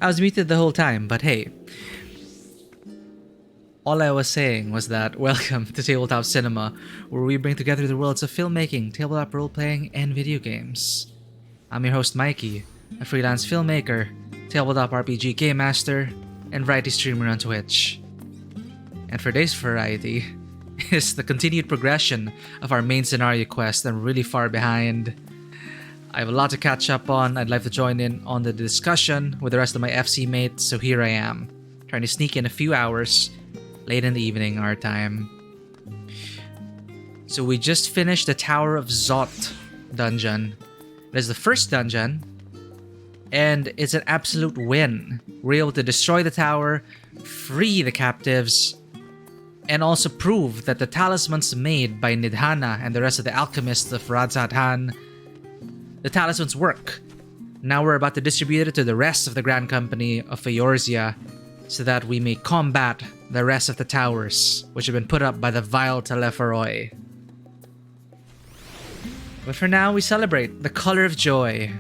I was muted the whole time, but hey. All I was saying was that welcome to Tabletop Cinema, where we bring together the worlds of filmmaking, tabletop role-playing, and video games. I'm your host Mikey, a freelance filmmaker, tabletop RPG game master, and variety streamer on Twitch. And for today's variety is the continued progression of our main scenario quest. I'm really far behind. I have a lot to catch up on. I'd like to join in on the discussion with the rest of my FC mates, so here I am, trying to sneak in a few hours, late in the evening our time. So we just finished the Tower of Zot dungeon. It is the first dungeon, and it's an absolute win. We're able to destroy the tower, free the captives, and also prove that the talismans made by Nidhana and the rest of the alchemists of Radzat-Han, the talismans work. Now we're about to distribute it to the rest of the Grand Company of Eorzea so that we may combat the rest of the towers which have been put up by the vile Telephoroi. But for now, we celebrate the color of joy.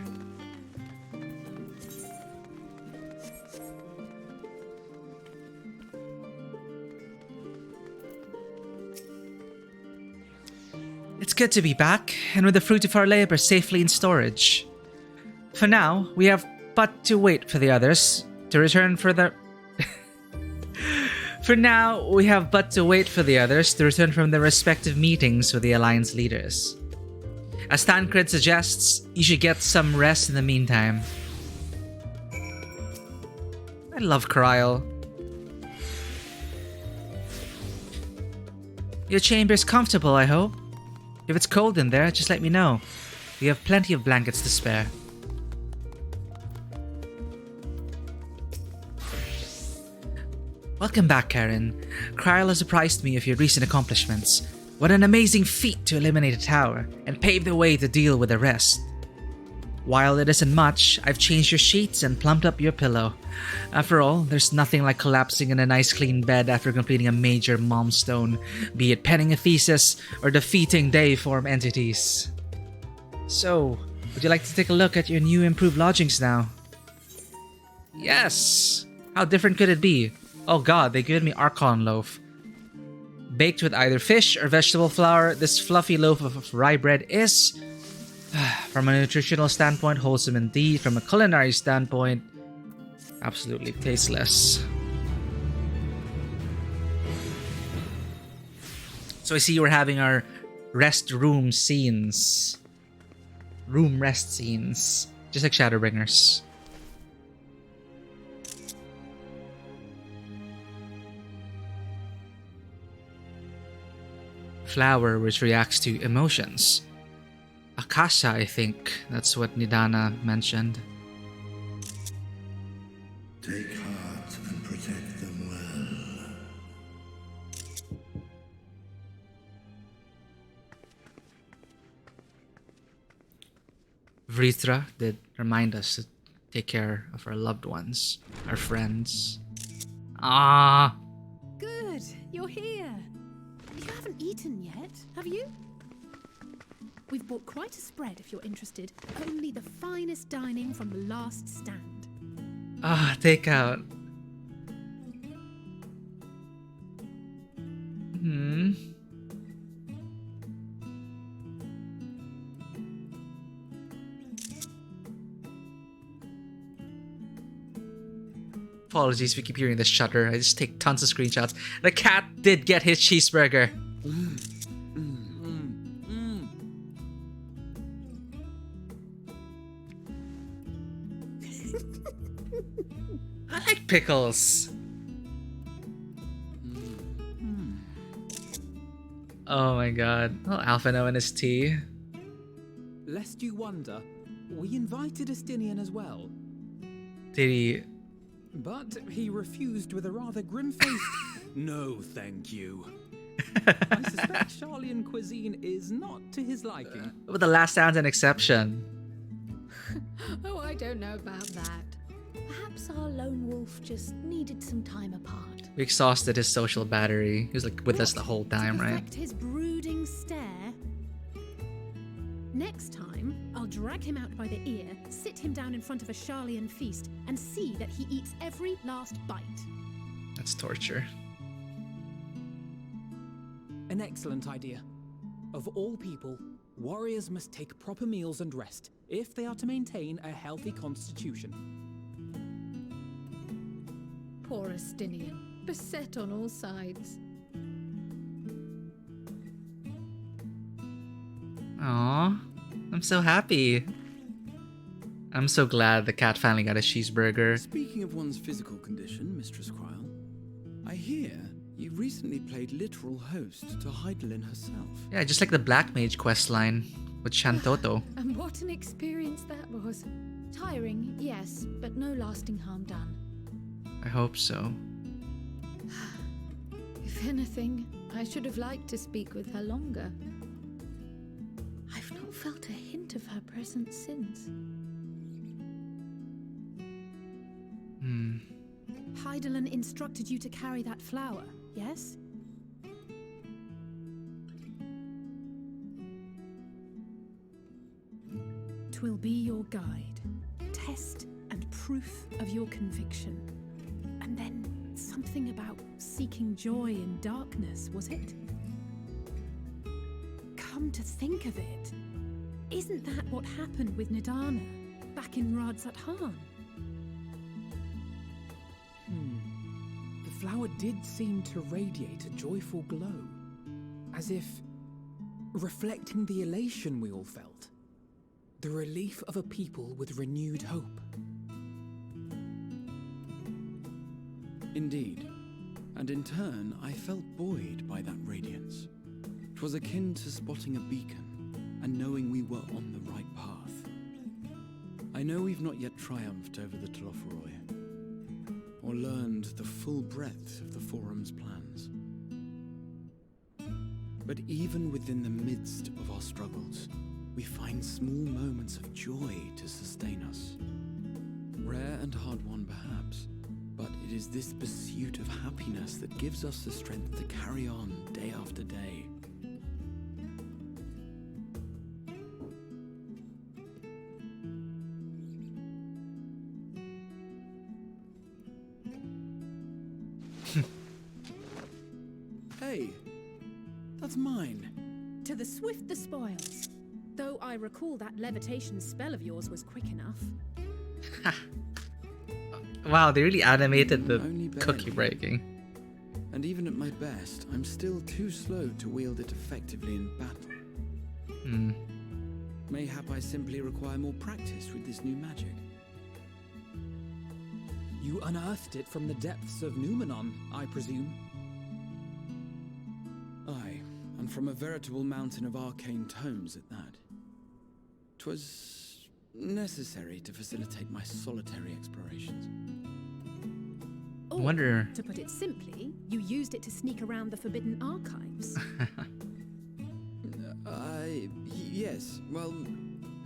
It's good to be back, and with the fruit of our labor safely in storage. For now, we have but to wait for the others to return for the... For now, we have but to wait for the others to return from their respective meetings with the Alliance leaders. As Tancred suggests, you should get some rest in the meantime. I love Kryl. Your chamber's comfortable, I hope. If it's cold in there, just let me know. We have plenty of blankets to spare. Welcome back, Karen. Kryl has surprised me with your recent accomplishments. What an amazing feat to eliminate a tower and pave the way to deal with the rest. While it isn't much, I've changed your sheets and plumped up your pillow. After all, there's nothing like collapsing in a nice clean bed after completing a major milestone, be it penning a thesis or defeating deiform entities. So, would you like to take a look at your new improved lodgings now? Yes! How different could it be? Oh god, they gave me Archon loaf. Baked with either fish or vegetable flour, this fluffy loaf of rye bread is, from a nutritional standpoint, wholesome indeed. From a culinary standpoint, absolutely tasteless. So I see we're having our rest room scenes. Room rest scenes. Just like Shadowbringers. Flower which reacts to emotions. Akasha, I think. That's what Nidana mentioned. Take heart and protect them well. Vrithra did remind us to take care of our loved ones, our friends. Ah, Good, you're here. You haven't eaten yet, have you? We've bought quite a spread if you're interested. Only the finest dining from the last stand. takeout. Apologies, we keep hearing the shutter. I just take tons of screenshots. The cat did get his cheeseburger. I like pickles. Oh my god. Oh, Alphino and his tea. Lest you wonder, we invited Estinian as well. Did he? But he refused with a rather grim-faced, "No, thank you." I suspect Sharlayan cuisine is not to his liking. But the last sound's an exception. Oh, I don't know about that. Perhaps our lone wolf just needed some time apart. We exhausted his social battery. He was like with us the whole time, To right? perfect his brooding stare. Next time, I'll drag him out by the ear, sit him down in front of a Sharlayan feast, and see that he eats every last bite. That's torture. An excellent idea. Of all people, warriors must take proper meals and rest if they are to maintain a healthy constitution. Poor Estinian, beset on all sides. Aw, I'm so happy. I'm so glad the cat finally got a cheeseburger. Speaking of one's physical condition, Mistress Cryle, I hear you recently played literal host to Heidelin herself. Yeah, just like the Black Mage questline with Shantoto. And what an experience that was. Tiring, yes, but no lasting harm done. I hope so. If anything, I should have liked to speak with her longer. I've not felt a hint of her presence since. Heidelin instructed you to carry that flower, yes? Twill be your guide, test and proof of your conviction. And then something about seeking joy in darkness, was it? Come to think of it, isn't that what happened with Nidana back in Radzat-Han? The flower did seem to radiate a joyful glow, as if reflecting the elation we all felt, the relief of a people with renewed hope. Indeed, and in turn I felt buoyed by that radiance. 'Twas akin to spotting a beacon and knowing we were on the right path. I know we've not yet triumphed over the Telophoroi, or learned the full breadth of the Forum's plans. But even within the midst of our struggles, we find small moments of joy to sustain us. Rare and hard-won perhaps, but it is this pursuit of happiness that gives us the strength to carry on day after day. Hey, that's mine. To the swift the spoils. Though I recall that levitation spell of yours was quick enough. Wow, they really animated the Only barely. cookie breaking. And even at my best, I'm still too slow to wield it effectively in battle. Mayhap I simply require more practice with this new magic. You unearthed it from the depths of Numenon, I presume? Aye, and from a veritable mountain of arcane tomes at that. 'Twas necessary to facilitate my solitary explorations. Or, Wonder- to put it simply, you used it to sneak around the forbidden archives. Yes, well,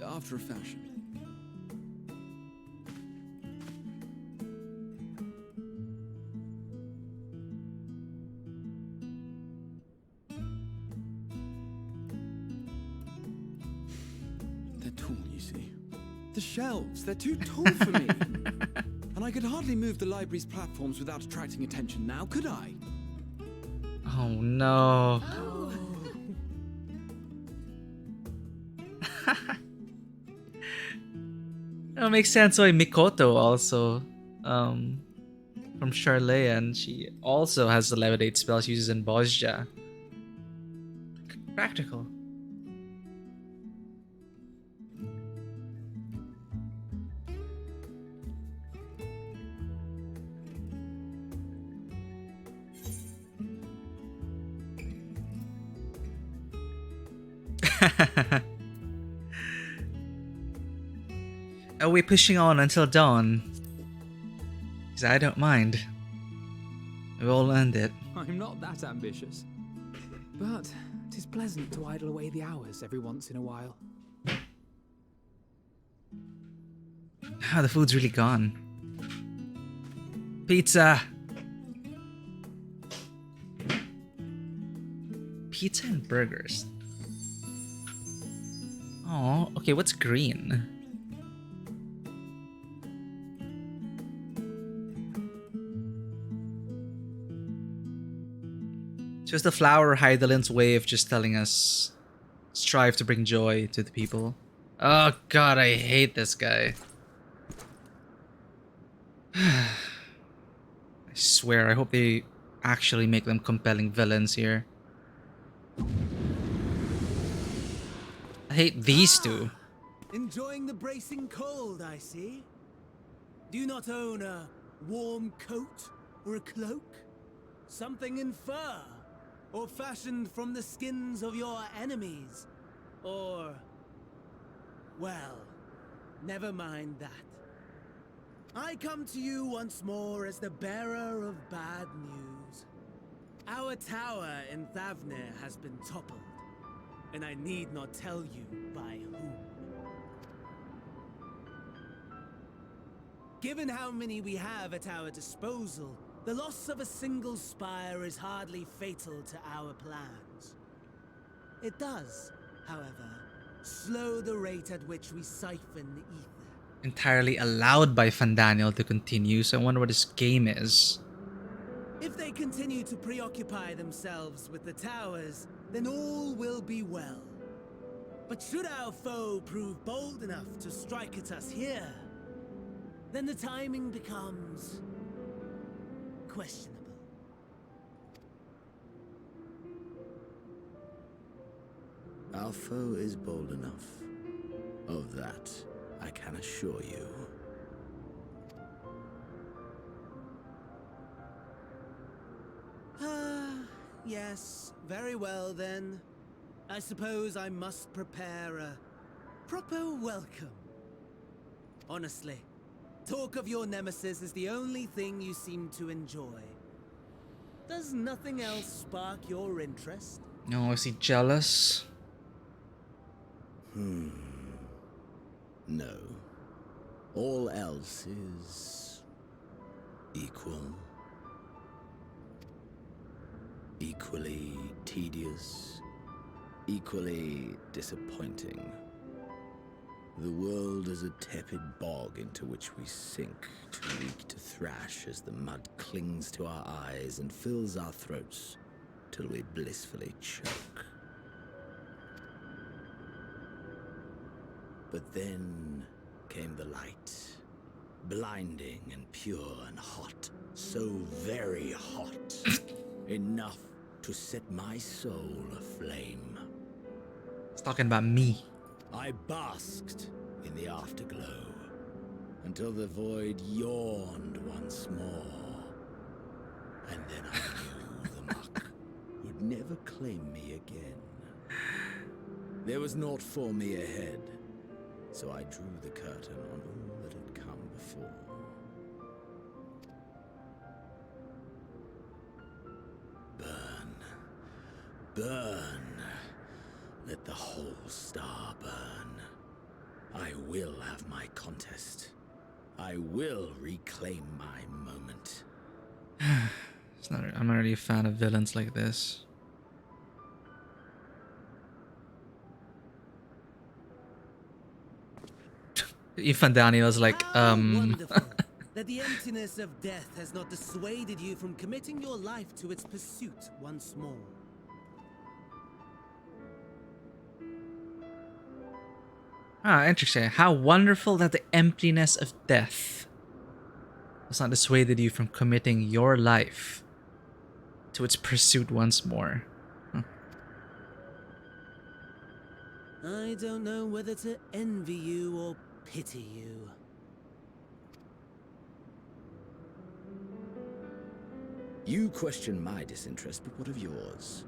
after a fashion. They're tall, you see. The shelves, they're too tall for me. And I could hardly move the library's platforms without attracting attention now, could I? Oh no. That makes sense why Mikoto also, from Sharlayan, she also has the levitate spell she uses in Bozja. Practical. Are we pushing on until dawn? Because I don't mind. We've all earned it. I'm not that ambitious. But 'tis pleasant to idle away the hours every once in a while. Ah, the food's really gone. Pizza! Pizza and burgers. Oh, okay, what's green? Just the flower Hydalin's way of just telling us strive to bring joy to the people. Oh god, I hate this guy. I swear, I hope they actually make them compelling villains here. I hate these two. Enjoying the bracing cold, I see. Do you not own a warm coat or a cloak? Something in fur? Or fashioned from the skins of your enemies? Or... well, never mind that. I come to you once more as the bearer of bad news. Our tower in Thavnair has been toppled, and I need not tell you by whom. Given how many we have at our disposal, the loss of a single spire is hardly fatal to our plans. It does, however, slow the rate at which we siphon the ether. Entirely allowed by Fandaniel to continue, so I wonder what this game is. If they continue to preoccupy themselves with the towers, then all will be well. But should our foe prove bold enough to strike at us here, then the timing becomes questionable. Our foe is bold enough. Of that, I can assure you. Yes, very well then. I suppose I must prepare a proper welcome. Honestly, talk of your nemesis is the only thing you seem to enjoy. Does nothing else spark your interest? No, is he jealous? No. All else is equal. Equally tedious. Equally disappointing. The world is a tepid bog into which we sink, too weak to thrash as the mud clings to our eyes and fills our throats till we blissfully choke. But then came the light, blinding and pure and hot, so very hot, enough to set my soul aflame. He's talking about me. I basked in the afterglow until the void yawned once more. And then I knew the muck would never claim me again. There was naught for me ahead, so I drew the curtain on all that had come before. Burn. Burn. Let the whole star burn. I will have my contest. I will reclaim my moment. I'm not really a fan of villains like this. Even Daniel's like, How wonderful that the emptiness of death has not dissuaded you from committing your life to its pursuit once more. Ah, interesting. How wonderful that the emptiness of death has not dissuaded you from committing your life to its pursuit once more. Huh. I don't know whether to envy you or pity you. You question my disinterest, but what of yours?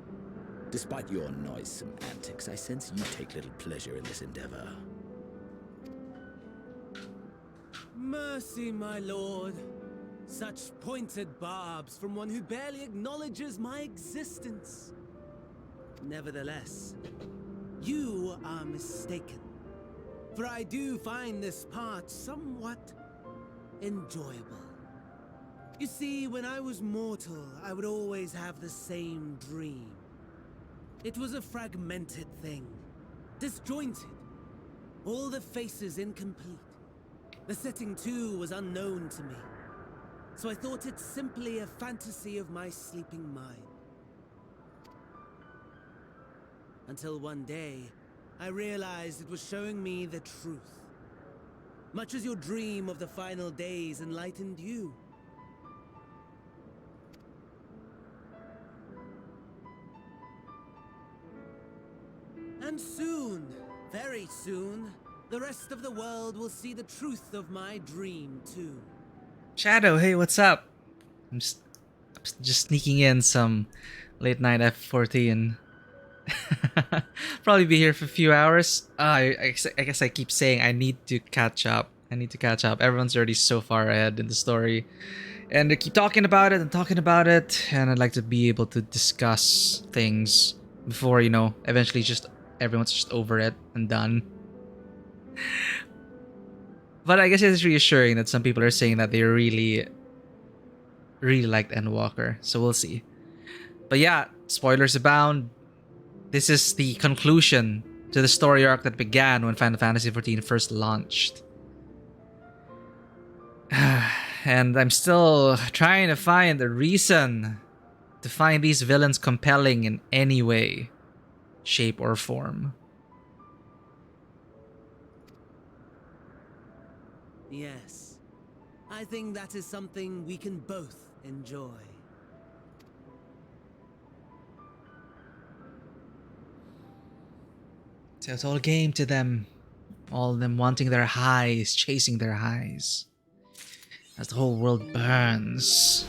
Despite your noisome antics, I sense you take little pleasure in this endeavor. Mercy, my lord. Such pointed barbs from one who barely acknowledges my existence. Nevertheless, you are mistaken. For I do find this part somewhat enjoyable. You see, when I was mortal, I would always have the same dream. It was a fragmented thing, disjointed, all the faces incomplete. The setting too was unknown to me, so I thought it simply a fantasy of my sleeping mind. Until one day, I realized it was showing me the truth. Much as your dream of the final days enlightened you. And soon, very soon, the rest of the world will see the truth of my dream too. Shadow, hey, what's up? I'm just sneaking in some late night F14. Probably be here for a few hours. I guess I keep saying I need to catch up. Everyone's already so far ahead in the story. And they keep talking about it and talking about it. And I'd like to be able to discuss things before, eventually just everyone's just over it and done. But I guess it's reassuring that some people are saying that they really liked Endwalker. So we'll see. But yeah, spoilers abound. This is the conclusion to the story arc that began when Final Fantasy XIV first launched. And I'm still trying to find a reason to find these villains compelling in any way, shape, or form. Yes, I think that is something we can both enjoy. So it's all game to them. All of them wanting their highs, chasing their highs. As the whole world burns.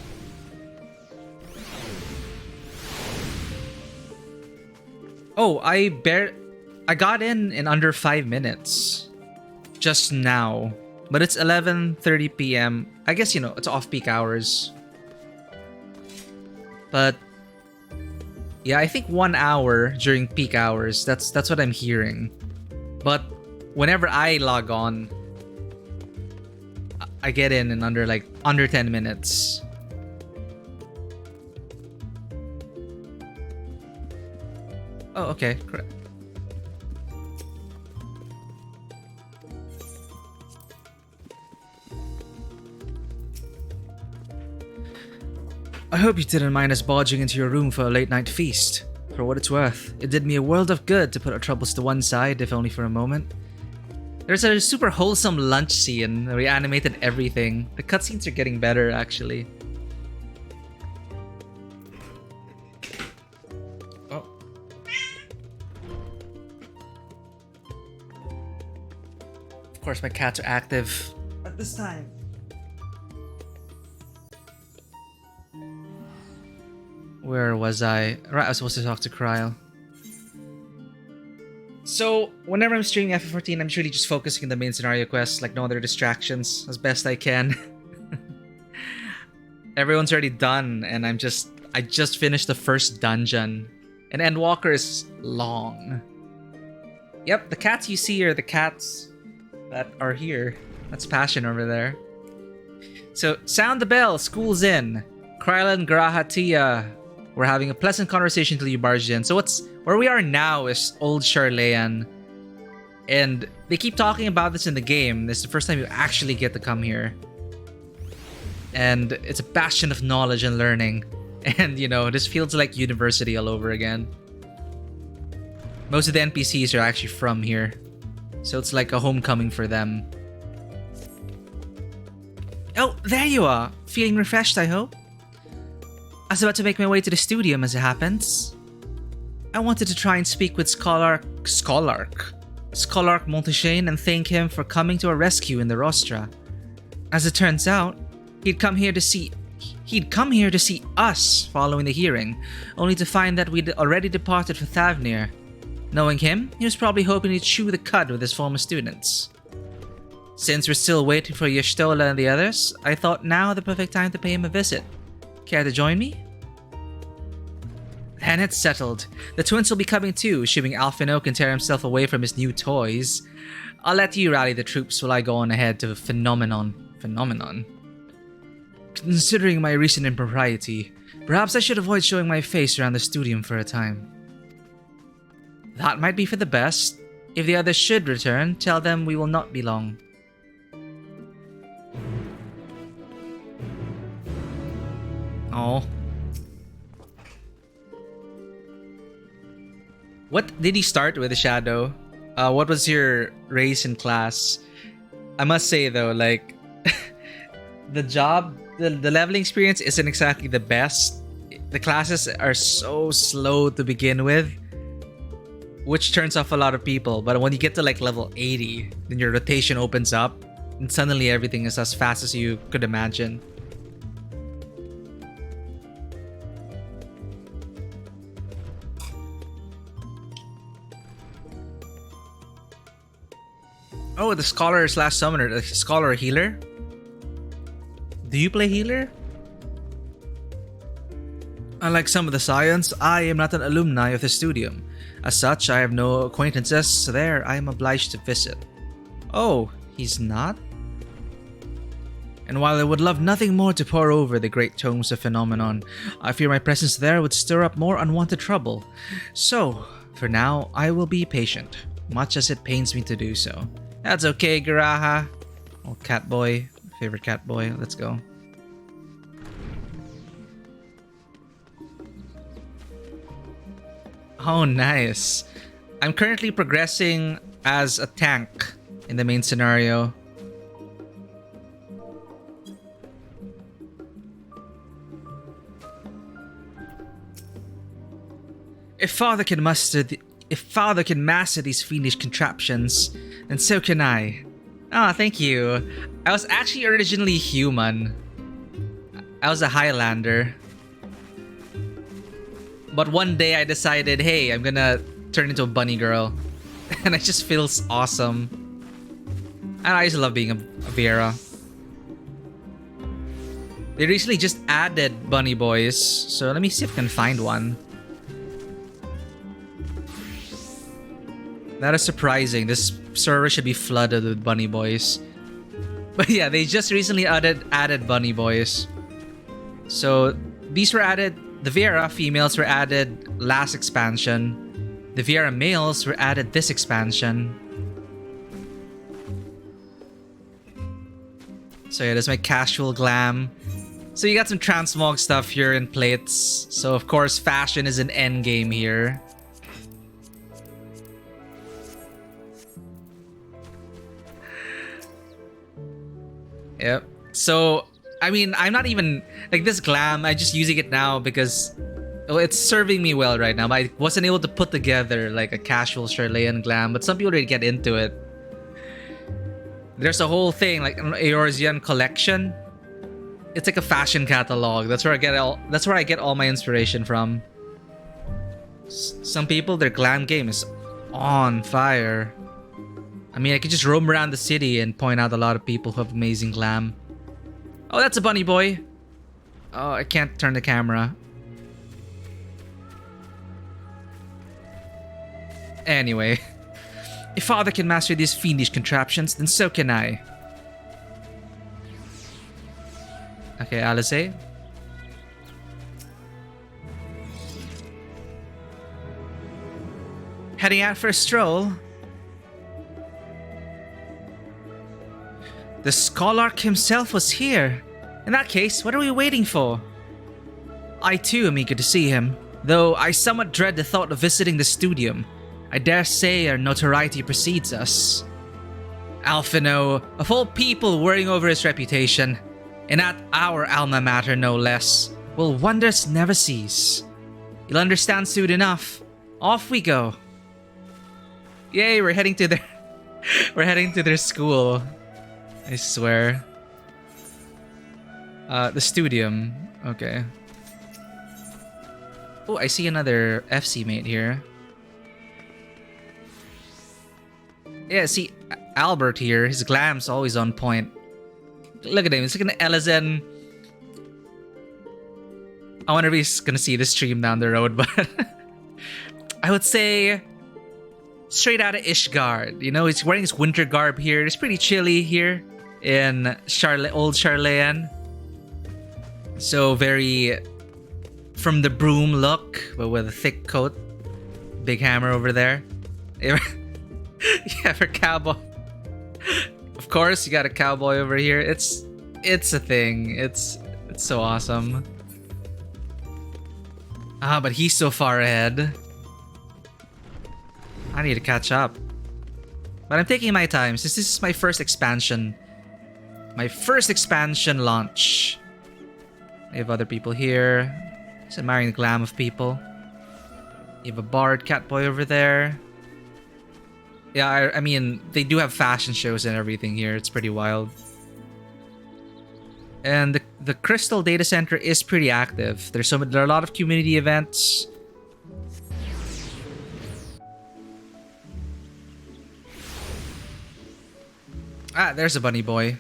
Oh, I got in under 5 minutes. Just now. But it's 11:30 p.m. I guess, it's off-peak hours. But yeah, I think 1 hour during peak hours. That's what I'm hearing. But whenever I log on, I get in under 10 minutes. Oh, okay. Correct. I hope you didn't mind us barging into your room for a late night feast. For what it's worth, it did me a world of good to put our troubles to one side, if only for a moment. There's a super wholesome lunch scene where we animated everything. The cutscenes are getting better, actually. Oh. Of course, my cats are active at this time. Where was I? Right, I was supposed to talk to Kryle. So, whenever I'm streaming FF14, I'm usually just focusing on the main scenario quests, like no other distractions, as best I can. Everyone's already done, and I just finished the first dungeon. And Endwalker is long. Yep, the cats you see are the cats that are here. That's Passion over there. So, sound the bell, school's in. Krylan, Grahatia. We're having a pleasant conversation till you barged in. So where we are now is old Sharlayan. And they keep talking about this in the game. This is the first time you actually get to come here. And it's a bastion of knowledge and learning. And, you know, this feels like university all over again. Most of the NPCs are actually from here. So it's like a homecoming for them. Oh, there you are. Feeling refreshed, I hope? I was about to make my way to the studio as it happens. I wanted to try and speak with Scholark Montaigne and thank him for coming to our rescue in the Rostra. As it turns out, he'd come here to see us following the hearing, only to find that we'd already departed for Thavnair. Knowing him, he was probably hoping to chew the cud with his former students. Since we're still waiting for Y'shtola and the others, I thought now the perfect time to pay him a visit. Care to join me? Then it's settled. The twins will be coming too, assuming Alphino can tear himself away from his new toys. I'll let you rally the troops while I go on ahead to Phenomenon. Considering my recent impropriety, perhaps I should avoid showing my face around the studium for a time. That might be for the best. If the others should return, tell them we will not be long. Oh. What did he start with, the Shadow? What was your race and class? I must say though, like the leveling experience isn't exactly the best. The classes are so slow to begin with, which turns off a lot of people. But when you get to like level 80, then your rotation opens up and suddenly everything is as fast as you could imagine. Oh, the Scholar / Summoner. The Scholar Healer? Do you play Healer? Unlike some of the Scions, I am not an alumni of the studium. As such, I have no acquaintances, so there I am obliged to visit. Oh, he's not? And while I would love nothing more to pore over the great tomes of Phenomenon, I fear my presence there would stir up more unwanted trouble. So, for now, I will be patient, much as it pains me to do so. That's okay, Garaha. Oh, Catboy. Favorite Catboy. Let's go. Oh, nice. I'm currently progressing as a tank in the main scenario. If Father can master these fiendish contraptions, then so can I. Ah, thank you. I was actually originally human. I was a Highlander. But one day I decided, hey, I'm gonna turn into a bunny girl. And it just feels awesome. And I used to love being a Vera. They recently just added bunny boys, so let me see if I can find one. That is surprising. This server should be flooded with bunny boys. But yeah, they just recently added bunny boys. So these were added. The Vera females were added last expansion. The Vera males were added this expansion. So yeah, there's my casual glam. So you got some transmog stuff here in plates. So of course fashion is an endgame here. Yep. So, I mean, I'm not even like this glam. I'm just using it now because it's serving me well right now. I wasn't able to put together like a casual Sharlayan glam, but some people already get into it. There's a whole thing like an Eorzean collection. It's like a fashion catalog. That's where I get all my inspiration from. Some people, their glam game is On fire. I mean, I could just roam around the city and point out a lot of people who have amazing glam. Oh, that's a bunny boy. Oh, I can't turn the camera. Anyway. If Father can master these fiendish contraptions, then so can I. Okay, Alice. Heading out for a stroll. The Scholarch himself was here. In that case, what are we waiting for? I too am eager to see him, though I somewhat dread the thought of visiting the studium. I dare say our notoriety precedes us. Alphino, of all people worrying over his reputation, and at our alma mater no less, will wonders never cease. You'll understand soon enough. Off we go. Yay, we're heading to their school. I swear. The studium. Okay. Oh, I see another FC mate here. Yeah, see, Albert here, his glam's always on point. Look at him, he's like an Elezen. I wonder if he's gonna see this stream down the road, but I would say straight out of Ishgard. You know, he's wearing his winter garb here. It's pretty chilly here in old Sharlayan. So very from the broom look, but with a thick coat. Big hammer over there. Yeah, for cowboy. Of course, you got a cowboy over here. It's a thing. It's so awesome. Ah, but he's so far ahead. I need to catch up. But I'm taking my time since this is my first expansion. My first expansion launch. We have other people here. Just admiring the glam of people. You have a bard catboy over there. Yeah, I mean, they do have fashion shows and everything here. It's pretty wild. And the Crystal Data Center is pretty active. There are a lot of community events. Ah, there's a bunny boy.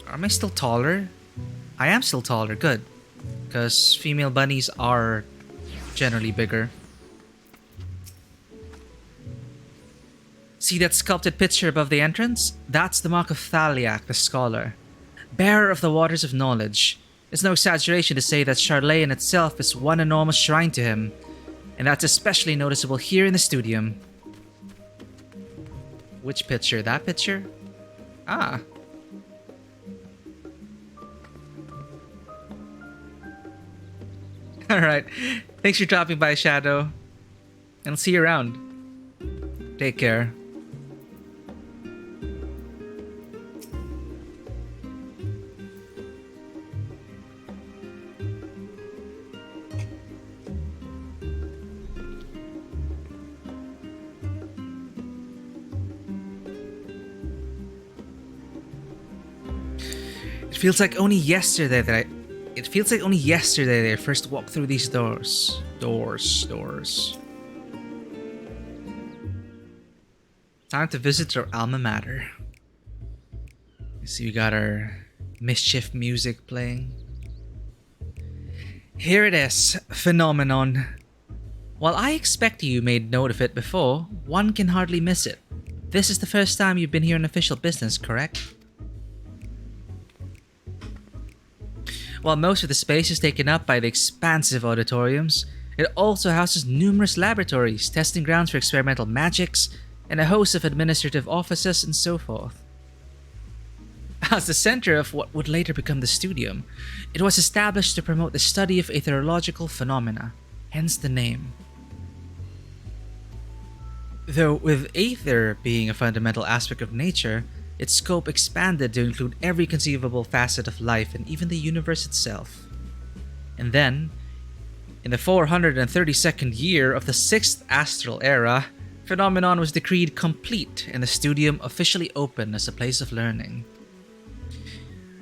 Am I still taller? I am still taller, good. Because female bunnies are generally bigger. See that sculpted picture above the entrance? That's the mark of Thalyak, the scholar. Bearer of the waters of knowledge. It's no exaggeration to say that Sharlayan itself is one enormous shrine to him. And that's especially noticeable here in the studium. Which picture? That picture? Ah. Alright. Thanks for dropping by, Shadow. And I'll see you around. Take care. It feels like only yesterday that I first walked through these doors. Doors. Time to visit our alma mater. See, we got our mischief music playing. Here it is, Phenomenon. While I expect you made note of it before, one can hardly miss it. This is the first time you've been here on official business, correct? While most of the space is taken up by the expansive auditoriums, it also houses numerous laboratories, testing grounds for experimental magics, and a host of administrative offices and so forth. As the center of what would later become the studium, it was established to promote the study of aetherological phenomena, hence the name. Though with aether being a fundamental aspect of nature, its scope expanded to include every conceivable facet of life and even the universe itself. And then, in the 432nd year of the 6th Astral Era, Phenomenon was decreed complete and the studium officially open as a place of learning.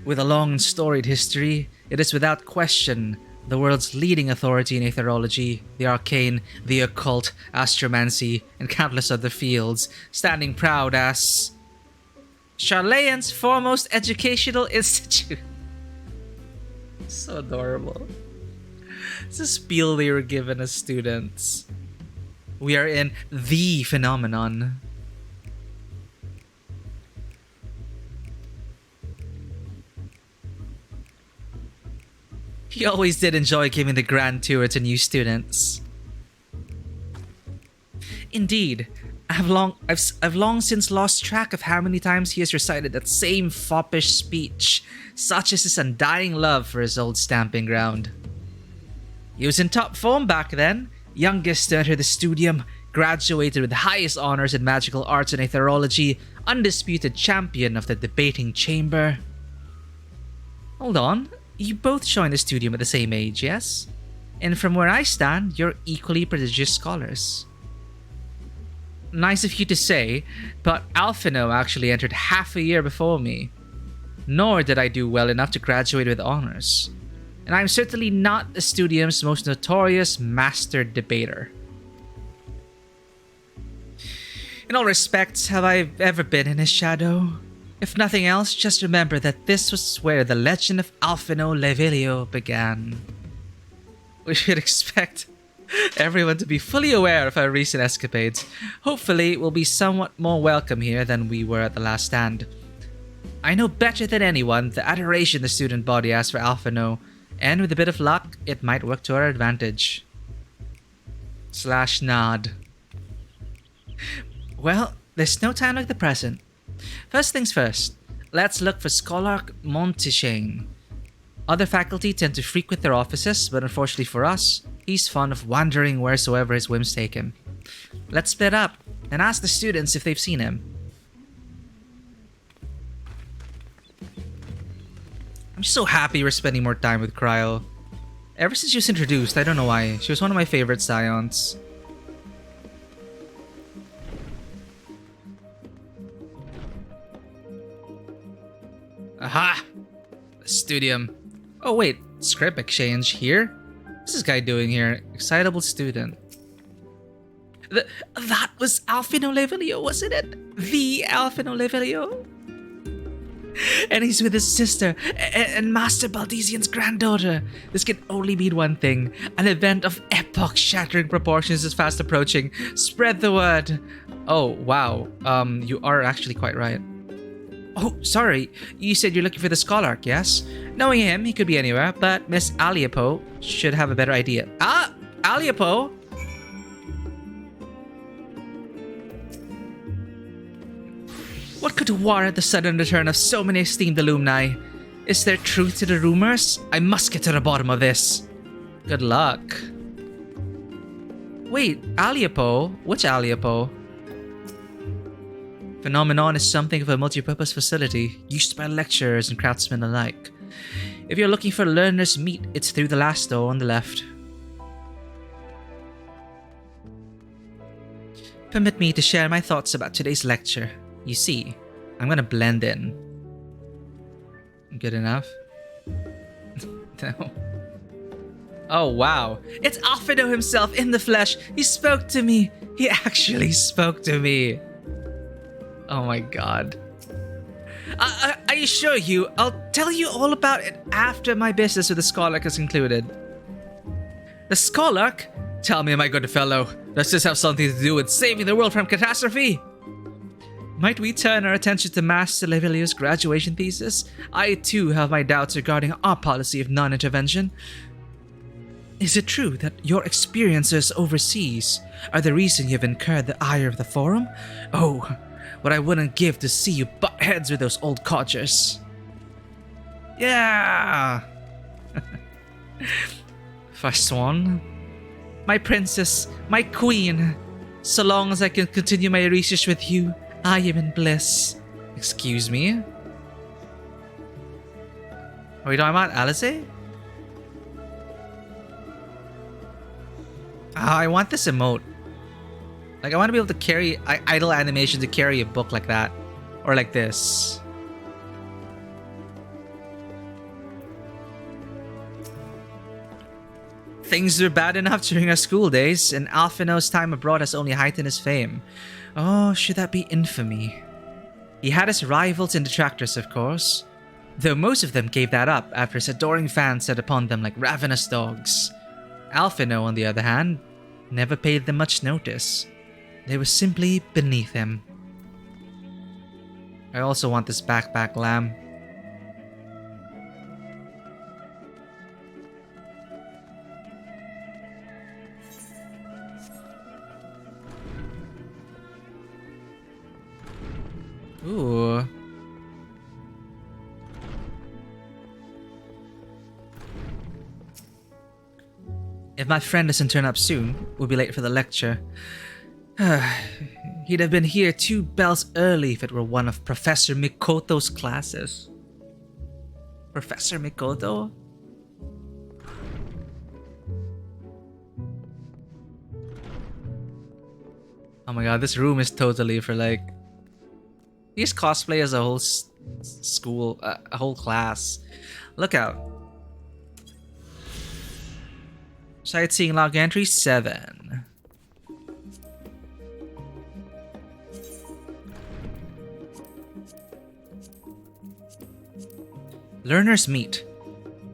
With a long and storied history, it is without question the world's leading authority in aetherology, the arcane, the occult, astromancy, and countless other fields, standing proud as Sharlayan's foremost educational institute. So adorable. It's a spiel they were given as students. We are in the phenomenon. He always did enjoy giving the grand tour to new students. Indeed, I've long since lost track of how many times he has recited that same foppish speech, such as his undying love for his old stamping ground. He was in top form back then, youngest to enter the studium, graduated with the highest honors in magical arts and aetherology, undisputed champion of the debating chamber. Hold on. You both joined the studium at the same age, yes? And from where I stand, you're equally prodigious scholars. Nice of you to say, but Alphino actually entered half a year before me. Nor did I do well enough to graduate with honors. And I'm certainly not the studium's most notorious master debater. In all respects, have I ever been in his shadow? If nothing else, just remember that this was where the legend of Alphino Levelio began. We should expect everyone to be fully aware of our recent escapades. Hopefully, we'll be somewhat more welcome here than we were at the last stand. I know better than anyone the adoration the student body has for Alphino, and with a bit of luck, it might work to our advantage. / nod. Well, there's no time like the present. First things first, let's look for Scholar Montichane. Other faculty tend to frequent their offices, but unfortunately for us, he's fond of wandering wheresoever his whims take him. Let's split up and ask the students if they've seen him. I'm so happy we're spending more time with Cryo. Ever since she was introduced, I don't know why, she was one of my favorite Scions. Aha! The studium. Oh wait, script exchange here? What's this guy doing here? Excitable student. That was Alphino Levelio, wasn't it? The Alphino Levelio? And he's with his sister and Master Baldesian's granddaughter. This can only mean one thing. An event of epoch-shattering proportions is fast approaching. Spread the word. Oh, wow. You are actually quite right. Oh, sorry. You said you're looking for the Scholarch, yes? Knowing him, he could be anywhere, but Miss Aliapo should have a better idea. Ah! Aliapo! What could warrant the sudden return of so many esteemed alumni? Is there truth to the rumors? I must get to the bottom of this. Good luck. Wait, Aliapo? Which Aliapo? Phenomenon is something of a multi-purpose facility, used by lecturers and craftsmen alike. If you're looking for learners' meet, it's through the last door on the left. Permit me to share my thoughts about today's lecture. You see, I'm gonna blend in. Good enough? No. Oh wow, it's Alphino himself in the flesh! He spoke to me! He actually spoke to me! Oh my god. I assure you, I'll tell you all about it after my business with the Scholarch is concluded. The Scholarch? Tell me, my good fellow, does this have something to do with saving the world from catastrophe? Might we turn our attention to Master Levelio's graduation thesis? I too have my doubts regarding our policy of non-intervention. Is it true that your experiences overseas are the reason you've incurred the ire of the Forum? Oh, what I wouldn't give to see you butt heads with those old codgers. Yeah! First one. My princess, my queen. So long as I can continue my research with you, I am in bliss. Excuse me? Are we talking about Alice? I want this emote. Like, I want to be able to carry idle animation to carry a book like that. Or like this. Things were bad enough during our school days, and Alphino's time abroad has only heightened his fame. Oh, should that be infamy? He had his rivals and detractors, of course, though most of them gave that up after his adoring fans set upon them like ravenous dogs. Alphino, on the other hand, never paid them much notice. They were simply beneath him. I also want this backpack, lamb. Ooh. If my friend doesn't turn up soon, we'll be late for the lecture. He'd have been here 2 bells early if it were one of Professor Mikoto's classes. Professor Mikoto? Oh my god, this room is totally for like... These cosplay as a whole school, a whole class. Look out. Sightseeing log entry 7. Learners meet.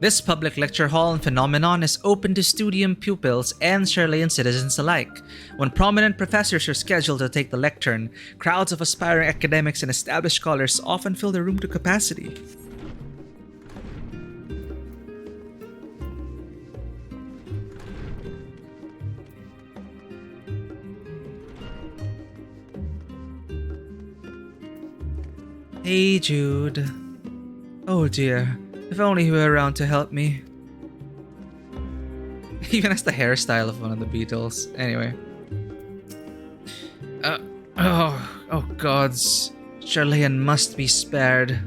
This public lecture hall and phenomenon is open to studium pupils and Sharlayan citizens alike. When prominent professors are scheduled to take the lectern, crowds of aspiring academics and established scholars often fill the room to capacity. Hey Jude. Oh dear, if only you were around to help me. Even has the hairstyle of one of the Beatles. Anyway. Oh gods. Sharlayan must be spared.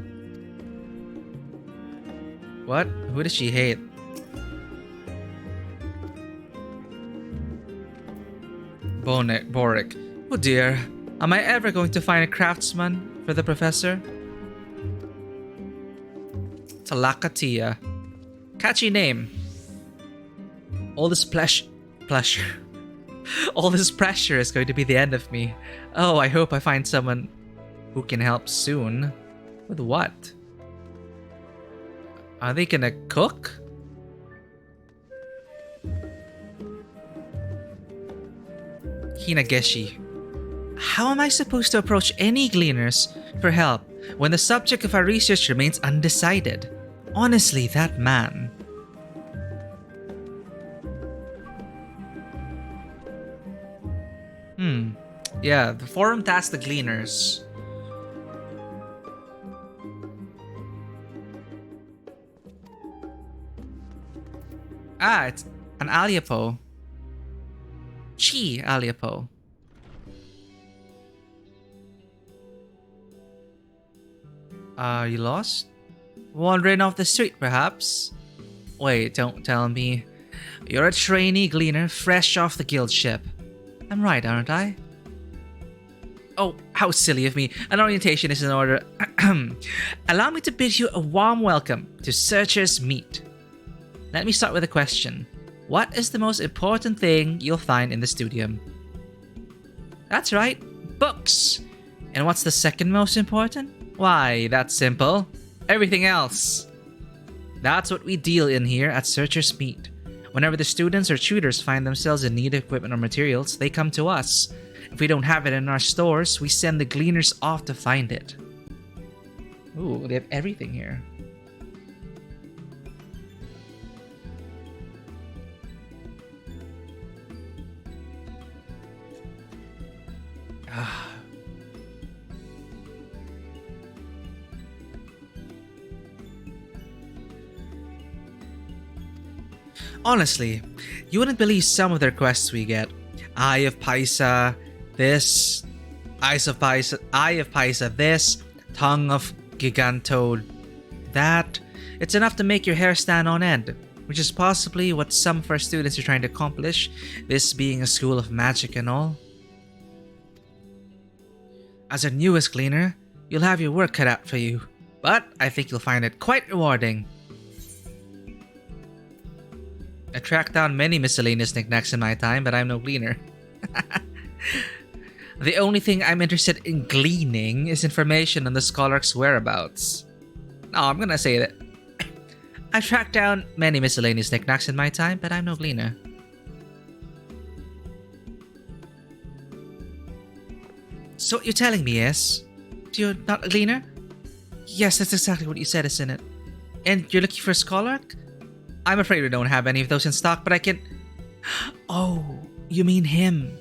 What? Who does she hate? Boric. Oh dear. Am I ever going to find a craftsman for the professor? Talakatia. Catchy name. All this pleasure. All this pressure is going to be the end of me. Oh, I hope I find someone who can help soon. With what? Are they gonna cook? Hinageshi. How am I supposed to approach any gleaners for help when the subject of our research remains undecided? Honestly, that man. Yeah, the forum tasked the gleaners. Ah, it's an Aliapo. Chi Aliapo. Are you lost? Wandering off the street, perhaps? Wait, don't tell me. You're a trainee gleaner fresh off the guild ship. I'm right, aren't I? Oh, how silly of me. An orientation is in order. Allow me to bid you a warm welcome to Searchers Meet. Let me start with a question. What is the most important thing you'll find in the studium? That's right, books. And what's the second most important? Why, that's simple. Everything else. That's what we deal in here at Searchers Meet. Whenever the students or tutors find themselves in need of equipment or materials, they come to us. If we don't have it in our stores, we send the gleaners off to find it. Ooh, they have everything here. Honestly, you wouldn't believe some of the requests we get. Eye of Paisa, this. Eye of Paisa, this. Tongue of Giganto, that. It's enough to make your hair stand on end, which is possibly what some of our students are trying to accomplish, this being a school of magic and all. As our newest gleaner, you'll have your work cut out for you, but I think you'll find it quite rewarding. I tracked down many miscellaneous knickknacks in my time, but I'm no gleaner. The only thing I'm interested in gleaning is information on the scholar's whereabouts. No, I'm gonna say that. I tracked down many miscellaneous knickknacks in my time, but I'm no gleaner. So what you're telling me is, you're not a gleaner? Yes, that's exactly what you said, isn't it? And you're looking for a scholar? I'm afraid we don't have any of those in stock, but I can... Oh, you mean him.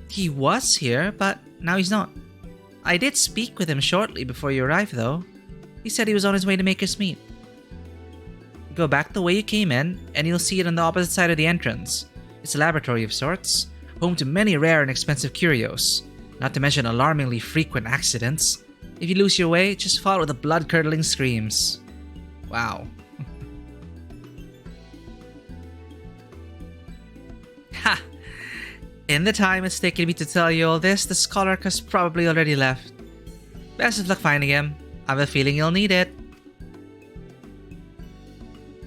He was here, but now he's not. I did speak with him shortly before you arrived, though. He said he was on his way to Maker's Meet. Go back the way you came in, and you'll see it on the opposite side of the entrance. It's a laboratory of sorts, home to many rare and expensive curios, not to mention alarmingly frequent accidents. If you lose your way, just follow the blood-curdling screams. Wow. Ha! In the time it's taken me to tell you all this, the scholar has probably already left. Best of luck finding him. I have a feeling you'll need it.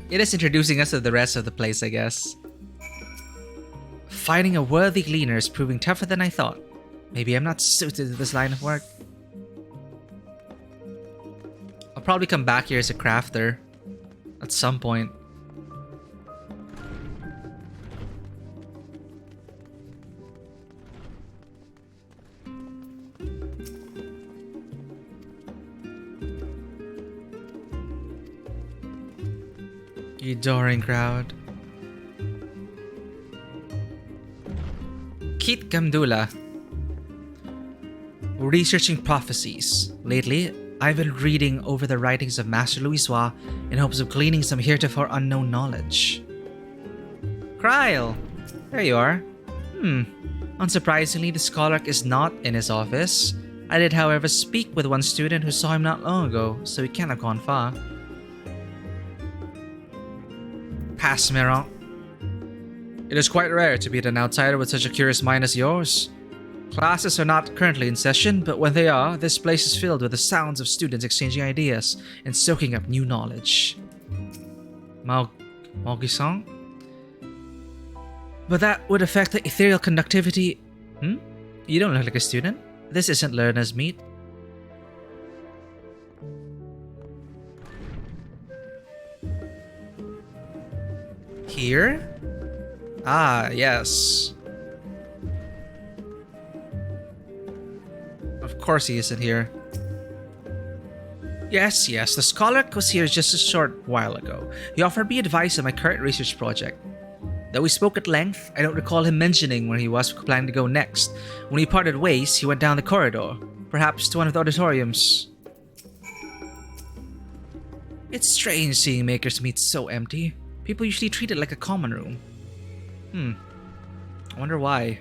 It is introducing us to the rest of the place, I guess. Finding a worthy gleaner is proving tougher than I thought. Maybe I'm not suited to this line of work. I'll probably come back here as a crafter at some point. You adoring crowd. Kit Gamdula. Researching prophecies. Lately, I've been reading over the writings of Master Louisois in hopes of gleaning some heretofore unknown knowledge. Kryle! There you are. Unsurprisingly, the scholar is not in his office. I did, however, speak with one student who saw him not long ago, so he can't have gone far. Pass me around. It is quite rare to meet an outsider with such a curious mind as yours. Classes are not currently in session, but when they are, this place is filled with the sounds of students exchanging ideas and soaking up new knowledge. Maugisang? But that would affect the ethereal conductivity. You don't look like a student. This isn't learner's meet. Here? Ah, yes. Of course he isn't here. Yes, the scholar was here just a short while ago. He offered me advice on my current research project. Though we spoke at length, I don't recall him mentioning where he was planning to go next. When we parted ways, he went down the corridor, perhaps to one of the auditoriums. It's strange seeing Maker's Meet so empty. People usually treat it like a common room. I wonder why.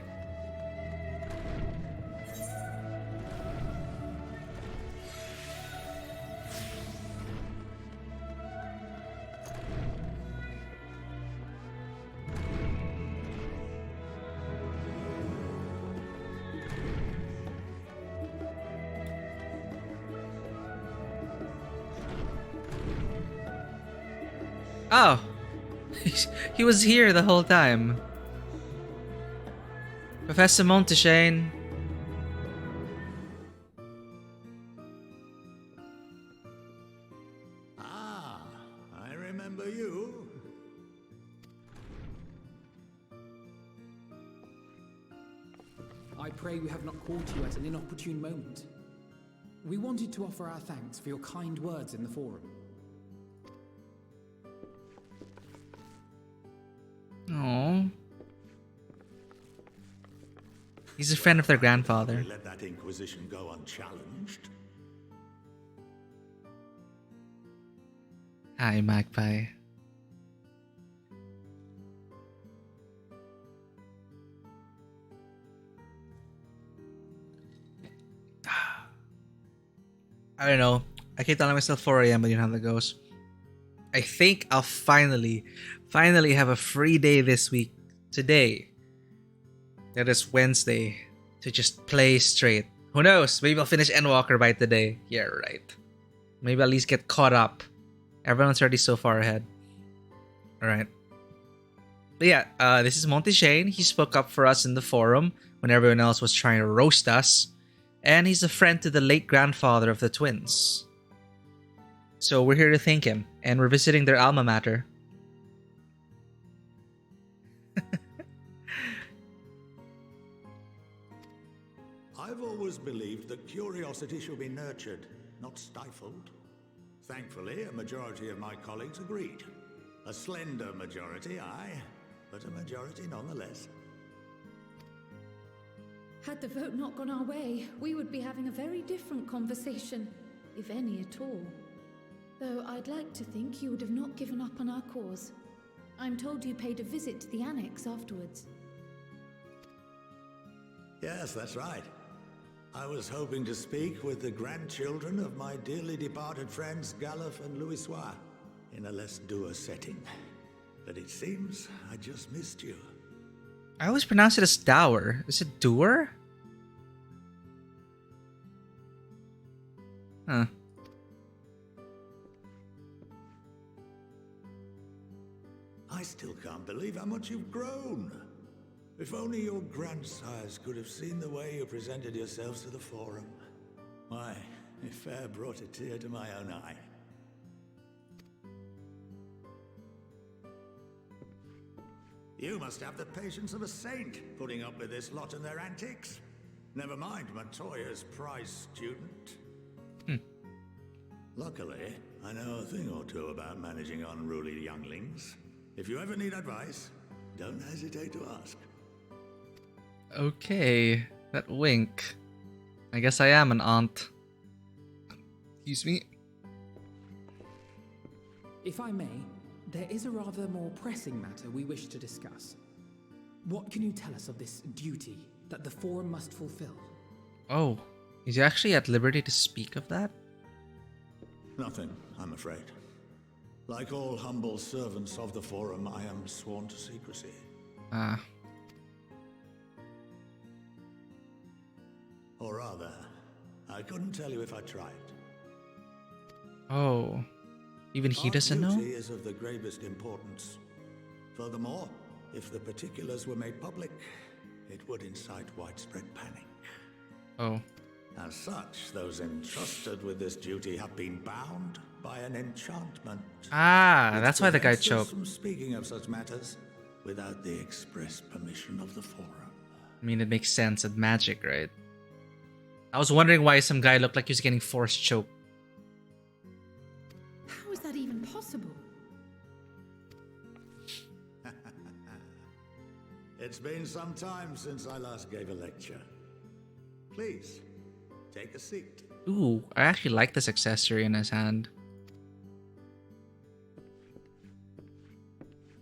Oh! He was here the whole time. Professor Monteshane. Ah, I remember you. I pray we have not caught you at an inopportune moment. We wanted to offer our thanks for your kind words in the forum. Oh. He's a friend of their grandfather. Let that Inquisition go unchallenged. Hi, Magpie. I don't know. I keep telling myself 4 AM, but you know how that goes. I think I'll finally have a free day this week. Today. That is Wednesday. To just play straight. Who knows? Maybe I'll finish Endwalker by today. Yeah, right. Maybe at least get caught up. Everyone's already so far ahead. All right. But yeah, this is Monty Shane. He spoke up for us in the forum when everyone else was trying to roast us. And he's a friend to the late grandfather of the twins. So we're here to thank him, and we're visiting their alma mater. I've always believed that curiosity should be nurtured, not stifled. Thankfully, a majority of my colleagues agreed. A slender majority, aye, but a majority nonetheless. Had the vote not gone our way, we would be having a very different conversation, if any at all. Though I'd like to think you would have not given up on our cause. I'm told you paid a visit to the annex afterwards. Yes, that's right. I was hoping to speak with the grandchildren of my dearly departed friends Galuf and Louisois in a less dour setting. But it seems I just missed you. I always pronounce it as dour. Is it doer? Huh. I still can't believe how much you've grown. If only your grandsires could have seen the way you presented yourselves to the forum. Why, it fair brought a tear to my own eye. You must have the patience of a saint, putting up with this lot and their antics. Never mind Montoya's prize student. Luckily, I know a thing or two about managing unruly younglings. If you ever need advice, don't hesitate to ask. Okay, that wink. I guess I am an aunt. Excuse me. If I may, there is a rather more pressing matter we wish to discuss. What can you tell us of this duty that the Forum must fulfill? Oh, is he actually at liberty to speak of that? Nothing, I'm afraid. Like all humble servants of the Forum, I am sworn to secrecy. Ah. Or rather, I couldn't tell you if I tried. Oh. Even he Our doesn't know? duty is of the gravest importance. Furthermore, if the particulars were made public, it would incite widespread panic. Oh. As such, those entrusted with this duty have been bound by an enchantment. Ah, which that's why the guy prevents us choked. from speaking of such matters without the express permission of the Forum. I mean, it makes sense at magic, right? I was wondering why some guy looked like he was getting force choked. How is that even possible? It's been some time since I last gave a lecture. Please, take a seat. Ooh, I actually like this accessory in his hand.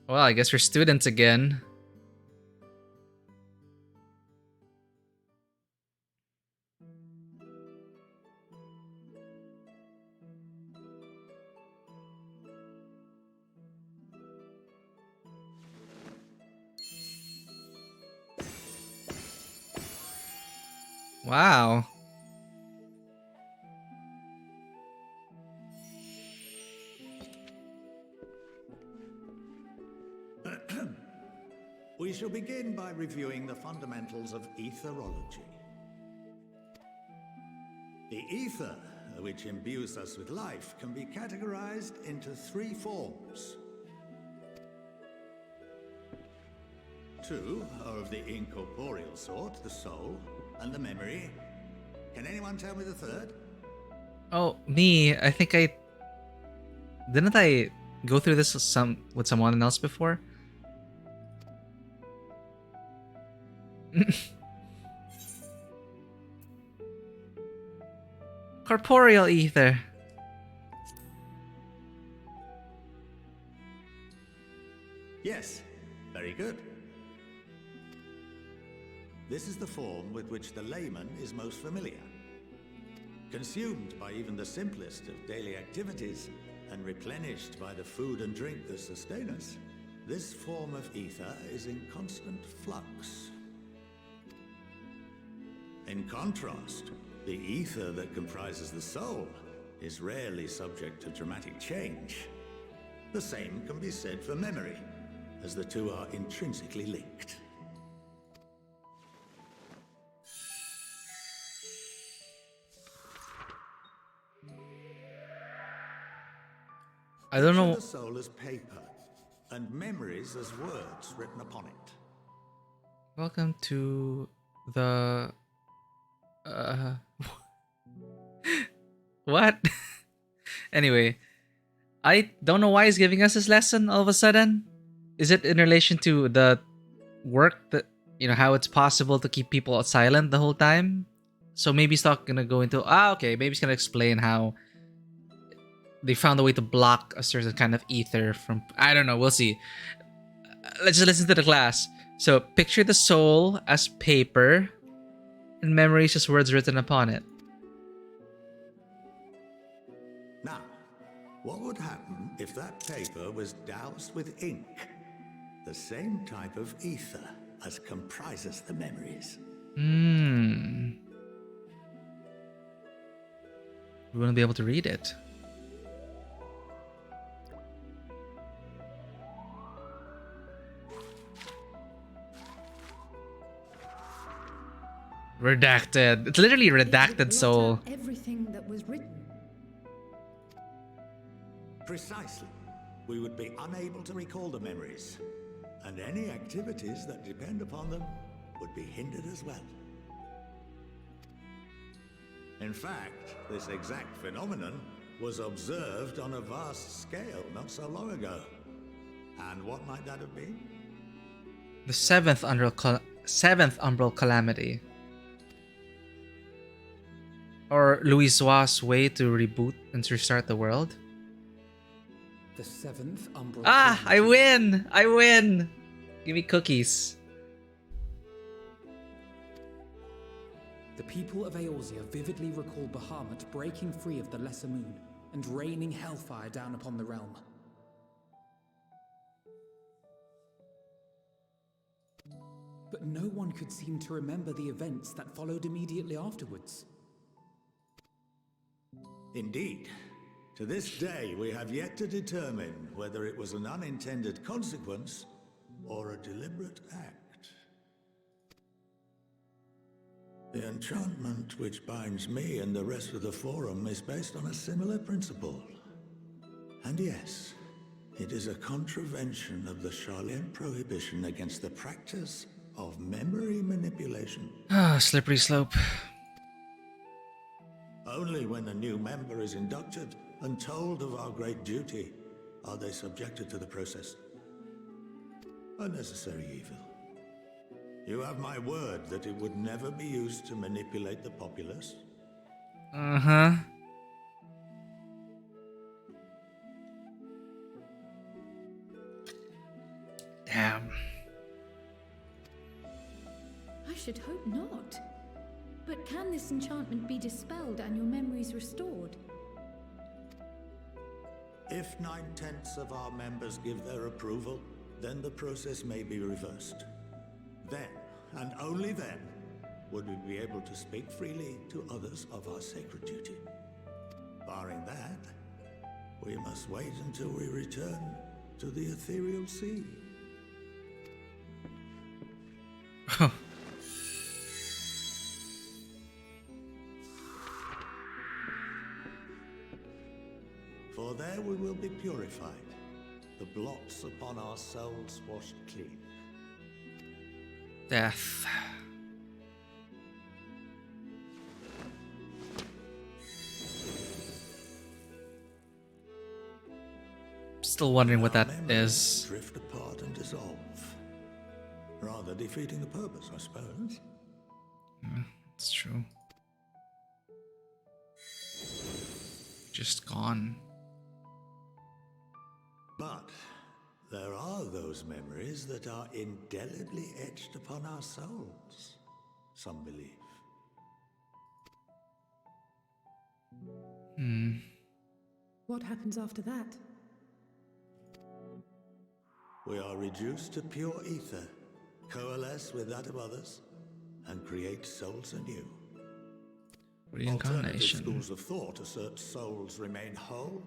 Well, I guess we're students again. Wow. We shall begin by reviewing the fundamentals of etherology. The ether, which imbues us with life, can be categorized into three forms. Two are of the incorporeal sort, the soul, and the memory. Can anyone tell me the third? Oh, me. I think I... Didn't I go through this with someone else before? Corporeal ether. Yes, very good. This is the form with which the layman is most familiar. Consumed by even the simplest of daily activities and replenished by the food and drink that sustain us, this form of ether is in constant flux. In contrast, the ether that comprises the soul is rarely subject to dramatic change. The same can be said for memory, as the two are intrinsically linked. I don't Picture know. the soul as paper, and memories as words written upon it. Welcome to the what? Anyway, I don't know why he's giving us this lesson all of a sudden. Is it in relation to the work that, you know, how it's possible to keep people silent the whole time? So maybe he's not gonna go into okay, maybe he's gonna explain how they found a way to block a certain kind of ether from, I don't know, we'll see. Let's just listen to the class. So picture the soul as paper and memories as words written upon it. Now, what would happen if that paper was doused with ink? The same type of ether as comprises the memories. We wouldn't be able to read it. Redacted. It's literally redacted soul. Everything that was written. Precisely. We would be unable to recall the memories, and any activities that depend upon them would be hindered as well. In fact, this exact phenomenon was observed on a vast scale not so long ago. And what might that have been? The seventh umbral calamity. Or Louisoix's way to reboot and restart the world. The seventh umbral. I win! I win! Give me cookies. The people of Eorzea vividly recall Bahamut breaking free of the Lesser Moon and raining hellfire down upon the realm. But no one could seem to remember the events that followed immediately afterwards. Indeed. To this day, we have yet to determine whether it was an unintended consequence or a deliberate act. The enchantment which binds me and the rest of the Forum is based on a similar principle. And yes, it is a contravention of the Sharlayan prohibition against the practice of memory manipulation. Slippery slope. Only when a new member is inducted and told of our great duty are they subjected to the process. A necessary evil. You have my word that it would never be used to manipulate the populace. Uh-huh. Damn. I should hope not. But can this enchantment be dispelled and your memories restored? If 9/10 of our members give their approval, then the process may be reversed. Then, and only then, would we be able to speak freely to others of our sacred duty. Barring that, we must wait until we return to the ethereal sea. For there we will be purified, the blots upon our souls washed clean. Death. Still wondering what that is. Drift apart and dissolve. Rather defeating the purpose, I suppose. It's true. Just gone. But there are those memories that are indelibly etched upon our souls, some believe. What happens after that? We are reduced to pure ether, coalesce with that of others, and create souls anew. Alternative Reincarnation. schools of thought assert souls remain whole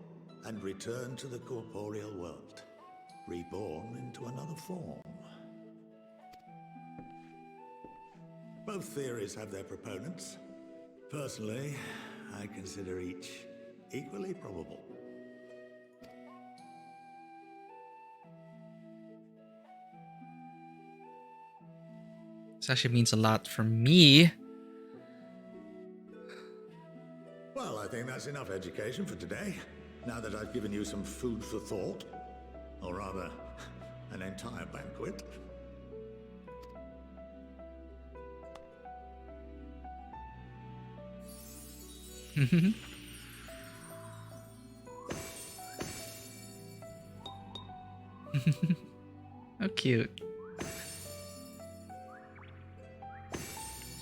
and return to the corporeal world, reborn into another form. Both theories have their proponents. Personally, I consider each equally probable. This actually means a lot for me. Well, I think that's enough education for today. Now that I've given you some food for thought. Or rather, an entire banquet. How cute.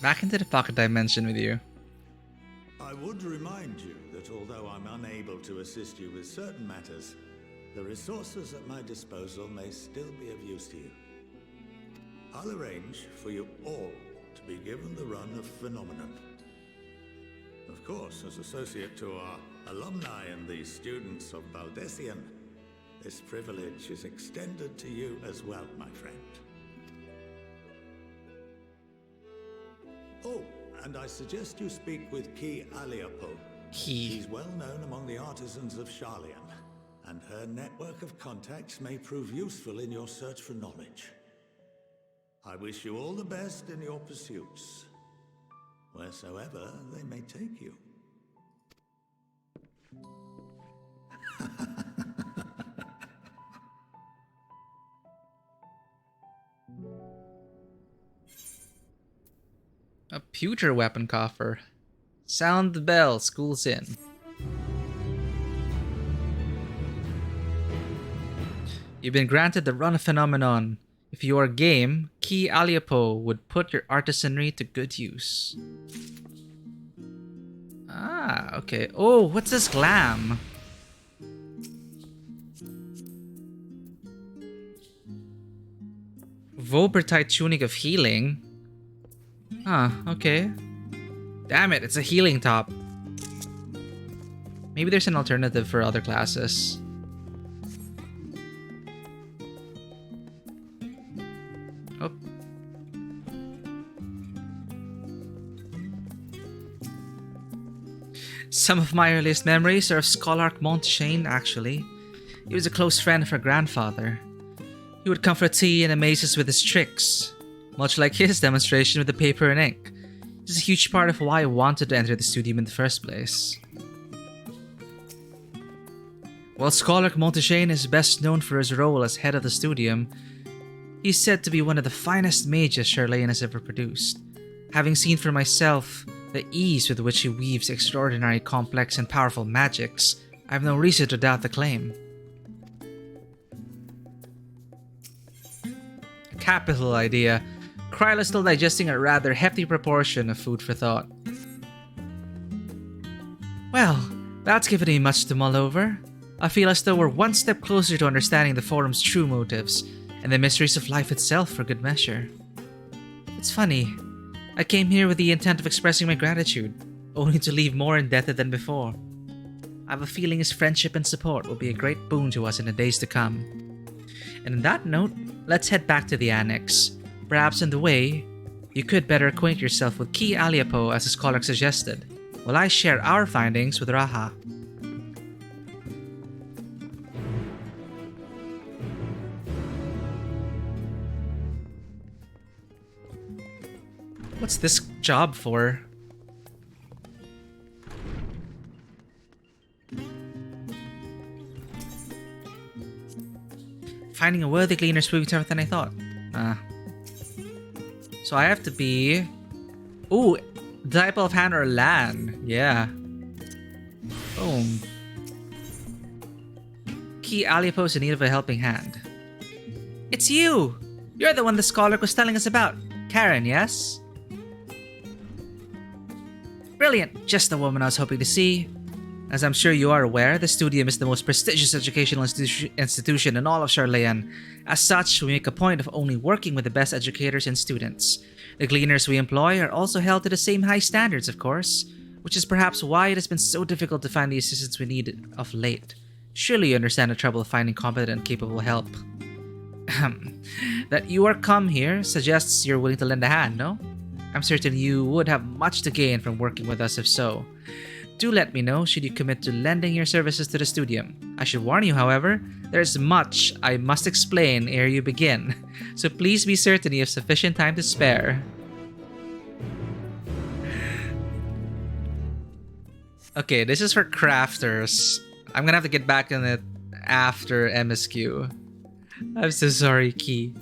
Back into the pocket dimension with you. I would remind you that although I'm unable to assist you with certain matters, the resources at my disposal may still be of use to you. I'll arrange for you all to be given the run of Phenomenon. Of course, as associate to our alumni and the students of Baldessian, this privilege is extended to you as well, my friend. Oh, and I suggest you speak with Ki Aliapo. She's well known among the artisans of Sharlayan, and her network of contacts may prove useful in your search for knowledge. I wish you all the best in your pursuits, wheresoever they may take you. A pewter weapon coffer. Sound the bell, school's in. You've been granted the run of Phenomenon. If you are game, Ki Aliapo would put your artisanry to good use. Ah, okay. Oh, what's this glam? Vobertite tunic of healing. Huh, okay. Damn it, it's a healing top. Maybe there's an alternative for other classes. Oh. Some of my earliest memories are of Scholarch Montchain, actually. He was a close friend of her grandfather. He would comfort tea and amaze us with his tricks, much like his demonstration with the paper and ink. This is a huge part of why I wanted to enter the studium in the first place. While Scholarch Montchain is best known for his role as head of the studium, he's said to be one of the finest mages Sharlayan has ever produced. Having seen for myself the ease with which he weaves extraordinary, complex, and powerful magics, I have no reason to doubt the claim. A capital idea. Kryla's still digesting a rather hefty proportion of food for thought. Well, that's given me much to mull over. I feel as though we're one step closer to understanding the forum's true motives, and the mysteries of life itself for good measure. It's funny. I came here with the intent of expressing my gratitude, only to leave more indebted than before. I have a feeling his friendship and support will be a great boon to us in the days to come. And on that note, let's head back to the annex. Perhaps on the way, you could better acquaint yourself with Ki Aliapo as the scholar suggested, while I share our findings with Raha. What's this job for? Finding a worthy cleaner is proving tougher than I thought. So I have to be... Ooh, disciple of Han or Lan. Yeah. Boom. Ki Aliapo is in need of a helping hand. It's you! You're the one the scholar was telling us about. Karen, yes? Brilliant! Just the woman I was hoping to see. As I'm sure you are aware, the Studium is the most prestigious educational institution in all of Sharlayan. As such, we make a point of only working with the best educators and students. The gleaners we employ are also held to the same high standards, of course, which is perhaps why it has been so difficult to find the assistance we need of late. Surely you understand the trouble of finding competent and capable help. That you are come here suggests you're willing to lend a hand, no? I'm certain you would have much to gain from working with us if so. Do let me know should you commit to lending your services to the studio. I should warn you, however, there's much I must explain ere you begin, so please be certain you have sufficient time to spare. Okay, this is for crafters. I'm gonna have to get back on it after MSQ. I'm so sorry, Key.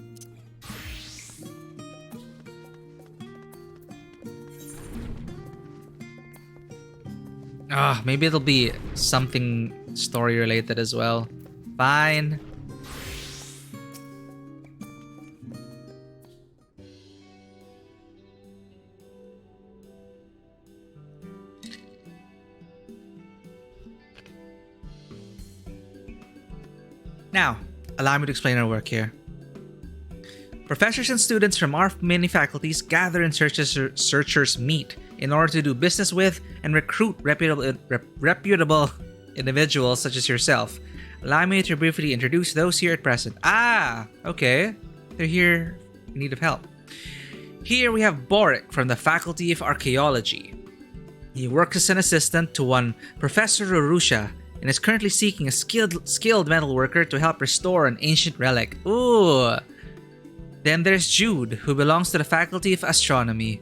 Maybe it'll be something story related as well. Fine. Now, allow me to explain our work here. Professors and students from our many faculties gather and searchers meet in order to do business with and recruit reputable individuals such as yourself. Allow me to briefly introduce those here at present. Okay. They're here in need of help. Here we have Boric from the Faculty of Archaeology. He works as an assistant to one Professor Rurusha and is currently seeking a skilled metal worker to help restore an ancient relic. Ooh. Then there's Jude, who belongs to the Faculty of Astronomy.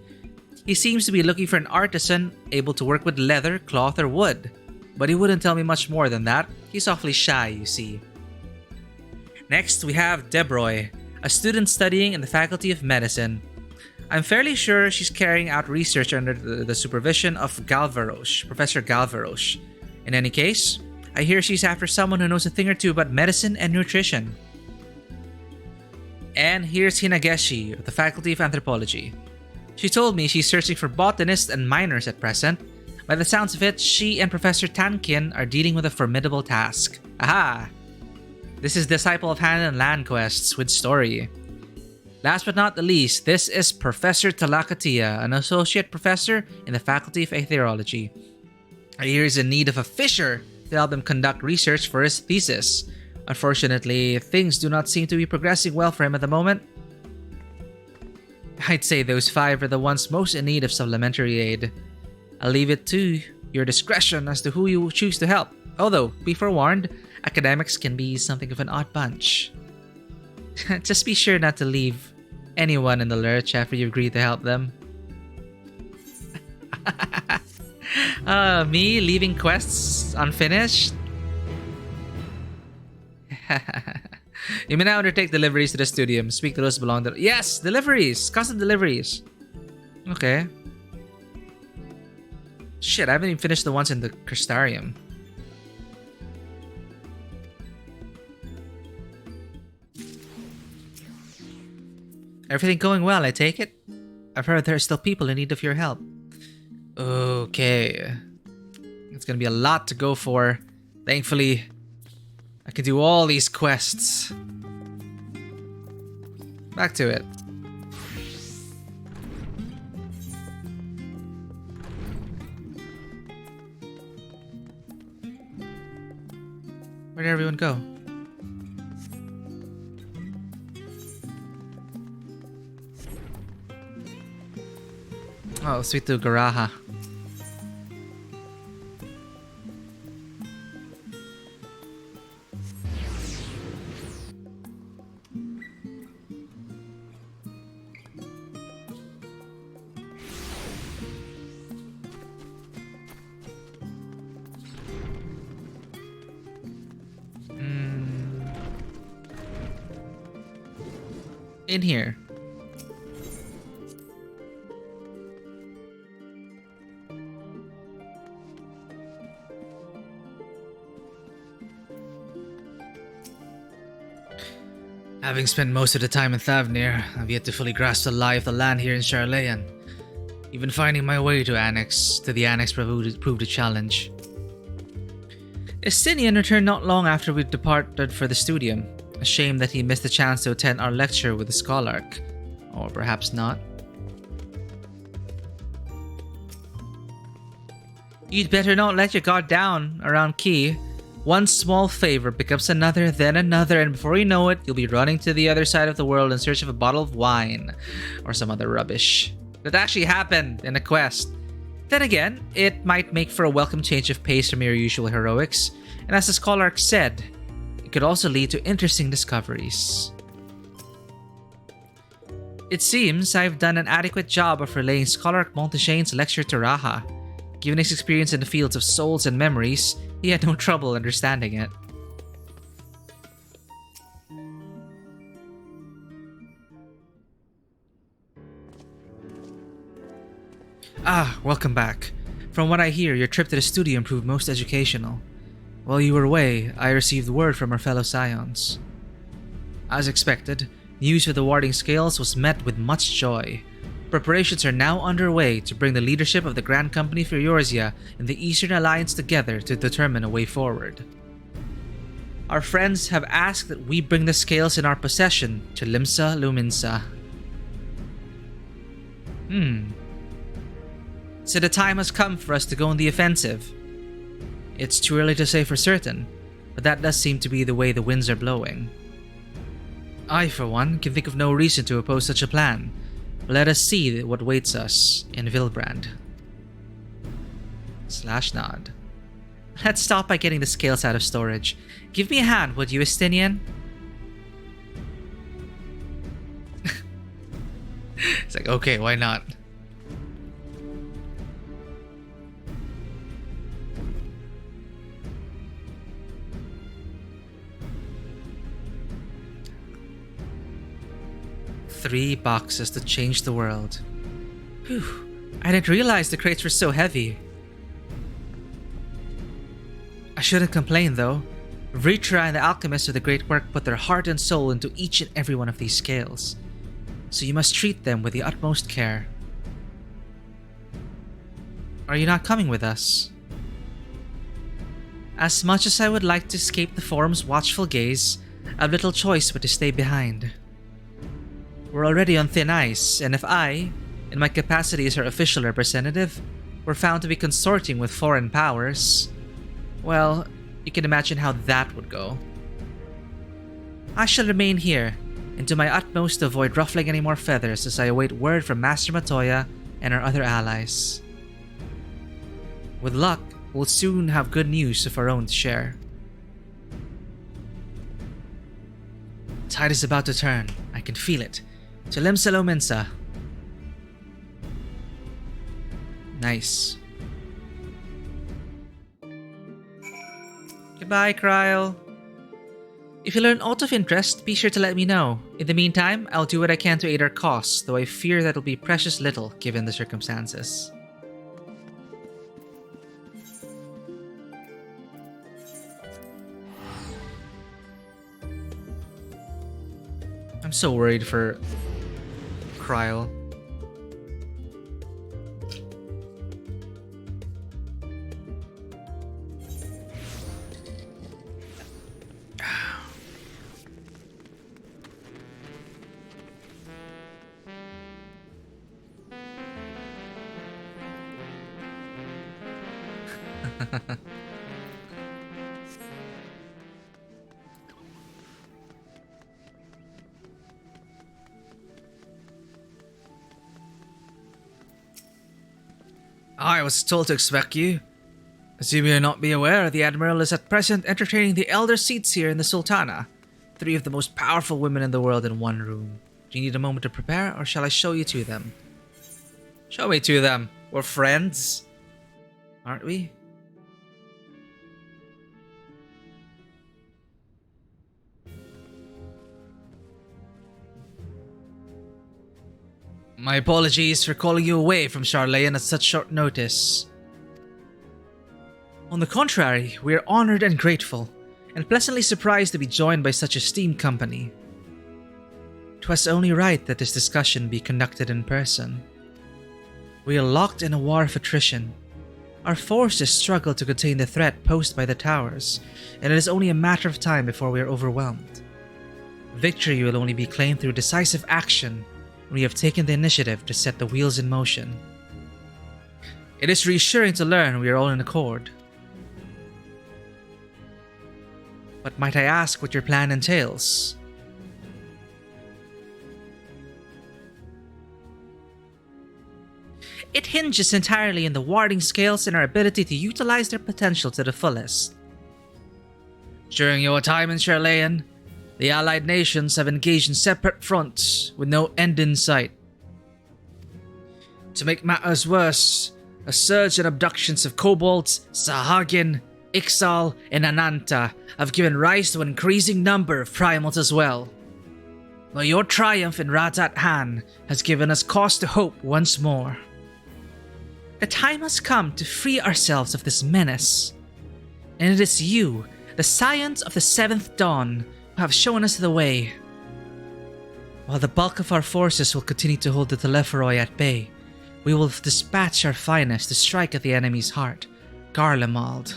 He seems to be looking for an artisan able to work with leather, cloth, or wood. But he wouldn't tell me much more than that. He's awfully shy, you see. Next, we have Debroy, a student studying in the Faculty of Medicine. I'm fairly sure she's carrying out research under the supervision of Galvaroche, Professor Galvaroche. In any case, I hear she's after someone who knows a thing or two about medicine and nutrition. And here's Hinageshi of the Faculty of Anthropology. She told me she's searching for botanists and miners at present. By the sounds of it, she and Professor Tankin are dealing with a formidable task. Aha! This is Disciple of Hand and Land quests with story. Last but not the least, this is Professor Talakatia, an associate professor in the Faculty of Aetherology. I hear he's in need of a fisher to help him conduct research for his thesis. Unfortunately, things do not seem to be progressing well for him at the moment. I'd say those 5 are the ones most in need of supplementary aid. I'll leave it to your discretion as to who you choose to help. Although, be forewarned, academics can be something of an odd bunch. Just be sure not to leave anyone in the lurch after you agree to help them. Me leaving quests unfinished? You may now undertake deliveries to the studio. Speak to those belong to... Yes! Deliveries! Custom deliveries! Okay. Shit, I haven't even finished the ones in the Crystarium. Everything going well, I take it? I've heard there are still people in need of your help. Okay. It's gonna be a lot to go for. Thankfully, I can do all these quests. Back to it. Where did everyone go? Oh, sweet to Garaha. In here. Having spent most of the time in Thavnair, I've yet to fully grasp the lie of the land here in Sharlayan. Even finding my way to the annex proved a challenge. Estinian returned not long after we departed for the studium. A shame that he missed the chance to attend our lecture with the Scholarch. Or perhaps not. You'd better not let your guard down around Key. One small favor becomes another, then another, and before you know it, you'll be running to the other side of the world in search of a bottle of wine or some other rubbish. That actually happened in a quest. Then again, it might make for a welcome change of pace from your usual heroics, and as the Scholarch said, it could also lead to interesting discoveries. It seems I've done an adequate job of relaying Scholarch Montaigne's lecture to Raha. Given his experience in the fields of souls and memories, he had no trouble understanding it. Welcome back. From what I hear, your trip to the studio proved most educational. While you were away, I received word from our fellow Scions. As expected, news of the Warding Scales was met with much joy. Preparations are now underway to bring the leadership of the Grand Company for Eorzea and the Eastern Alliance together to determine a way forward. Our friends have asked that we bring the scales in our possession to Limsa Luminsa. So the time has come for us to go on the offensive. It's too early to say for certain, but that does seem to be the way the winds are blowing. I, for one, can think of no reason to oppose such a plan. Let us see what waits us in Vilbrand. /nod. Let's stop by getting the scales out of storage. Give me a hand, would you, Estinian? It's like, okay, why not? Three boxes to change the world. Whew, I didn't realize the crates were so heavy. I shouldn't complain though. Vritra and the alchemists of the Great Work put their heart and soul into each and every one of these scales, so you must treat them with the utmost care. Are you not coming with us? As much as I would like to escape the Forum's watchful gaze, I've little choice but to stay behind. We're already on thin ice, and if I, in my capacity as our official representative, were found to be consorting with foreign powers, well, you can imagine how that would go. I shall remain here, and do my utmost to avoid ruffling any more feathers as I await word from Master Matoya and our other allies. With luck, we'll soon have good news of our own to share. Tide is about to turn. I can feel it. To Limsa Luminsa. Nice. Goodbye, Kryl. If you learn aught of interest, be sure to let me know. In the meantime, I'll do what I can to aid our cause, though I fear that'll be precious little given the circumstances. I'm so worried for Kryl. I was told to expect you. As you may not be aware, the Admiral is at present entertaining the elder seats here in the Sultana. 3 of the most powerful women in the world in one room. Do you need a moment to prepare, or shall I show you to them? Show me to them. We're friends. Aren't we? My apologies for calling you away from Sharlayan at such short notice. On the contrary, we are honored and grateful, and pleasantly surprised to be joined by such esteemed company. 'Twas only right that this discussion be conducted in person. We are locked in a war of attrition. Our forces struggle to contain the threat posed by the towers, and it is only a matter of time before we are overwhelmed. Victory will only be claimed through decisive action. We have taken the initiative to set the wheels in motion. It is reassuring to learn we are all in accord. But might I ask what your plan entails? It hinges entirely on the warding scales and our ability to utilize their potential to the fullest. During your time in Sharlayan, the allied nations have engaged in separate fronts with no end in sight. To make matters worse, a surge in abductions of kobolds, Sahagin, Ixal, and Ananta have given rise to an increasing number of primals as well. But your triumph in Ratat Han has given us cause to hope once more. The time has come to free ourselves of this menace, and it is you, the Scions of the Seventh Dawn, who have shown us the way. While the bulk of our forces will continue to hold the Telepharoi at bay, we will dispatch our finest to strike at the enemy's heart, Garlemald.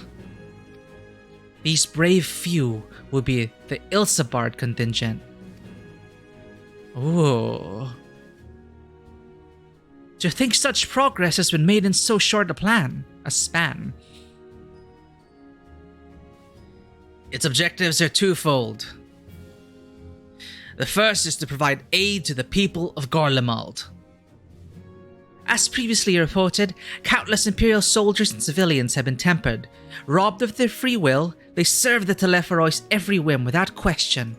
These brave few will be the Ilsabard contingent. Ooh. To think such progress has been made in so short a span. Its objectives are twofold. The first is to provide aid to the people of Garlemald. As previously reported, countless Imperial soldiers and civilians have been tempered. Robbed of their free will, they serve the Telepharoi's every whim without question.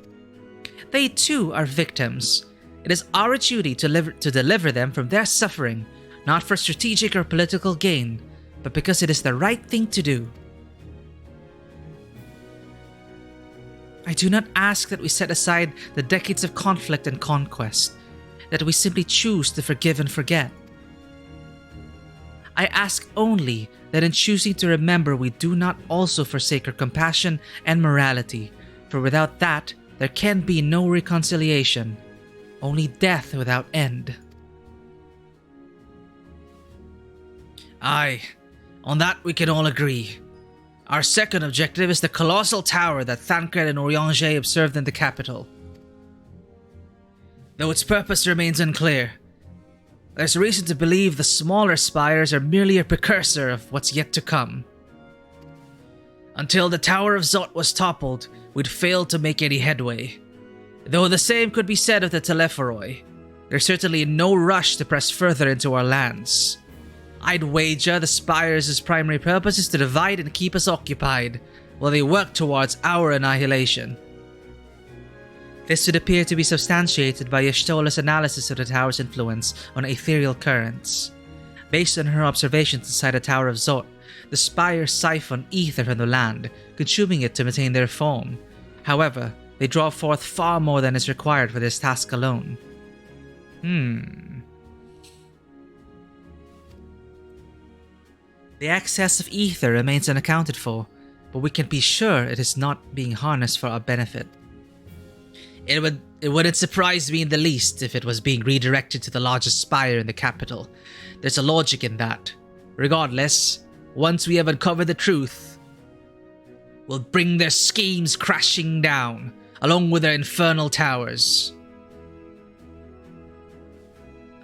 They too are victims. It is our duty to deliver them from their suffering, not for strategic or political gain, but because it is the right thing to do. I do not ask that we set aside the decades of conflict and conquest, that we simply choose to forgive and forget. I ask only that in choosing to remember we do not also forsake our compassion and morality, for without that there can be no reconciliation, only death without end. Aye, on that we can all agree. Our second objective is the colossal tower that Thancred and Orianger observed in the capital. Though its purpose remains unclear, there's reason to believe the smaller spires are merely a precursor of what's yet to come. Until the Tower of Zot was toppled, we'd failed to make any headway. Though the same could be said of the Telepharoi, there's certainly no rush to press further into our lands. I'd wager the spires' primary purpose is to divide and keep us occupied, while they work towards our annihilation. This would appear to be substantiated by Y'shtola's analysis of the tower's influence on ethereal currents. Based on her observations inside the Tower of Zot, the spires siphon ether from the land, consuming it to maintain their form. However, they draw forth far more than is required for this task alone. The excess of ether remains unaccounted for, but we can be sure it is not being harnessed for our benefit. It wouldn't surprise me in the least if it was being redirected to the largest spire in the capital. There's a logic in that. Regardless, once we have uncovered the truth, we'll bring their schemes crashing down, along with their infernal towers.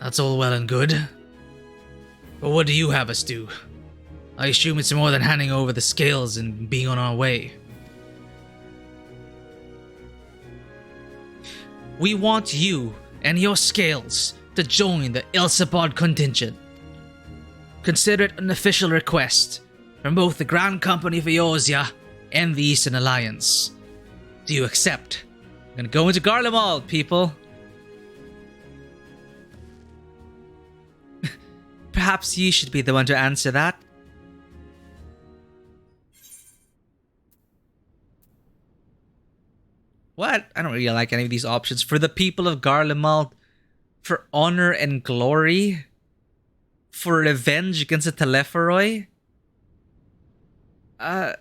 That's all well and good. But what do you have us do? I assume it's more than handing over the scales and being on our way. We want you and your scales to join the Ilsabard contingent. Consider it an official request from both the Grand Company of Eorzea and the Eastern Alliance. Do you accept? I'm gonna go into Garlemald, people. Perhaps you should be the one to answer that. What? I don't really like any of these options. For the people of Garlemald, for honor and glory, for revenge against the Telepharoi. Well,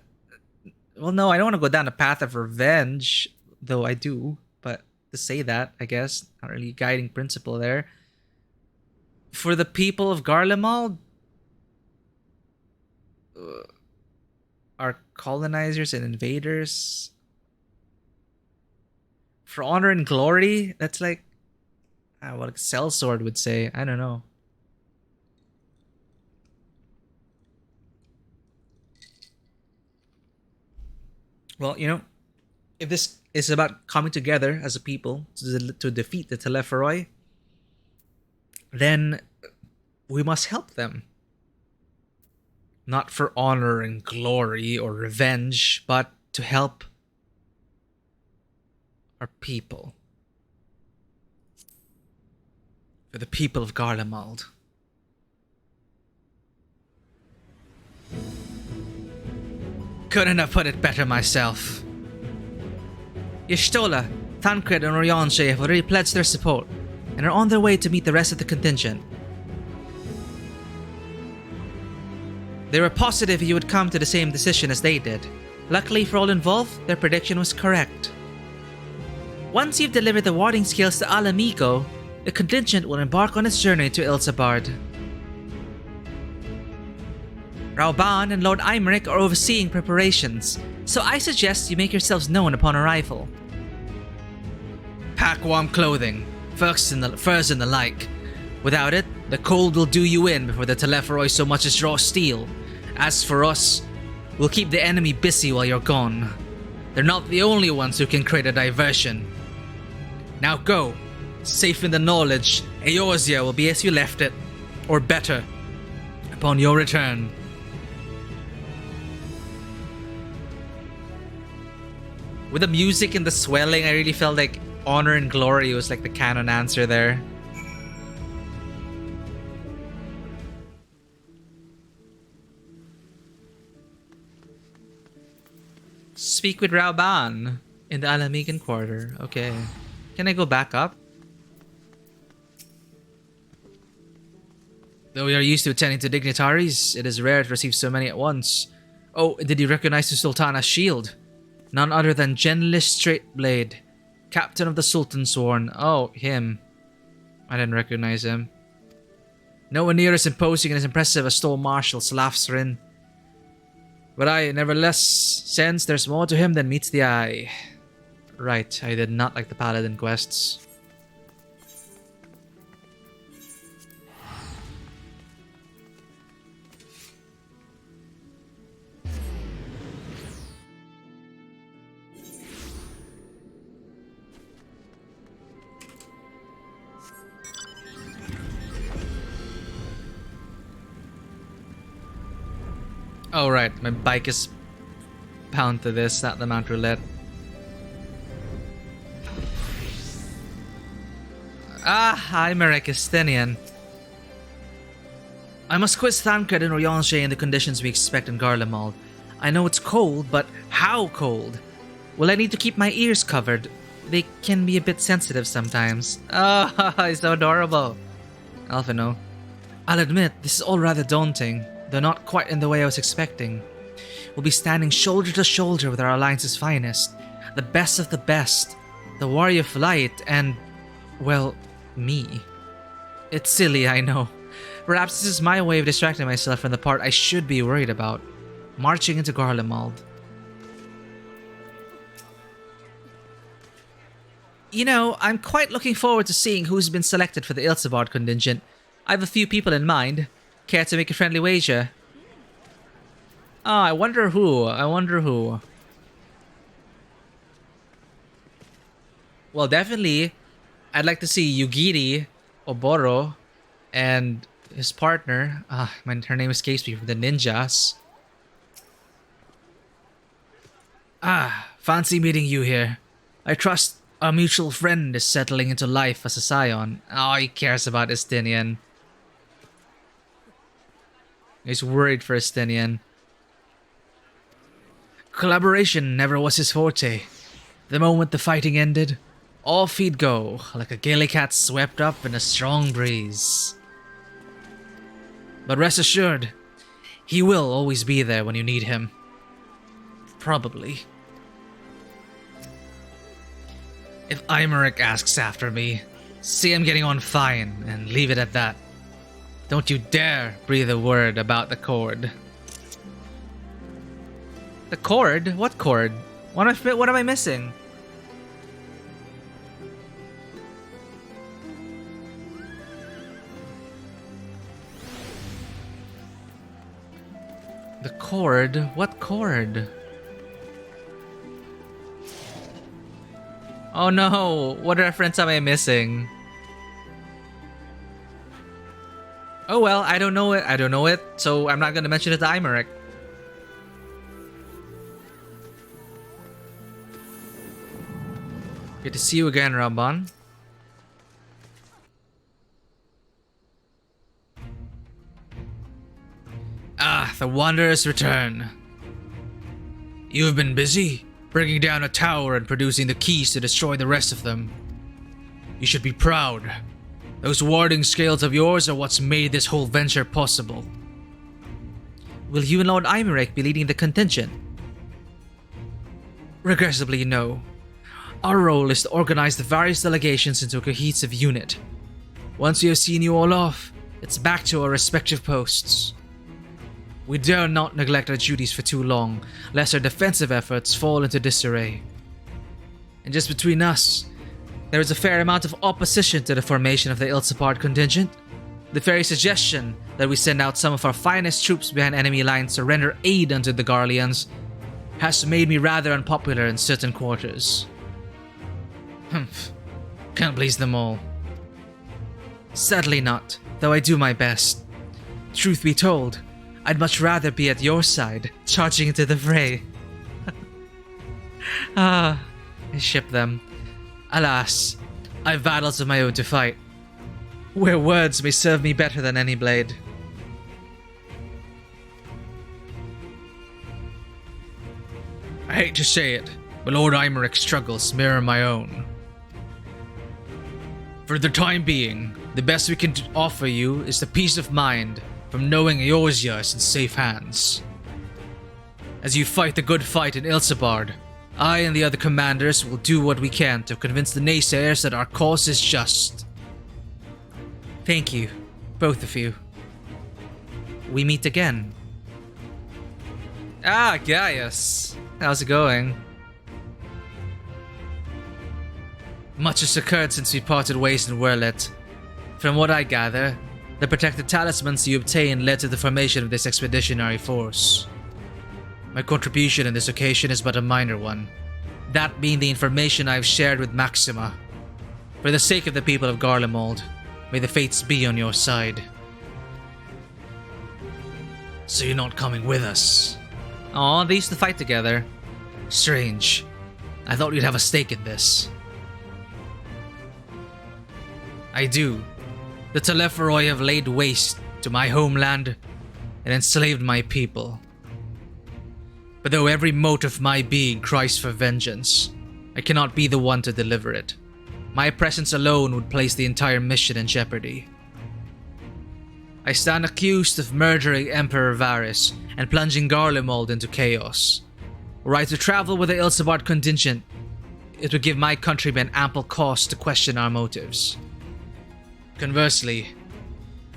no, I don't want to go down the path of revenge, though I do. But to say that, I guess, not really a guiding principle there. For the people of Garlemald, our colonizers and invaders. For honor and glory, that's like what a sellsword would say. I don't know. Well, you know, if this is about coming together as a people to defeat the Telepharoi, then we must help them. Not for honor and glory or revenge, but to help our people. For the people of Garlemald. Couldn't have put it better myself. Y'shtola, Thancred, and Orianshe have already pledged their support and are on their way to meet the rest of the contingent. They were positive you would come to the same decision as they did. Luckily for all involved, their prediction was correct. Once you've delivered the warding skills to Alamigo, the contingent will embark on its journey to Ilsabard. Rauban and Lord Imeric are overseeing preparations, so I suggest you make yourselves known upon arrival. Pack warm clothing, furs and the like. Without it, the cold will do you in before the Telepharoi so much as draw steel. As for us, we'll keep the enemy busy while you're gone. They're not the only ones who can create a diversion. Now go, safe in the knowledge Eorzea will be as you left it, or better, upon your return. With the music and the swelling, I really felt like honor and glory was like the canon answer there. Speak with Rauban in the Alamigan quarter. Okay. Can I go back up? Though we are used to attending to dignitaries, it is rare to receive so many at once. Oh, did you recognize the Sultana's shield? None other than Genlis Straightblade, captain of the Sultan Sworn. Oh, him. I didn't recognize him. No one near as imposing and as impressive as Stole Marshal Slafsrin. But I nevertheless sense there's more to him than meets the eye. Right, I did not like the Paladin quests. Oh right, my bike is bound to this, not the Mount Roulette. Hi Merekistinian. I must quiz Thancred and Orianshe in the conditions we expect in Garlemald. I know it's cold, but how cold? Will I need to keep my ears covered? They can be a bit sensitive sometimes. Oh, it's so adorable. Alphino. I'll admit, this is all rather daunting. Though not quite in the way I was expecting. We'll be standing shoulder to shoulder with our alliance's finest, the best of the best, the warrior of light, and, well, me. It's silly, I know. Perhaps this is my way of distracting myself from the part I should be worried about, marching into Garlemald. You know, I'm quite looking forward to seeing who's been selected for the Ilsabard contingent. I have a few people in mind. Care to make a friendly wager? Ah, I wonder who. Well, definitely, I'd like to see Yugiri Oboro and his partner. Her name escapes me, from the ninjas. Fancy meeting you here. I trust our mutual friend is settling into life as a scion. Oh, he cares about Estinian. He's worried for Estinian. Collaboration never was his forte. The moment the fighting ended, off he'd go, like a gilly cat swept up in a strong breeze. But rest assured, he will always be there when you need him. Probably. If Imeric asks after me, see him getting on fine and leave it at that. Don't you dare breathe a word about the cord. The cord? What cord? What am I missing? The cord? What cord? Oh no, what reference am I missing? Oh well, I don't know it, so I'm not gonna mention it to Imeric. Good to see you again, Ramban. Ah, the Wanderers return. You have been busy, bringing down a tower and producing the keys to destroy the rest of them. You should be proud. Those warding scales of yours are what's made this whole venture possible. Will you and Lord Imeric be leading the contingent? Regressively, no. Our role is to organize the various delegations into a cohesive unit. Once we have seen you all off, it's back to our respective posts. We dare not neglect our duties for too long, lest our defensive efforts fall into disarray. And just between us, there is a fair amount of opposition to the formation of the Ilsapard contingent. The very suggestion that we send out some of our finest troops behind enemy lines to render aid unto the Garleans has made me rather unpopular in certain quarters. Humph. Can't please them all. Sadly not, though I do my best. Truth be told, I'd much rather be at your side, charging into the fray. I ship them. Alas, I've battles of my own to fight, where words may serve me better than any blade. I hate to say it, but Lord Imeric's struggles mirror my own. For the time being, the best we can offer you is the peace of mind from knowing Eorzea is in safe hands. As you fight the good fight in Ilsapard, I and the other commanders will do what we can to convince the naysayers that our cause is just. Thank you, both of you. We meet again. Ah, Gaius. How's it going? Much has occurred since we parted ways in Werlet. From what I gather, the protected talismans you obtained led to the formation of this expeditionary force. My contribution in this occasion is but a minor one, that being the information I have shared with Maxima. For the sake of the people of Garlemald, may the fates be on your side. So you're not coming with us? Aw, they used to fight together. Strange. I thought you'd have a stake in this. I do. The Telepharoi have laid waste to my homeland and enslaved my people. But though every mote of my being cries for vengeance, I cannot be the one to deliver it. My presence alone would place the entire mission in jeopardy. I stand accused of murdering Emperor Varys and plunging Garlemald into chaos. Were I to travel with the Ilsapard contingent, it would give my countrymen ample cause to question our motives. Conversely,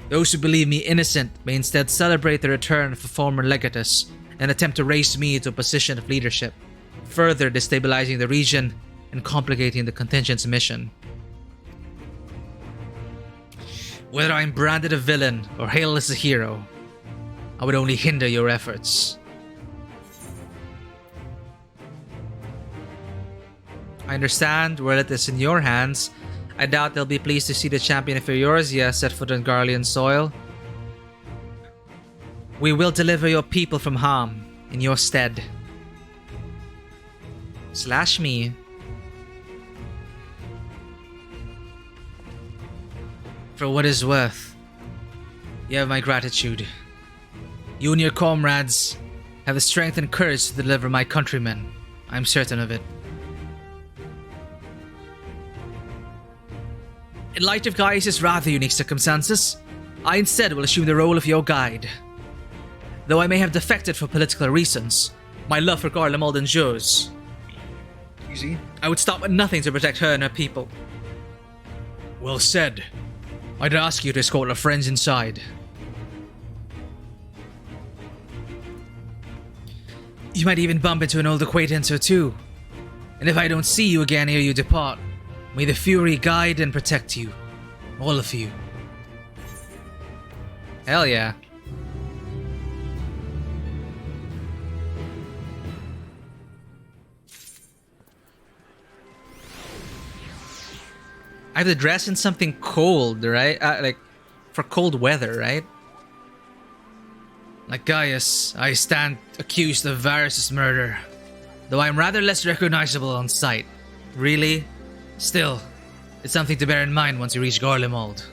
those who believe me innocent may instead celebrate the return of a former legatus and attempt to raise me to a position of leadership, further destabilizing the region and complicating the contingent's mission. Whether I'm branded a villain or hailed as a hero, I would only hinder your efforts. I understand Werlet is in your hands. I doubt they'll be pleased to see the champion of Eorzea set foot on Garlean soil. We will deliver your people from harm in your stead. Slash me. For what is worth, you have my gratitude. You and your comrades have the strength and courage to deliver my countrymen. I'm certain of it. In light of Gaius' rather unique circumstances, I instead will assume the role of your guide. Though I may have defected for political reasons, my love for Garlemald endures. Easy. I would stop at nothing to protect her and her people. Well said. I'd ask you to escort our friends inside. You might even bump into an old acquaintance or two. And if I don't see you again ere you depart, may the Fury guide and protect you. All of you. Hell yeah. have to dress in something cold, right? Like, for cold weather, right? Like Gaius, I stand accused of Varys' murder, though I am rather less recognizable on sight. Really? Still, it's something to bear in mind once you reach Garlemald.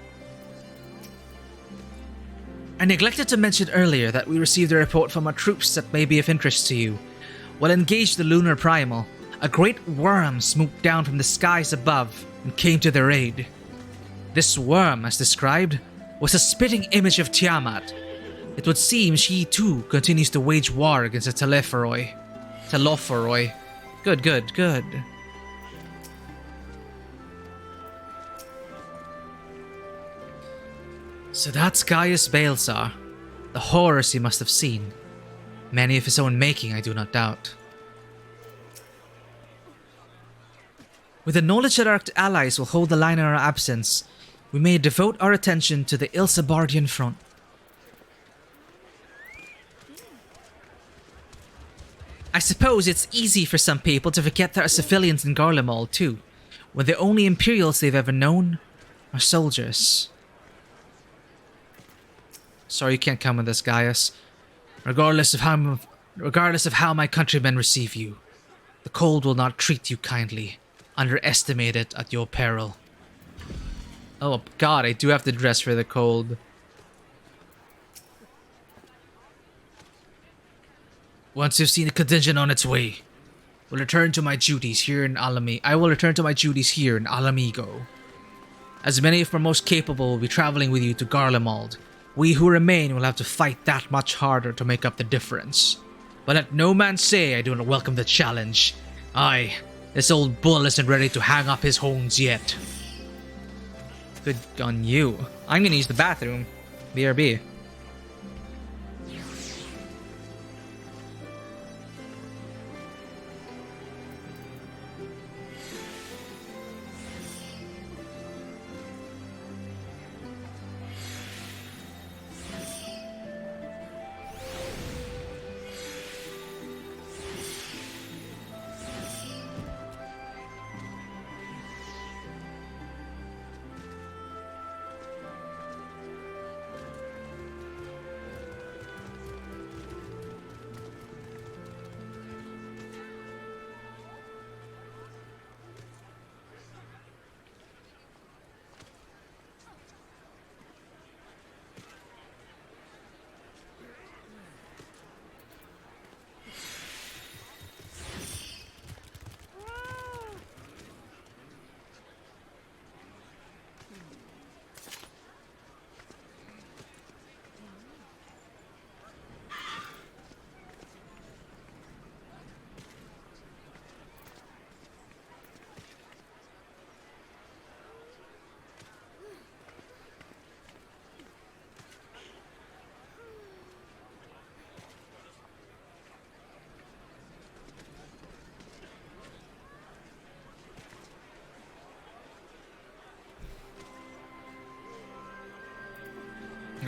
I neglected to mention earlier that we received a report from our troops that may be of interest to you. While engaged the Lunar Primal, a great worm swooped down from the skies above and came to their aid. This worm, as described, was a spitting image of Tiamat. It would seem she too continues to wage war against the Telophoroi. Good. So that's Gaius Balesar. The horrors he must have seen. Many of his own making, I do not doubt. With the knowledge that our allies will hold the line in our absence, we may devote our attention to the Ilsabardian front. I suppose it's easy for some people to forget there are civilians in Garlemald too, when the only Imperials they've ever known are soldiers. Sorry you can't come with us, Gaius. Regardless of how my countrymen receive you, the cold will not treat you kindly. Underestimate it at your peril. Oh god, I do have to dress for the cold. Once you've seen a contingent on its way, I will return to my duties here in Alamigo. As many of our most capable will be traveling with you to Garlemald, we who remain will have to fight that much harder to make up the difference. But let no man say I do not welcome the challenge. Aye, this old bull isn't ready to hang up his horns yet. Good on you. I'm gonna use the bathroom. BRB.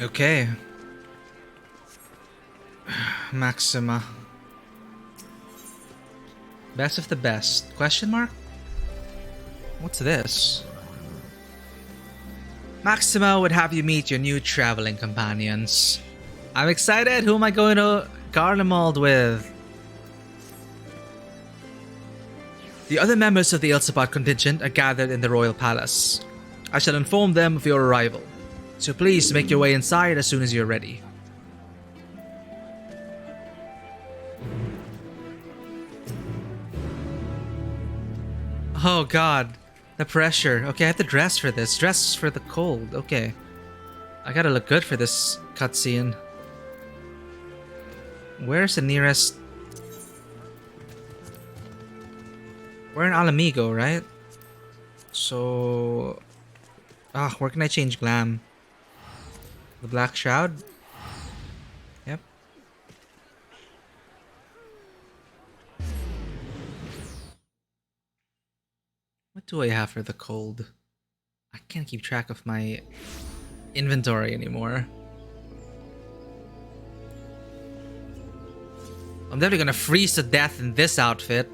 Okay. Maxima. Best of the best. Question mark? What's this? Maxima would have you meet your new traveling companions. I'm excited. Who am I going to Garlemald with? The other members of the Ilsabard contingent are gathered in the royal palace. I shall inform them of your arrival. So please make your way inside as soon as you're ready. Oh god, the pressure. Okay, I have to dress for this. Dress for the cold. Okay. I gotta look good for this cutscene. Where's the nearest... We're in Alamigo, right? So... where can I change glam? The Black Shroud? Yep. What do I have for the cold? I can't keep track of my inventory anymore. I'm definitely gonna freeze to death in this outfit.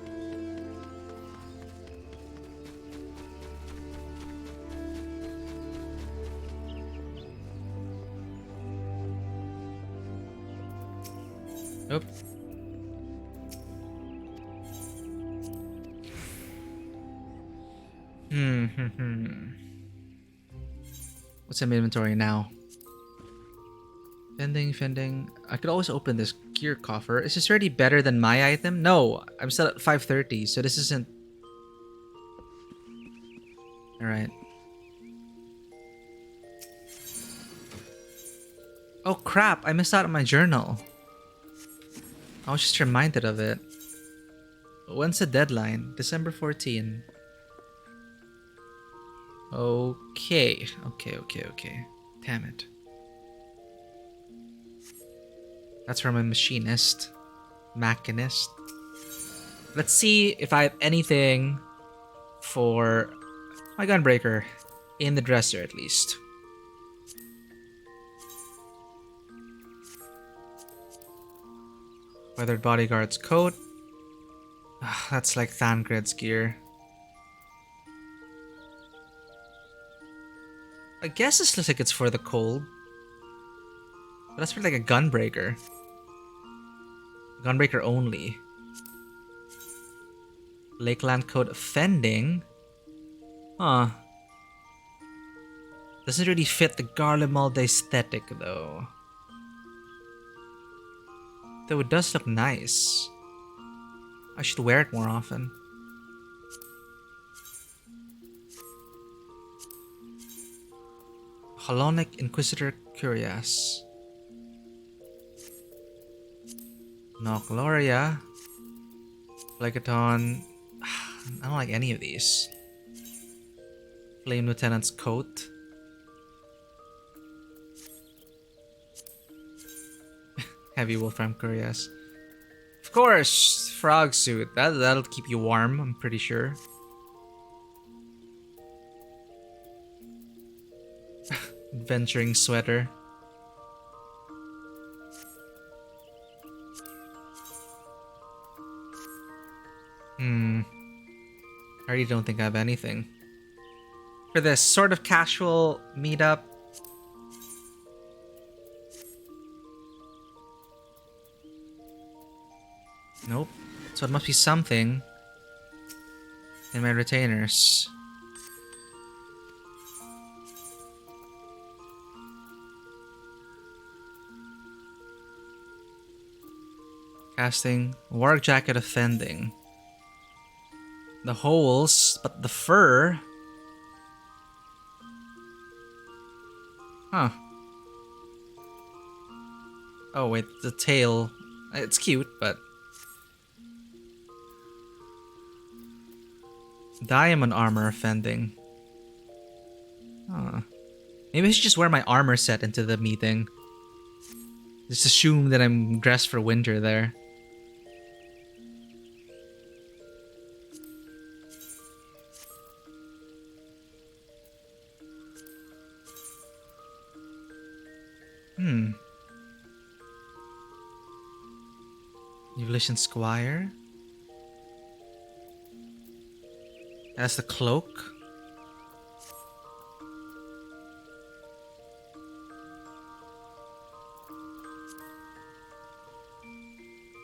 Nope. What's in my inventory now? Fending. I could always open this gear coffer. Is this already better than my item? No, I'm still at 530, so this isn't... Alright. Oh crap, I missed out on my journal. I was just reminded of it. When's the deadline? December 14. Okay. Damn it. That's from a machinist. Machinist. Let's see if I have anything for my gunbreaker. In the dresser, at least. Weathered bodyguard's coat. That's like Thangred's gear. I guess this looks like it's for the cold. But that's for like a gunbreaker. Gunbreaker only. Lakeland coat fending. Huh. Doesn't really fit the Garlemald aesthetic though. Though it does look nice. I should wear it more often. Holonic Inquisitor Curious. No Gloria. Legaton. I don't like any of these. Flame Lieutenant's coat. Heavy Wolfram Curious. Of course, frog suit. That'll keep you warm, I'm pretty sure. Adventuring sweater. I really don't think I have anything. For this sort of casual meetup. Nope. So it must be something in my retainers. Casting Warg Jacket offending. The holes, but the fur. Huh. Oh wait, the tail. It's cute, but diamond armor offending. Huh. Maybe I should just wear my armor set into the meeting. Just assume that I'm dressed for winter there. Evolution Squire. That's the cloak.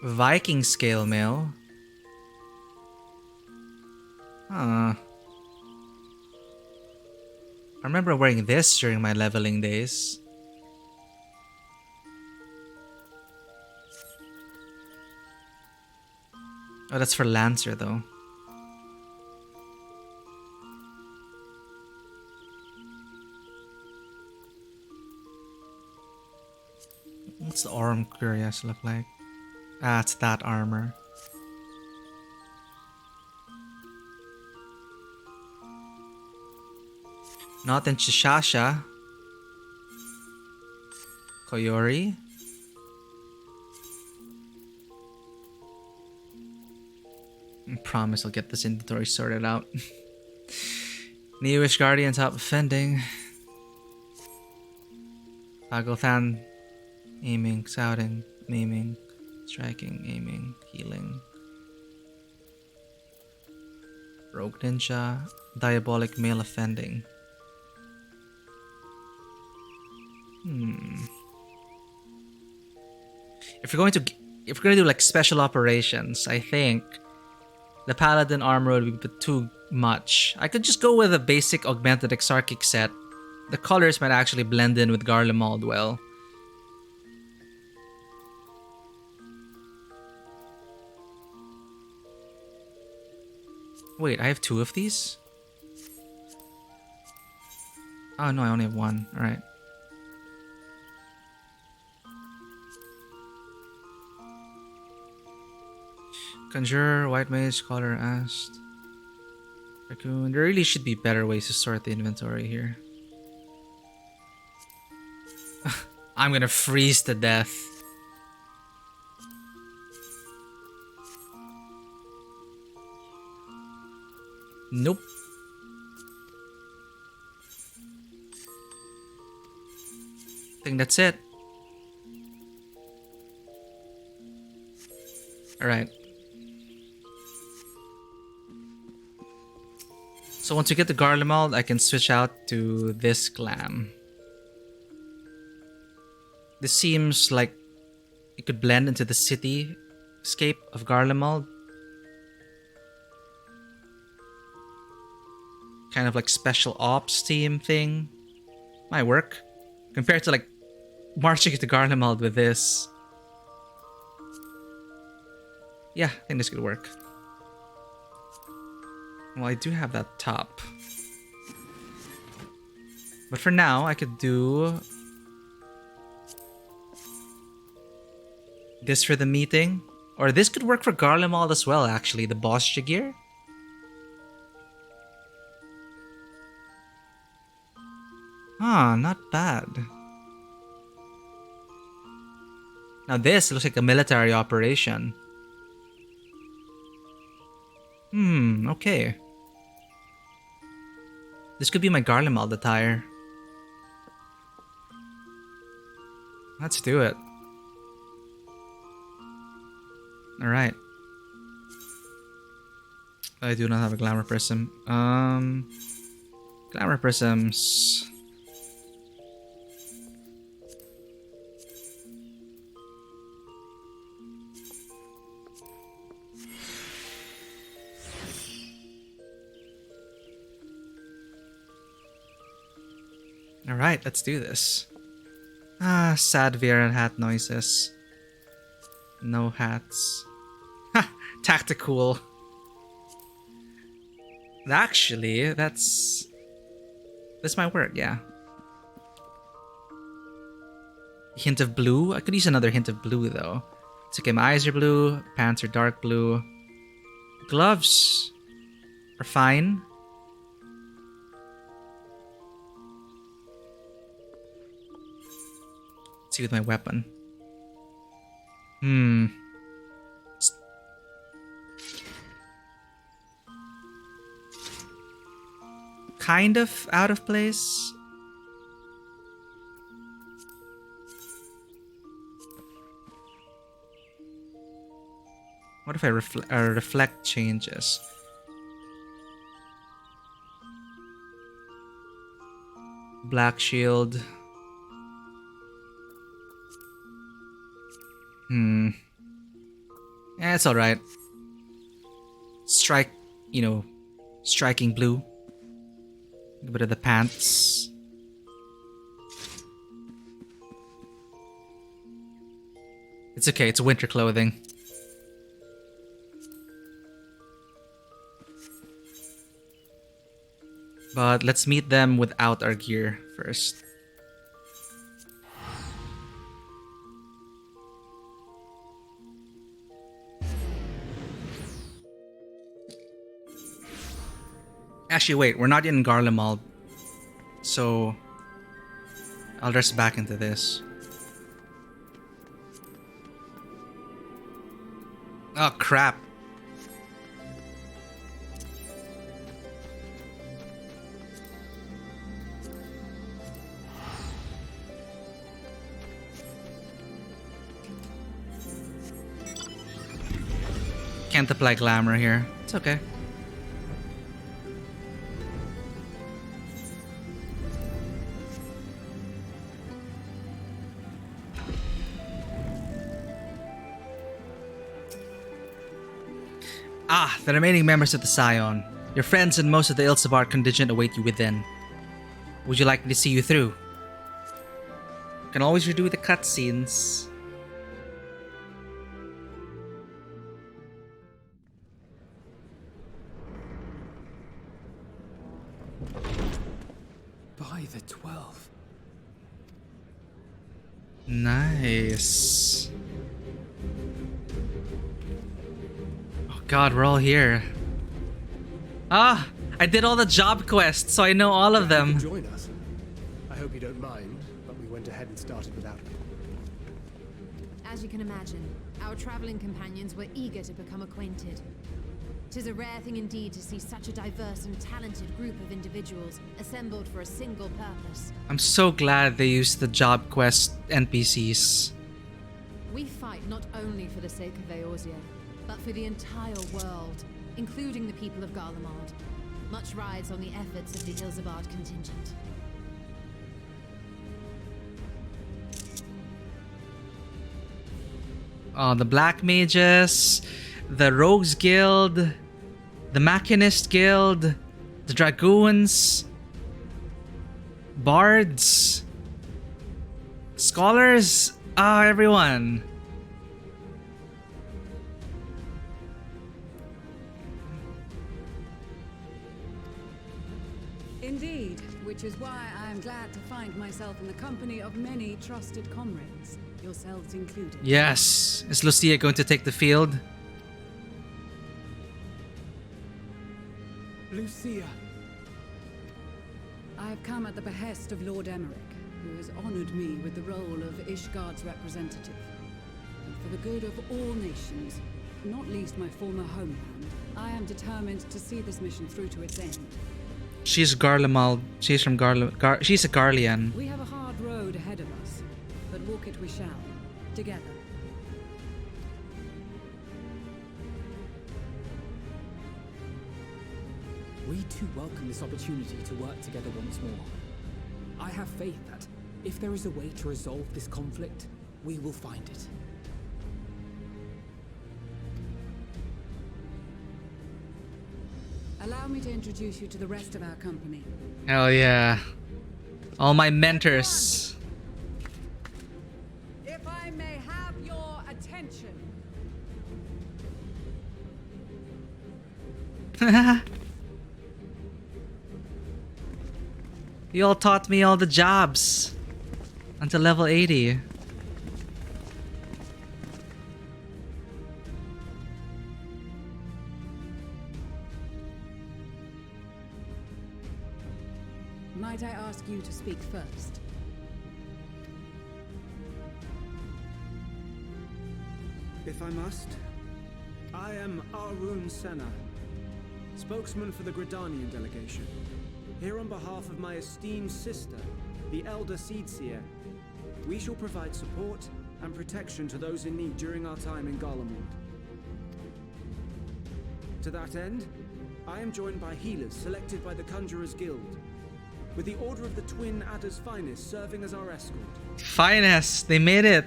Viking scale mail. I remember wearing this during my leveling days. Oh, that's for Lancer though. What's the Orm Curious look like? Ah, it's that armor. Not in Shishasha. Koyori. I promise I'll get this inventory sorted out. Newish Guardian top offending. Agothan. Aiming, shouting, maiming, striking, aiming, healing. Rogue Ninja. Diabolic male offending. If you're going to if we're gonna do like special operations, I think the paladin armor would be a bit too much. I could just go with a basic augmented exarchic set. The colors might actually blend in with Garlemald well. Wait, I have 2 of these? Oh no, I only have 1. Alright. Conjurer, White Mage, Scholar, Ast, Raccoon. There really should be better ways to sort the inventory here. I'm gonna freeze to death. Nope. I think that's it. Alright. So once we get to Garlemald, I can switch out to this glam. This seems like it could blend into the cityscape of Garlemald. Kind of like special ops team thing. Might work. Compared to like marching into Garlemald with this. Yeah, I think this could work. Well, I do have that top. But for now, I could do this for the meeting. Or this could work for Garlemald as well, actually. The boss gear. Ah, not bad. Now this looks like a military operation. Okay. This could be my Garlemald attire. Let's do it. Alright. I do not have a glamour prism. Glamour prisms. Alright, let's do this. Ah, sad Vera hat noises. No hats. Ha! Tactical. Actually, this might work, yeah. Hint of blue? I could use another hint of blue though. It's okay, my eyes are blue, pants are dark blue. Gloves are fine. Let's see with my weapon. Kind of out of place. What if I reflect changes? Black shield. Yeah, it's alright. Strike, striking blue. A bit of the pants. It's okay, it's winter clothing. But let's meet them without our gear first. Actually, wait, we're not in Garlemald. So I'll dress back into this. Oh, crap. Can't apply glamour here. It's okay. Ah, the remaining members of the Scion. Your friends and most of the Ilsabar contingent await you within. Would you like me to see you through? You can always redo the cutscenes. By the 12. Nice. Oh god, we're all here. Ah, I did all the job quests, so I know all of them. Join us. I hope you don't mind, but we went ahead and started without me. As you can imagine, our traveling companions were eager to become acquainted. 'Tis a rare thing indeed to see such a diverse and talented group of individuals assembled for a single purpose. I'm so glad they used the job quest NPCs. We fight not only for the sake of Eorzea, but for the entire world, including the people of Garlemald. Much rides on the efforts of the Ilsabard contingent. The Black Mages, the Rogues Guild, the Machinist Guild, the Dragoons, Bards, Scholars, everyone. Indeed, which is why I am glad to find myself in the company of many trusted comrades, yourselves included. Yes. Is Lucia going to take the field? Lucia. I have come at the behest of Lord Emmerich, who has honored me with the role of Ishgard's representative. And for the good of all nations, not least my former homeland, I am determined to see this mission through to its end. She's Garlemald. She's from she's a Garlean. We have a hard road ahead of us, but walk it we shall, together. We too welcome this opportunity to work together once more. I have faith that if there is a way to resolve this conflict, we will find it. Allow me to introduce you to the rest of our company. Hell yeah. All my mentors. If I may have your attention. You all taught me all the jobs until level 80. Might I ask you to speak first? If I must, I am Arun Senna, spokesman for the Gridanian delegation. Here on behalf of my esteemed sister, the Elder Seedseer, we shall provide support and protection to those in need during our time in Garlemald. To that end, I am joined by healers selected by the Conjurers Guild, with the Order of the Twin Adder's Finest serving as our escort. Finest! They made it!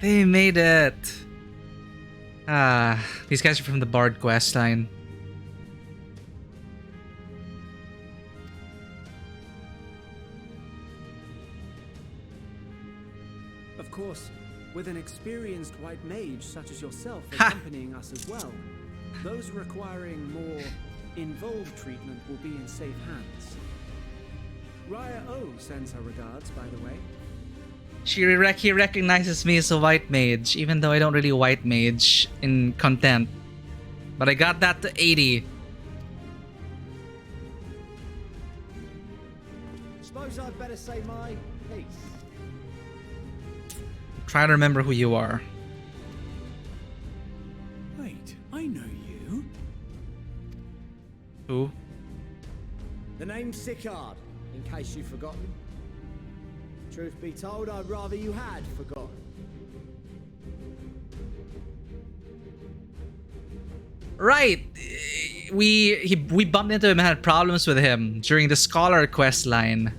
They made it! These guys are from the Bard quest line. Of course, with an experienced white mage such as yourself accompanying us as well, those requiring more involved treatment will be in safe hands. Raya O sends her regards, by the way. He recognizes me as a white mage, even though I don't really white mage in content. But I got that to 80. Suppose I'd better say my piece. Try to remember who you are. Wait, I know you. Who? The name's Sicard, in case you've forgotten. Truth be told, I'd rather you had forgotten. Right! We bumped into him and had problems with him during the Scholar quest line.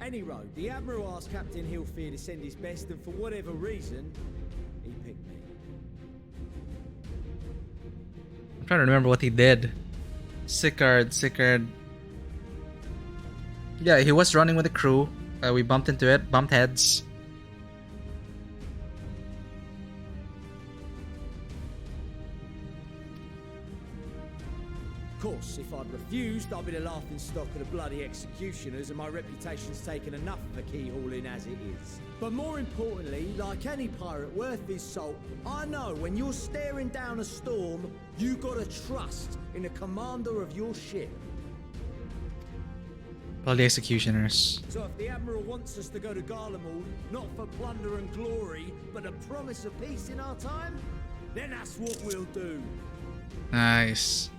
Any road, the Admiral asked Captain Hillfear to send his best, and for whatever reason, he picked me. I'm trying to remember what he did. Sicard. Yeah, he was running with a crew. We bumped into it, bumped heads. Of course, if I'd refused, I'd be the laughing stock of the bloody executioners, and my reputation's taken enough of a keyhauling as it is. But more importantly, like any pirate worth his salt, I know when you're staring down a storm, you gotta trust in the commander of your ship. Bloody executioners. So if the Admiral wants us to go to Garlemald, not for plunder and glory, but a promise of peace in our time, then that's what we'll do. Nice.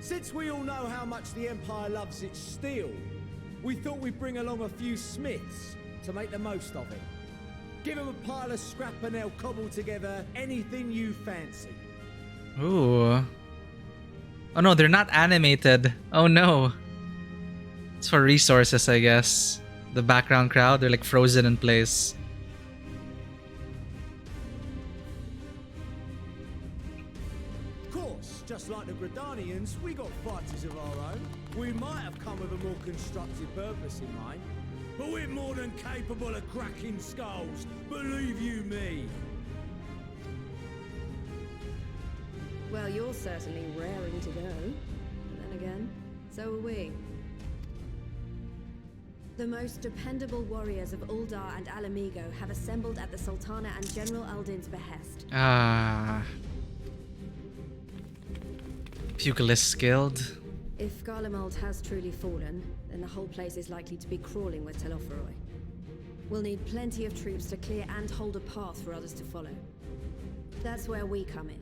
Since we all know how much the Empire loves its steel, we thought we'd bring along a few smiths to make the most of it. Give them a pile of scrap and they'll cobble together anything you fancy. Ooh. Oh no, they're not animated. Oh no. It's for resources, I guess. The background crowd, they're like frozen in place. Of course, just like the Gridanians, we got fighters of our own. We might have come with a more constructive purpose in mind, but we're more than capable of cracking skulls, believe you me. Well, you're certainly raring to go. But then again, so are we. The most dependable warriors of Uldar and Alamigo have assembled at the Sultana and General Aldin's behest. Ah. Pugilist Guild. If Garlemald has truly fallen, then the whole place is likely to be crawling with Telophoroi. We'll need plenty of troops to clear and hold a path for others to follow. That's where we come in.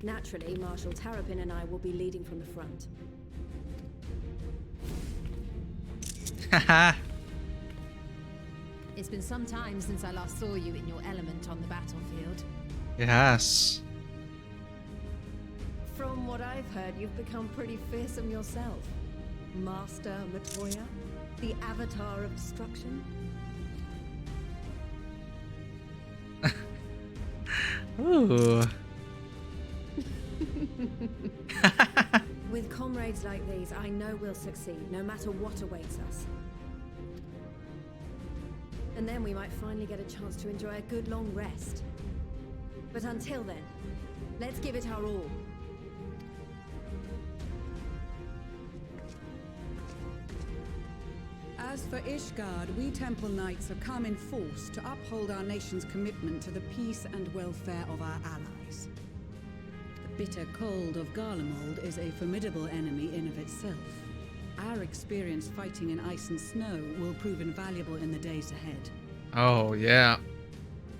Naturally, Marshal Tarapin and I will be leading from the front. Haha. It's been some time since I last saw you in your element on the battlefield. It has. From what I've heard, you've become pretty fearsome yourself. Master Matoya, the avatar of destruction. Ooh. With comrades like these, I know we'll succeed, no matter what awaits us. And then we might finally get a chance to enjoy a good long rest. But until then, let's give it our all. As for Ishgard, we Temple Knights have come in force to uphold our nation's commitment to the peace and welfare of our allies. The bitter cold of Garlemald is a formidable enemy in of itself. Our experience fighting in ice and snow will prove invaluable in the days ahead. Oh, yeah.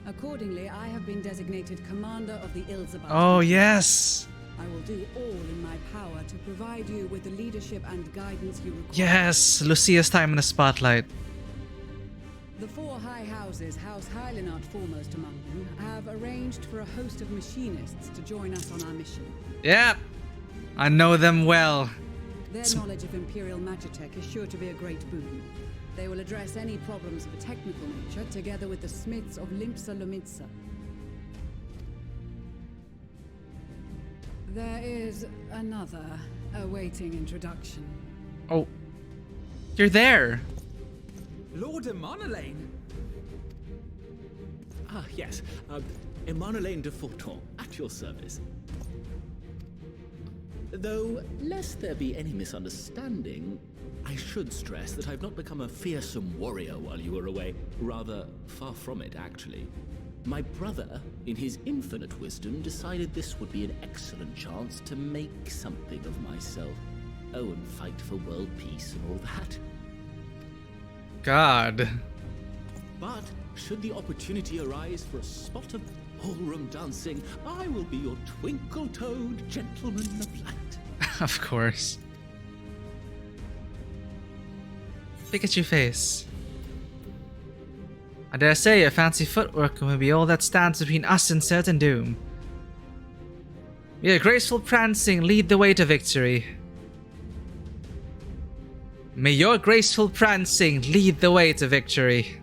Accordingly, I have been designated Commander of the Ilzabat. Oh, yes! I will do all in my power to provide you with the leadership and guidance you require. Yes! Lucia's time in the spotlight. The four high houses, House Hylinard foremost among them, have arranged for a host of machinists to join us on our mission. Yep! I know them well. Their knowledge of Imperial Magitech is sure to be a great boon. They will address any problems of a technical nature together with the smiths of Limpsa Lomitsa. There is another awaiting introduction. Oh. You're there! Lord Emanolaine? Ah, yes. Emanolaine de Forton, at your service. Though, lest there be any misunderstanding, I should stress that I've not become a fearsome warrior while you were away. Rather, far from it, actually. My brother, in his infinite wisdom, decided this would be an excellent chance to make something of myself. Oh, and fight for world peace and all that. God. But, should the opportunity arise for a spot of ballroom dancing, I will be your twinkle-toed gentleman of light. Of course. Pikachu face. I dare say your fancy footwork will be all that stands between us and certain doom. May your graceful prancing lead the way to victory. May your graceful prancing lead the way to victory.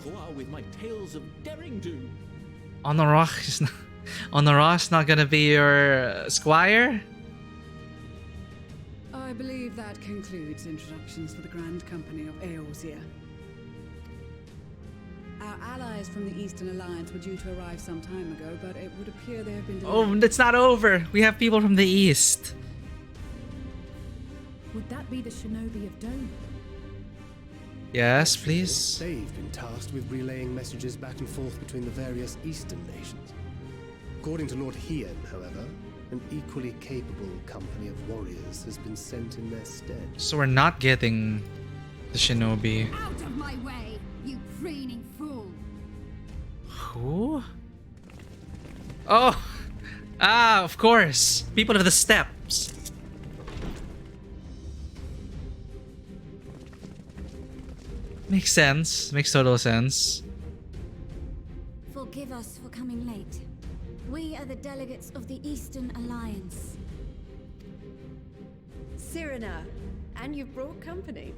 revoir with my tales of daring do. Honorach's not gonna be your squire? I believe that concludes introductions for the Grand Company of Eorzea. Our allies from the Eastern Alliance were due to arrive some time ago, but it would appear they have been delayed. Oh, it's not over. We have people from the East. Would that be the shinobi of Dome? Yes, please. They've been tasked with relaying messages back and forth between the various Eastern nations. According to Lord Hien, however, an equally capable company of warriors has been sent in their stead. So we're not getting the shinobi. Out of my way, you preening fool! Who? Oh! Ah, of course. People of the steppes. Makes sense. Makes total sense. Forgive us for coming late. We are the delegates of the Eastern Alliance. Cyrena, and you've brought company.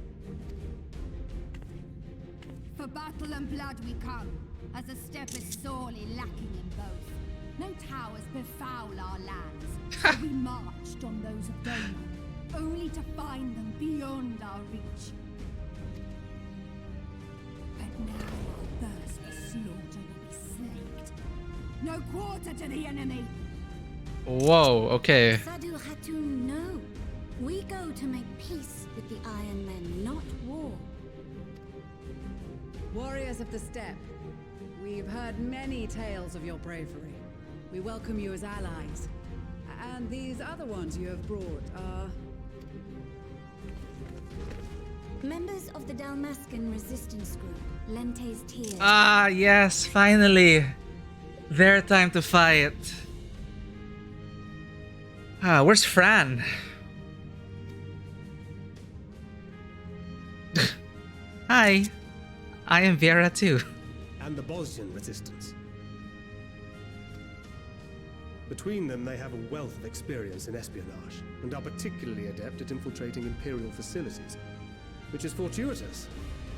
For battle and blood we come, as the steppe is sorely lacking in both. No towers befoul our lands, so we marched on those of Doma, only to find them beyond our reach. But now our thirst for slaughter will be slaked. No quarter to the enemy! Whoa, okay. Sadu Hatun, no. We go to make peace with the Iron Men, not war. Warriors of the steppe, we've heard many tales of your bravery. We welcome you as allies. And these other ones you have brought are... Members of the Dalmascan resistance group, Lente's Tears. Ah, yes, finally. Their time to fight. Ah, where's Fran? Hi. I am Vera too. And the Bosnian resistance. Between them, they have a wealth of experience in espionage, and are particularly adept at infiltrating Imperial facilities, which is fortuitous,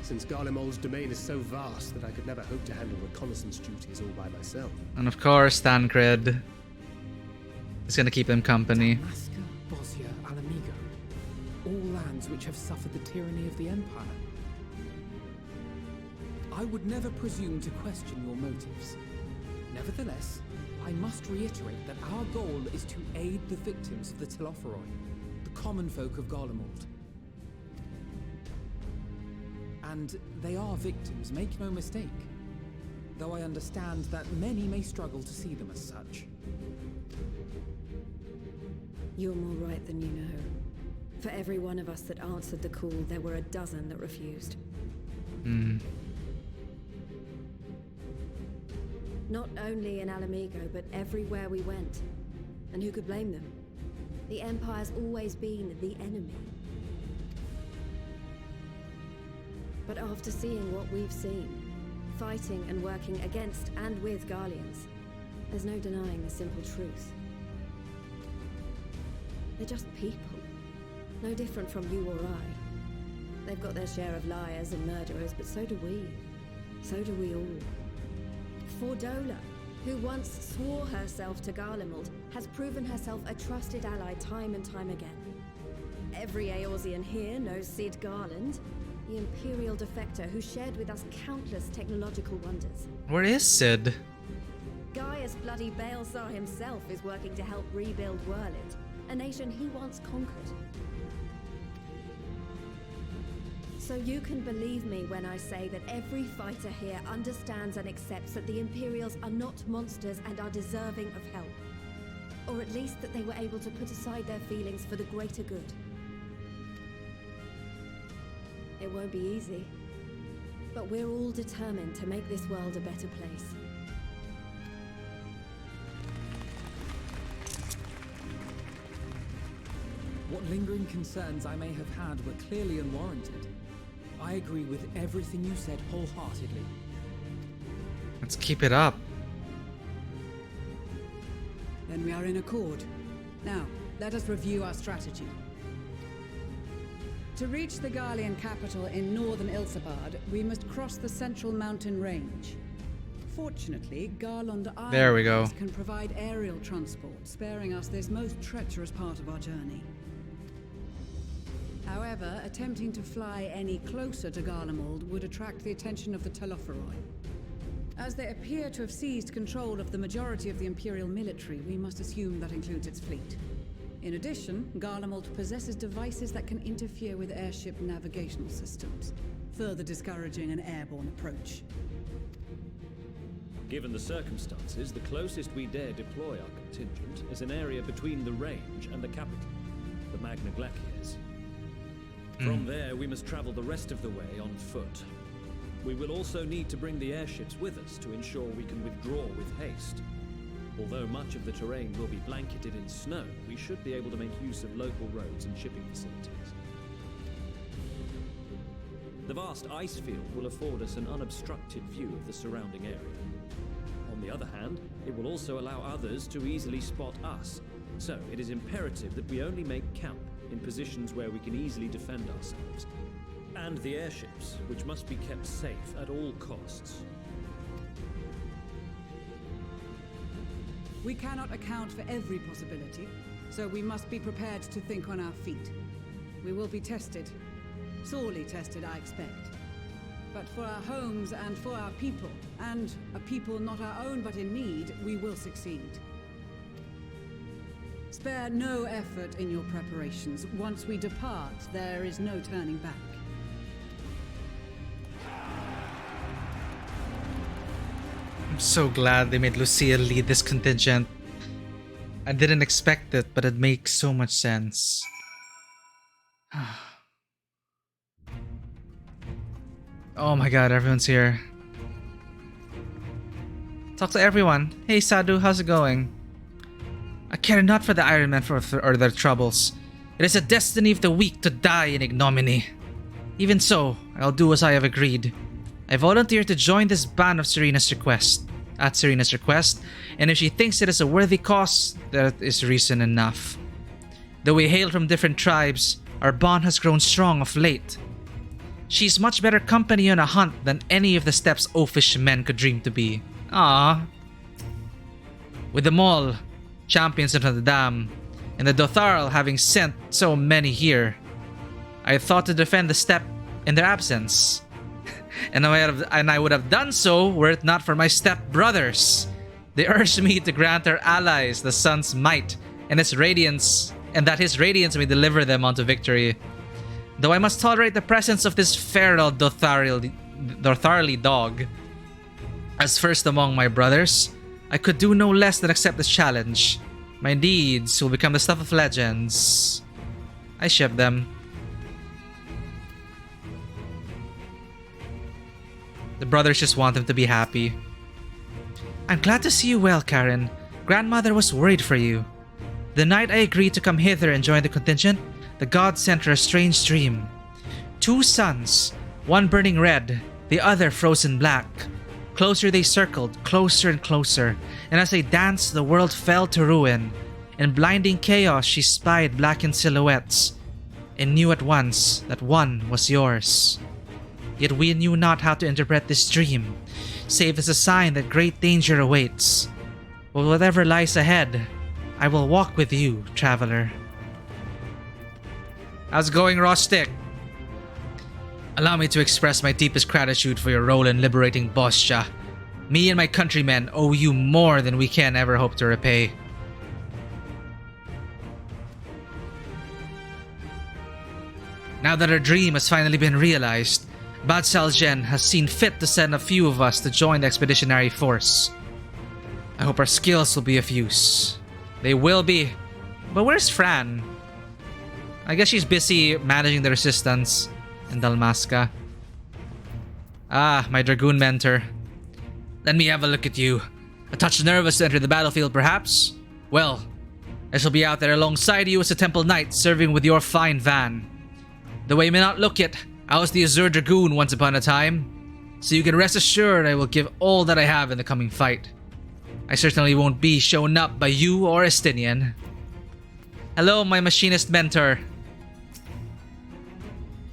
since Garlemald's domain is so vast that I could never hope to handle reconnaissance duties all by myself. And of course, Tancred is gonna keep them company. Dalmasca, Bosnia, Alamigo. All lands which have suffered the tyranny of the Empire. I would never presume to question your motives. Nevertheless, I must reiterate that our goal is to aid the victims of the Telophoroi, the common folk of Garlemald. And they are victims, make no mistake. Though I understand that many may struggle to see them as such. You're more right than you know. For every one of us that answered the call, there were a dozen that refused. Not only in Alamigo, but everywhere we went. And who could blame them? The Empire's always been the enemy. But after seeing what we've seen, fighting and working against and with Garleans, there's no denying the simple truth. They're just people, no different from you or I. They've got their share of liars and murderers, but so do we. So do we all. Fordola, who once swore herself to Garlemald, has proven herself a trusted ally time and time again. Every Eorzean here knows Cid Garland, the Imperial defector who shared with us countless technological wonders. Where is Cid? Gaius bloody Baelsar himself is working to help rebuild Werlit, a nation he once conquered. So you can believe me when I say that every fighter here understands and accepts that the Imperials are not monsters and are deserving of help. Or at least that they were able to put aside their feelings for the greater good. It won't be easy, but we're all determined to make this world a better place. What lingering concerns I may have had were clearly unwarranted. I agree with everything you said wholeheartedly. Let's keep it up. Then we are in accord. Now, let us review our strategy. To reach the Garlean capital in northern Ilsabard, we must cross the central mountain range. Fortunately, Garlean There we go. Empire can provide aerial transport, sparing us this most treacherous part of our journey. However, attempting to fly any closer to Garlemald would attract the attention of the Telophoroi. As they appear to have seized control of the majority of the Imperial military, we must assume that includes its fleet. In addition, Garlemald possesses devices that can interfere with airship navigational systems, further discouraging an airborne approach. Given the circumstances, the closest we dare deploy our contingent is an area between the range and the capital, the Magna Glaciers. From there, we must travel the rest of the way on foot. We will also need to bring the airships with us to ensure we can withdraw with haste. Although much of the terrain will be blanketed in snow, we should be able to make use of local roads and shipping facilities. The vast ice field will afford us an unobstructed view of the surrounding area. On the other hand, it will also allow others to easily spot us, so it is imperative that we only make camp in positions where we can easily defend ourselves. And the airships, which must be kept safe at all costs. We cannot account for every possibility, so we must be prepared to think on our feet. We will be tested. Sorely tested, I expect. But for our homes and for our people, and a people not our own but in need, we will succeed. Spare no effort in your preparations. Once we depart, there is no turning back. I'm so glad they made Lucille lead this contingent. I didn't expect it, but it makes so much sense. Oh my god, everyone's here. Talk to everyone. Hey Sadhu, how's it going? I care not for the Iron Men or their troubles. It is the destiny of the weak to die in ignominy. Even so, I'll do as I have agreed. I volunteer to join this band at Serena's request, and if she thinks it is a worthy cause, that is reason enough. Though we hail from different tribes, our bond has grown strong of late. She's much better company on a hunt than any of the steppes oafish men could dream to be. Ah. With them all, champions of the Dam, and the Dotharl having sent so many here, I thought to defend the steppe in their absence. And I would have done so were it not for my step-brothers. They urged me to grant our allies the sun's might and its radiance, and that his radiance may deliver them unto victory. Though I must tolerate the presence of this feral Dotharli dog as first among my brothers, I could do no less than accept this challenge. My deeds will become the stuff of legends. I ship them. The brothers just want him to be happy. I'm glad to see you well, Karen. Grandmother was worried for you. The night I agreed to come hither and join the contingent, the gods sent her a strange dream. 2 suns, one burning red, the other frozen black. Closer they circled, closer and closer, and as they danced, the world fell to ruin. In blinding chaos, she spied blackened silhouettes, and knew at once that one was yours. Yet we knew not how to interpret this dream, save as a sign that great danger awaits. But whatever lies ahead, I will walk with you, traveler. How's it going, Rostic? Allow me to express my deepest gratitude for your role in liberating Boscha. Me and my countrymen owe you more than we can ever hope to repay. Now that our dream has finally been realized, Bad Salgen has seen fit to send a few of us to join the expeditionary force. I hope our skills will be of use. They will be. But where's Fran? I guess she's busy managing the resistance in Dalmasca. Ah, my Dragoon mentor. Let me have a look at you. A touch nervous to enter the battlefield, perhaps? Well, I shall be out there alongside you as a Temple Knight, serving with your fine van. Though I may not look it, I was the Azure Dragoon once upon a time, so you can rest assured I will give all that I have in the coming fight. I certainly won't be shown up by you or Estinian. Hello, my machinist mentor.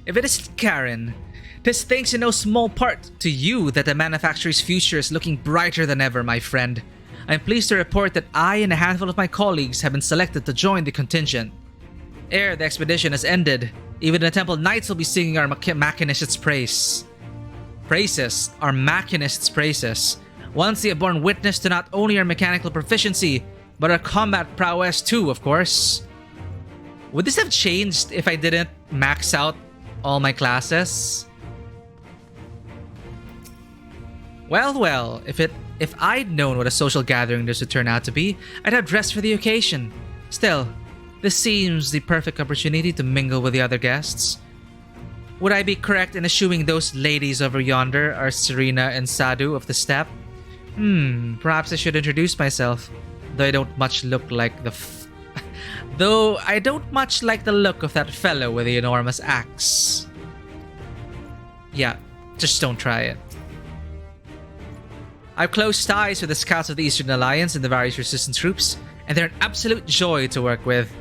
If it is Karen, 'tis thanks in no small part to you that the manufacturer's future is looking brighter than ever, my friend. I am pleased to report that I and a handful of my colleagues have been selected to join the contingent. Ere the expedition has ended, even the Temple Knights will be singing our machinist's praise. Our machinist's praises. Once they have borne witness to not only our mechanical proficiency, but our combat prowess too, of course. Would this have changed if I didn't max out all my classes? Well, if I'd known what a social gathering this would turn out to be, I'd have dressed for the occasion. Still, this seems the perfect opportunity to mingle with the other guests. Would I be correct in assuming those ladies over yonder are Serena and Sadu of the Steppe? Perhaps I should introduce myself, though I don't much like the look of that fellow with the enormous axe. Yeah, just don't try it. I've close ties with the scouts of the Eastern Alliance and the various resistance troops, and they're an absolute joy to work with.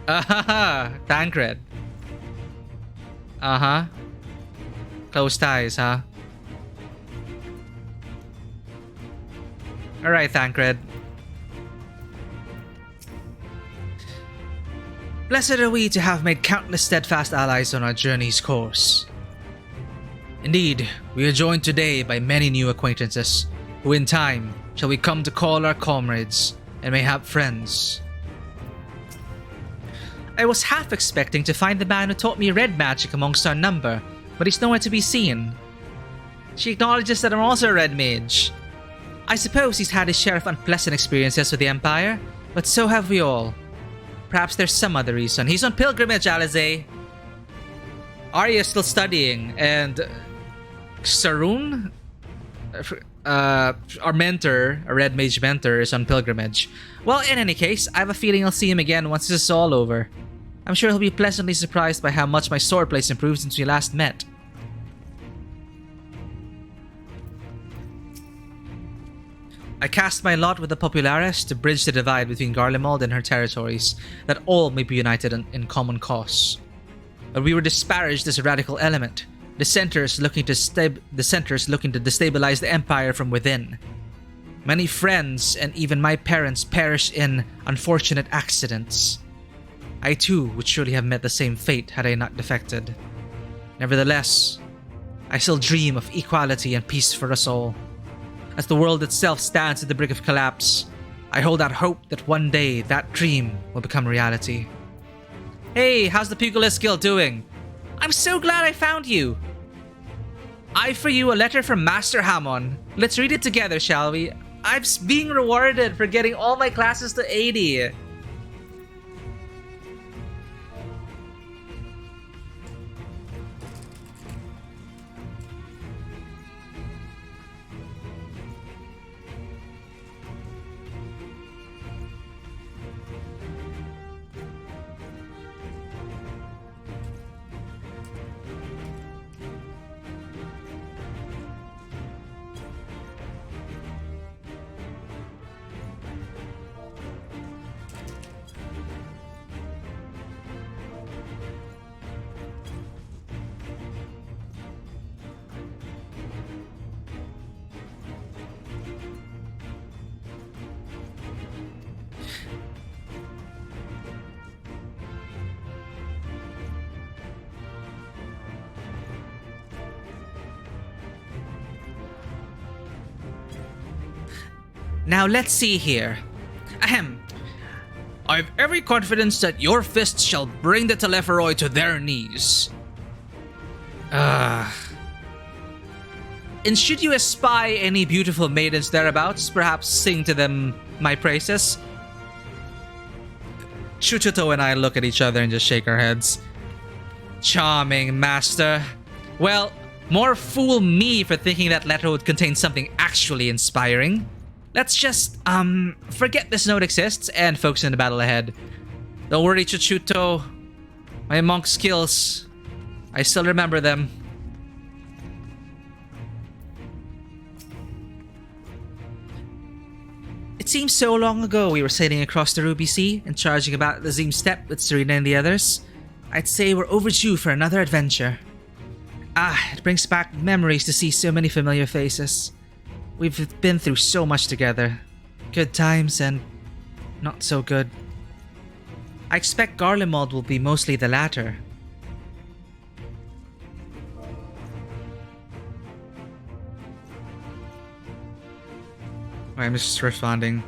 Tancred. Close ties, huh? Alright, Tancred. Blessed are we to have made countless steadfast allies on our journey's course. Indeed, we are joined today by many new acquaintances, who in time shall we come to call our comrades, and mayhap friends. I was half expecting to find the man who taught me red magic amongst our number, but he's nowhere to be seen. She acknowledges that I'm also a red mage. I suppose he's had his share of unpleasant experiences with the Empire, but so have we all. Perhaps there's some other reason. He's on pilgrimage, Alize. Arya's still studying, and Sarun, our mentor, our red mage mentor, is on pilgrimage. Well, in any case, I have a feeling I'll see him again once this is all over. I'm sure he'll be pleasantly surprised by how much my swordplate's improved since we last met. I cast my lot with the Populares to bridge the divide between Garlemald and her territories, that all may be united in common cause. But we were disparaged as a radical element, dissenters looking to destabilize the Empire from within. Many friends and even my parents perished in unfortunate accidents. I too would surely have met the same fate had I not defected. Nevertheless, I still dream of equality and peace for us all. As the world itself stands at the brink of collapse, I hold out hope that one day that dream will become reality. Hey, how's the Pugilist Guild doing? I'm so glad I found you! I for you a letter from Master Hamon. Let's read it together, shall we? I'm being rewarded for getting all my classes to 80. Now let's see here. Ahem. I've every confidence that your fists shall bring the Telepharoi to their knees. And should you espy any beautiful maidens thereabouts, perhaps sing to them my praises? Chuchuto and I look at each other and just shake our heads. Charming, master. Well, more fool me for thinking that letter would contain something actually inspiring. Let's just, forget this note exists and focus on the battle ahead. Don't worry, Chuchuto. My monk skills, I still remember them. It seems so long ago we were sailing across the Ruby Sea and charging about the Zim Steppe with Serena and the others. I'd say we're overdue for another adventure. It brings back memories to see so many familiar faces. We've been through so much together. Good times and not so good. I expect Garlean will be mostly the latter. I'm just responding.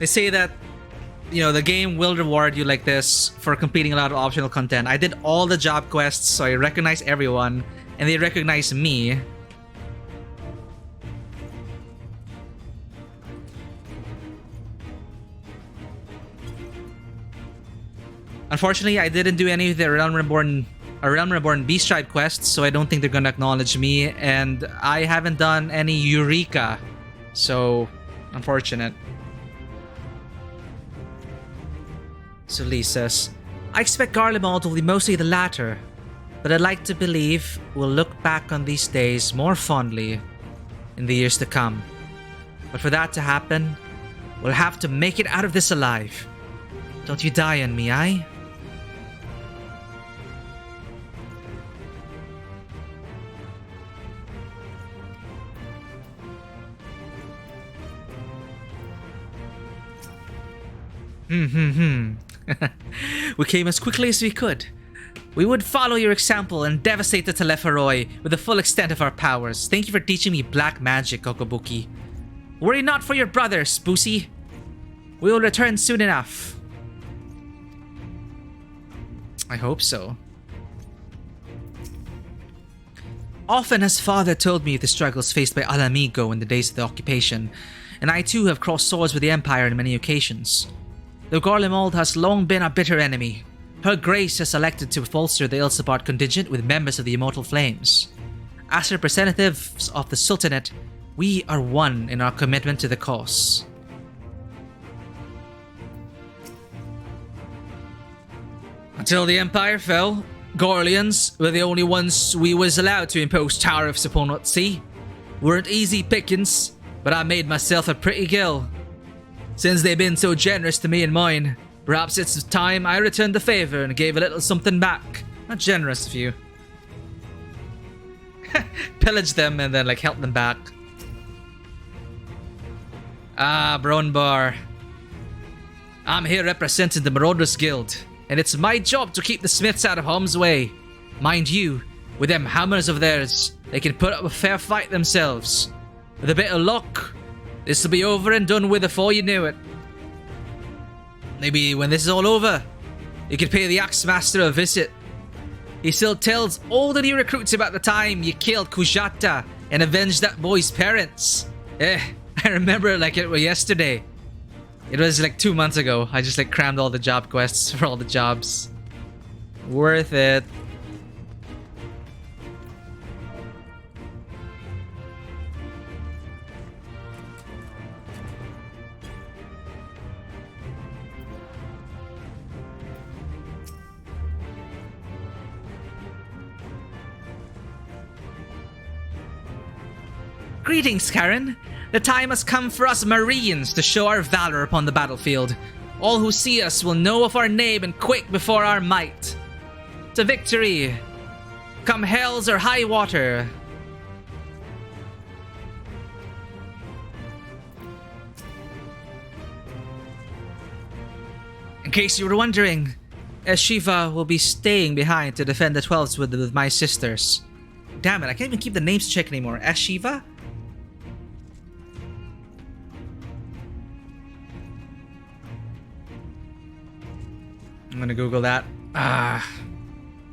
They say that, you know, the game will reward you like this for completing a lot of optional content. I did all the job quests, so I recognize everyone, and they recognize me. Unfortunately, I didn't do any of the Realm Reborn Beast Tribe quests, so I don't think they're gonna acknowledge me, and I haven't done any Eureka, so unfortunate. So Lee says, I expect Garlean will be mostly the latter, but I'd like to believe we'll look back on these days more fondly in the years to come. But for that to happen, we'll have to make it out of this alive. Don't you die on me, aye? We came as quickly as we could. We would follow your example and devastate the Telepharoi with the full extent of our powers. Thank you for teaching me black magic, Kokobuki. Worry not for your brothers, Boosie. We will return soon enough. I hope so. Often has father told me the struggles faced by Alamigo in the days of the occupation, and I too have crossed swords with the Empire on many occasions. Though Garlean has long been our bitter enemy, Her Grace has elected to bolster the Ilsabard contingent with members of the Immortal Flames. As representatives of the Sultanate, we are one in our commitment to the cause. Until the Empire fell, Garleans were the only ones we was allowed to impose tariffs upon at sea. Weren't easy pickings, but I made myself a pretty gill. Since they've been so generous to me and mine, perhaps it's time I returned the favor and gave a little something back. Not generous of you. Pillage them and then like help them back. Ah, Bronbar. I'm here representing the Marauders Guild, and it's my job to keep the Smiths out of harm's way. Mind you, with them hammers of theirs, they can put up a fair fight themselves. With a bit of luck, this will be over and done with before you knew it. Maybe when this is all over, you could pay the Axemaster a visit. He still tells all the new recruits about the time you killed Kujata and avenged that boy's parents. I remember it like it was yesterday. It was like 2 months ago. I just like crammed all the job quests for all the jobs. Worth it. Greetings, Karen. The time has come for us Marines to show our valor upon the battlefield. All who see us will know of our name and quake before our might. To victory! Come hells or high water! In case you were wondering, Eshiva will be staying behind to defend the 12s with my sisters. Damn it, I can't even keep the names check anymore. Eshiva? I'm gonna Google that. I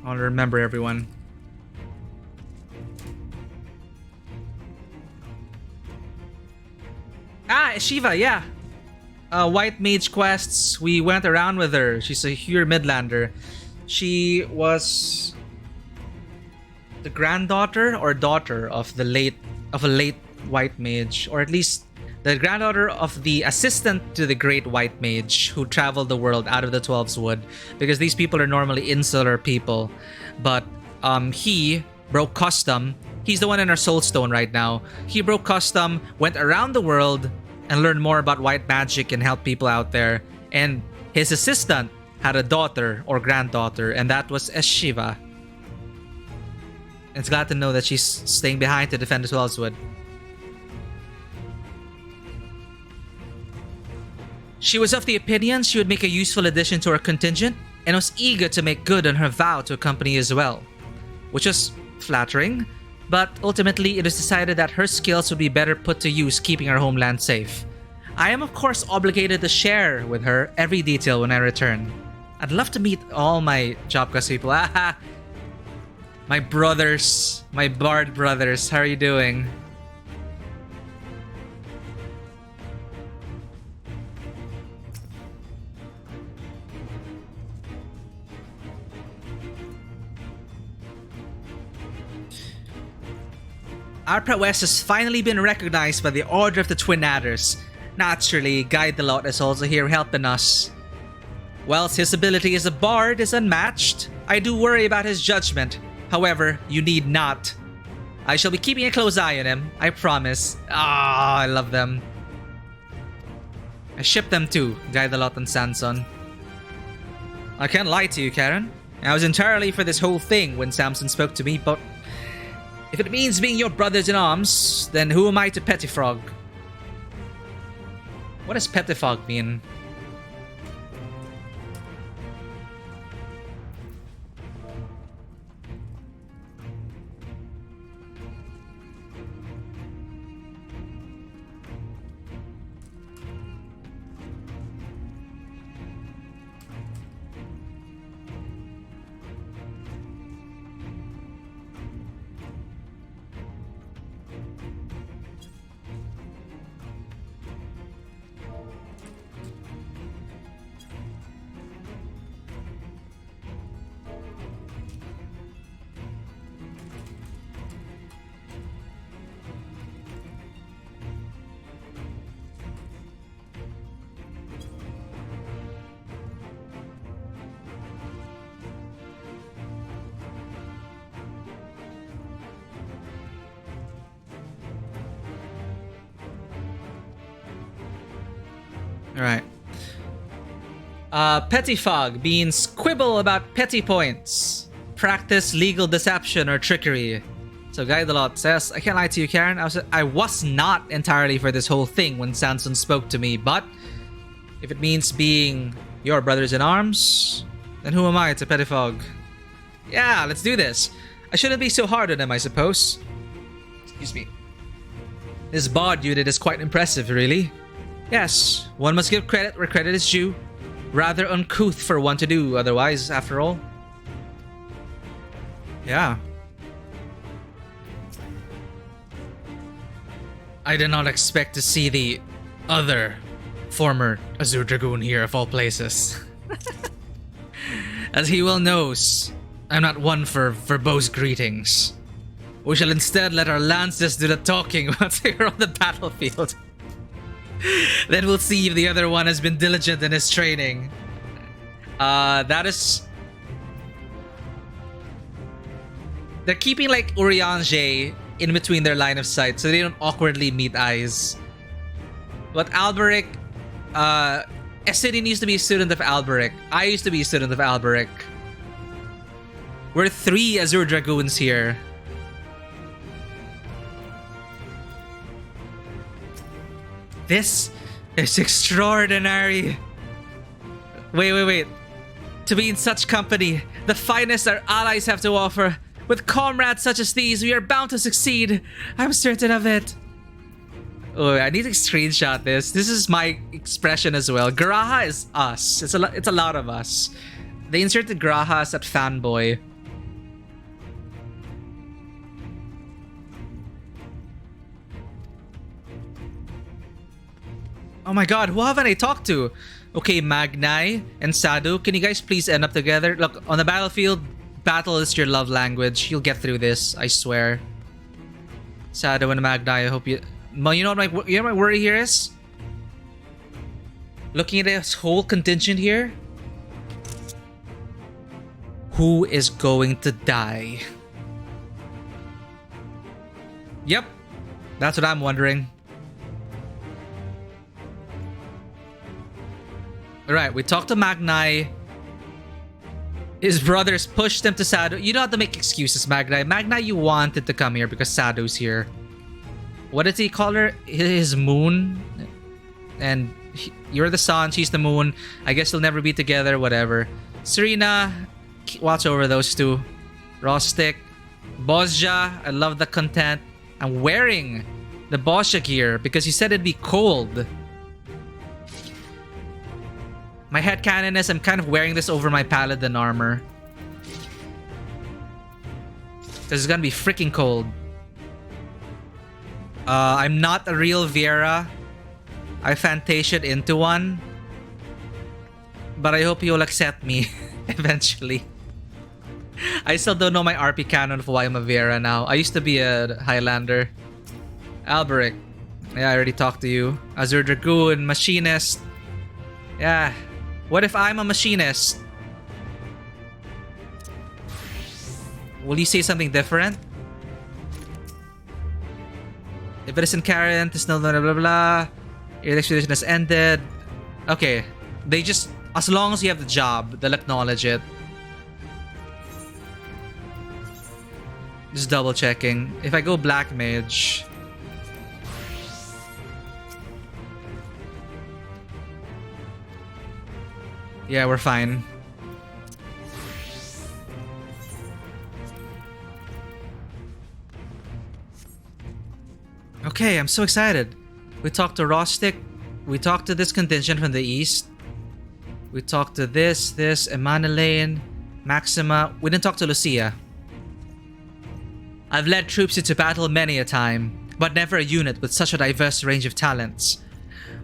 want to remember everyone. Ah, Shiva, yeah. White Mage quests. We went around with her. She's a pure Midlander. She was the granddaughter or daughter of a late White Mage, or at least the granddaughter of the assistant to the great White Mage who traveled the world out of the 12's Wood, because these people are normally insular people. But he broke custom. He's the one in our Soulstone right now. He broke custom, went around the world, and learned more about white magic and helped people out there. And his assistant had a daughter or granddaughter, and that was Eshiva. It's glad to know that she's staying behind to defend the 12's Wood. She was of the opinion she would make a useful addition to her contingent, and was eager to make good on her vow to accompany as well. Which was flattering, but ultimately it was decided that her skills would be better put to use keeping our homeland safe. I am of course obligated to share with her every detail when I return. I'd love to meet all my Jobcast people. My brothers, my bard brothers, how are you doing? Our prowess has finally been recognized by the Order of the Twin Adders. Naturally, Guidelot is also here helping us. Whilst his ability as a bard is unmatched, I do worry about his judgment. However, you need not. I shall be keeping a close eye on him, I promise. I love them. I ship them too, Guidelot and Sanson. I can't lie to you, Karen. I was entirely for this whole thing when Samson spoke to me, but if it means being your brothers-in-arms, then who am I to pettifog? What does pettifog mean? Alright. Pettifog means quibble about petty points. Practice legal deception or trickery. So Guidelot says, I can't lie to you, Karen. I was not entirely for this whole thing when Sanson spoke to me, but if it means being your brothers-in-arms, then who am I to pettifog? Yeah, let's do this. I shouldn't be so hard on him, I suppose. Excuse me. This bard unit is quite impressive, really. Yes, one must give credit where credit is due. Rather uncouth for one to do otherwise, after all. Yeah. I did not expect to see the other former Azure Dragoon here of all places. As he well knows, I'm not one for verbose greetings. We shall instead let our lances do the talking once we're on the battlefield. Then we'll see if the other one has been diligent in his training. That is... They're keeping like Urianger in between their line of sight so they don't awkwardly meet eyes. But Alberic... Essidine used to be a student of Alberic. I used to be a student of Alberic. We're 3 Azure Dragoons here. This is extraordinary. Wait. To be in such company, the finest our allies have to offer. With comrades such as these, we are bound to succeed. I'm certain of it. Oh, I need to screenshot this. This is my expression as well. Graha is us. It's a lot of us. They inserted Graha as that fanboy. Oh my god, who haven't I talked to? Okay, Magnai and Sadu, can you guys please end up together? Look, on the battlefield, battle is your love language. You'll get through this, I swear. Sadu and Magnai, I hope you... You know what my worry here is? Looking at this whole contingent here, who is going to die? Yep, that's what I'm wondering. Alright, we talked to Magnai. His brothers pushed him to Sadu. You don't have to make excuses, Magnai. Magnai, you wanted to come here because Sadu's here. What did he call her? His moon? And you're the sun, she's the moon. I guess they'll never be together, whatever. Serena, watch over those two. Rostic. Bozja, I love the content. I'm wearing the Bozja gear because he said it'd be cold. My headcanon is I'm kind of wearing this over my paladin armor. Because it's gonna be freaking cold. I'm not a real Viera. I fantasied into one. But I hope you'll accept me eventually. I still don't know my RP canon for why I'm a Viera now. I used to be a Highlander. Alberic. Yeah, I already talked to you. Azure Dragoon, Machinist. Yeah. What if I'm a Machinist? Will you say something different? If it isn't current, it's no blah blah blah. Your expedition has ended. Okay. They just... As long as you have the job, they'll acknowledge it. Just double checking. If I go Black Mage... Yeah, we're fine. Okay, I'm so excited. We talked to Rostic. We talked to this contingent from the east. We talked to this, Emanelaine, Maxima. We didn't talk to Lucia. I've led troops into battle many a time, but never a unit with such a diverse range of talents.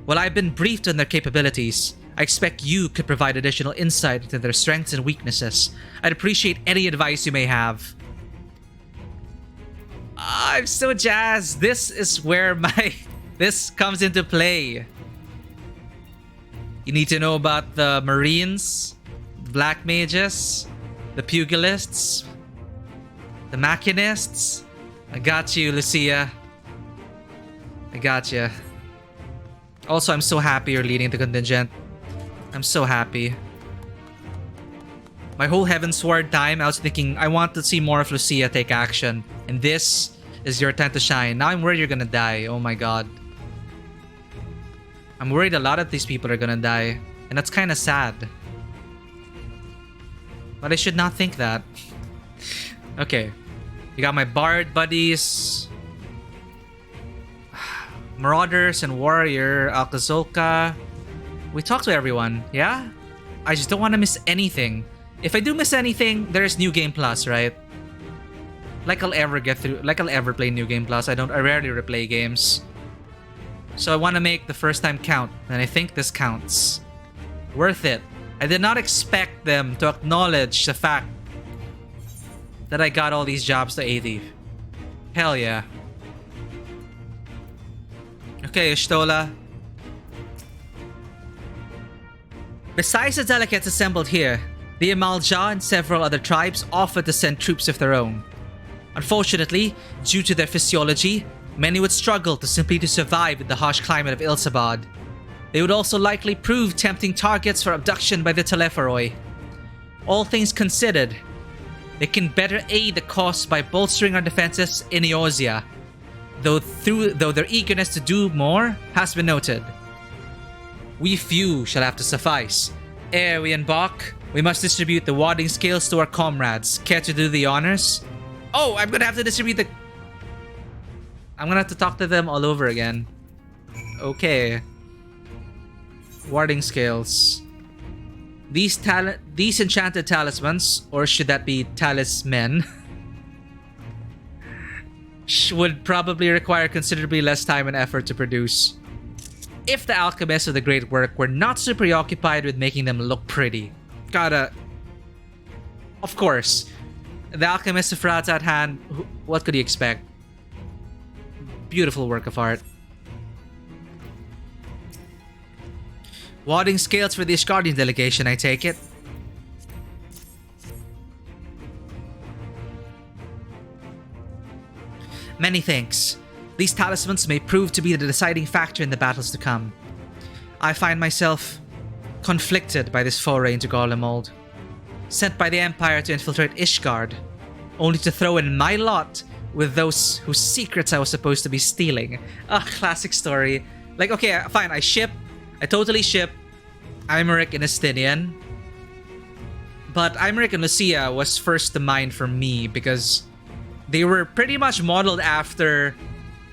While I've been briefed on their capabilities, I expect you could provide additional insight into their strengths and weaknesses. I'd appreciate any advice you may have. I'm so jazzed. This is where this comes into play. You need to know about the Marines, Black Mages, the Pugilists, the Machinists. I got you, Lucia. I got you. Also, I'm so happy you're leading the contingent. I'm so happy. My whole Heavensward time, I was thinking, I want to see more of Lucia take action. And this is your time to shine. Now I'm worried you're gonna die. Oh my god. I'm worried a lot of these people are gonna die. And that's kind of sad. But I should not think that. Okay. You got my Bard buddies. Marauders and Warrior, Alcazolka. We talked to everyone, yeah? I just don't want to miss anything. If I do miss anything, there's New Game Plus, right? Like I'll ever get through, like I'll ever play New Game Plus. I rarely replay games. So I want to make the first time count, and I think this counts. Worth it. I did not expect them to acknowledge the fact that I got all these jobs to 80. Hell yeah. Okay, Ishtola. Besides the delegates assembled here, the Imalja and several other tribes offered to send troops of their own. Unfortunately, due to their physiology, many would struggle to simply survive in the harsh climate of Ilsabad. They would also likely prove tempting targets for abduction by the Telepharoi. All things considered, they can better aid the cause by bolstering our defenses in Eorzea, though their eagerness to do more has been noted. We few shall have to suffice. Ere we embark, we must distribute the warding scales to our comrades. Care to do the honors? Oh, I'm gonna have to distribute the... I'm gonna have to talk to them all over again. Okay. Warding scales. These enchanted talismans, or should that be talismen, would probably require considerably less time and effort to produce. if the alchemists of the great work were not so preoccupied with making them look pretty. Of course, the alchemists of Frat's at hand, what could you expect? Beautiful work of art. Wadding scales for the Ishgardian delegation, I take it. Many thanks. These talismans may prove to be the deciding factor in the battles to come. I find myself conflicted by this foray into Garlemald. Sent by the Empire to infiltrate Ishgard, only to throw in my lot with those whose secrets I was supposed to be stealing. Classic story. Like, okay, fine, I totally ship Imeric and Estinian. But Imeric and Lucia was first to mind for me because they were pretty much modeled after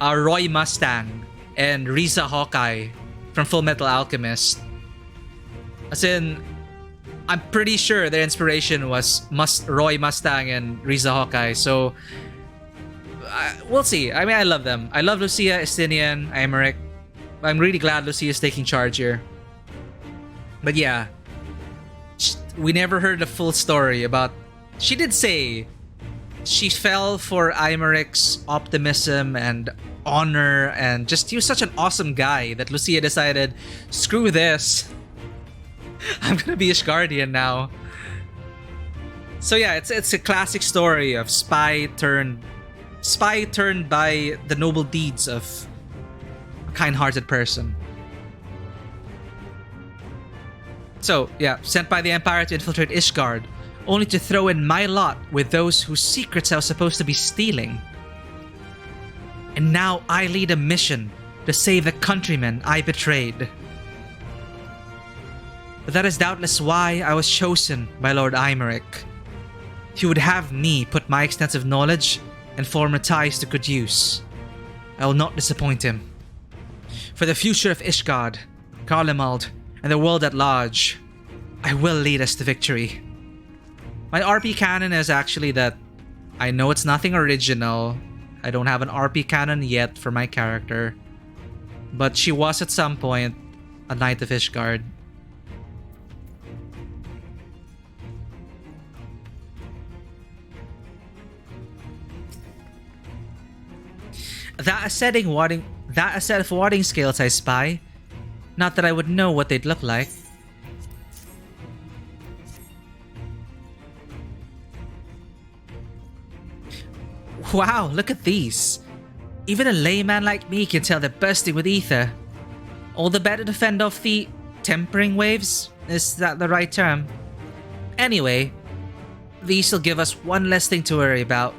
Roy Mustang and Riza Hawkeye from Full Metal Alchemist. As in, I'm pretty sure their inspiration was Roy Mustang and Riza Hawkeye, so we'll see. I mean, I love them. I love Lucia, Estinian, Imeric. I'm really glad Lucia is taking charge here. But yeah, we never heard the full story about... She did say she fell for Imeric's optimism and honor, and just he was such an awesome guy that Lucia decided, screw this. I'm gonna be Ishgardian now. So yeah, it's a classic story of spy turned by the noble deeds of a kind-hearted person. So yeah, sent by the Empire to infiltrate Ishgard, only to throw in my lot with those whose secrets I was supposed to be stealing. And now I lead a mission to save the countrymen I betrayed. But that is doubtless why I was chosen by Lord Imeric. He would have me put my extensive knowledge and former ties to good use. I will not disappoint him. For the future of Ishgard, Garlemald, and the world at large, I will lead us to victory. My RP canon is actually that I know it's nothing original. I don't have an RP canon yet for my character. But she was at some point a Knight of Ishgard. That a set of wadding scales I spy. Not that I would know what they'd look like. Wow, look at these. Even a layman like me can tell they're bursting with ether. All the better to fend off the tempering waves? Is that the right term? Anyway, these will give us one less thing to worry about,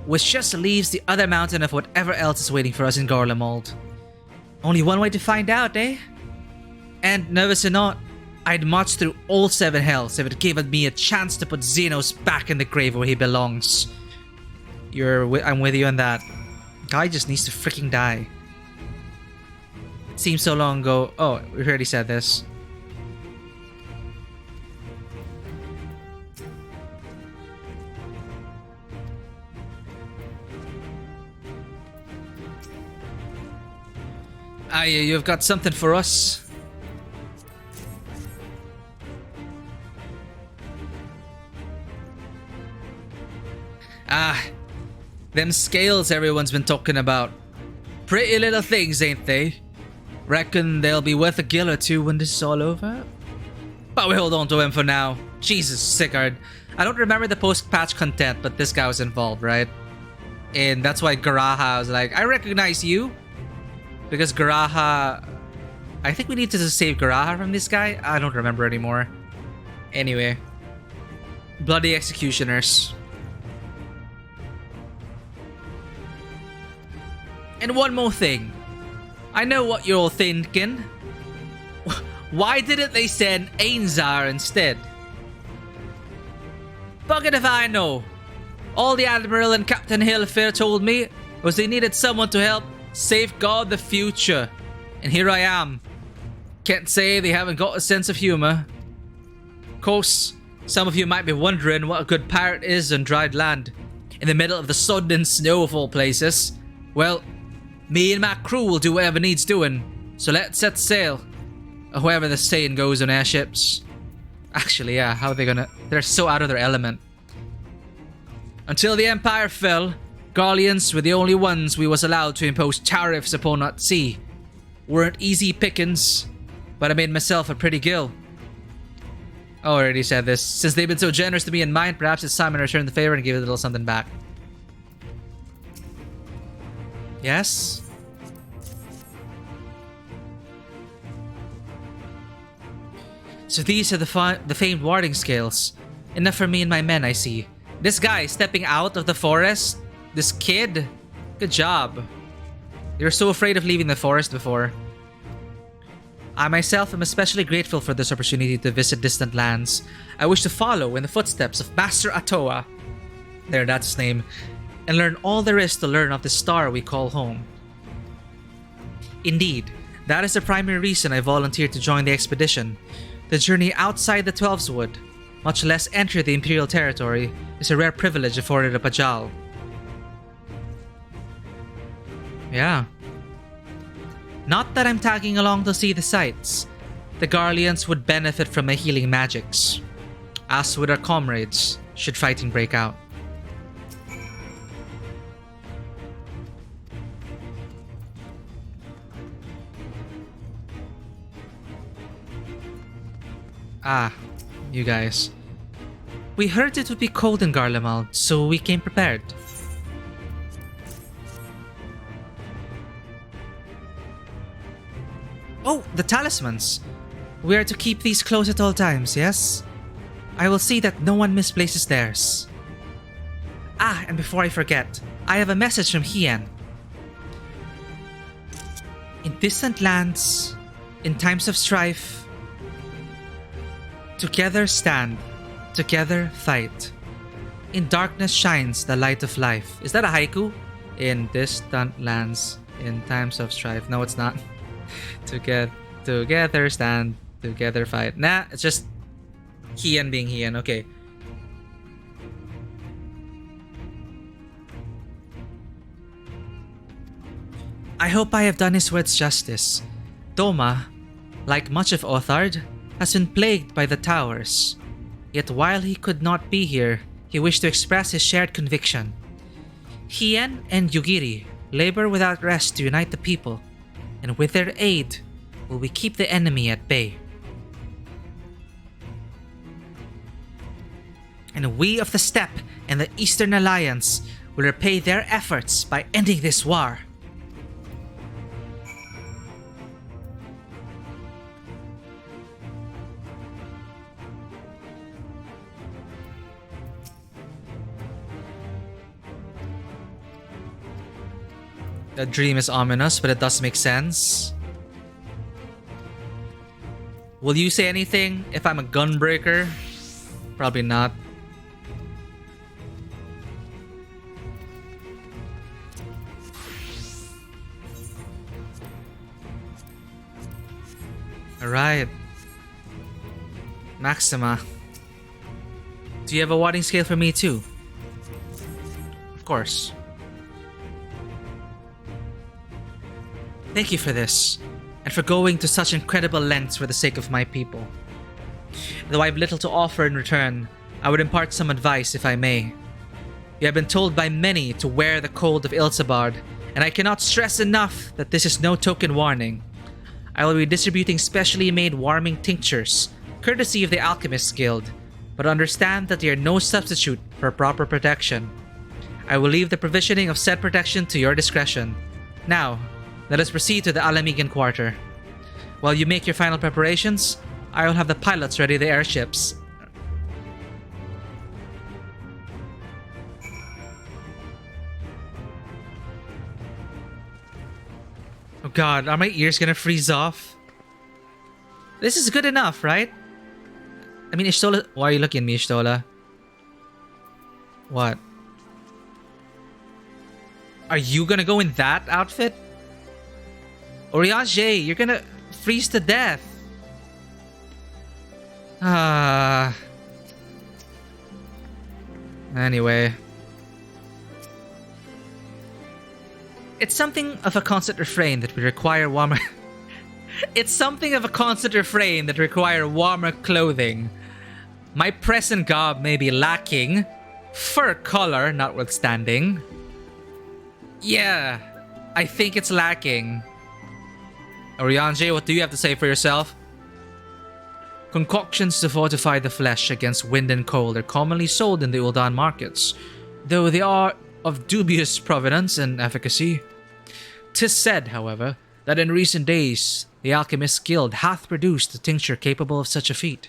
which just leaves the other mountain of whatever else is waiting for us in Garlemald. Only one way to find out, eh? And nervous or not, I'd march through all 7 hells if it gave me a chance to put Xenos back in the grave where he belongs. I'm with you on that. Guy just needs to freaking die. It seems so long ago. Oh, we already said this. You've got something for us? Them scales everyone's been talking about. Pretty little things, ain't they? Reckon they'll be worth a gill or two when this is all over? But we hold on to him for now. Jesus, Sigurd. I don't remember the post-patch content, but this guy was involved, right? And that's why Garaha was like, I recognize you. Because Garaha... I think we need to save Garaha from this guy. I don't remember anymore. Anyway. Bloody executioners. And one more thing. I know what you're all thinking. Why didn't they send Ainzar instead? Bugger if I know. All the Admiral and Captain Hillfair told me was they needed someone to help safeguard the future. And here I am. Can't say they haven't got a sense of humor. Of course, some of you might be wondering what a good pirate is on dried land. In the middle of the sun and snow of all places. Well, me and my crew will do whatever needs doing So let's set sail. Or however the saying goes on airships. Actually, yeah, how are they gonna... They're so out of their element. Until the Empire fell, Garleans were the only ones we was allowed to impose tariffs upon at sea. Weren't easy pickings, but I made myself a pretty gill. I already said this. Since they've been so generous to me in mine, perhaps it's time I return the favor and give a little something back. Yes? So these are the famed warding scales. Enough for me and my men, I see. This guy stepping out of the forest? This kid? Good job. You were so afraid of leaving the forest before. I myself am especially grateful for this opportunity to visit distant lands. I wish to follow in the footsteps of Master Atoa. There, that's his name. And learn all there is to learn of the star we call home. Indeed, that is the primary reason I volunteered to join the expedition. The journey outside the Twelves Wood, much less enter the Imperial territory, is a rare privilege afforded a Pajal. Yeah. Not that I'm tagging along to see the sights. The Garleans would benefit from my healing magics, as would our comrades, should fighting break out. Ah, you guys. We heard it would be cold in Garlemald, so we came prepared. Oh, the talismans! We are to keep these close at all times, yes? I will see that no one misplaces theirs. Ah, and before I forget, I have a message from Hien. In distant lands, in times of strife, together stand, together fight. In darkness shines the light of life. Is that a haiku? In distant lands, in times of strife. No, it's not. Together stand, together fight. Nah, it's just Hien being Hien. Okay. I hope I have done his words justice. Doma, like much of Othard, has been plagued by the towers. Yet while he could not be here, he wished to express his shared conviction. Hien and Yugiri labor without rest to unite the people, and with their aid, will we keep the enemy at bay. And we of the Steppe and the Eastern Alliance will repay their efforts by ending this war. That dream is ominous, but it does make sense. Will you say anything if I'm a gunbreaker? Probably not. Alright. Maxima. Do you have a warding scale for me too? Of course. Thank you for this, and for going to such incredible lengths for the sake of my people. Though I have little to offer in return, I would impart some advice if I may. You have been told by many to wear the cold of Ilsabard, and I cannot stress enough that this is no token warning. I will be distributing specially made warming tinctures, courtesy of the Alchemist's Guild, but understand that they are no substitute for proper protection. I will leave the provisioning of said protection to your discretion. Now, let us proceed to the Alamigan quarter. While you make your final preparations, I will have the pilots ready the airships. Oh god, are my ears gonna freeze off? This is good enough, right? I mean, Ishtola... Why are you looking at me, Ishtola? What? Are you gonna go in that outfit? Oriage, you're gonna freeze to death. Anyway. It's something of a constant refrain that we require warmer... It's something of a constant refrain that require warmer clothing. My present garb may be lacking, fur color notwithstanding. Yeah, I think it's lacking. Oriange, what do you have to say for yourself? Concoctions to fortify the flesh against wind and cold are commonly sold in the Uldan markets, though they are of dubious provenance and efficacy. 'Tis said, however, that in recent days the Alchemist Guild hath produced a tincture capable of such a feat.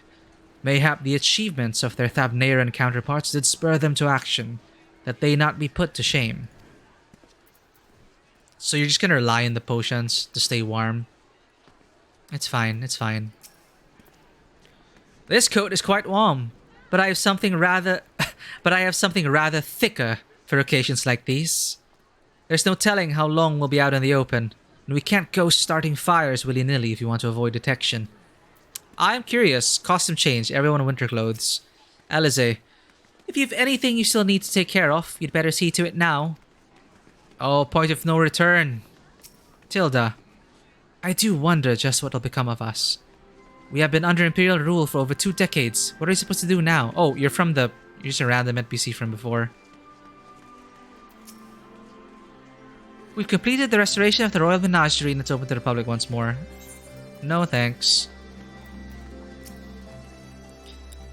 Mayhap the achievements of their Thavnairan counterparts did spur them to action, that they not be put to shame. So you're just gonna rely on the potions to stay warm? It's fine, it's fine. This coat is quite warm, but I have something rather thicker for occasions like these. There's no telling how long we'll be out in the open, and we can't go starting fires willy-nilly if you want to avoid detection. I'm curious, costume change, everyone in winter clothes. Alize, if you have anything you still need to take care of, you'd better see to it now. Oh, point of no return. Tilda, I do wonder just what'll become of us. We have been under Imperial rule for over 2 decades. What are we supposed to do now? Oh, you're just a random NPC from before. We've completed the restoration of the Royal Menagerie and it's open to the public once more. No thanks.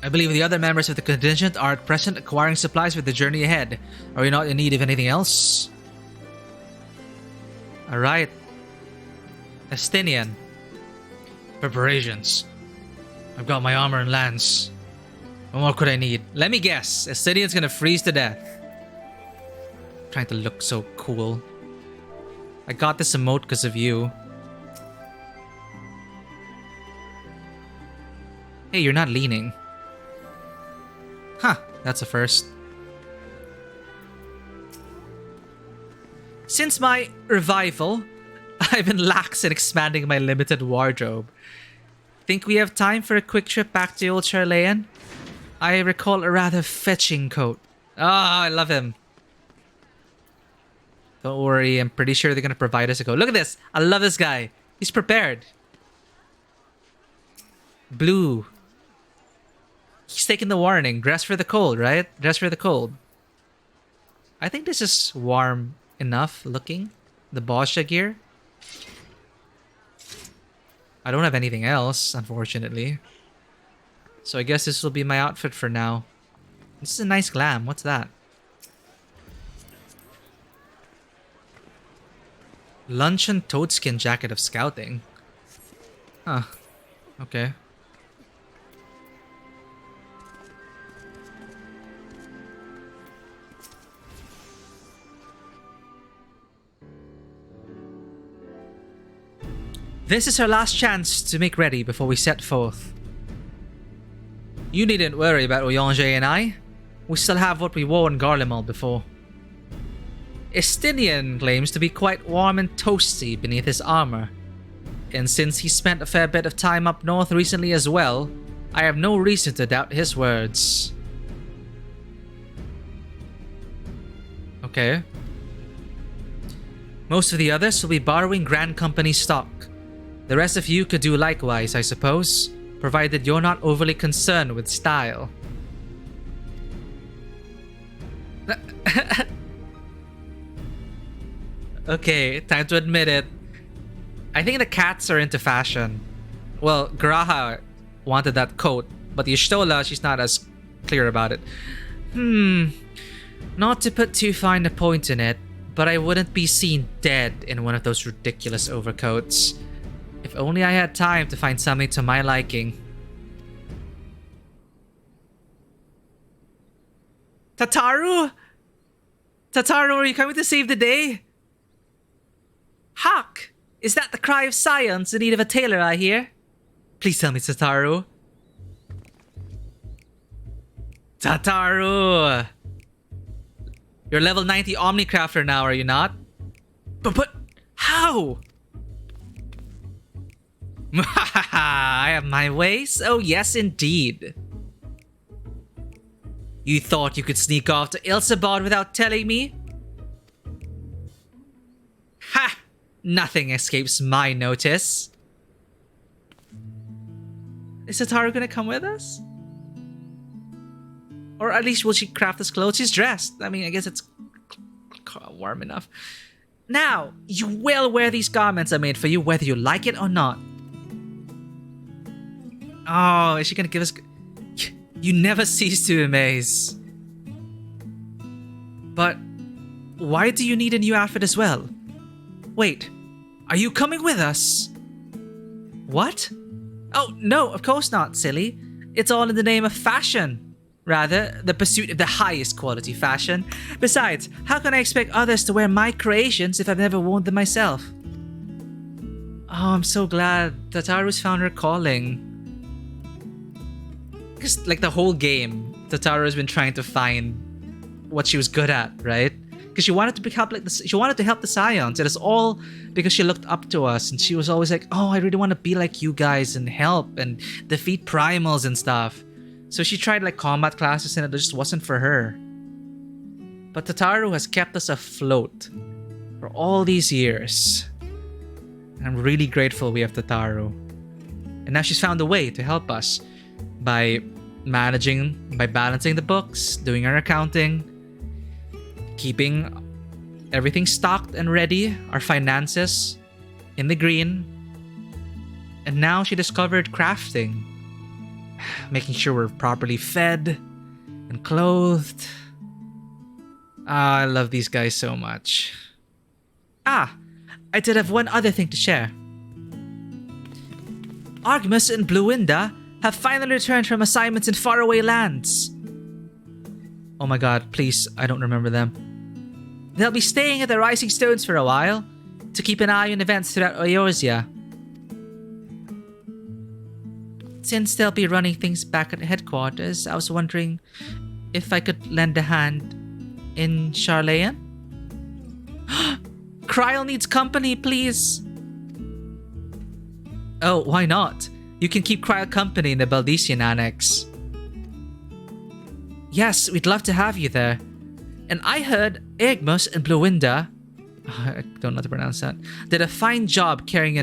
I believe the other members of the contingent are at present acquiring supplies for the journey ahead. Are we not in need of anything else? Alright. Estinian. Preparations. I've got my armor and lance. What more could I need? Let me guess. Estinian's gonna freeze to death. Trying to look so cool. I got this emote because of you. Hey, you're not leaning. Huh, that's a first. Since my revival, I've been lax in expanding my limited wardrobe. Think we have time for a quick trip back to old Sharlayan? I recall a rather fetching coat. Ah, I love him. Don't worry, I'm pretty sure they're gonna provide us a coat. Look at this! I love this guy. He's prepared. Blue. He's taking the warning. Dress for the cold, right? Dress for the cold. I think this is warm enough looking. The Boscha gear. I don't have anything else, unfortunately. So I guess this will be my outfit for now. This is a nice glam. What's that? Luncheon toadskin jacket of scouting. Huh. Okay. This is our last chance to make ready before we set forth. You needn't worry about Oyonge and I. We still have what we wore in Garlemald before. Estinian claims to be quite warm and toasty beneath his armor. And since he spent a fair bit of time up north recently as well, I have no reason to doubt his words. Okay. Most of the others will be borrowing Grand Company stock. The rest of you could do likewise, I suppose, provided you're not overly concerned with style. Okay, time to admit it. I think the cats are into fashion. Well, Graha wanted that coat, but Y'shtola, she's not as clear about it. Not to put too fine a point in it, but I wouldn't be seen dead in one of those ridiculous overcoats. If only I had time to find something to my liking. Tataru? Tataru, are you coming to save the day? Hark! Is that the cry of Scions in need of a tailor, I hear? Please tell me, Tataru. Tataru! You're level 90 Omnicrafter now, are you not? But how? I have my ways. Oh yes, indeed. You thought you could sneak off to Ilsabad without telling me? Ha! Nothing escapes my notice. Is Tataru gonna come with us? Or at least will she craft us clothes? She's dressed. I mean, I guess it's warm enough. Now, you will wear these garments I made for you, whether you like it or not. Oh, is she gonna give us... You never cease to amaze. But why do you need a new outfit as well? Wait, are you coming with us? What? Oh, no, of course not, silly. It's all in the name of fashion. Rather, the pursuit of the highest quality fashion. Besides, how can I expect others to wear my creations if I've never worn them myself? Oh, I'm so glad Tataru's found her calling. Because, like, the whole game, Tataru's been trying to find what she was good at, right? Because she wanted to become like she wanted to help the Scions. It is all because she looked up to us, and she was always like, "Oh, I really want to be like you guys and help and defeat primals and stuff." So she tried like combat classes, and it just wasn't for her. But Tataru has kept us afloat for all these years. And I'm really grateful we have Tataru. And now she's found a way to help us by balancing the books, doing our accounting, keeping everything stocked and ready, our finances in the green. And now she discovered crafting, making sure we're properly fed and clothed. I love these guys so much. I did have one other thing to share. Argmus and Bluinda have finally returned from assignments in faraway lands. Oh my god, please, I don't remember them. They'll be staying at the Rising Stones for a while to keep an eye on events throughout Eorzea. Since they'll be running things back at headquarters, I was wondering if I could lend a hand in Sharlayan? Kryl needs company, please. Oh, why not? You can keep Kryl company in the Baldician Annex. Yes, we'd love to have you there. And I heard Igmus and Bluinda, I don't know how to pronounce that, did a fine job carrying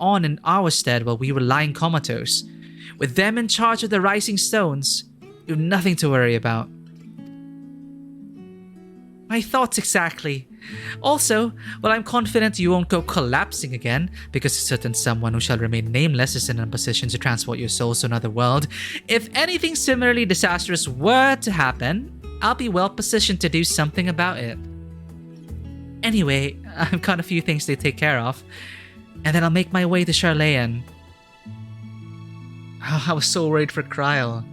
on in our stead while we were lying comatose. With them in charge of the Rising Stones, you have nothing to worry about. My thoughts exactly. Also, while I'm confident you won't go collapsing again, because a certain someone who shall remain nameless is in a position to transport your souls to another world, if anything similarly disastrous were to happen, I'll be well positioned to do something about it. Anyway, I've got a few things to take care of, and then I'll make my way to Sharlayan. Oh, I was so worried for Kryl.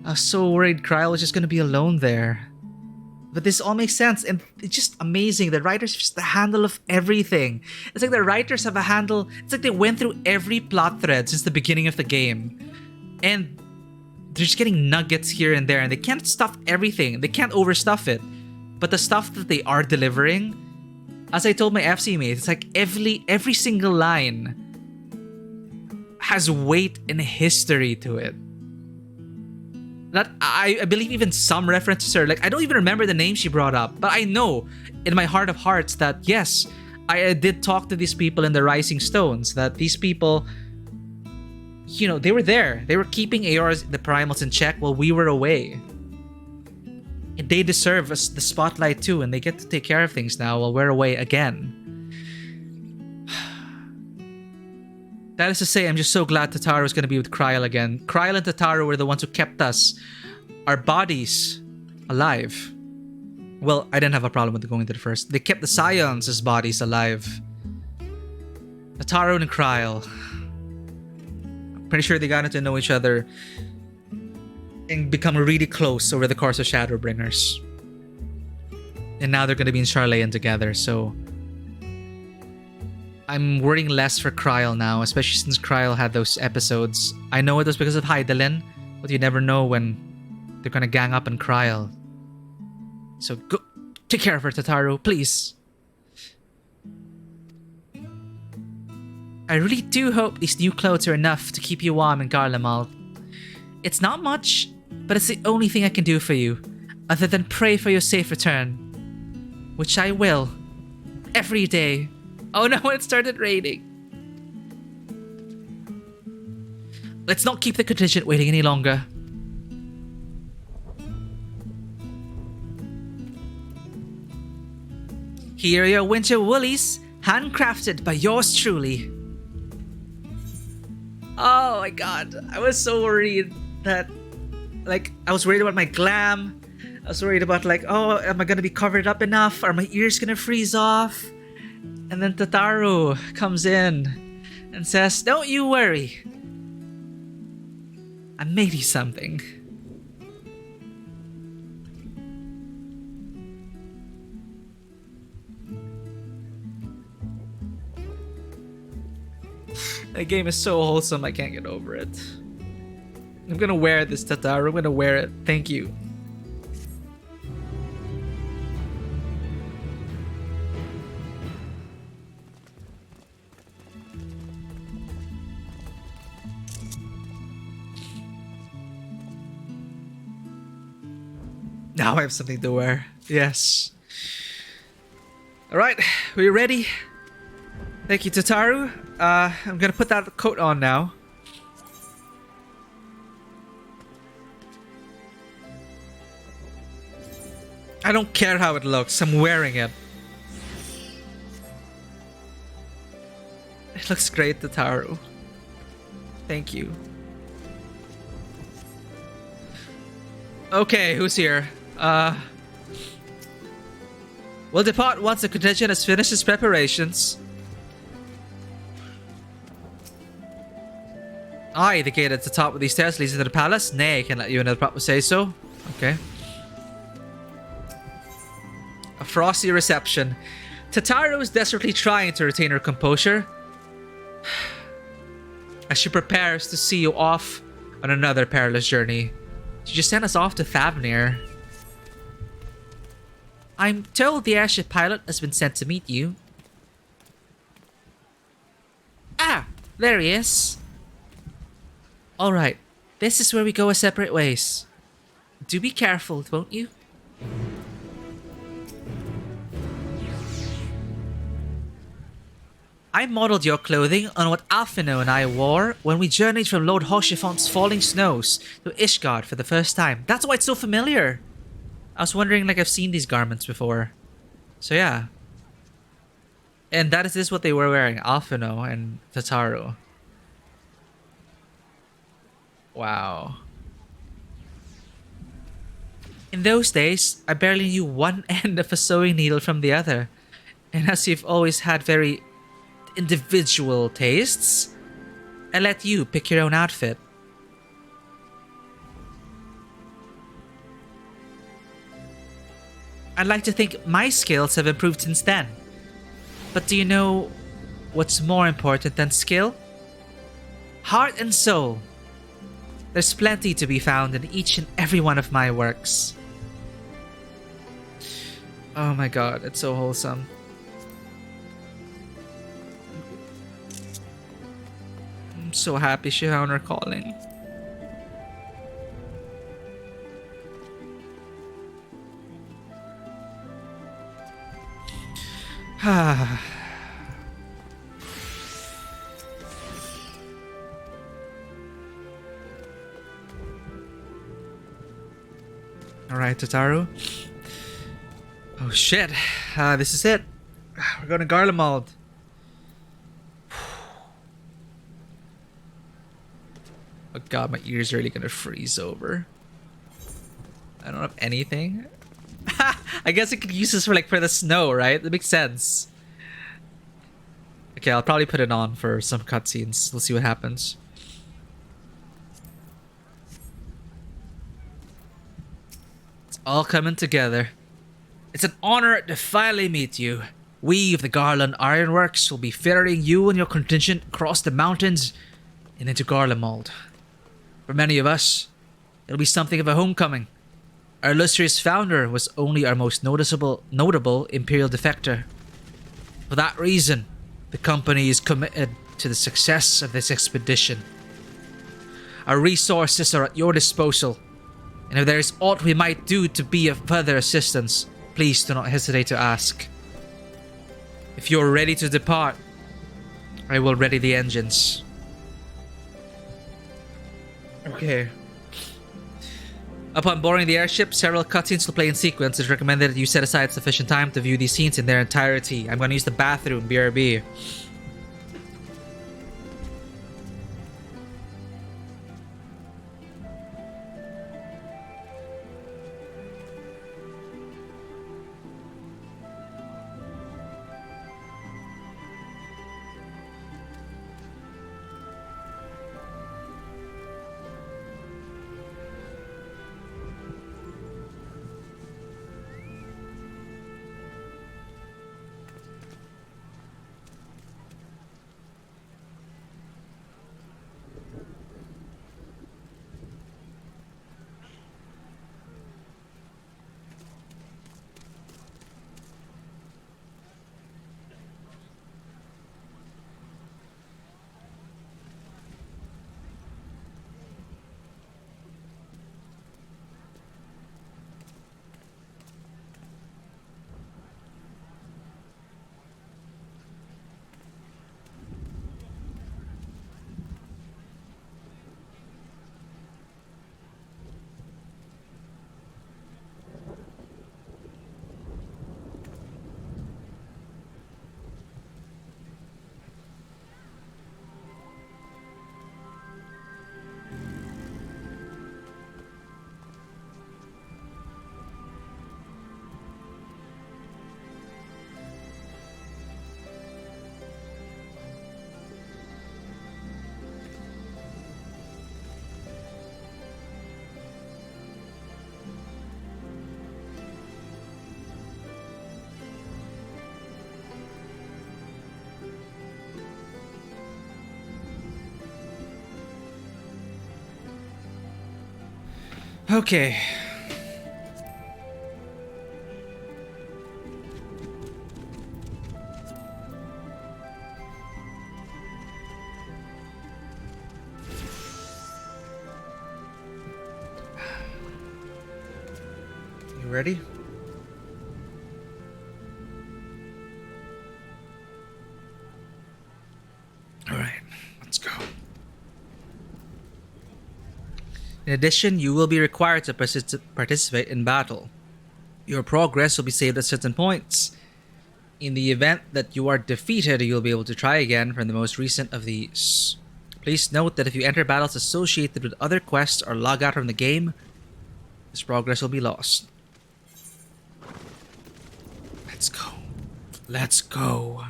I was so worried Kryl was just going to be alone there. But this all makes sense, and it's just amazing. The writers have just the handle of everything. It's like the writers have a handle. It's like they went through every plot thread since the beginning of the game. And they're just getting nuggets here and there, and they can't stuff everything. They can't overstuff it. But the stuff that they are delivering, as I told my FC mates, it's like every single line has weight and history to it. That I believe even some references are like, I don't even remember the name she brought up, but I know in my heart of hearts that yes, I did talk to these people in the Rising Stones, that these people, you know, they were there. They were keeping the primals in check while we were away. And they deserve us the spotlight too, and they get to take care of things now while we're away again. That is to say, I'm just so glad Tataru is going to be with Kryl again. Kryl and Tataru were the ones who kept us, our bodies, alive. Well, I didn't have a problem with going to the first. They kept the Scions' bodies alive. Tataru and Kryl. I'm pretty sure they got to know each other and become really close over the course of Shadowbringers. And now they're going to be in Sharlayan together, so I'm worrying less for Kryl now, especially since Kryl had those episodes. I know it was because of Hydaelyn, but you never know when they're gonna gang up on Kryl. So go take care of her, Tataru, please. I really do hope these new clothes are enough to keep you warm in Garlemald. It's not much, but it's the only thing I can do for you, other than pray for your safe return. Which I will. Every day. Oh no, it started raining. Let's not keep the contingent waiting any longer. Here are your winter woolies, handcrafted by yours truly. Oh my god, I was so worried that, like, I was worried about my glam. I was worried about, like, oh, am I gonna be covered up enough? Are my ears gonna freeze off? And then Tataru comes in and says, don't you worry. I made you something. That game is so wholesome, I can't get over it. I'm gonna wear this, Tataru. I'm gonna wear it. Thank you. Now I have something to wear. Yes. Alright, we ready? Thank you, Tataru. I'm gonna put that coat on now. I don't care how it looks, I'm wearing it. It looks great, Tataru. Thank you. Okay, who's here? We'll depart once the contingent has finished its preparations. Aye, the gate at the top of these stairs leads into the palace. Nay, I can let you in at the proper say so. Okay. A frosty reception. Tataru is desperately trying to retain her composure as she prepares to see you off on another perilous journey. She just sent us off to Thavnair. I'm told the airship pilot has been sent to meet you. Ah, there he is. Alright, this is where we go our separate ways. Do be careful, won't you? I modeled your clothing on what Alphino and I wore when we journeyed from Lord Hoshifont's falling snows to Ishgard for the first time. That's why it's so familiar. I was wondering, like, I've seen these garments before. So yeah. And that is what they were wearing, Alphino and Tataru. Wow. In those days, I barely knew one end of a sewing needle from the other. And as you've always had very individual tastes, I let you pick your own outfit. I'd like to think my skills have improved since then. But do you know what's more important than skill? Heart and soul. There's plenty to be found in each and every one of my works. Oh my god, it's so wholesome. I'm so happy she found her calling. Alright, Tataru. Oh shit. This is it. We're going to Garlemald. Oh god, my ears are really gonna freeze over. I don't have anything. I guess I could use this for the snow, right? That makes sense. Okay, I'll probably put it on for some cutscenes. We'll see what happens. It's all coming together. It's an honor to finally meet you. We of the Garlean Ironworks will be ferrying you and your contingent across the mountains and into Garlemald. For many of us, it'll be something of a homecoming. Our illustrious founder was only our most notable Imperial defector. For that reason, the company is committed to the success of this expedition. Our resources are at your disposal, and if there is aught we might do to be of further assistance, please do not hesitate to ask. If you are ready to depart, I will ready the engines. Okay. Upon boarding the airship, several cutscenes will play in sequence. It's recommended that you set aside sufficient time to view these scenes in their entirety. I'm going to use the bathroom, BRB. Okay. You ready? All right, let's go. In addition, you will be required to participate in battle. Your progress will be saved at certain points. In the event that you are defeated, you'll be able to try again from the most recent of these. Please note that if you enter battles associated with other quests or log out from the game, this progress will be lost. Let's go. Let's go.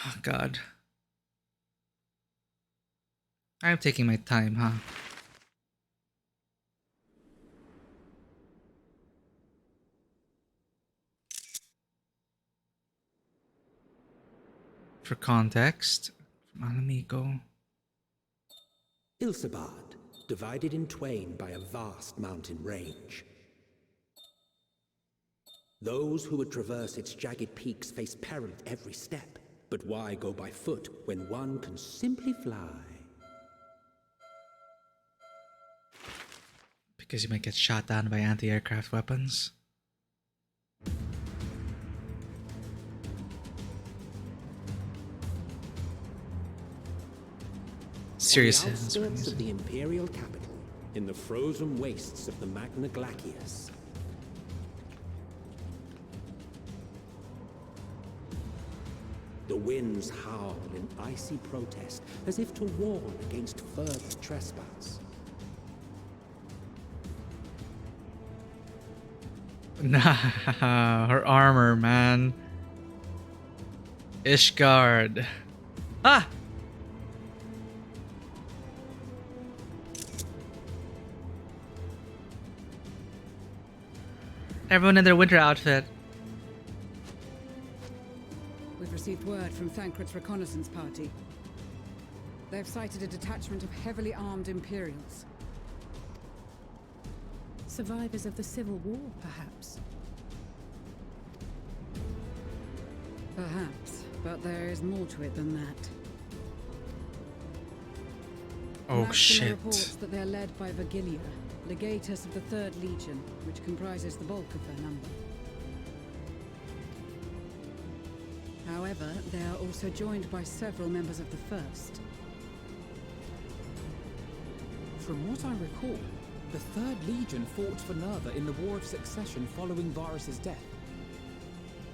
Oh, God. I'm taking my time, huh? For context, from Alamico. Ilsabard, divided in twain by a vast mountain range. Those who would traverse its jagged peaks face peril at every step. But why go by foot when one can simply fly? Because you might get shot down by anti-aircraft weapons. Serious On the outskirts of the Imperial capital, in the frozen wastes of the Magna Glacius. The winds howl in icy protest, as if to warn against further trespass. Nah, her armor, man. Ishgard. Ah! Everyone in their winter outfit. We've received word from Thancred's reconnaissance party. They've sighted a detachment of heavily armed Imperials. Survivors of the Civil War, perhaps? Perhaps, but there is more to it than that. Oh, Maxima shit. reports that they're led by Vergilia, legatus of the 3rd Legion, which comprises the bulk of their number. However, they are also joined by several members of the 1st. from what I recall, the Third Legion fought for Nerva in the War of Succession following Varus's death.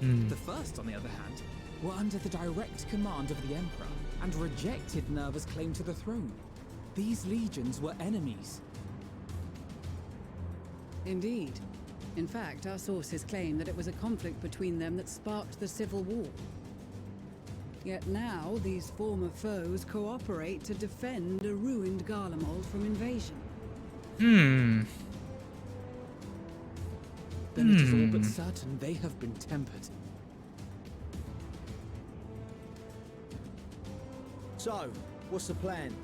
The First, on the other hand, were under the direct command of the Emperor and rejected Nerva's claim to the throne. These legions were enemies. Indeed. In fact, our sources claim that it was a conflict between them that sparked the civil war. Yet now, these former foes cooperate to defend a ruined Garlemald from invasion. Then it is all but certain they have been tempered. So, what's the plan?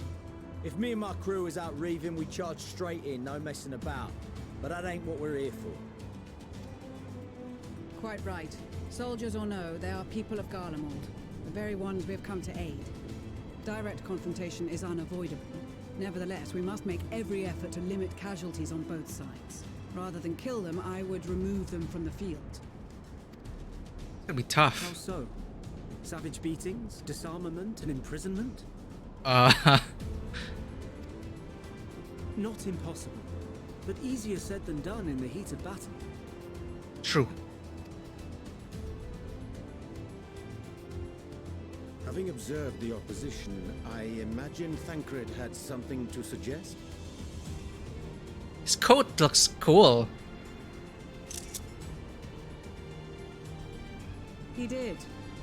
If me and my crew is out reaving, we charge straight in, no messing about. But that ain't what we're here for. Quite right. Soldiers or no, they are people of Garlemald, the very ones we have come to aid. Direct confrontation is unavoidable. Nevertheless, we must make every effort to limit casualties on both sides. Rather than kill them, I would remove them from the field. It's gonna be tough. How so? Savage beatings, disarmament, and imprisonment? Not impossible, but easier said than done in the heat of battle. True. Having observed the opposition, I imagine Thancred had something to suggest? His coat looks cool. He did.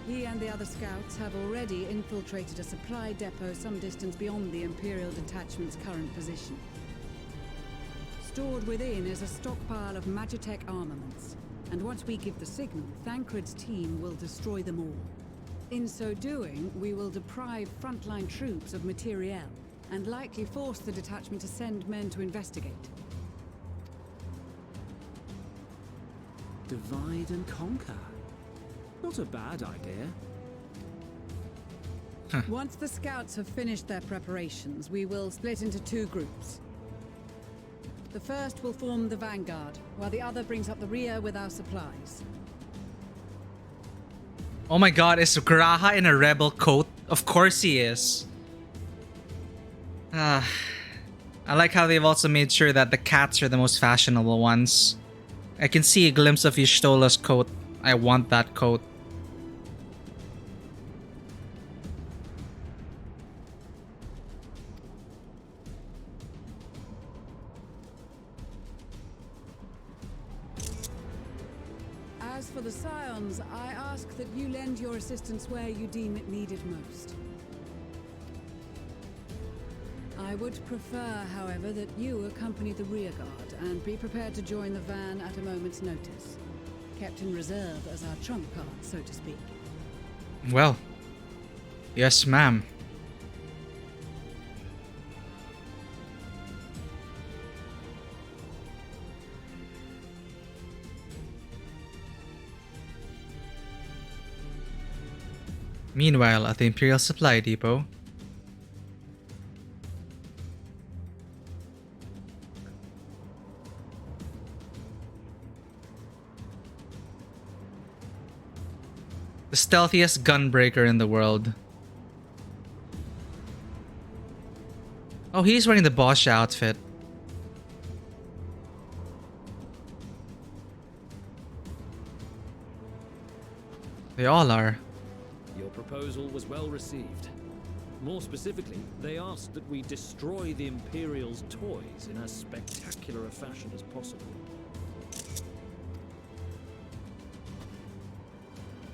He and the other scouts have already infiltrated a supply depot some distance beyond the Imperial detachment's current position. Stored within is a stockpile of Magitech armaments, and once we give the signal, Thancred's team will destroy them all. In so doing, we will deprive frontline troops of materiel, and likely force the detachment to send men to investigate. Divide and conquer. Not a bad idea. Once the scouts have finished their preparations, we will split into two groups. The first will form the vanguard, while the other brings up the rear with our supplies. Oh my god, is Graha in a rebel coat? Of course he is. I like how they've also made sure that the cats are the most fashionable ones. I can see a glimpse of Yshtola's coat. I want that coat. As for the Scions, I ask that you lend your assistance where you deem it needed most. I would prefer, however, that you accompany the rearguard and be prepared to join the van at a moment's notice. Kept in reserve as our trump card, so to speak. Well, yes, ma'am. Meanwhile, at the Imperial Supply Depot, the stealthiest gunbreaker in the world. Oh, he's wearing the Bosch outfit. They all are. Your proposal was well received. More specifically, they asked that we destroy the Imperial's toys in as spectacular a fashion as possible.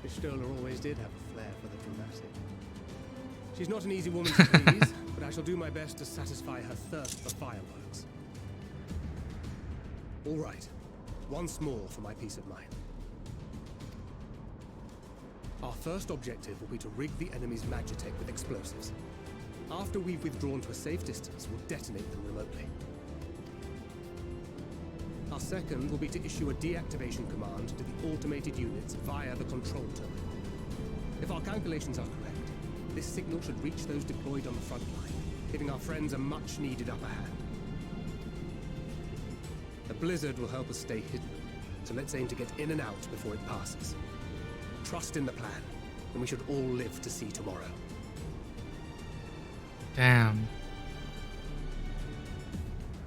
Y'shtola always did have a flair for the dramatic. She's not an easy woman to please, but I shall do my best to satisfy her thirst for fireworks. All right, once more for my peace of mind. Our first objective will be to rig the enemy's Magitech with explosives. After we've withdrawn to a safe distance, we'll detonate them remotely. Our second will be to issue a deactivation command to the automated units via the control terminal. If our calculations are correct, this signal should reach those deployed on the front line, giving our friends a much-needed upper hand. The blizzard will help us stay hidden, so let's aim to get in and out before it passes. Trust in the plan, and we should all live to see tomorrow. Damn.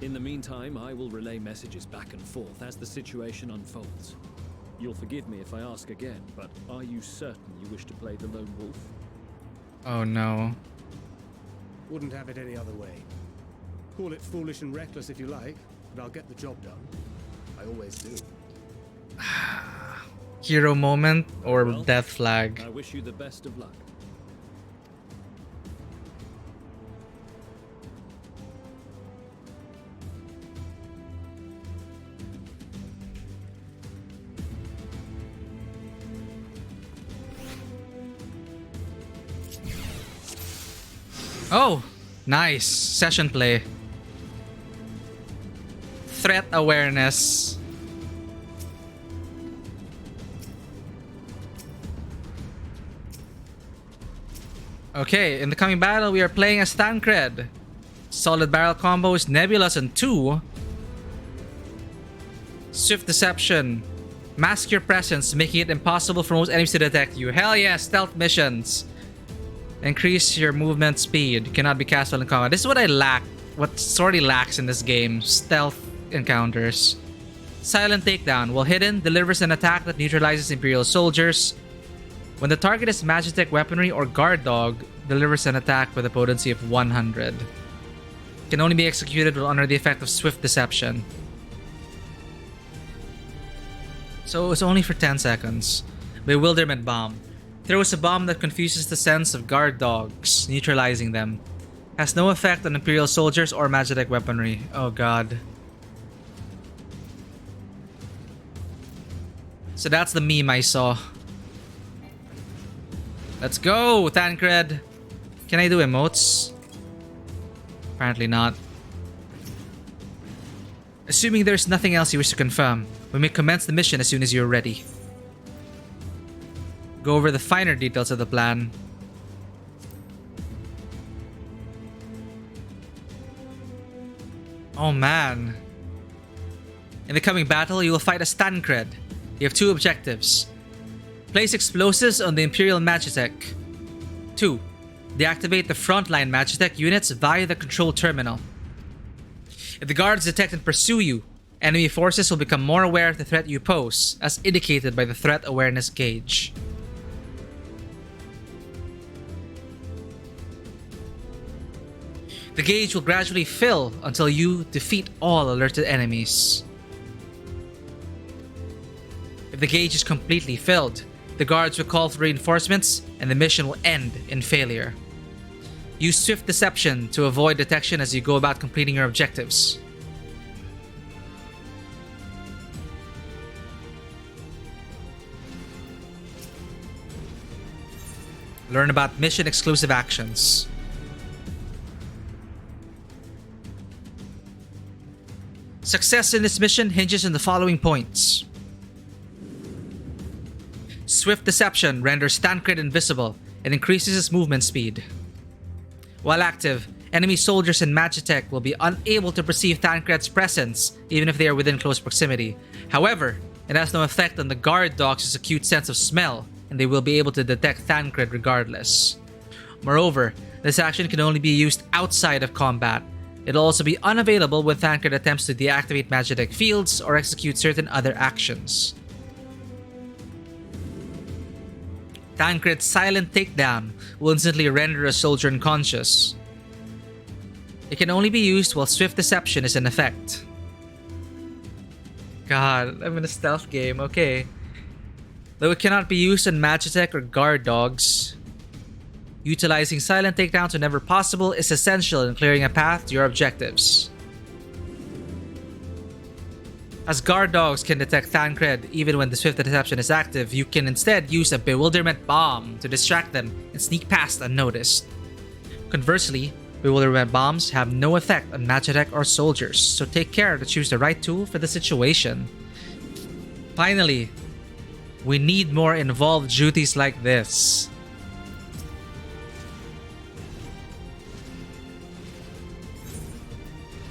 In the meantime, I will relay messages back and forth as the situation unfolds. You'll forgive me if I ask again, but are you certain you wish to play the lone wolf? Oh no. Wouldn't have it any other way. Call it foolish and reckless if you like, but I'll get the job done. I always do. Hero moment or Well, death flag? I wish you the best of luck. Oh, nice. Session play. Threat awareness. Okay, in the coming battle, we are playing as Thancred. Solid barrel combos, nebulous and 2. Swift deception. Mask your presence, making it impossible for most enemies to detect you. Hell yeah, stealth missions. Increase your movement speed. Cannot be cast while in combat. This is what I lack. What sorely lacks in this game. Stealth encounters. Silent takedown. While hidden, delivers an attack that neutralizes Imperial soldiers. When the target is Magitech weaponry or guard dog, delivers an attack with a potency of 100. Can only be executed while under the effect of swift deception. So it's only for 10 seconds. Bewilderment bomb. Throws a bomb that confuses the sense of guard dogs, neutralizing them. Has no effect on Imperial soldiers or Magitech weaponry. Oh god. So that's the meme I saw. Let's go, Thancred! Can I do emotes? Apparently not. Assuming there's nothing else you wish to confirm, we may commence the mission as soon as you're ready. Go over the finer details of the plan. Oh man. In the coming battle, you will fight as Thancred. You have 2 objectives. Place explosives on the Imperial Magitech. 2. Deactivate the frontline Magitech units via the control terminal. If the guards detect and pursue you, enemy forces will become more aware of the threat you pose, as indicated by the threat awareness gauge. The gauge will gradually fill until you defeat all alerted enemies. If the gauge is completely filled, the guards will call for reinforcements and the mission will end in failure. Use swift deception to avoid detection as you go about completing your objectives. Learn about mission exclusive actions. Success in this mission hinges on the following points. Swift deception renders Thancred invisible and increases his movement speed. While active, enemy soldiers and Magitech will be unable to perceive Thancred's presence even if they are within close proximity. However, it has no effect on the guard dogs' acute sense of smell, and they will be able to detect Thancred regardless. Moreover, this action can only be used outside of combat. It'll also be unavailable when Thancred attempts to deactivate Magitech fields or execute certain other actions. Thancred's silent takedown will instantly render a soldier unconscious. It can only be used while swift deception is in effect. God, I'm in a stealth game, okay. Though it cannot be used on Magitech or guard dogs, utilizing silent takedowns whenever possible is essential in clearing a path to your objectives. As guard dogs can detect Thancred even when the swift deception is active, you can instead use a bewilderment bomb to distract them and sneak past unnoticed. Conversely, bewilderment bombs have no effect on Magitech or soldiers, so take care to choose the right tool for the situation. Finally, we need more involved duties like this.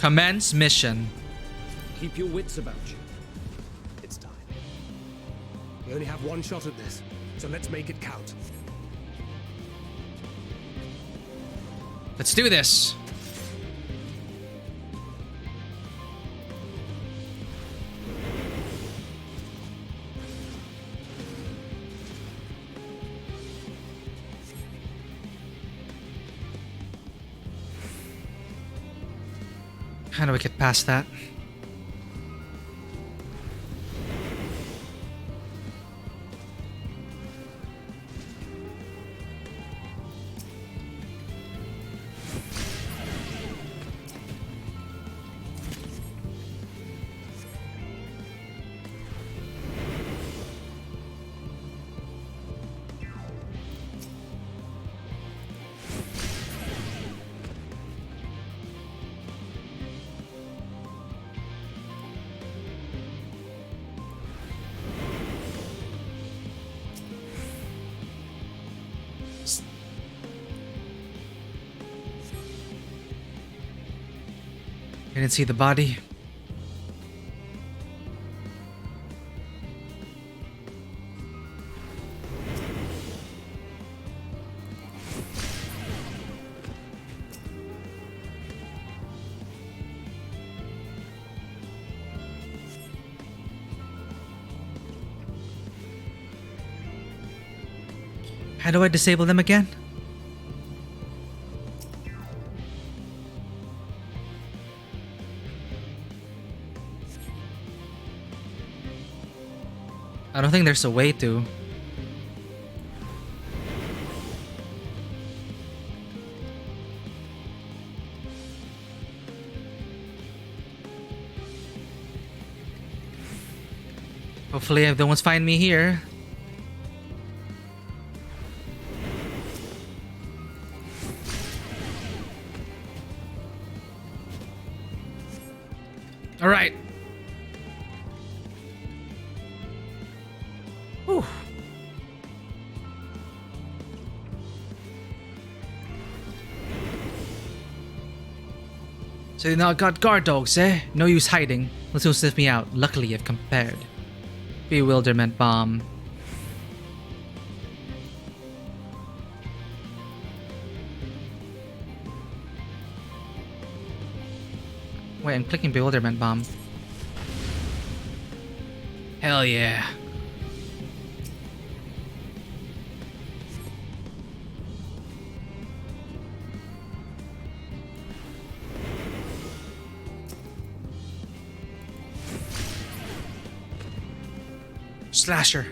Commence mission. Keep your wits about you. It's time. We only have 1 shot at this, so let's make it count. Let's do this. How do we get past that? I didn't see the body. How do I disable them again? I don't think there's a way to. Hopefully if no one's find me here. All right. Whew. So you now got guard dogs, eh? No use hiding. Let's go sniff me out. Luckily I've compared. Bewilderment bomb. Wait, I'm clicking bewilderment bomb. Hell yeah. Slasher.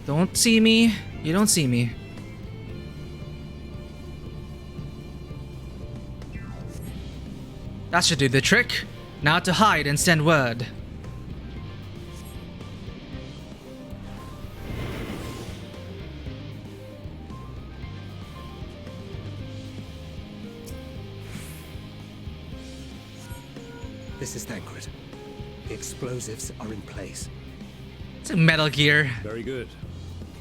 Don't see me. You don't see me. That should do the trick. Now to hide and send word. This is Thancred. The explosives are in place. It's a Metal Gear. Very good.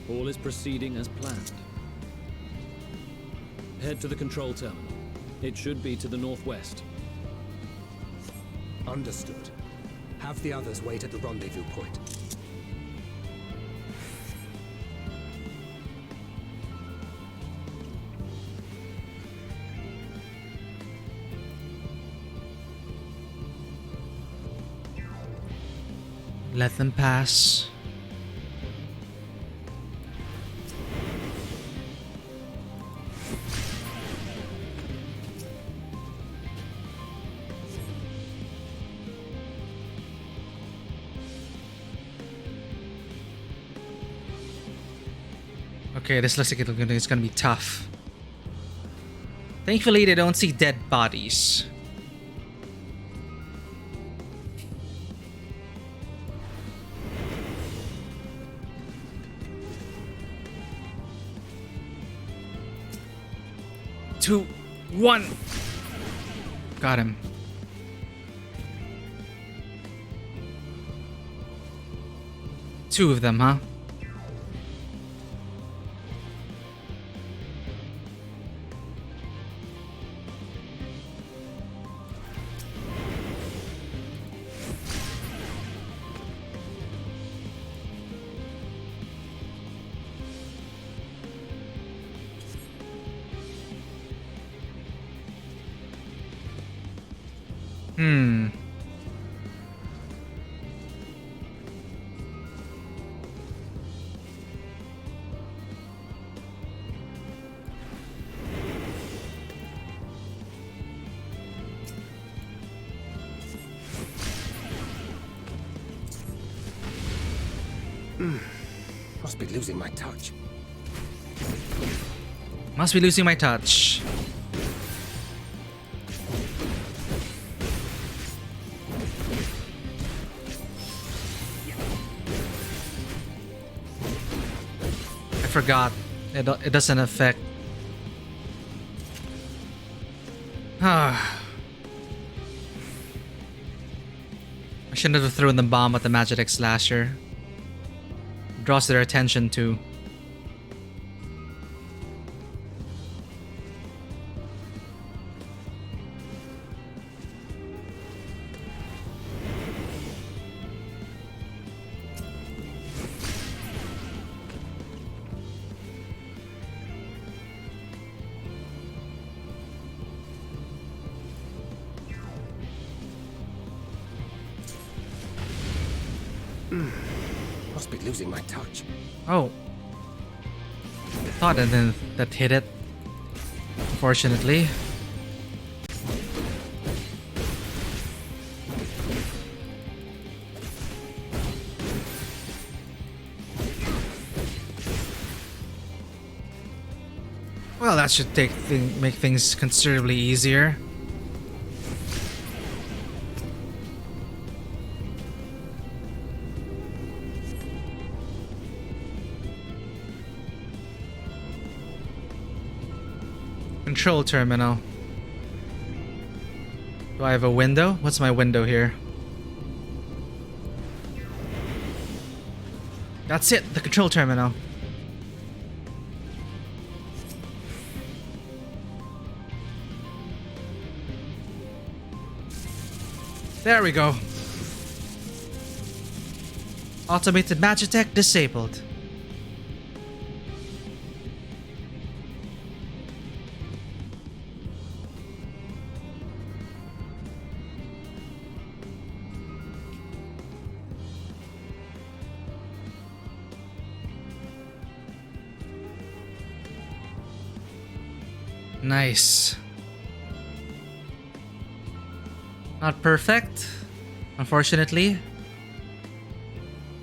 All is proceeding as planned. Head to the control terminal. It should be to the northwest. Understood. Have the others wait at the rendezvous point. Let them pass. Okay, this looks like it's gonna be tough. Thankfully, they don't see dead bodies. Two, one. Got him. Two of them, huh? Must be losing my touch. Must be losing my touch. I forgot. It doesn't affect. I shouldn't have thrown the bomb at the Magitek Slasher. Draws their attention too. Must be losing my touch. Oh. I thought that hit it. Unfortunately. Well, that should make things considerably easier. Control terminal. Do I have a window? What's my window here? That's it, the control terminal. There we go. Automated Magitek disabled. Nice. Not perfect, unfortunately.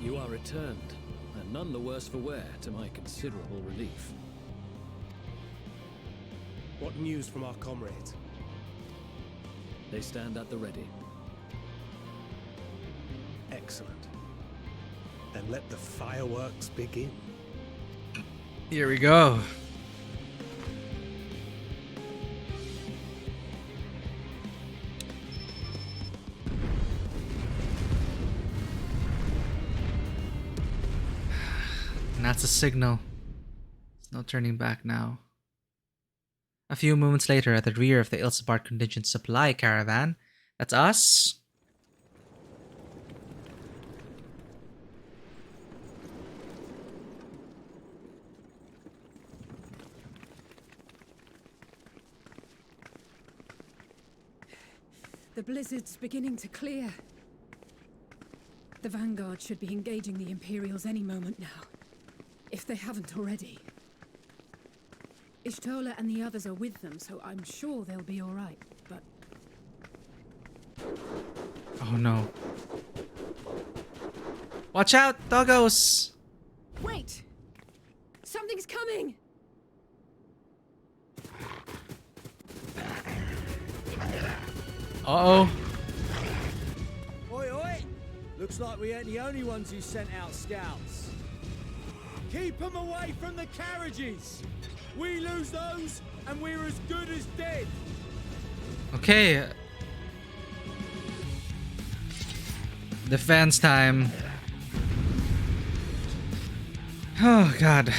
You are returned, and none the worse for wear, to my considerable relief. What news from our comrades? They stand at the ready. Excellent. Then let the fireworks begin. Here we go. And that's a signal. There's no turning back now. A few moments later, at the rear of the Ilsabard Contingent supply caravan, that's us. The blizzard's beginning to clear. The Vanguard should be engaging the Imperials any moment now, if they haven't already. Ishtola and the others are with them, so I'm sure they'll be all right, but... Oh no. Watch out, doggos! Wait! Something's coming! Uh-oh. Oi, oi! Looks like we ain't the only ones who sent out scouts. Keep them away from the carriages! We lose those, and we're as good as dead! Okay. Defense time. Oh, God.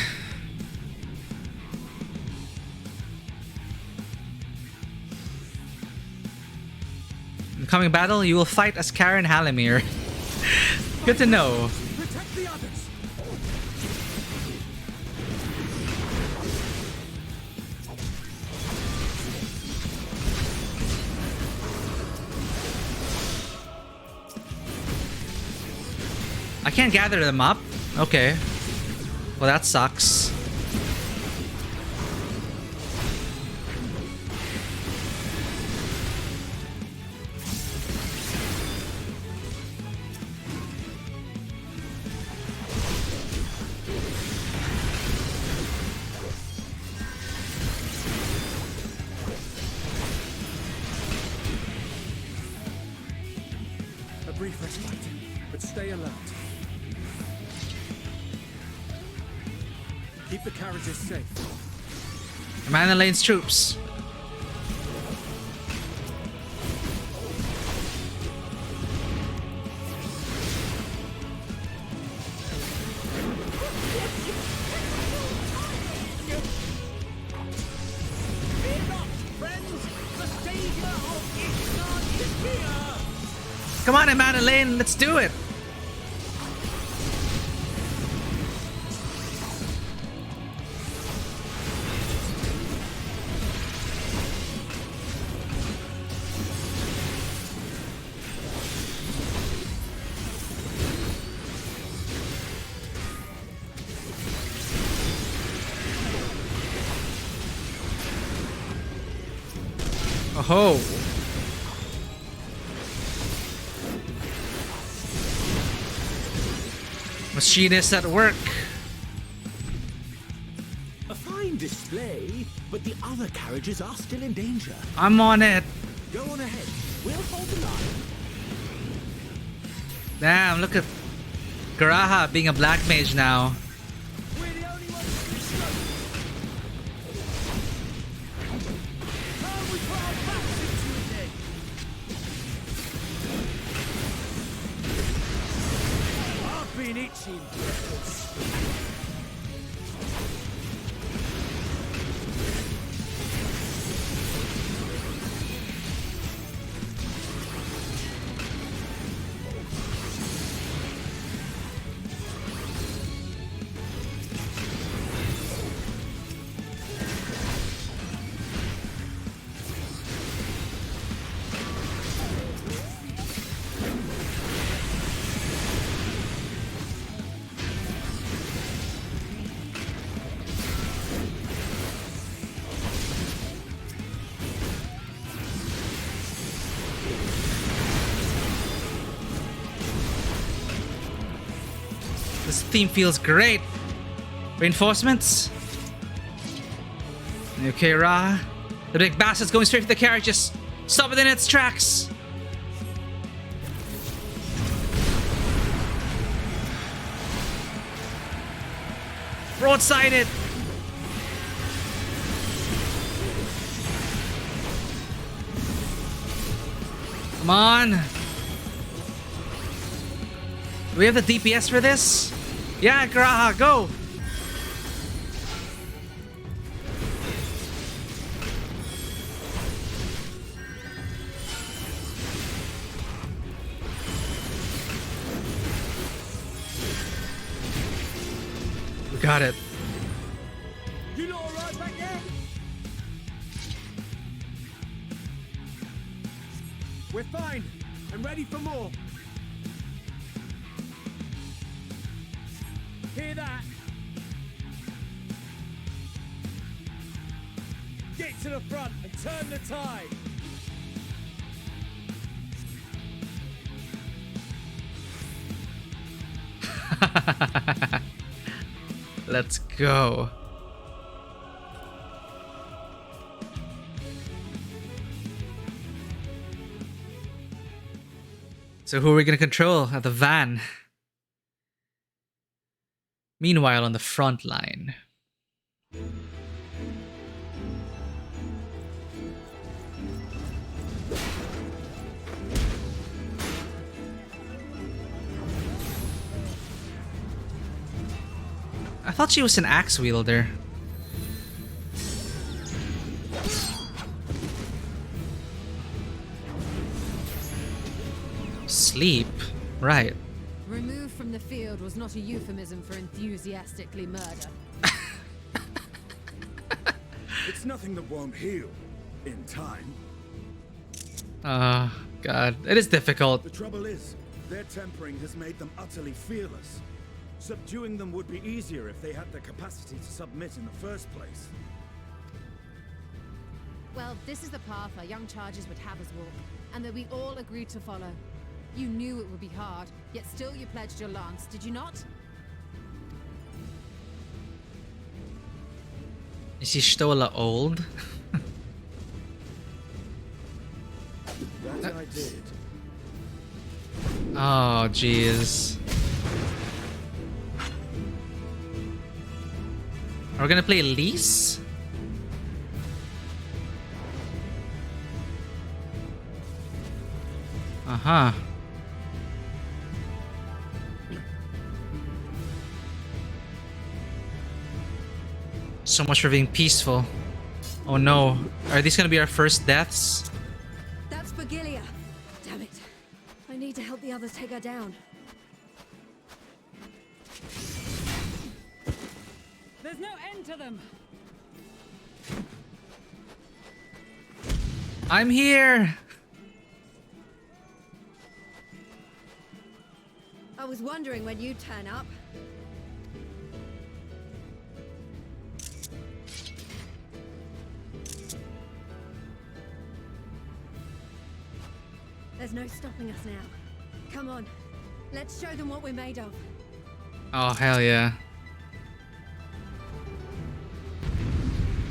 In the coming battle, you will fight as Karen Halimir. Good to know. Protect the others! I can't gather them up. Okay. Well, that sucks. brief respite, but stay alert. Keep the carriages safe. Amanda Lane's troops. Come on, Amanda Lane, let's do it. Oh. Machinist at work. A fine display, but the other carriages are still in danger. I'm on it. Go on ahead. We'll hold the line. Damn, look at Garaha being a black mage now. This theme feels great. Reinforcements. Okay, Ra. The big bastard's going straight for the carriages. Stop it in its tracks. Broadside it. Come on. Do we have the DPS for this? Yeah, Graha, go! We got it. You lot alright back there? We're fine and ready for more. Hear that? Get to the front and turn the tide. Let's go. So who are we gonna control at the van? Meanwhile, on the front line. I thought she was an axe wielder. Sleep? Right. Removed from the field was not a euphemism for enthusiastically murder. It's nothing that won't heal in time. God. It is difficult. The trouble is, their tempering has made them utterly fearless. Subduing them would be easier if they had the capacity to submit in the first place. Well, this is the path our young charges would have us walk, and that we all agreed to follow. You knew it would be hard, yet still you pledged your lance, did you not? Is she Stola old? That I did. Oh, jeez. We're gonna play Lise? Uh-huh. So much for being peaceful. Oh no. Are these gonna be our first deaths? That's Virgilia. Damn it. I need to help the others take her down. There's no end to them. I'm here! I was wondering when you'd turn up. There's no stopping us now. Come on, let's show them what we're made of. Oh, hell yeah.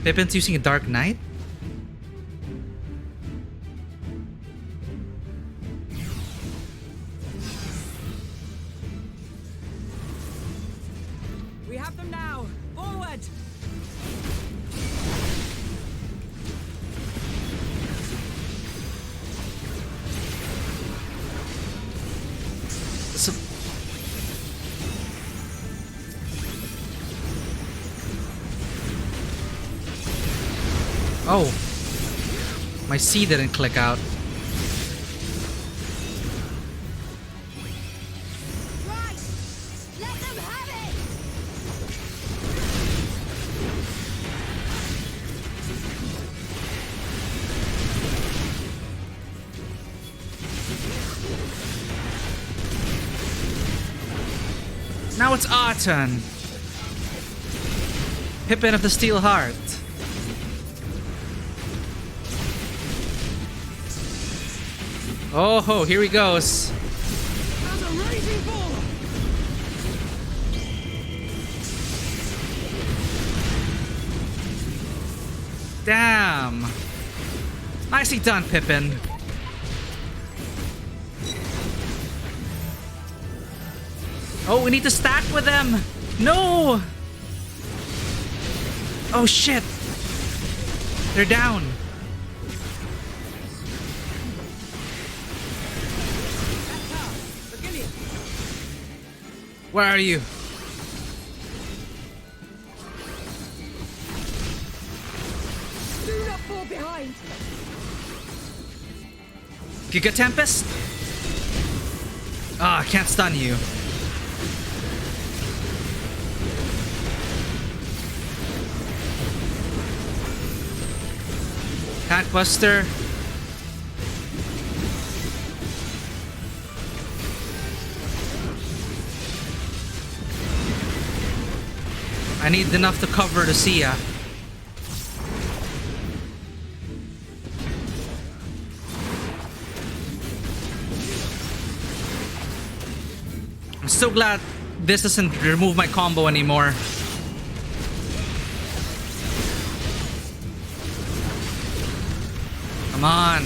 Pippin's using a Dark Knight? We have them now. Forward! Oh. My C didn't click out. Right! Let them have it! Now it's our turn. Pippin of the Steel Heart. Oh ho, here he goes. As a raging bull! Damn. Nicely done, Pippin. Oh, we need to stack with them. No. Oh shit. They're down. Where are you? Do not fall behind! Giga Tempest? Ah, I can't stun you. Hackbuster. I need enough to cover the Sia. I'm so glad this doesn't remove my combo anymore. Come on.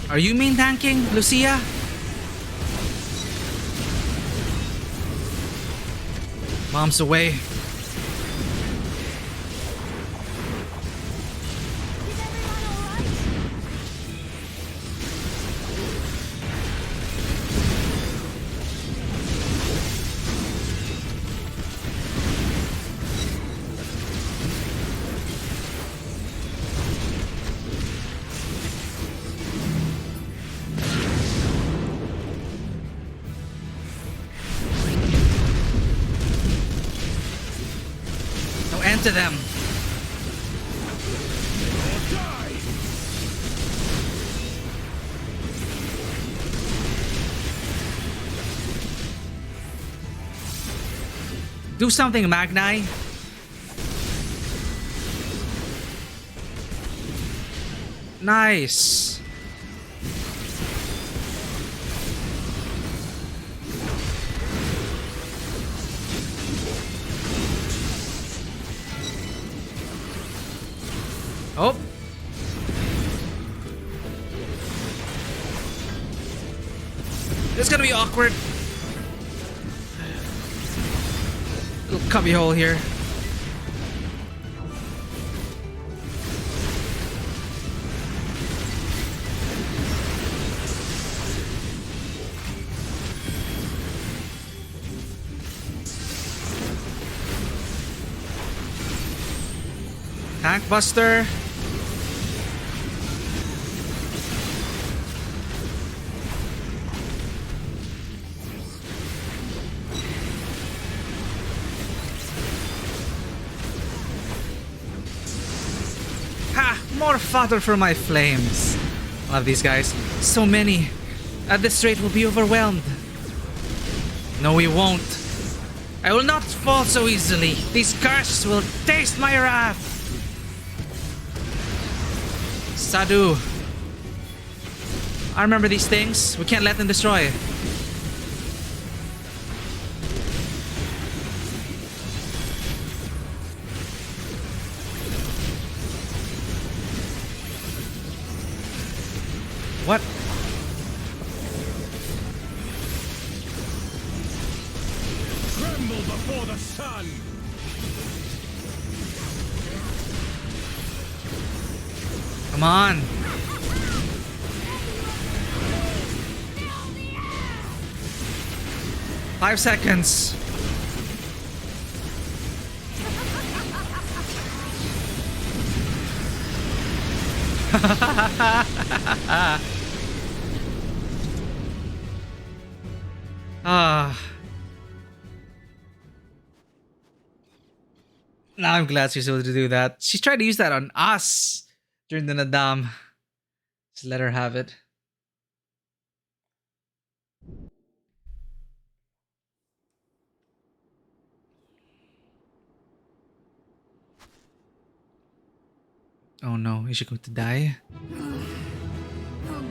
Are you main tanking, Lucia? Mom's away. To them. Do something, Magni. Nice. Oh. This is gonna be awkward. Little cubby hole here. Tank Buster. Ha! More fodder for my flames. Love these guys. So many. At this rate, we'll be overwhelmed. No, we won't. I will not fall so easily. These curses will taste my wrath. Sadu. I remember these things. We can't let them destroy. What? Tremble before the sun! Come on. Five seconds. Now I'm glad she's able to do that. She tried to use that on us during the Nadam. Just let her have it. Oh no, is she going to die? A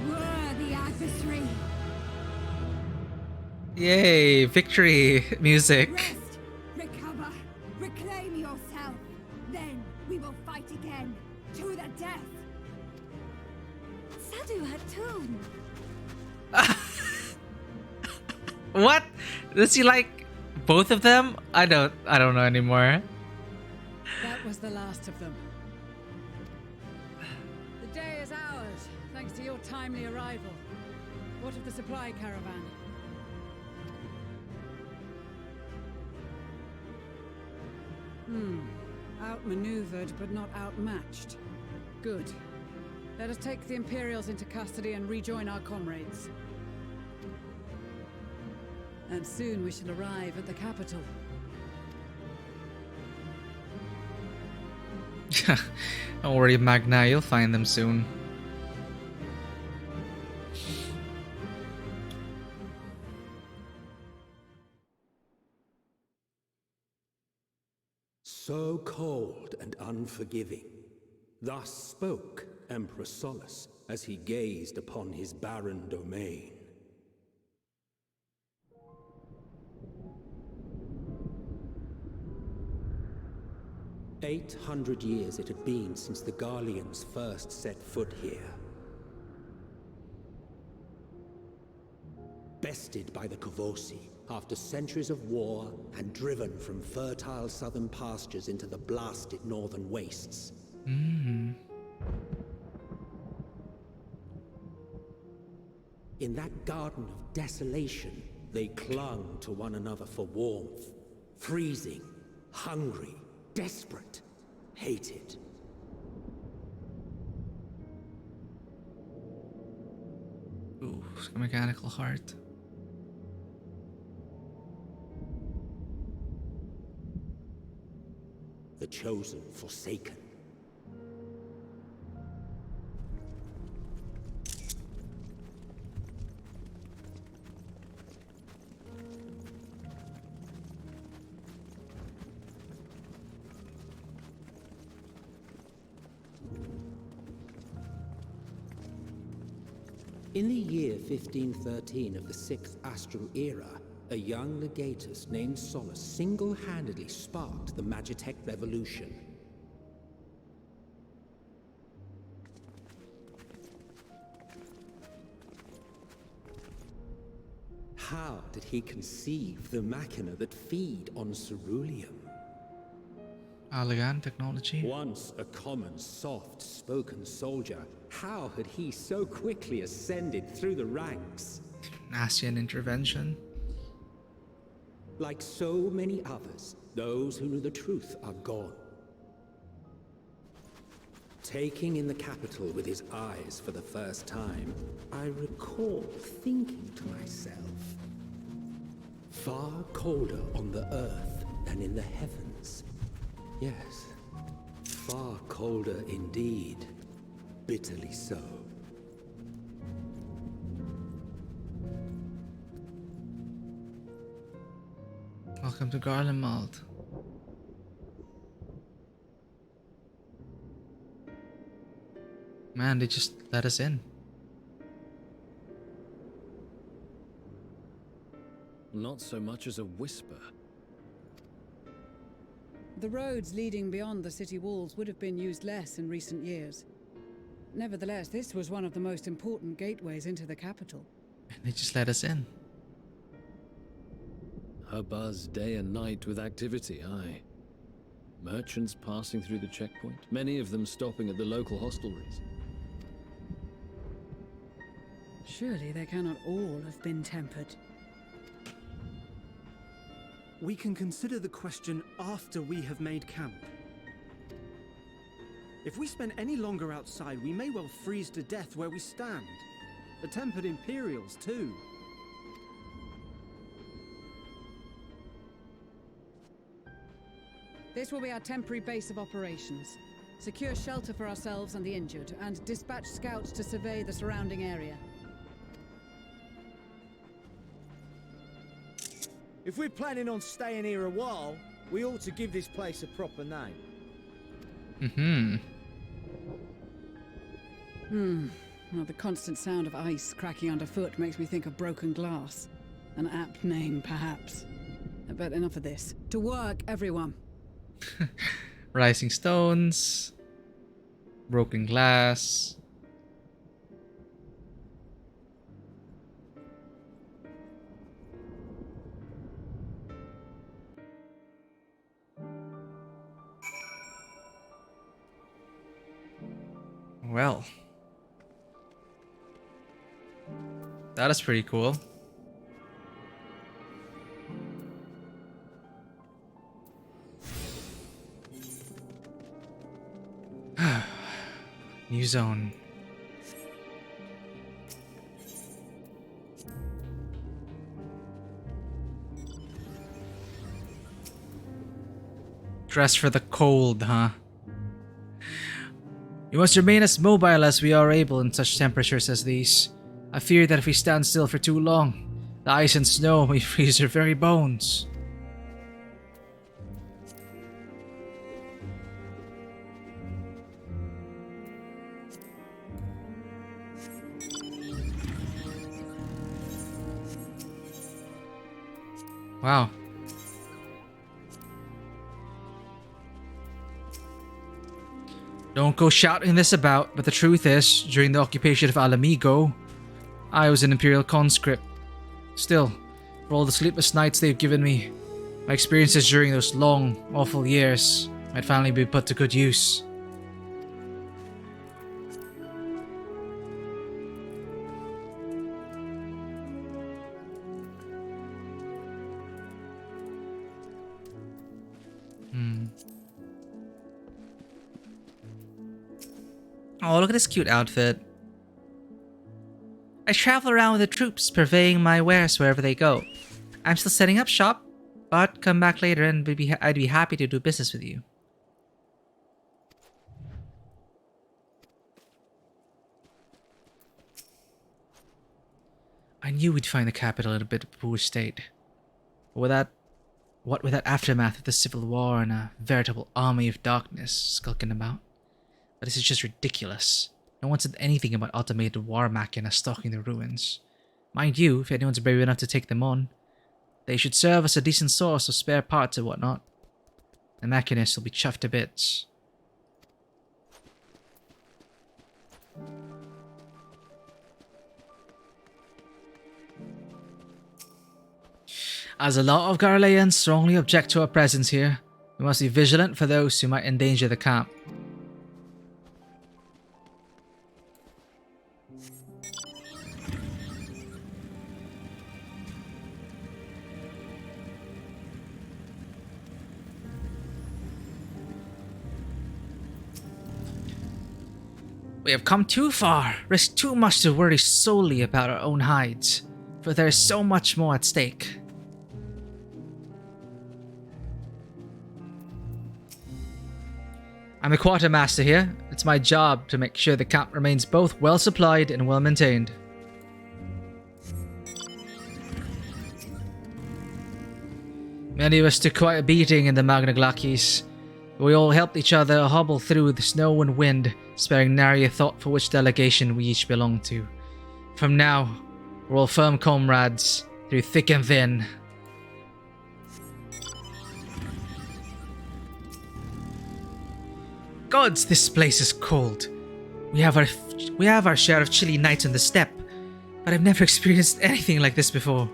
worthy adversary. Yay, victory music. Rest, recover, reclaim yourself. Then we will fight again to the death. Sadu Hatun. What? Does he like both of them? I don't know anymore. That was the last of them. The day is ours, thanks to your timely arrival. What of the supply caravan? Outmaneuvered, but not outmatched. Good. Let us take the Imperials into custody and rejoin our comrades. And soon we shall arrive at the capital. Don't worry, Magna, you'll find them soon. So cold and unforgiving. Thus spoke Emperor Solus as he gazed upon his barren domain. "800 years it had been since the Garleans first set foot here. Bested by the Kavosi after centuries of war and driven from fertile southern pastures into the blasted northern wastes. In that garden of desolation, they clung to one another for warmth, freezing, hungry, desperate, hated. Ooh, mechanical heart. The chosen forsaken. In the year 1513 of the 6th Astral Era, a young legatus named Solace single-handedly sparked the Magitech Revolution. How did he conceive the machina that feed on ceruleum? Elegant technology. Once a common, soft-spoken soldier, how had he so quickly ascended through the ranks? Ascian intervention. Like so many others, those who knew the truth are gone. Taking in the capital with his eyes for the first time, I recall thinking to myself, far colder on the earth than in the heavens. Yes, far colder indeed, bitterly so. Welcome to Garlean Empire. Man, they just let us in. Not so much as a whisper. The roads leading beyond the city walls would have been used less in recent years. Nevertheless, this was one of the most important gateways into the capital. And they just let us in. A buzz day and night with activity, aye. Merchants passing through the checkpoint, many of them stopping at the local hostelries. Surely they cannot all have been tempered. We can consider the question after we have made camp. If we spend any longer outside, we may well freeze to death where we stand. The tempered Imperials, too. This will be our temporary base of operations. Secure shelter for ourselves and the injured, and dispatch scouts to survey the surrounding area. If we're planning on staying here a while, we ought to give this place a proper name. Well, the constant sound of ice cracking underfoot makes me think of broken glass. An apt name, perhaps. But enough of this. To work, everyone. Rising stones. Broken glass. Well, that is pretty cool. New zone. Dress for the cold, huh? We must remain as mobile as we are able in such temperatures as these. I fear that if we stand still for too long, the ice and snow may freeze our very bones. Wow. Don't go shouting this about, but the truth is, during the occupation of Alamigo, I was an Imperial conscript. Still, for all the sleepless nights they've given me, my experiences during those long, awful years might finally be put to good use. Oh, look at this cute outfit. I travel around with the troops, purveying my wares wherever they go. I'm still setting up shop, but come back later and I'd be happy to do business with you. I knew we'd find the capital in a bit of a poor state. But what with that aftermath of the Civil War and a veritable army of darkness skulking about? But this is just ridiculous. No one said anything about automated war machina stalking the ruins. Mind you, if anyone's brave enough to take them on, they should serve as a decent source of spare parts and whatnot. The machinists will be chuffed to bits. As a lot of Garleans strongly object to our presence here, we must be vigilant for those who might endanger the camp. We have come too far, risked too much to worry solely about our own hides, for there is so much more at stake. I'm the quartermaster here. It's my job to make sure the camp remains both well supplied and well maintained. Many of us took quite a beating in the Magna. We all helped each other hobble through the snow and wind, sparing nary a thought for which delegation we each belong to. From now, we're all firm comrades, through thick and thin. Gods, this place is cold. We have our share of chilly nights on the steppe, but I've never experienced anything like this before.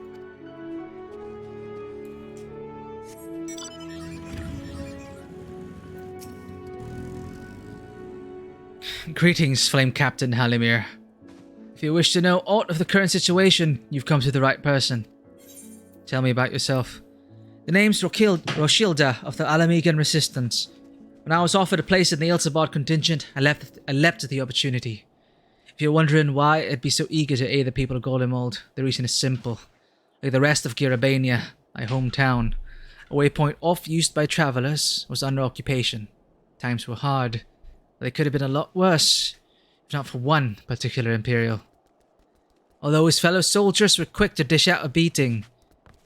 Greetings, Flame Captain Halimir. If you wish to know aught of the current situation, you've come to the right person. Tell me about yourself. The name's Roshilda of the Alamegan Resistance. When I was offered a place in the Ilsabard contingent, I leapt at the opportunity. If you're wondering why I'd be so eager to aid the people of Golemold, the reason is simple. Like the rest of Girabania, my hometown, a waypoint oft used by travellers, was under occupation. Times were hard. They could have been a lot worse, if not for one particular Imperial. Although his fellow soldiers were quick to dish out a beating,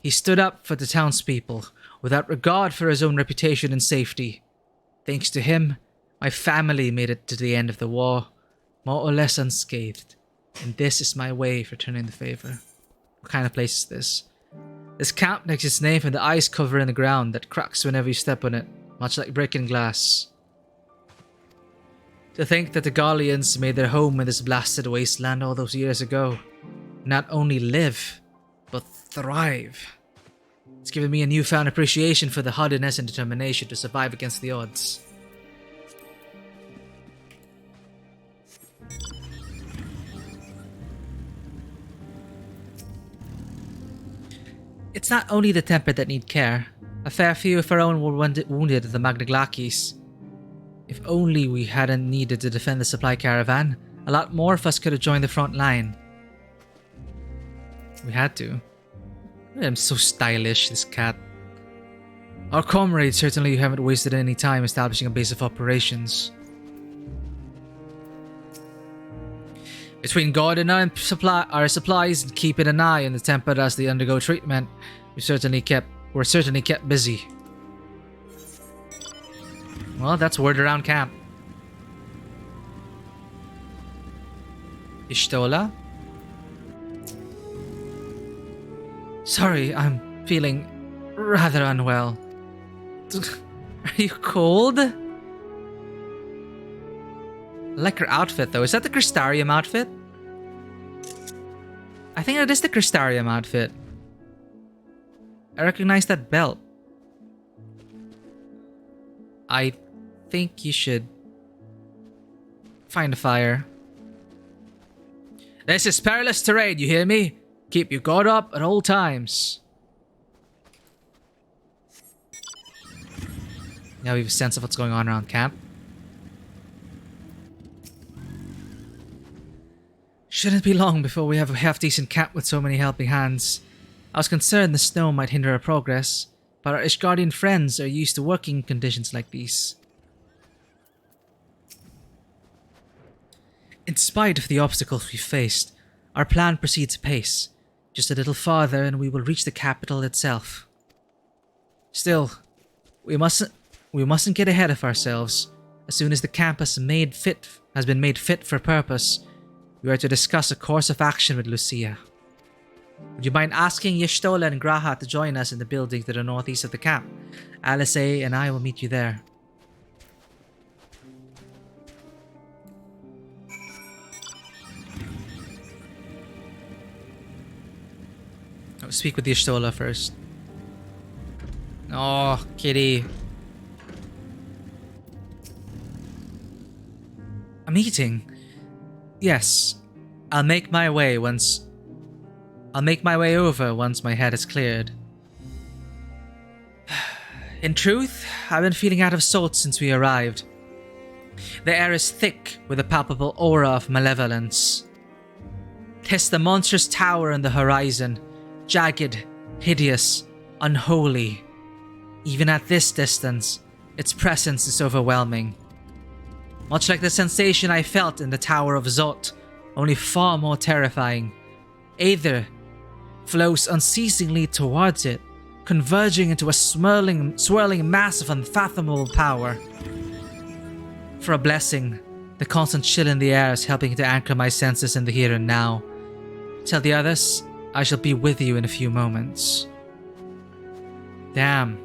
he stood up for the townspeople, without regard for his own reputation and safety. Thanks to him, my family made it to the end of the war, more or less unscathed, and this is my way of returning the favour. What kind of place is this? This camp takes its name from the ice cover in the ground that cracks whenever you step on it, much like brick and glass. To think that the Garleans made their home in this blasted wasteland all those years ago. Not only live, but thrive. It's given me a newfound appreciation for the hardiness and determination to survive against the odds. It's not only the tempered that need care. A fair few of our own were wounded at the Magna. If only we hadn't needed to defend the supply caravan, a lot more of us could have joined the front line. We had to. I'm so stylish, this cat. Our comrades certainly haven't wasted any time establishing a base of operations. Between guarding our supplies and keeping an eye on the tempered as they undergo treatment, we're certainly kept busy. Well, that's word around camp. Ishtola? Sorry, I'm feeling rather unwell. Are you cold? I like her outfit though. Is that the Crystarium outfit? I think it is the Crystarium outfit. I recognize that belt. I think you should find a fire. This is perilous terrain, you hear me? Keep your guard up at all times. Now we have a sense of what's going on around camp. Shouldn't be long before we have a half-decent camp with so many helping hands. I was concerned the snow might hinder our progress, but our Ishgardian friends are used to working in conditions like these. In spite of the obstacles we faced, our plan proceeds apace. Just a little farther and we will reach the capital itself. Still, we mustn't get ahead of ourselves. As soon as the camp is made fit has been made fit for purpose, we are to discuss a course of action with Lucia. Would you mind asking Y'shtola and Graha to join us in the building to the northeast of the camp? Alice and I will meet you there. I'll speak with Y'shtola first. Oh, kitty. A meeting? Yes. I'll make my way over once my head is cleared. In truth, I've been feeling out of sorts since we arrived. The air is thick with a palpable aura of malevolence. 'Tis the monstrous tower on the horizon, jagged, hideous, unholy. Even at this distance, its presence is overwhelming. Much like the sensation I felt in the Tower of Zot, only far more terrifying. Aether flows unceasingly towards it, converging into a swirling mass of unfathomable power. For a blessing, the constant chill in the air is helping to anchor my senses in the here and now. Tell the others I shall be with you in a few moments. Damn.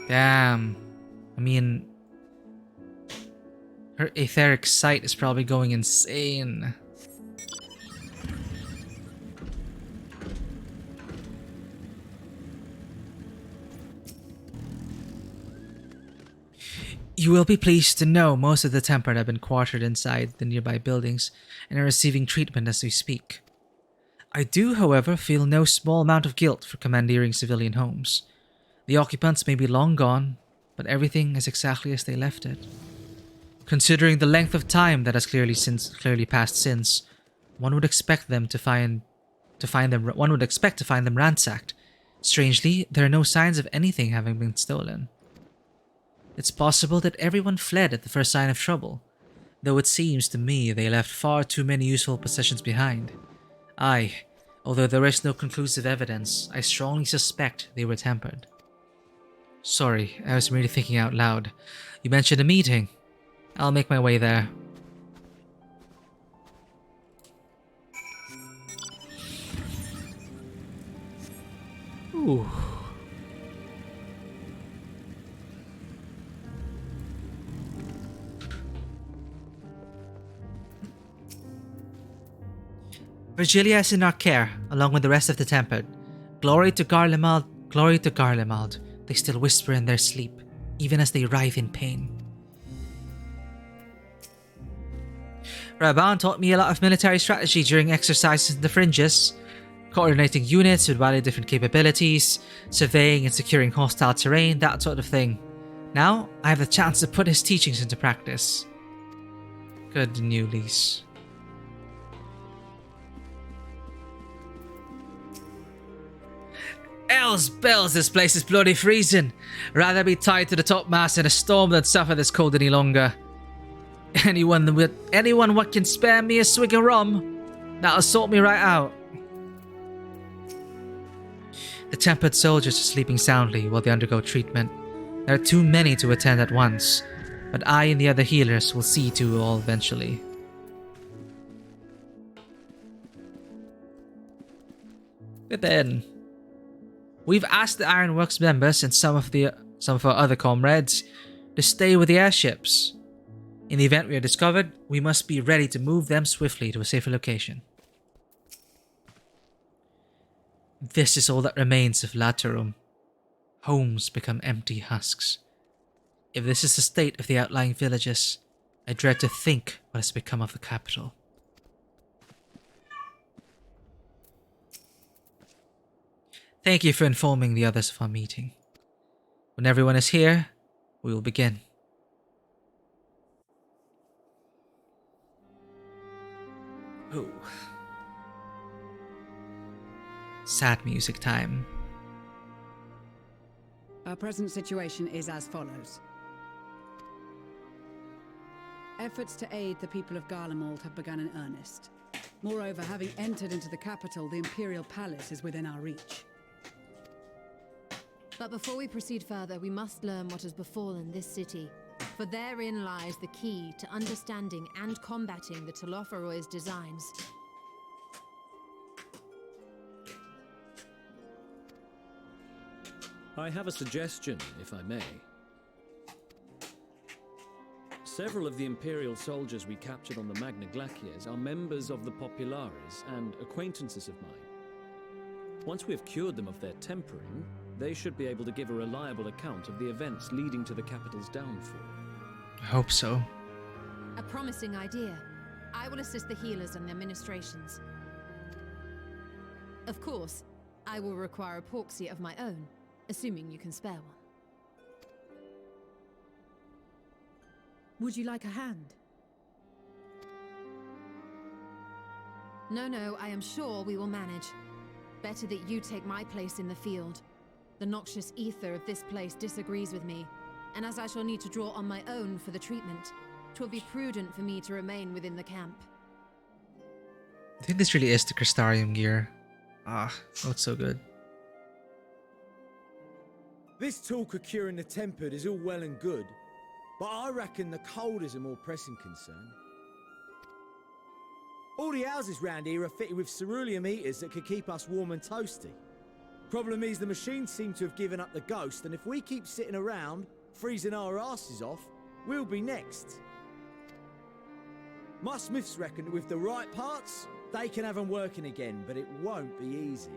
I mean, her etheric sight is probably going insane. You will be pleased to know most of the Tempered have been quartered inside the nearby buildings and are receiving treatment as we speak. I do, however, feel no small amount of guilt for commandeering civilian homes. The occupants may be long gone, but everything is exactly as they left it. Considering the length of time that has clearly passed since, one would expect them ransacked. Strangely, there are no signs of anything having been stolen. It's possible that everyone fled at the first sign of trouble, though it seems to me they left far too many useful possessions behind. Although there is no conclusive evidence, I strongly suspect they were tempered. Sorry, I was merely thinking out loud. You mentioned a meeting. I'll make my way there. Ooh. Virgilia is in our care, along with the rest of the Tempered. Glory to Garlemald, glory to Garlemald. They still whisper in their sleep, even as they writhe in pain. Raban taught me a lot of military strategy during exercises in the fringes, coordinating units with wildly different capabilities, surveying and securing hostile terrain, that sort of thing. Now, I have the chance to put his teachings into practice. Good new lease. Hells bells, this place is bloody freezing. Rather be tied to the topmast in a storm than suffer this cold any longer. Anyone what can spare me a swig of rum? That'll sort me right out. The Tempered soldiers are sleeping soundly while they undergo treatment. There are too many to attend at once, but I and the other healers will see to all eventually. Good then. We've asked the Ironworks members and some of our other comrades to stay with the airships. In the event we are discovered, we must be ready to move them swiftly to a safer location. This is all that remains of Latorum. Homes become empty husks. If this is the state of the outlying villages, I dread to think what has become of the capital. Thank you for informing the others of our meeting. When everyone is here, we will begin. Ooh. Sad music time. Our present situation is as follows. Efforts to aid the people of Garlemald have begun in earnest. Moreover, having entered into the capital, the Imperial Palace is within our reach. But before we proceed further, we must learn what has befallen this city. For therein lies the key to understanding and combating the Telothroroy's designs. I have a suggestion, if I may. Several of the Imperial soldiers we captured on the Magna Glaciers are members of the Populares and acquaintances of mine. Once we have cured them of their tempering, they should be able to give a reliable account of the events leading to the capital's downfall. I hope so. A promising idea. I will assist the healers and their ministrations. Of course, I will require a proxy of my own, assuming you can spare one. Would you like a hand? No, I am sure we will manage. Better that you take my place in the field. The noxious ether of this place disagrees with me, and as I shall need to draw on my own for the treatment, 'twill be prudent for me to remain within the camp. I think this really is the Crystarium gear. Ah, oh, it's so good. This talk of curing the tempered is all well and good, but I reckon the cold is a more pressing concern. All the houses round here are fitted with cerulean heaters that could keep us warm and toasty. Problem is the machines seem to have given up the ghost, and if we keep sitting around, freezing our asses off, we'll be next. My smiths reckon that with the right parts, they can have them working again, but it won't be easy.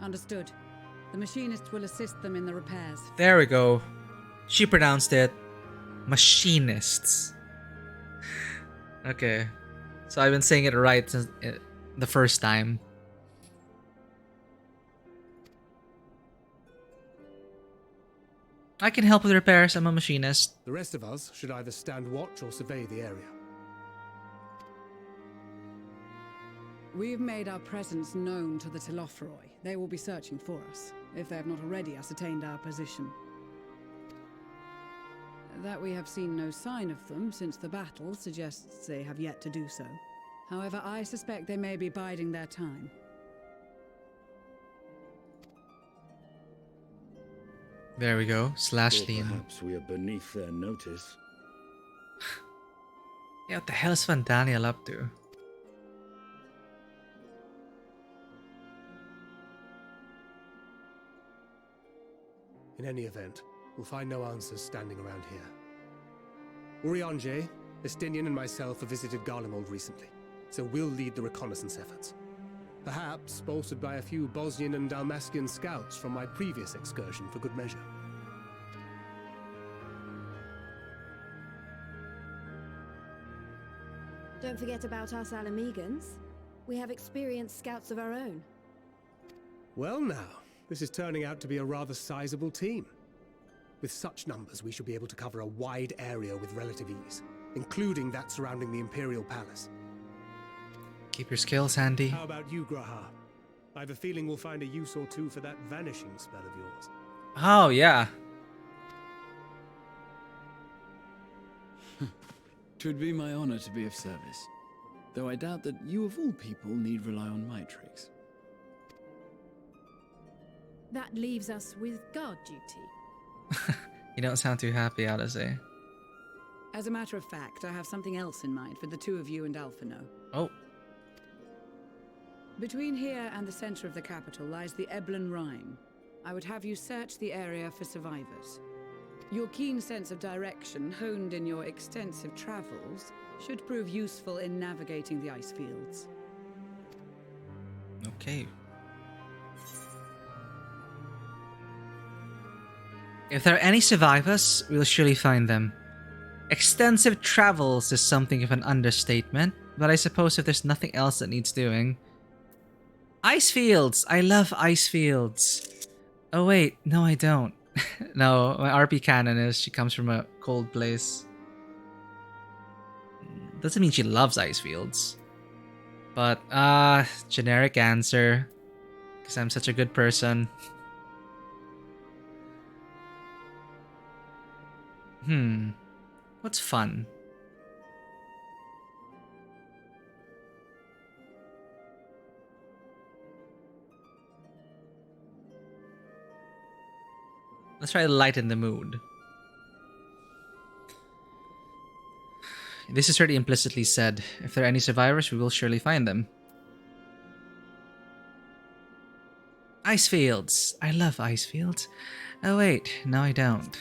Understood. The machinists will assist them in the repairs. There we go. She pronounced it machinists. Okay. So I've been saying it right since the first time. I can help with repairs. I'm a machinist. The rest of us should either stand watch or survey the area. We've made our presence known to the Telothroroi. They will be searching for us, if they have not already ascertained our position. That we have seen no sign of them since the battle suggests they have yet to do so. However, I suspect they may be biding their time. There we go. Sharlayan. Perhaps we are beneath their notice. Yeah, what the hell is Daniel up to? In any event, we'll find no answers standing around here. Urianger, Estinian and myself have visited Garlemald recently, so we'll lead the reconnaissance efforts. Perhaps bolstered by a few Bosnian and Dalmatian scouts from my previous excursion for good measure. Don't forget about us Alamegans. We have experienced scouts of our own. Well now, this is turning out to be a rather sizable team. With such numbers, we should be able to cover a wide area with relative ease, including that surrounding the Imperial Palace. Keep your skills handy. How about you, Graha? I have a feeling we'll find a use or two for that vanishing spell of yours. Oh, yeah. Twould be my honor to be of service, though I doubt that you of all people need rely on my tricks. That leaves us with guard duty. You don't sound too happy, Alice. As a matter of fact, I have something else in mind for the two of you and Alphino. Oh. Between here and the center of the capital lies the Eblan Rhine. I would have you search the area for survivors. Your keen sense of direction, honed in your extensive travels, should prove useful in navigating the ice fields. Okay. If there are any survivors, we'll surely find them. Extensive travels is something of an understatement, but I suppose if there's nothing else that needs doing. Ice fields! I love ice fields! Oh wait, no I don't. No, my RP canon is she comes from a cold place. Doesn't mean she loves ice fields. But, generic answer. Because I'm such a good person. What's fun? Let's try to lighten the mood. This is already implicitly said. If there are any survivors, we will surely find them. Ice fields. I love ice fields. Oh wait, no I don't.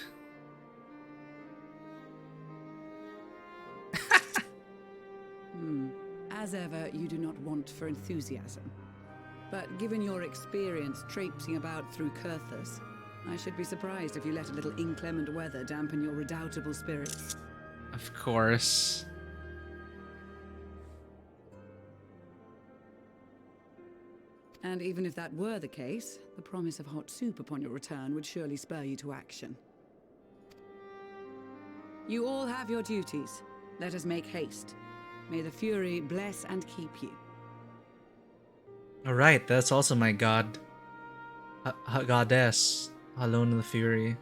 As ever, you do not want for enthusiasm. But given your experience traipsing about through Kurthus, I should be surprised if you let a little inclement weather dampen your redoubtable spirits. Of course. And even if that were the case, the promise of hot soup upon your return would surely spur you to action. You all have your duties. Let us make haste. May the Fury bless and keep you. Alright, that's also my god. Goddess. Alone in the Fury.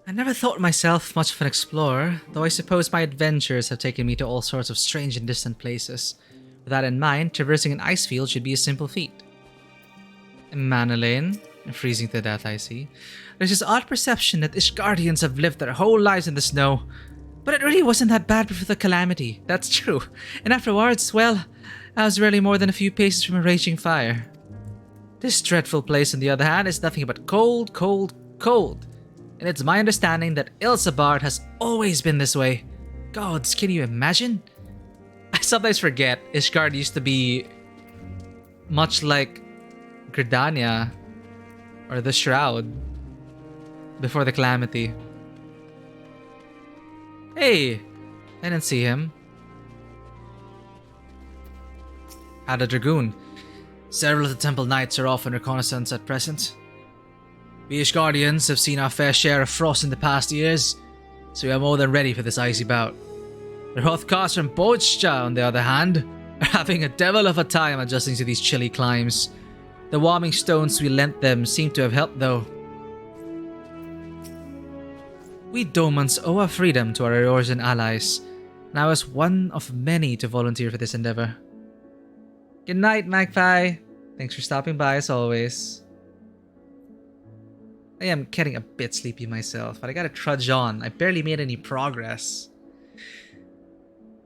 I never thought myself much of an explorer, though I suppose my adventures have taken me to all sorts of strange and distant places. With that in mind, traversing an ice field should be a simple feat. Manolane, freezing to death I see. There's this odd perception that Ishgardians have lived their whole lives in the snow. But it really wasn't that bad before the calamity, that's true. And afterwards, well, I was rarely more than a few paces from a raging fire. This dreadful place, on the other hand, is nothing but cold, cold, cold. And it's my understanding that Ilsabard has always been this way. Gods, can you imagine? I sometimes forget Ishgard used to be much like Gridania or the Shroud before the calamity. Hey, I didn't see him. Had a dragoon. Several of the temple knights are off on reconnaissance at present. We Ishgardians have seen our fair share of frost in the past years, so we are more than ready for this icy bout. The Hrothgars from Bochja, on the other hand, are having a devil of a time adjusting to these chilly climes. The warming stones we lent them seem to have helped, though. We Domans owe our freedom to our Eorzean allies, and I was one of many to volunteer for this endeavor. Good night, Magpie. Thanks for stopping by as always. I am getting a bit sleepy myself, but I gotta trudge on. I barely made any progress.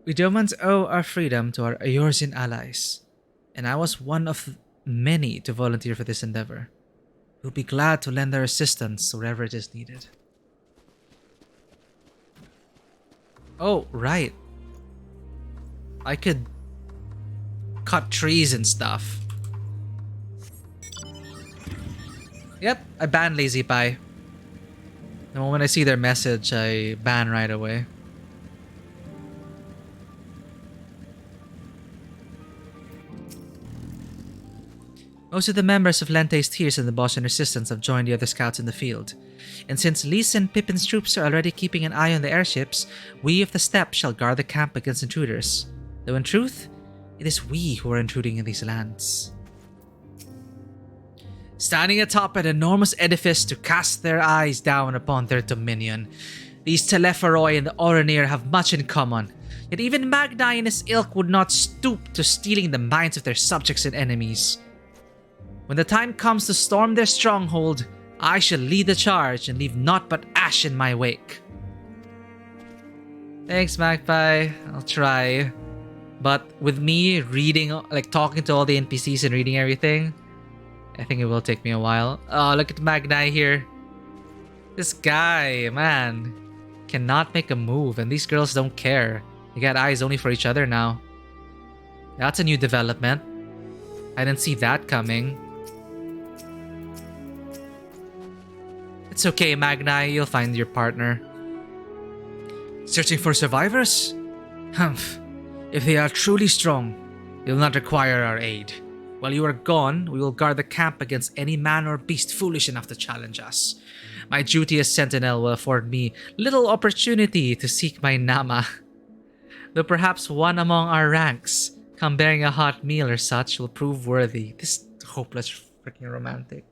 We Domans owe our freedom to our Eorzean allies, and I was one of many to volunteer for this endeavor. We'll be glad to lend our assistance wherever it is needed. Oh, right. I could cut trees and stuff. Yep, I ban Lazy Pie. The moment I see their message, I ban right away. Most of the members of Lente's Tears and the Bosnian Resistance have joined the other scouts in the field. And since Lys and Pippin's troops are already keeping an eye on the airships, we of the Steppe shall guard the camp against intruders. Though in truth, it is we who are intruding in these lands. Standing atop an enormous edifice to cast their eyes down upon their dominion, these Telepharoi and the Orenir have much in common, yet even Magni and his ilk would not stoop to stealing the minds of their subjects and enemies. When the time comes to storm their stronghold, I shall lead the charge and leave naught but ash in my wake. Thanks, Magpie. I'll try. But with me reading, like talking to all the NPCs and reading everything, I think it will take me a while. Oh, look at Magni here. This guy, man, cannot make a move, and these girls don't care. They got eyes only for each other now. That's a new development. I didn't see that coming. It's okay, Magni. You'll find your partner. Searching for survivors? Humph. If they are truly strong, they will not require our aid. While you are gone, we will guard the camp against any man or beast foolish enough to challenge us. My duty as sentinel will afford me little opportunity to seek my Nama. Though perhaps one among our ranks come bearing a hot meal or such will prove worthy. This hopeless freaking romantic.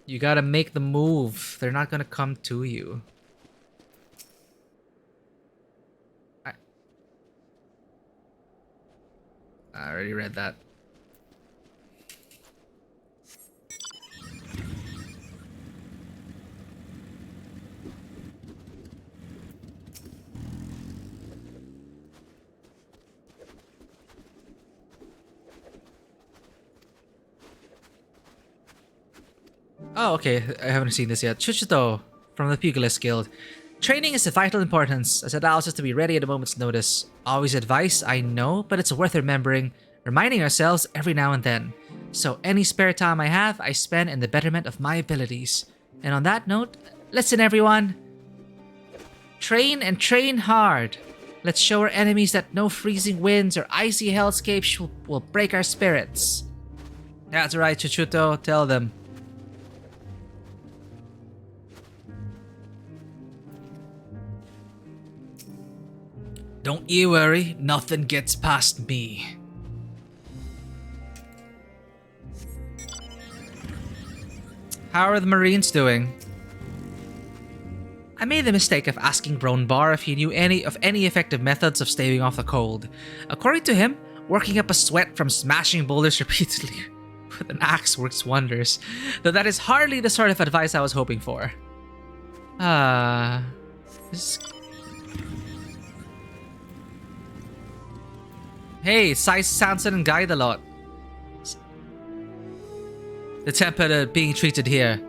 You gotta make the move. They're not gonna come to you. I already read that. Oh, okay. I haven't seen this yet. Chuchito from the Pugilist Guild. Training is of vital importance, as it allows us to be ready at a moment's notice. Always advice, I know, but it's worth remembering, reminding ourselves every now and then. So any spare time I have, I spend in the betterment of my abilities. And on that note, listen everyone. Train and train hard. Let's show our enemies that no freezing winds or icy hellscapes will break our spirits. That's right, Chuchuto, tell them. Don't you worry, nothing gets past me. How are the Marines doing? I made the mistake of asking Bronbar if he knew any effective methods of staving off the cold. According to him, working up a sweat from smashing boulders repeatedly with an axe works wonders, though that is hardly the sort of advice I was hoping for. Hey, Size, Sanson, and Guide a lot. The Templar are being treated here.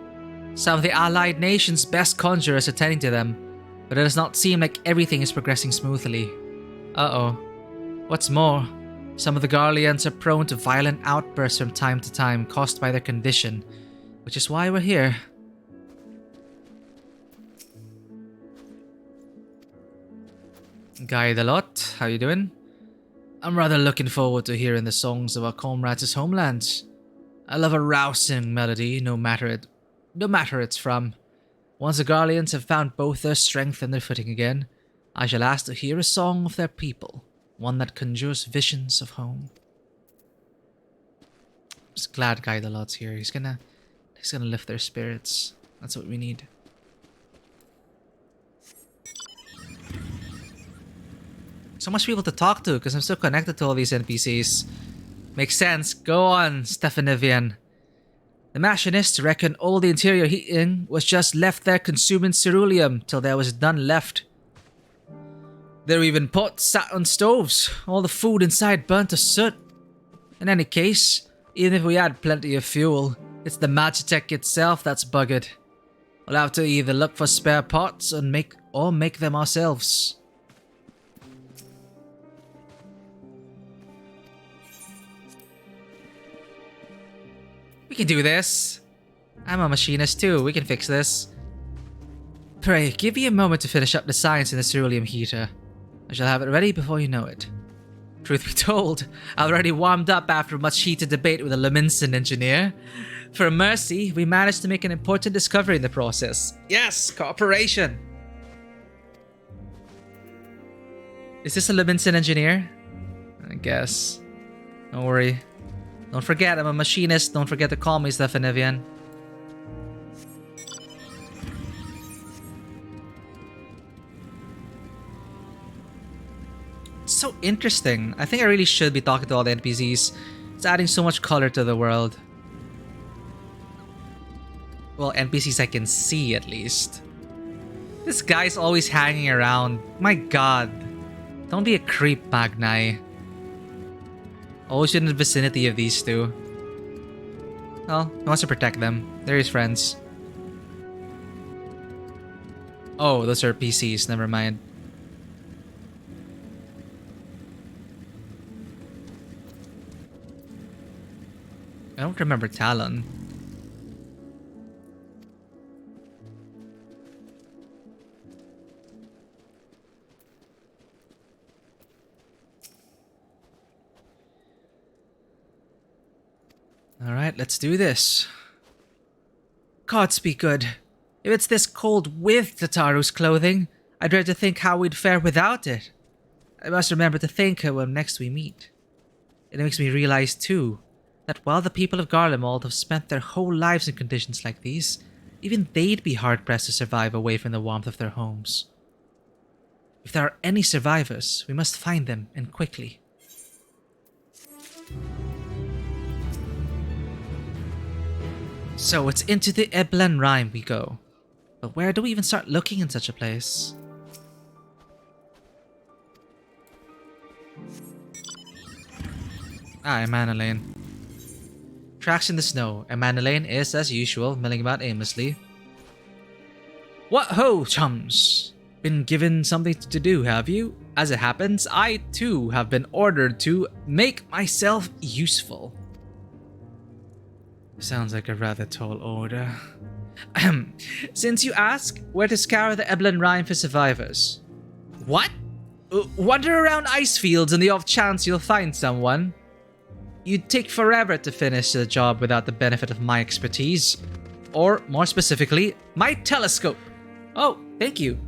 Some of the allied nations' best conjurers attending to them, but it does not seem like everything is progressing smoothly. Uh-oh. What's more, some of the Garleans are prone to violent outbursts from time to time caused by their condition, which is why we're here. Guide a lot, how you doing? I'm rather looking forward to hearing the songs of our comrades' homelands. I love a rousing melody, no matter it's from. Once the Garleans have found both their strength and their footing again, I shall ask to hear a song of their people, one that conjures visions of home. I'm just glad Guy the Lot's here. He's gonna lift their spirits. That's what we need. So much people to talk to because I'm still connected to all these NPCs. Makes sense. Go on, Stefanivian. The machinists reckon all the interior heating was just left there consuming ceruleum till there was none left. There were even pots sat on stoves, all the food inside burnt to soot. In any case, even if we had plenty of fuel, it's the Magitech itself that's buggered. We'll have to either look for spare pots or make them ourselves. We can do this. I'm a machinist too, we can fix this. Pray, give me a moment to finish up the science in the ceruleum heater. I shall have it ready before you know it. Truth be told, I already warmed up after much heated debate with a Leminson engineer. For mercy, we managed to make an important discovery in the process. Yes, cooperation! Is this a Leminson engineer? I guess. Don't worry. Don't forget, I'm a machinist. Don't forget to call me Stefanivian. It's so interesting. I think I really should be talking to all the NPCs. It's adding so much color to the world. Well, NPCs I can see at least. This guy's always hanging around. My god. Don't be a creep, Magnai. Always in the vicinity of these two. Well, he wants to protect them. They're his friends. Oh, those are PCs. Never mind. I don't remember Talon. Alright, let's do this. Gods be good. If it's this cold with Tataru's clothing, I dread to think how we'd fare without it. I must remember to thank her when next we meet. It makes me realize, too, that while the people of Garlemald have spent their whole lives in conditions like these, even they'd be hard-pressed to survive away from the warmth of their homes. If there are any survivors, we must find them, and quickly. So it's into the Eblan Rime we go. But where do we even start looking in such a place? Amana Lane. Tracks in the snow. Amana Lane is, as usual, milling about aimlessly. What ho, chums! Been given something to do, have you? As it happens, I too have been ordered to make myself useful. Sounds like a rather tall order. Since you ask, where to scour the Eblan Rime for survivors? What? Wander around ice fields in the off chance you'll find someone. You'd take forever to finish the job without the benefit of my expertise. Or, more specifically, my telescope. Oh, thank you.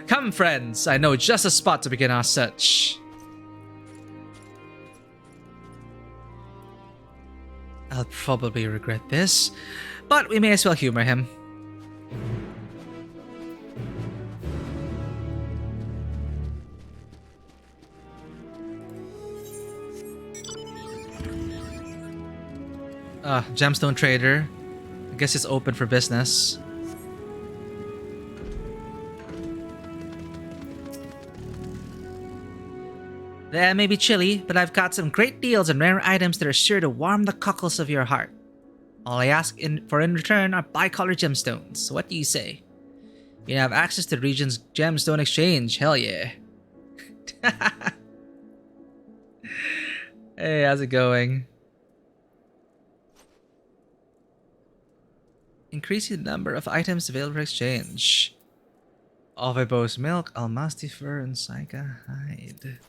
Come, friends, I know just a spot to begin our search. I'll probably regret this, but we may as well humor him. Gemstone trader. I guess it's open for business. That may be chilly, but I've got some great deals on rare items that are sure to warm the cockles of your heart. All I ask for in return are bicolor gemstones. What do you say? You have access to the region's gemstone exchange. Hell yeah. Hey, how's it going? Increasing the number of items available for exchange. Ovibos milk, almasti fur, and saga hide.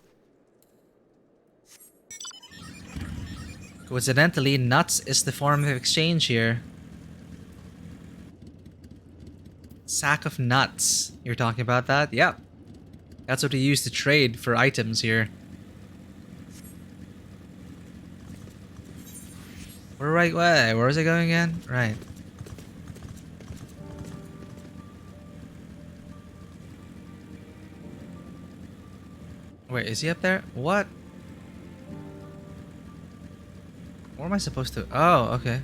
Coincidentally, nuts is the form of exchange here. Sack of nuts. You're talking about that? Yep. That's what we use to trade for items here. We're right way. Where is it going again? Right. Wait, is he up there? What? Where am I supposed to? Oh, okay.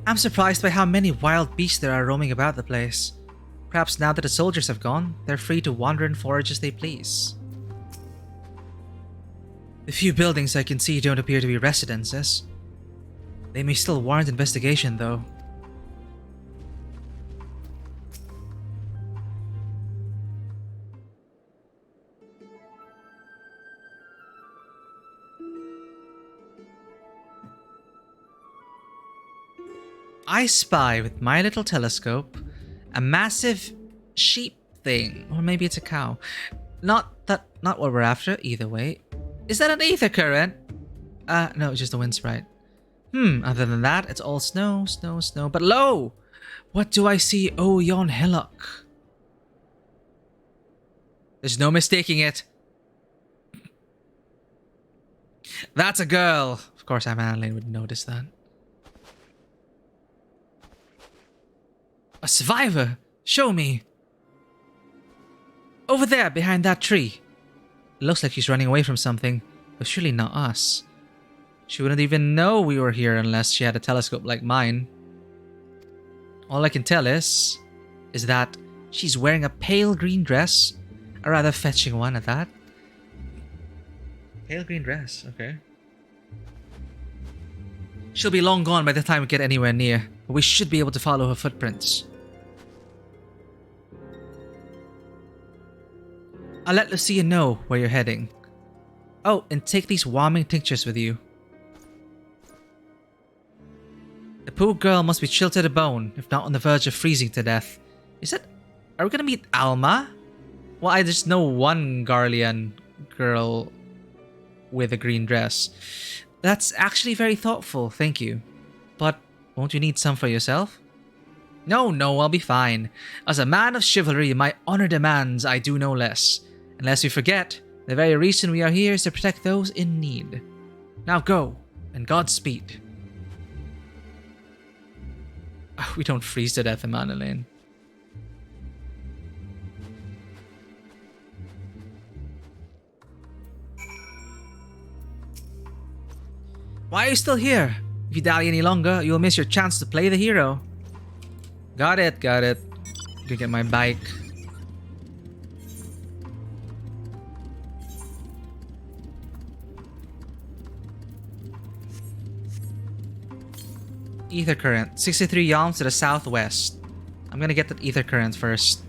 I'm surprised by how many wild beasts there are roaming about the place. Perhaps now that the soldiers have gone, they're free to wander and forage as they please. The few buildings I can see don't appear to be residences. They may still warrant investigation, though. I spy with my little telescope a massive sheep thing, or maybe it's a cow. Not what we're after, either way. Is that an aether current? No, it's just a wind sprite. Other than that, it's all snow, snow, snow. But lo! What do I see? Oh, yon hillock. There's no mistaking it. That's a girl. Of course, Adeline would notice that. A survivor? Show me. Over there, behind that tree. It looks like she's running away from something, but surely not us. She wouldn't even know we were here unless she had a telescope like mine. All I can tell is that she's wearing a pale green dress, a rather fetching one at that. Pale green dress, okay. She'll be long gone by the time we get anywhere near, but we should be able to follow her footprints. I'll let Lucia know where you're heading. Oh, and take these warming tinctures with you. The poor girl must be chilled to the bone, if not on the verge of freezing to death. Are we gonna meet Alma? Well, I just know one Garlean girl with a green dress. That's actually very thoughtful, thank you. But won't you need some for yourself? No, I'll be fine. As a man of chivalry, my honor demands I do no less. Unless you forget, the very reason we are here is to protect those in need. Now go, and Godspeed. We don't freeze to death, Emmanuel. Why are you still here? If you dally any longer, you'll miss your chance to play the hero. Got it. Gonna get my bike. Ether current, 63 yalms to the southwest. I'm gonna get that ether current first.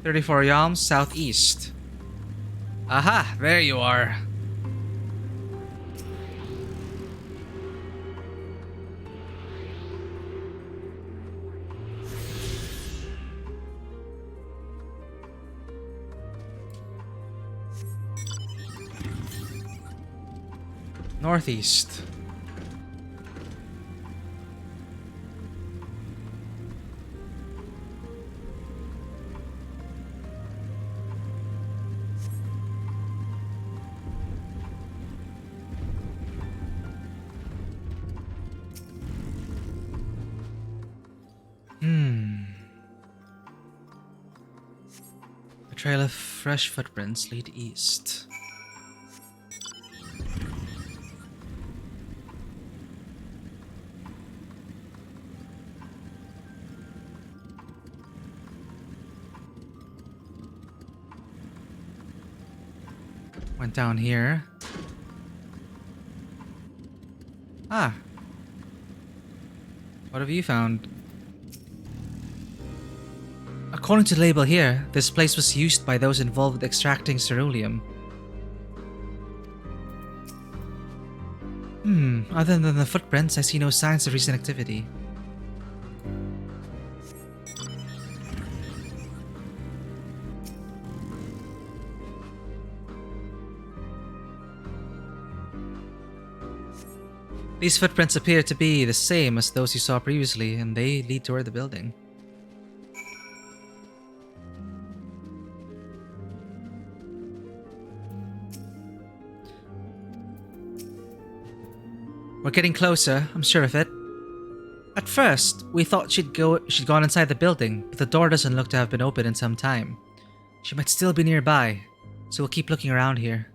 34 yalms southeast. Aha, there you are. Northeast. A trail of fresh footprints lead east. Went down here. Ah. What have you found? According to the label here, this place was used by those involved with extracting ceruleum. Other than the footprints, I see no signs of recent activity. These footprints appear to be the same as those you saw previously, and they lead toward the building. We're getting closer, I'm sure of it. At first, we thought she'd gone inside the building, but the door doesn't look to have been open in some time. She might still be nearby, so we'll keep looking around here.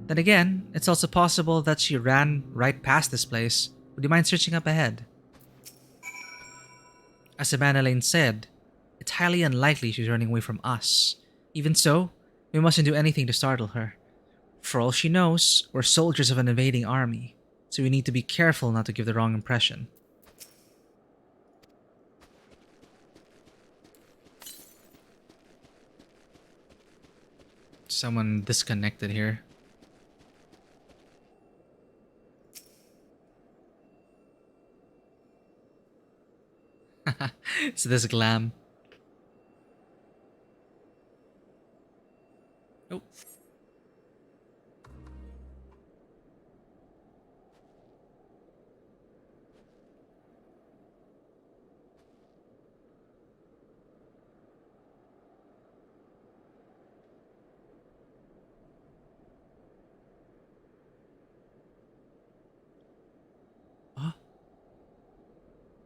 Then again, it's also possible that she ran right past this place. Would you mind searching up ahead? As Emmanuel said, it's highly unlikely she's running away from us. Even so, we mustn't do anything to startle her. For all she knows, we're soldiers of an invading army, so we need to be careful not to give the wrong impression. Someone disconnected here. It's this glam. Oh.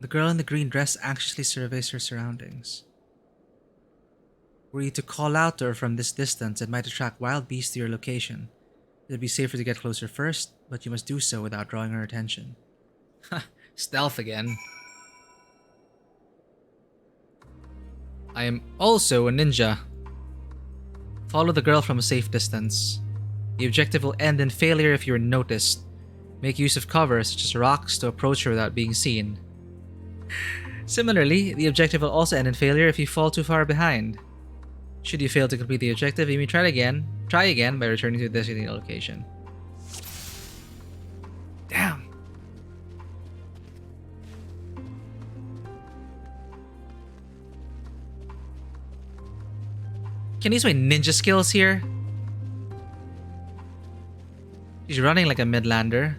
The girl in the green dress anxiously surveys her surroundings. Were you to call out to her from this distance, it might attract wild beasts to your location. It would be safer to get closer first, but you must do so without drawing her attention. Ha! Stealth again. I am also a ninja. Follow the girl from a safe distance. The objective will end in failure if you are noticed. Make use of cover, such as rocks, to approach her without being seen. Similarly, the objective will also end in failure if you fall too far behind. Should you fail to complete the objective, you may try again by returning to the designated location. Damn! Can I use my ninja skills here? She's running like a midlander.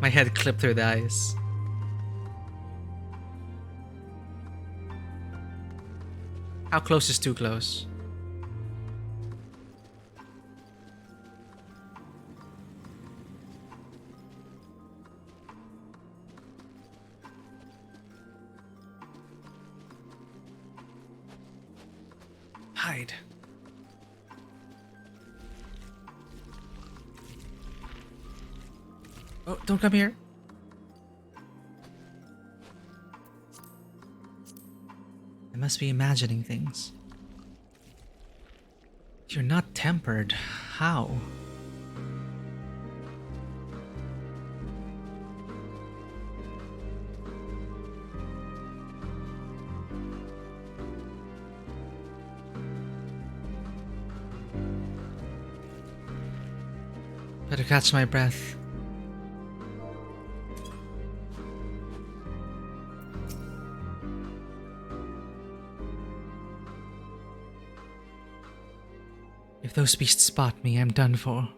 My head clipped through the eyes. How close is too close? Hide. Oh, don't come here. I must be imagining things. You're not tempered. How? Better catch my breath. If those beasts spot me, I'm done for.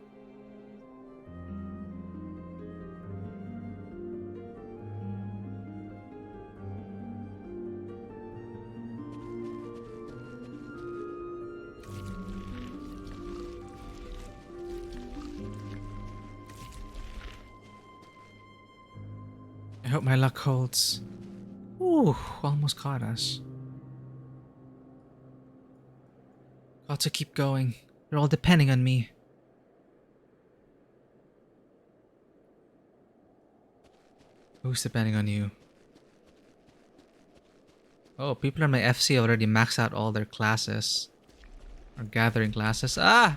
I hope my luck holds. Ooh, almost caught us. Got to keep going. They're all depending on me. Who's depending on you? Oh, people in my FC already maxed out all their classes. Or gathering classes. Ah!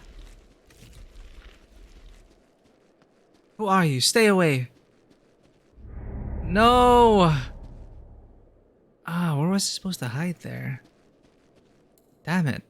Who are you? Stay away! No! Ah, where was I supposed to hide there? Damn it.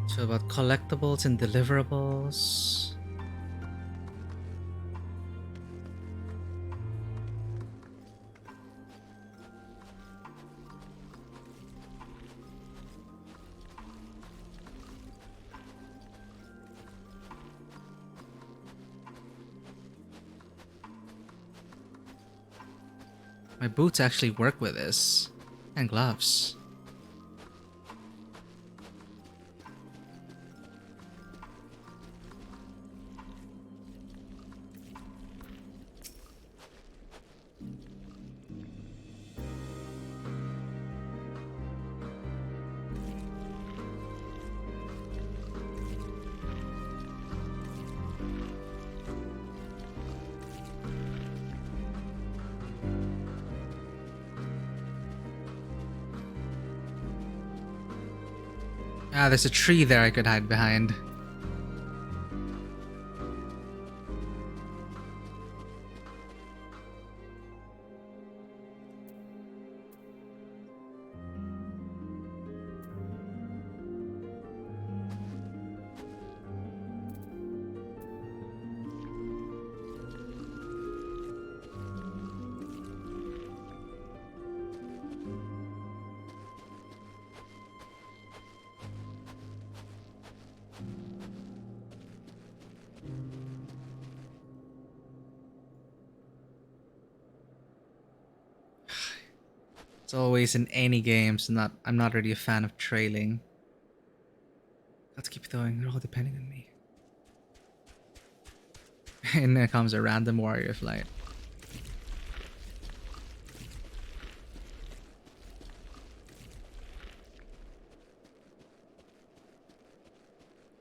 So about collectibles and deliverables. My boots actually work with this. And gloves. Ah, there's a tree there I could hide behind. It's always in any games. I'm not really a fan of trailing. Let's keep going. They're all depending on me. And then comes a random warrior flight.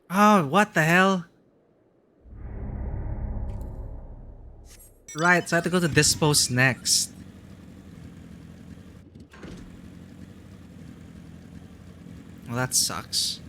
Oh, what the hell? Right, so I have to go to Dispose next. Well, that sucks.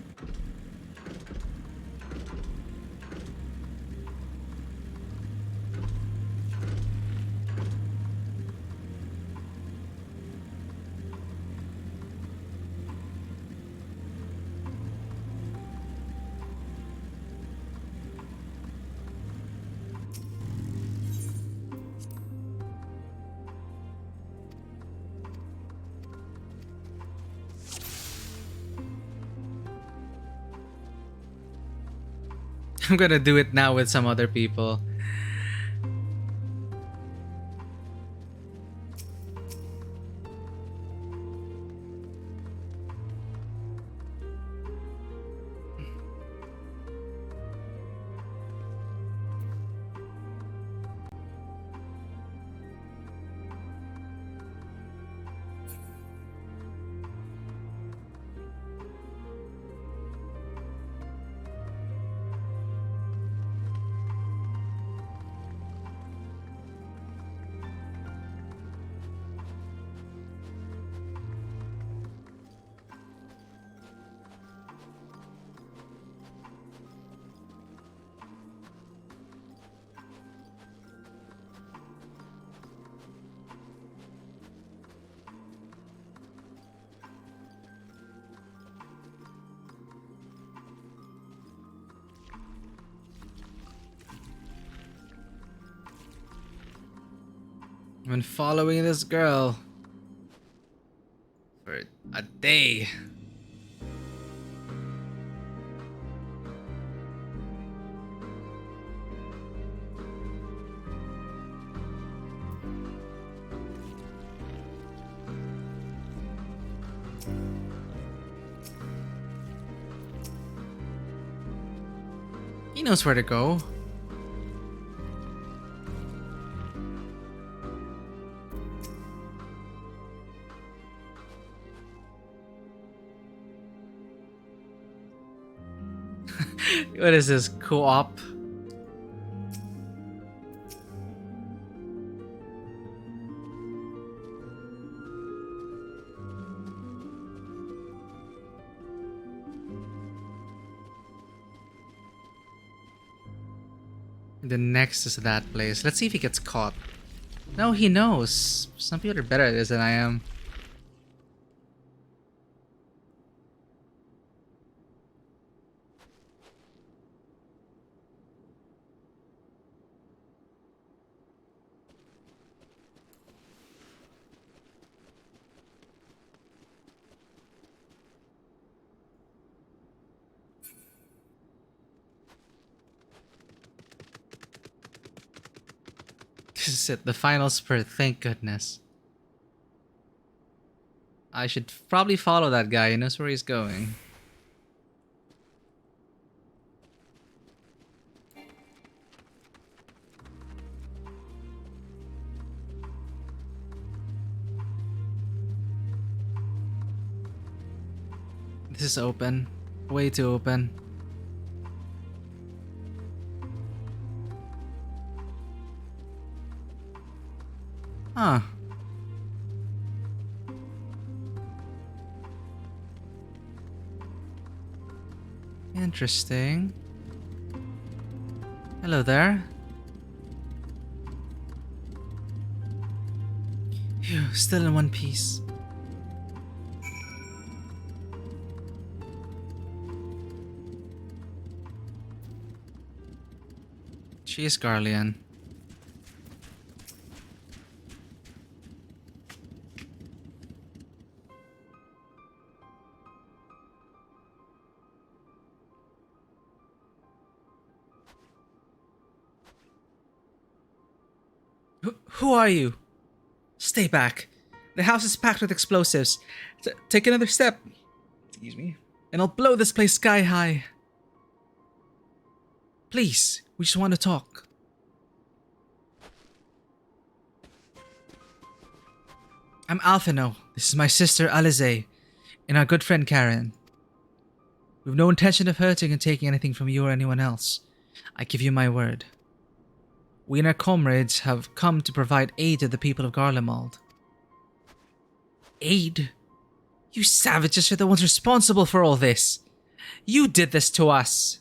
I'm gonna do it now with some other people. I've been following this girl for a day. He knows where to go. What is this, co-op? The next is that place. Let's see if he gets caught. No, he knows. Some people are better at this than I am. This is it, the final spurt, thank goodness. I should probably follow that guy, he knows where he's going. This is open, way too open. Huh. Interesting. Hello there. Phew, still in one piece. She is Garlean. Who are you? Stay back. The house is packed with explosives. Take another step. Excuse me. And I'll blow this place sky high. Please, we just want to talk. I'm Alphino. This is my sister Alize, and our good friend Karen. We've no intention of hurting and taking anything from you or anyone else. I give you my word. We and our comrades have come to provide aid to the people of Garlemald. Aid? You savages are the ones responsible for all this. You did this to us.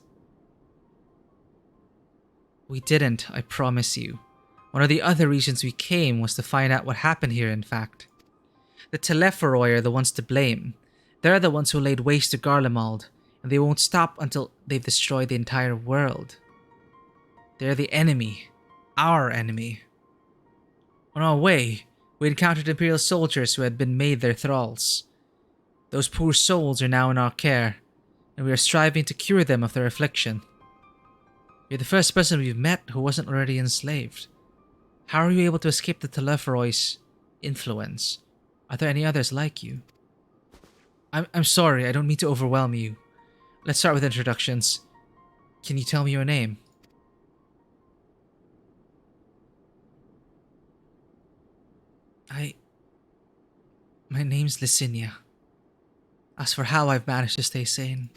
We didn't, I promise you. One of the other reasons we came was to find out what happened here, in fact. The Telepharoi are the ones to blame. They're the ones who laid waste to Garlemald, and they won't stop until they've destroyed the entire world. They're the enemy. Our enemy. On our way, we encountered Imperial soldiers who had been made their thralls. Those poor souls are now in our care, and we are striving to cure them of their affliction. You're the first person we've met who wasn't already enslaved. How are you able to escape the Telepharoi's influence? Are there any others like you? I'm sorry, I don't mean to overwhelm you. Let's start with introductions. Can you tell me your name? My name's Licinia. As for how I've managed to stay sane,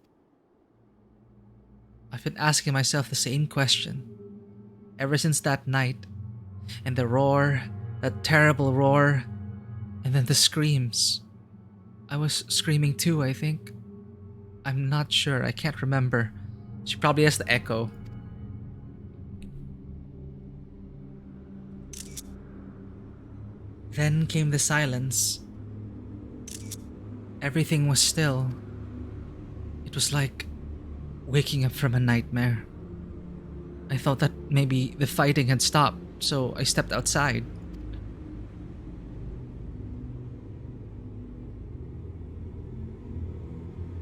I've been asking myself the same question ever since that night, and the roar, that terrible roar, and then the screams. I was screaming too, I think. I'm not sure, I can't remember. She probably has the echo. Then came the silence. Everything was still. It was like waking up from a nightmare. I thought that maybe the fighting had stopped, so I stepped outside.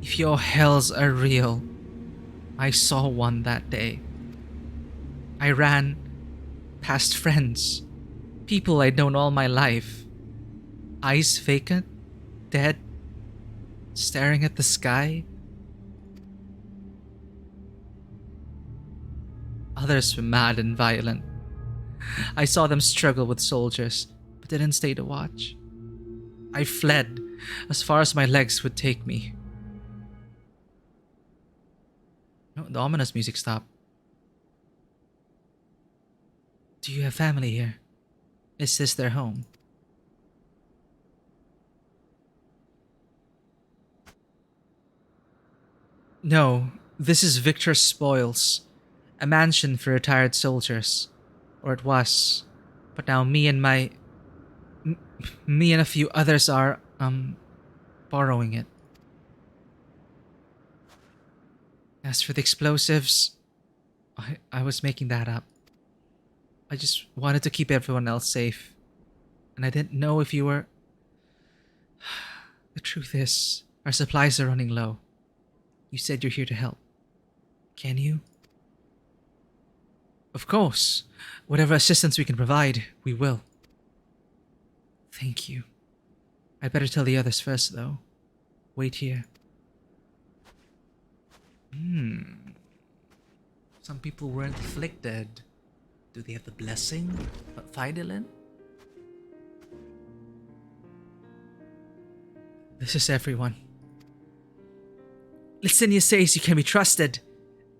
If your hells are real, I saw one that day. I ran past friends, people I'd known all my life. Eyes vacant, dead, staring at the sky. Others were mad and violent. I saw them struggle with soldiers, but didn't stay to watch. I fled as far as my legs would take me. No, the ominous music stopped. Do you have family here? Is this their home? No, this is Victor's Spoils, a mansion for retired soldiers. Or it was. But now me and a few others are, borrowing it. As for the explosives, I was making that up. I just wanted to keep everyone else safe. And I didn't know if you were... The truth is, our supplies are running low. You said you're here to help. Can you? Of course. Whatever assistance we can provide, we will. Thank you. I'd better tell the others first, though. Wait here. Some people weren't afflicted. Do they have the blessing of Fidolin? This is everyone. Licinia says you can be trusted,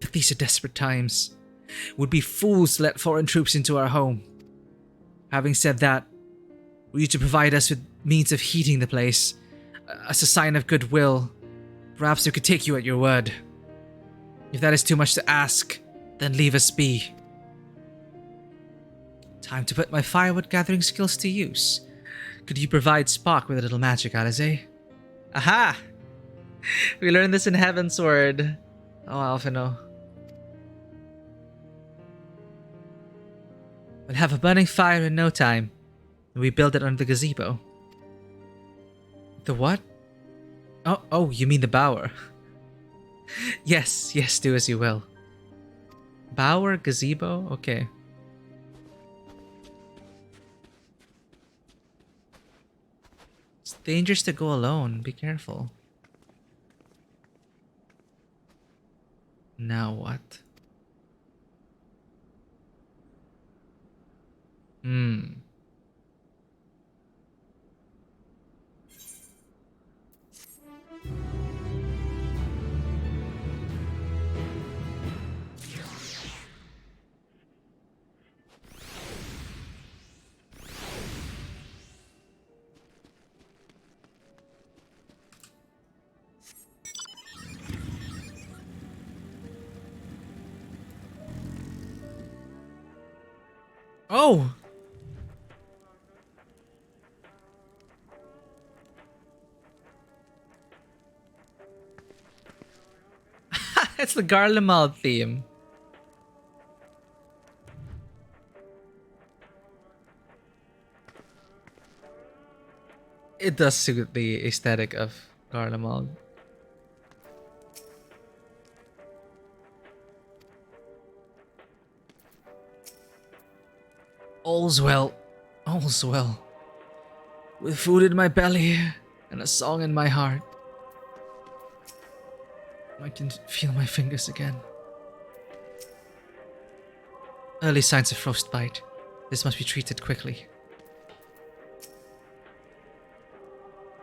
but these are desperate times. Would be fools to let foreign troops into our home. Having said that, were you to provide us with means of heating the place, as a sign of goodwill, perhaps we could take you at your word. If that is too much to ask, then leave us be. Time to put my firewood gathering skills to use. Could you provide Spock with a little magic, Alize? Aha! We learned this in Heavensward. Oh, Alphino. We'll have a burning fire in no time. We build it under the gazebo. The what? Oh, you mean the bower. Yes, do as you will. Bower, gazebo? Okay. It's dangerous to go alone. Be careful. Now what? Oh! It's the Garlemald theme. It does suit the aesthetic of Garlemald. All's well. All's well. With food in my belly and a song in my heart, I can feel my fingers again. Early signs of frostbite. This must be treated quickly.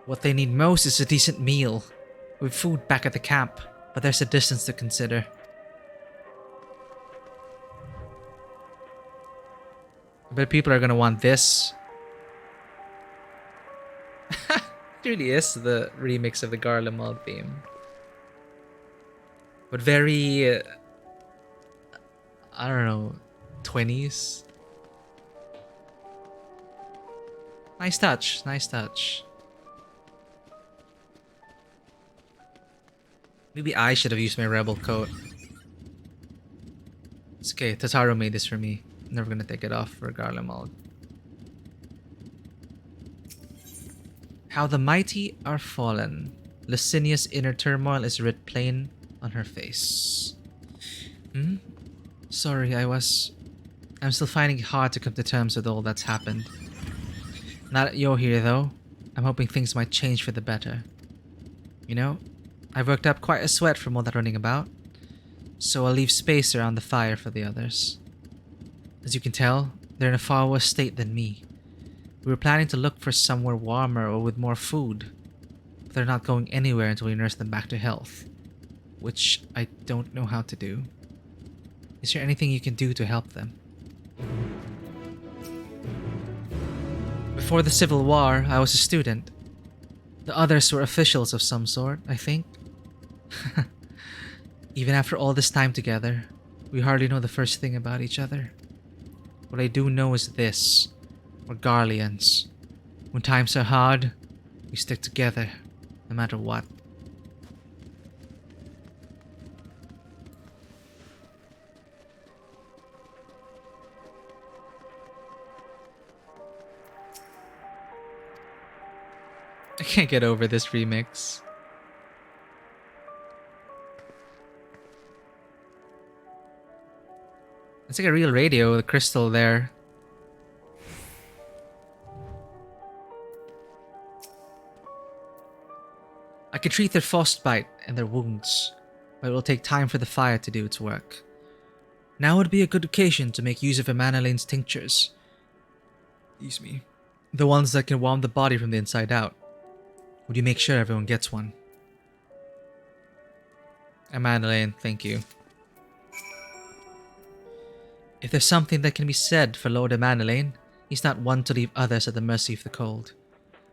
What they need most is a decent meal. We've food back at the camp, but there's a distance to consider. I bet people are gonna want this. It really is the remix of the Garlemald theme. But very, I don't know, 20s? Nice touch, nice touch. Maybe I should have used my rebel coat. It's okay, Tataru made this for me. I'm never gonna take it off for Garlemald. How the mighty are fallen. Licinia's inner turmoil is writ plain on her face. Sorry, I'm still finding it hard to come to terms with all that's happened. Now that you're here though, I'm hoping things might change for the better. You know, I've worked up quite a sweat from all that running about, so I'll leave space around the fire for the others. As you can tell, they're in a far worse state than me. We were planning to look for somewhere warmer or with more food, but they're not going anywhere until we nurse them back to health, which I don't know how to do. Is there anything you can do to help them? Before the Civil War, I was a student. The others were officials of some sort, I think. Even after all this time together, we hardly know the first thing about each other. What I do know is this. We're Garleans. When times are hard, we stick together, no matter what. I can't get over this remix. It's like a real radio with a crystal there. I could treat their frostbite and their wounds, but it will take time for the fire to do its work. Now would be a good occasion to make use of Amanalane's tinctures. Excuse me. The ones that can warm the body from the inside out. Would you make sure everyone gets one? Amanalane, thank you. If there's something that can be said for Lord Amanalane, he's not one to leave others at the mercy of the cold.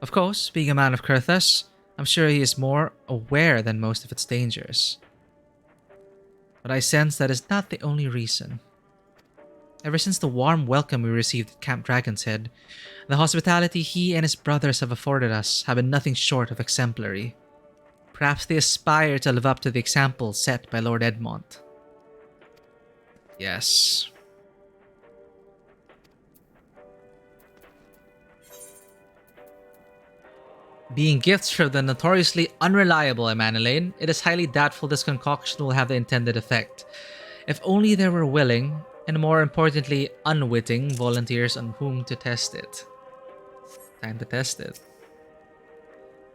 Of course, being a man of Kurthus, I'm sure he is more aware than most of its dangers. But I sense that is not the only reason. Ever since the warm welcome we received at Camp Dragon's Head, the hospitality he and his brothers have afforded us have been nothing short of exemplary. Perhaps they aspire to live up to the example set by Lord Edmont. Yes. Being gifts from the notoriously unreliable Amanalane, it is highly doubtful this concoction will have the intended effect. If only there were willing, and more importantly, unwitting volunteers on whom to test it. Time to test it.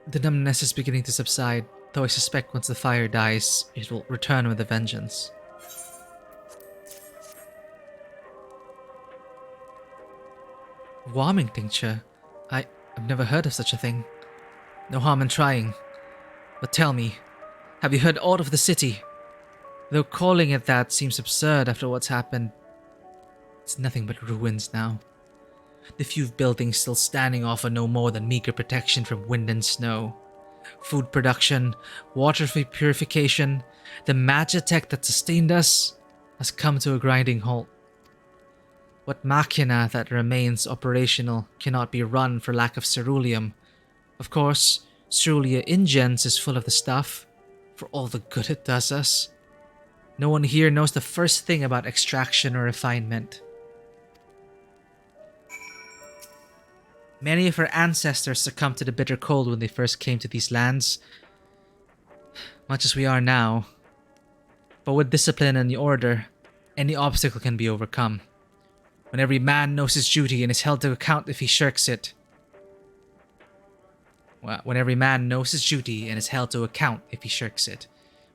The numbness is beginning to subside, though I suspect once the fire dies, it will return with a vengeance. Warming tincture? I've never heard of such a thing. No harm in trying. But tell me, have you heard aught of the city? Though calling it that seems absurd after what's happened, it's nothing but ruins now. The few buildings still standing offer no more than meager protection from wind and snow. Food production, water purification, the magitech that sustained us has come to a grinding halt. What machina that remains operational cannot be run for lack of ceruleum. Of course, Cerulia Ingens is full of the stuff, for all the good it does us. No one here knows the first thing about extraction or refinement. Many of our ancestors succumbed to the bitter cold when they first came to these lands, much as we are now. But with discipline and order, any obstacle can be overcome. When every man knows his duty and is held to account if he shirks it. When every man knows his duty and is held to account if he shirks it.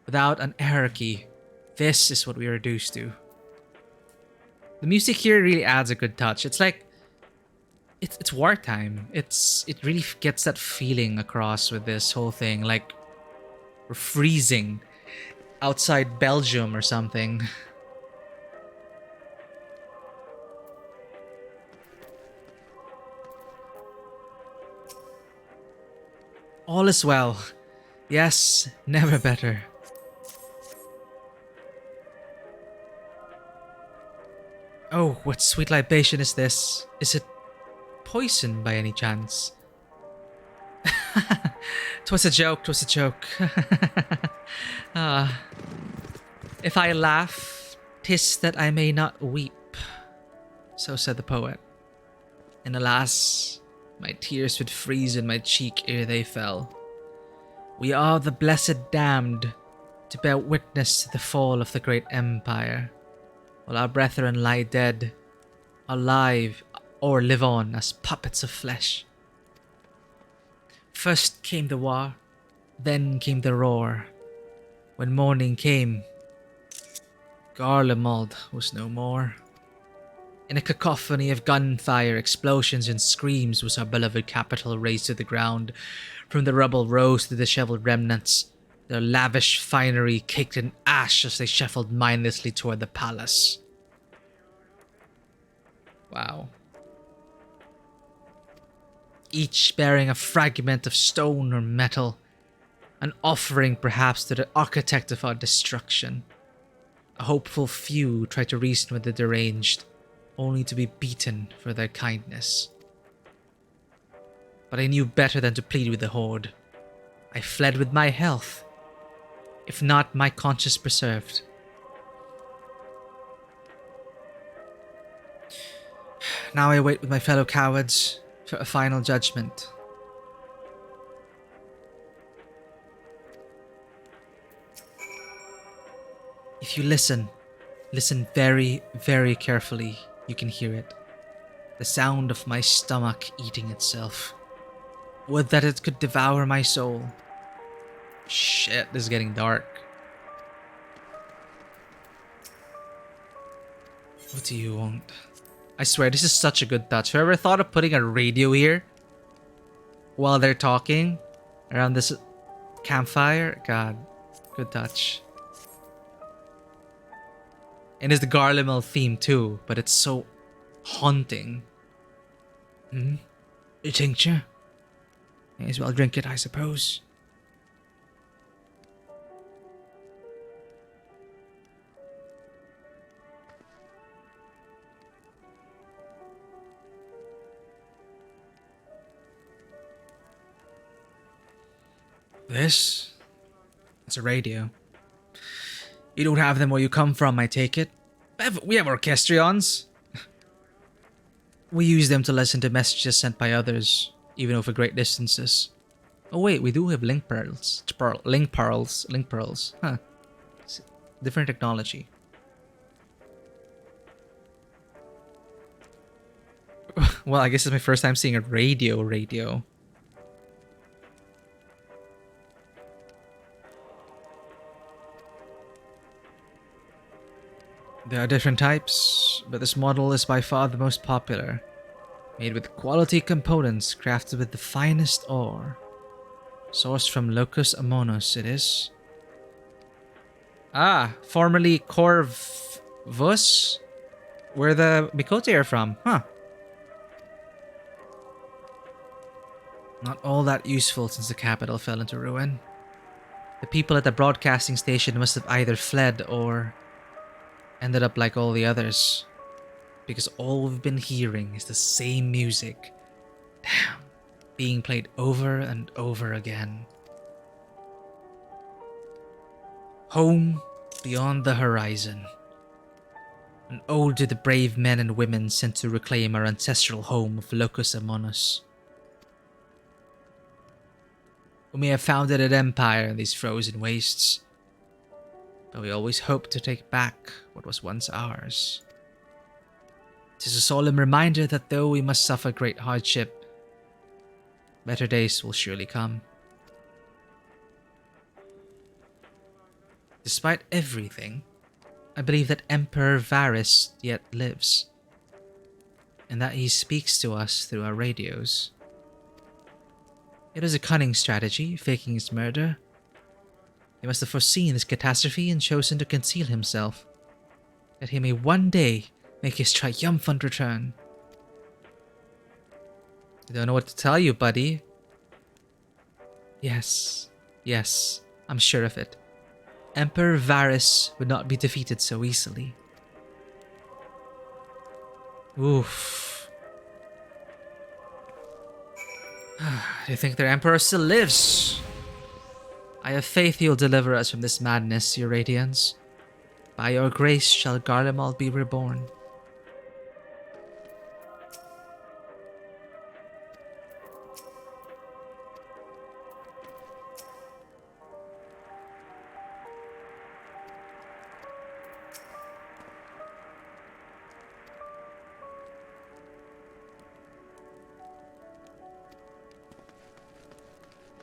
Without an hierarchy, this is what we are reduced to. The music here really adds a good touch. It's like it's wartime. It really gets that feeling across with this whole thing. Like we're freezing outside Belgium or something. All is well. Yes, never better. Oh, what sweet libation is this? Is it poison by any chance? 'Twas a joke, 'twas a joke. If I laugh, 'tis that I may not weep. So said the poet. And alas, my tears would freeze in my cheek ere they fell. We are the blessed damned to bear witness to the fall of the great empire, while our brethren lie dead, alive, or live on as puppets of flesh. First came the war, then came the roar. When morning came, Garlemald was no more. In a cacophony of gunfire, explosions, and screams was our beloved capital razed to the ground. From the rubble rose the disheveled remnants, their lavish finery caked in ash as they shuffled mindlessly toward the palace. Wow. Each bearing a fragment of stone or metal, an offering perhaps to the architect of our destruction. A hopeful few tried to reason with the deranged, only to be beaten for their kindness. But I knew better than to plead with the horde. I fled with my health, if not my conscience preserved. Now I wait with my fellow cowards for a final judgment. If you listen very, very carefully, you can hear it. The sound of my stomach eating itself. Would that it could devour my soul. Shit, this is getting dark. What do you want? I swear, this is such a good touch. Whoever thought of putting a radio here while they're talking around this campfire? God, good touch. And it's the Garlemald theme too, but it's so haunting. A tincture? May as well drink it, I suppose. This? It's a radio. You don't have them where you come from, I take it. We have orchestrions. We use them to listen to messages sent by others, even over great distances. Oh wait, we do have link pearls. Link pearls. Huh. Different technology. Well, I guess it's my first time seeing a radio. There are different types, but this model is by far the most popular. Made with quality components crafted with the finest ore. Sourced from Locus Amonos, it is. Ah, formerly Corvus? Where the Mikote are from, huh? Not all that useful since the capital fell into ruin. The people at the broadcasting station must have either fled or ended up like all the others. Because all we've been hearing is the same music. Damn. Being played over and over again. Home beyond the horizon. An ode to the brave men and women sent to reclaim our ancestral home of Locus Amonos. We may have founded an empire in these frozen wastes, but we always hoped to take back what was once ours. 'Tis a solemn reminder that though we must suffer great hardship, better days will surely come. Despite everything, I believe that Emperor Varys yet lives, and that he speaks to us through our radios. It is a cunning strategy, faking his murder. He must have foreseen this catastrophe and chosen to conceal himself, that he may one day make his triumphant return. I don't know what to tell you, buddy. Yes, I'm sure of it. Emperor Varys would not be defeated so easily. Oof. They think their emperor still lives. I have faith you'll deliver us from this madness, your Radiance. By your grace shall Garlemald be reborn.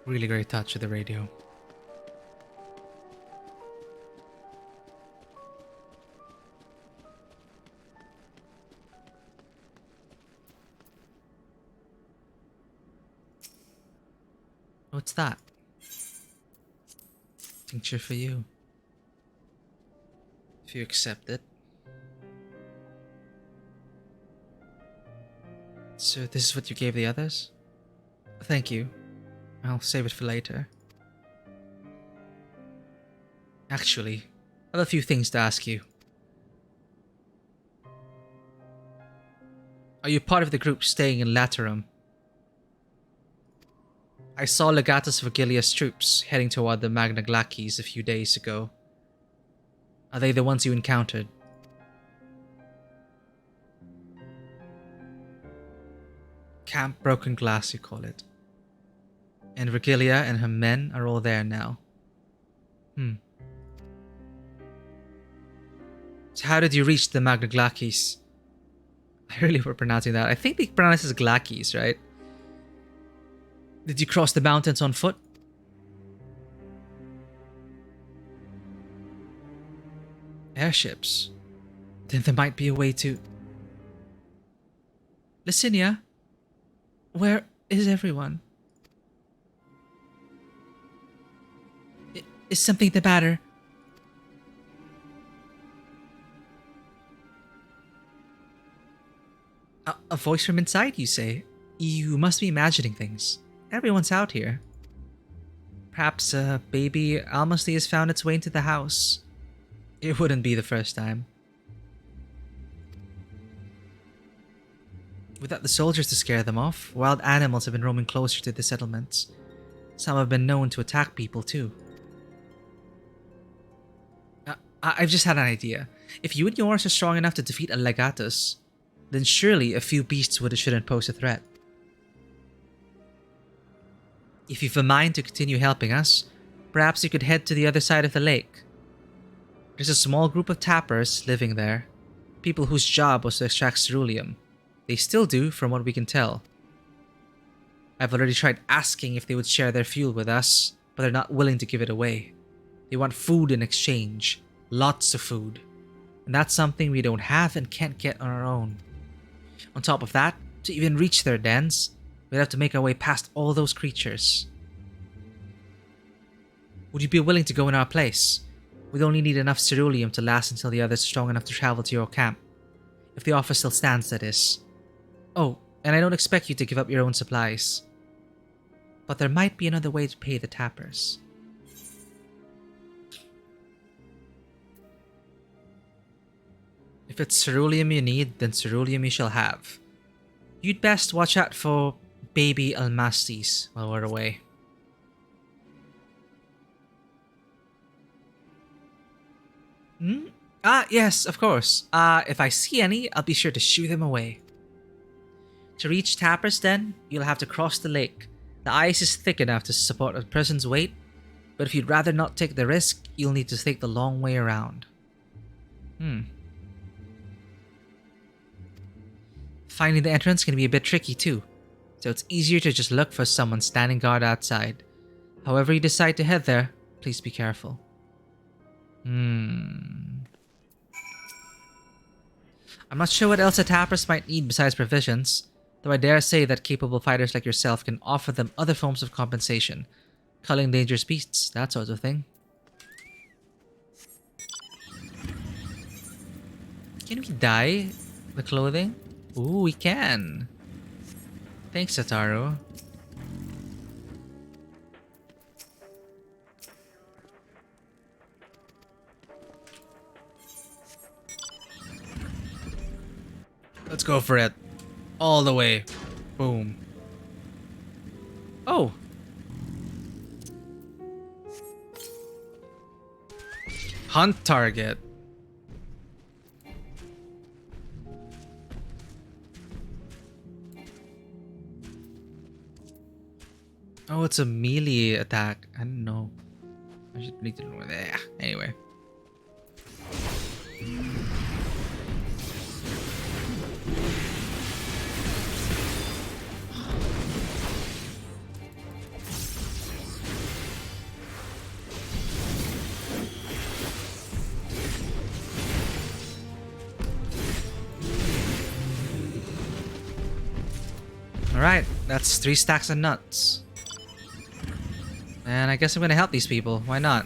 Really great touch of the radio. What's that? Tincture for you. If you accept it. So this is what you gave the others? Thank you. I'll save it for later. Actually, I have a few things to ask you. Are you part of the group staying in Laterum? I saw Legatus Vergilius' troops heading toward the Magna Glacies a few days ago. Are they the ones you encountered? Camp Broken Glass, you call it. And Vergilia and her men are all there now. So how did you reach the Magna Glacies? I really were pronouncing that. I think they pronounce it as Glacies, right? Did you cross the mountains on foot? Airships? Then there might be a way to... Licinia? Where is everyone? Is something the matter? A voice from inside, you say? You must be imagining things. Everyone's out here. Perhaps a baby almosely has found its way into the house. It wouldn't be the first time. Without the soldiers to scare them off, wild animals have been roaming closer to the settlements. Some have been known to attack people too. I've just had an idea. If you and yours are strong enough to defeat a Legatus, then surely a few beasts shouldn't pose a threat. If you've a mind to continue helping us, perhaps you could head to the other side of the lake. There's a small group of tappers living there, people whose job was to extract ceruleum. They still do, from what we can tell. I've already tried asking if they would share their fuel with us, but they're not willing to give it away. They want food in exchange. Lots of food. And that's something we don't have and can't get on our own. On top of that, to even reach their dens, we'd have to make our way past all those creatures. Would you be willing to go in our place? We'd only need enough ceruleum to last until the others are strong enough to travel to your camp. If the offer still stands, that is. Oh, and I don't expect you to give up your own supplies. But there might be another way to pay the tappers. If it's ceruleum you need, then ceruleum you shall have. You'd best watch out for baby almasties while we're away. Yes, of course. If I see any, I'll be sure to shoo them away. To reach Tapper's Den, you'll have to cross the lake. The ice is thick enough to support a person's weight, but if you'd rather not take the risk, you'll need to take the long way around. Finding the entrance can be a bit tricky too, so it's easier to just look for someone standing guard outside. However you decide to head there, please be careful. I'm not sure what else the tappers might need besides provisions, though I dare say that capable fighters like yourself can offer them other forms of compensation, culling dangerous beasts, that sort of thing. Can we dye the clothing? Ooh, we can. Thanks, Sataru. Let's go for it. All the way. Boom. Oh. Hunt target. Oh, it's a melee attack. I don't know. I should need to know that. Anyway. Alright, that's 3 stacks of nuts. And I guess I'm gonna help these people. Why not?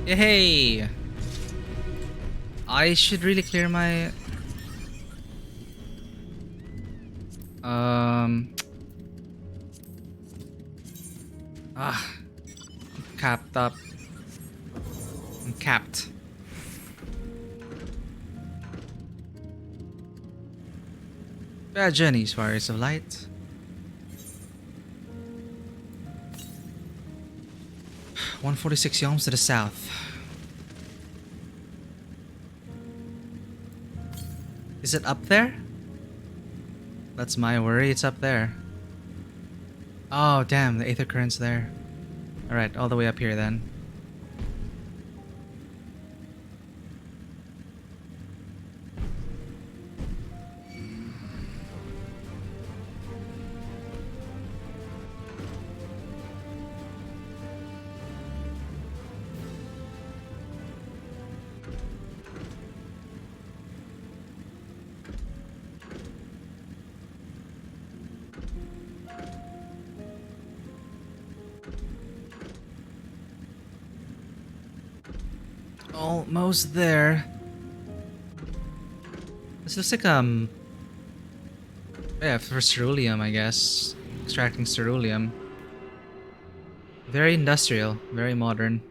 Hey, I should really clear my capped up. I'm capped. Bad journeys, warriors of light. 146 yalms to the south. Is it up there? That's my worry, it's up there. Oh damn, the aether current's there. Alright, all the way up here then. Almost there. This looks like a Yeah, for ceruleum, I guess. Extracting ceruleum. Very industrial, very modern.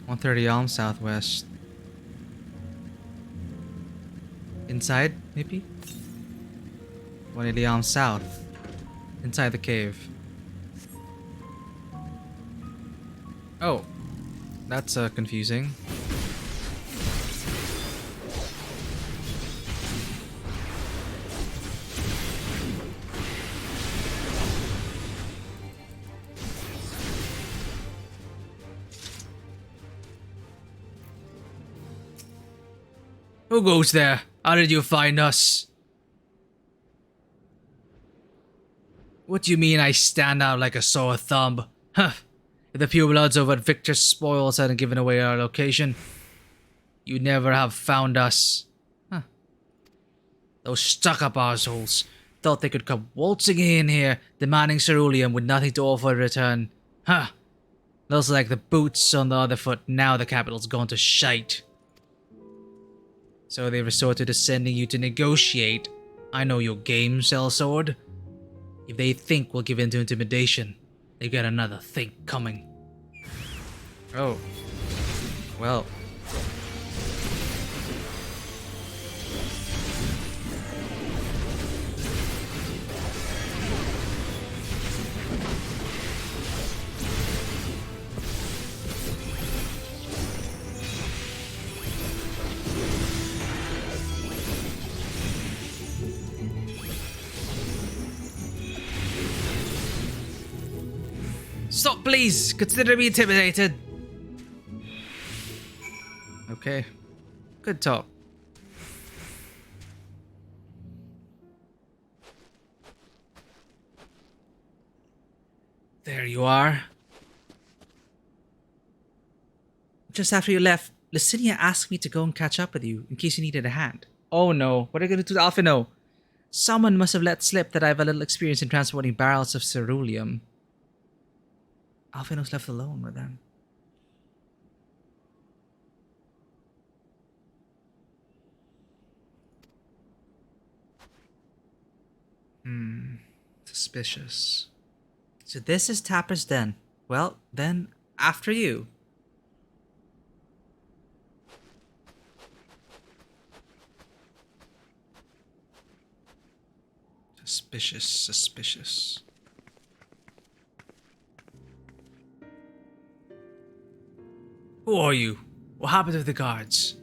$130 Elm Southwest. Inside, maybe? 180 Elm South. Inside the cave. Oh. That's confusing. Who goes there? How did you find us? What do you mean I stand out like a sore thumb? Huh. If the purebloods over at Victor's spoils hadn't given away our location, you'd never have found us. Huh. Those stuck-up assholes thought they could come waltzing in here, demanding ceruleum with nothing to offer in return. Huh. Looks like the boots on the other foot now the capital's gone to shite. So they resorted to sending you to negotiate. I know your game, sellsword. If they think we'll give in to intimidation, they've got another think coming. Oh. Well. Stop, please! Consider me intimidated! Okay. Good talk. There you are. Just after you left, Licinia asked me to go and catch up with you in case you needed a hand. Oh no, what are you going to do to Alphino? Someone must have let slip that I have a little experience in transporting barrels of ceruleum. Alphino's left alone with them. Suspicious. So this is Tapper's den. Well, then, after you. Suspicious, suspicious. Who are you? What happened to the guards?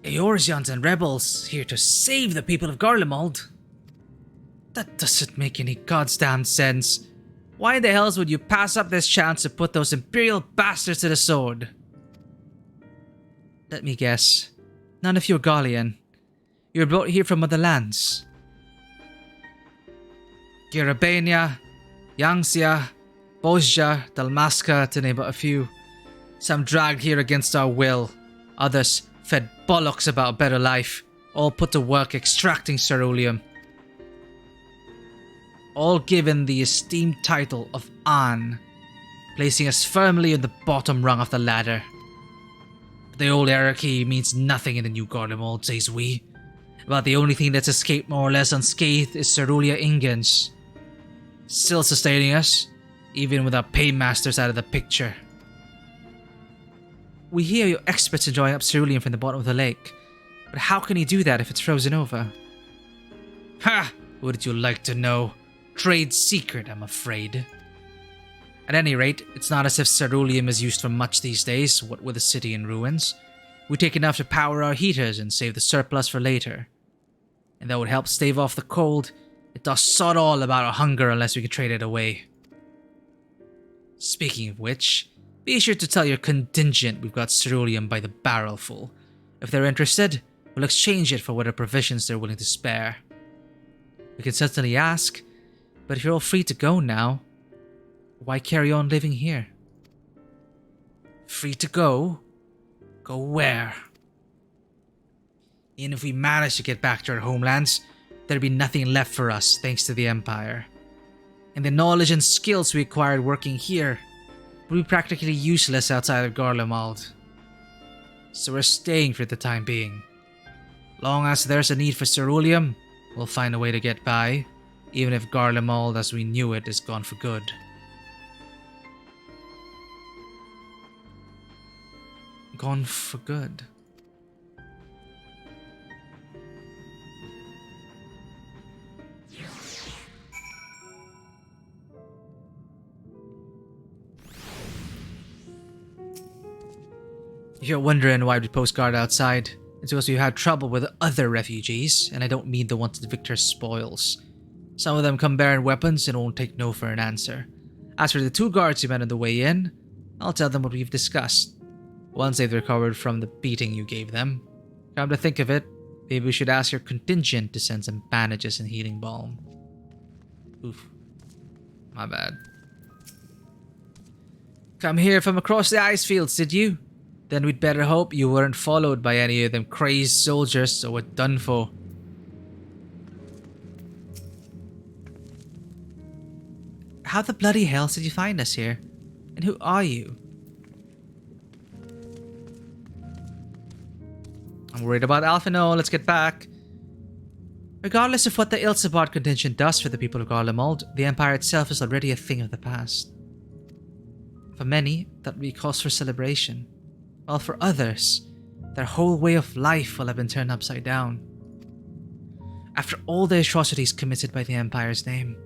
Eorzeans and rebels here to save the people of Garlemald. That doesn't make any goddamn sense. Why in the hells would you pass up this chance to put those imperial bastards to the sword? Let me guess. None of you are Garlean. You were brought here from other lands. Girabania, Yangxia, Bozja, Dalmasca, to name but a few. Some dragged here against our will. Others fed bollocks about a better life. All put to work extracting ceruleum. All given the esteemed title of An, placing us firmly in the bottom rung of the ladder. The old hierarchy means nothing in the new Garlemald, says we. About the only thing that's escaped more or less unscathed is Cerulia Ingens. Still sustaining us, even with our paymasters out of the picture. We hear you're experts in drawing up ceruleum from the bottom of the lake, but how can you do that if it's frozen over? Ha! Would you like to know? Trade secret, I'm afraid. At any rate, it's not as if ceruleum is used for much these days, what with the city in ruins. We take enough to power our heaters and save the surplus for later. And that would help stave off the cold. It does sod all about our hunger unless we can trade it away. Speaking of which, be sure to tell your contingent we've got ceruleum by the barrelful. If they're interested, we'll exchange it for whatever provisions they're willing to spare. We can certainly ask, but if you're all free to go now, why carry on living here? Free to go? Go where? Even if we managed to get back to our homelands, there'd be nothing left for us thanks to the Empire. And the knowledge and skills we acquired working here would be practically useless outside of Garlemald. So we're staying for the time being. Long as there's a need for ceruleum, we'll find a way to get by, even if Garlemald as we knew it is gone for good. Gone for good. If you're wondering why we post guard outside, it's because we've had trouble with other refugees, and I don't mean the ones that Victor spoils. Some of them come bearing weapons and won't take no for an answer. As for the 2 guards you met on the way in, I'll tell them what we've discussed. Once they've recovered from the beating you gave them. Come to think of it, maybe we should ask your contingent to send some bandages and healing balm. Oof. My bad. Come here from across the ice fields, did you? Then we'd better hope you weren't followed by any of them crazed soldiers or were done for. How the bloody hell did you find us here? And who are you? I'm worried about Alphino, let's get back. Regardless of what the Ilsabard contingent does for the people of Garlemald, the Empire itself is already a thing of the past. For many, that would be cause for celebration. While for others, their whole way of life will have been turned upside down. After all the atrocities committed by the Empire's name,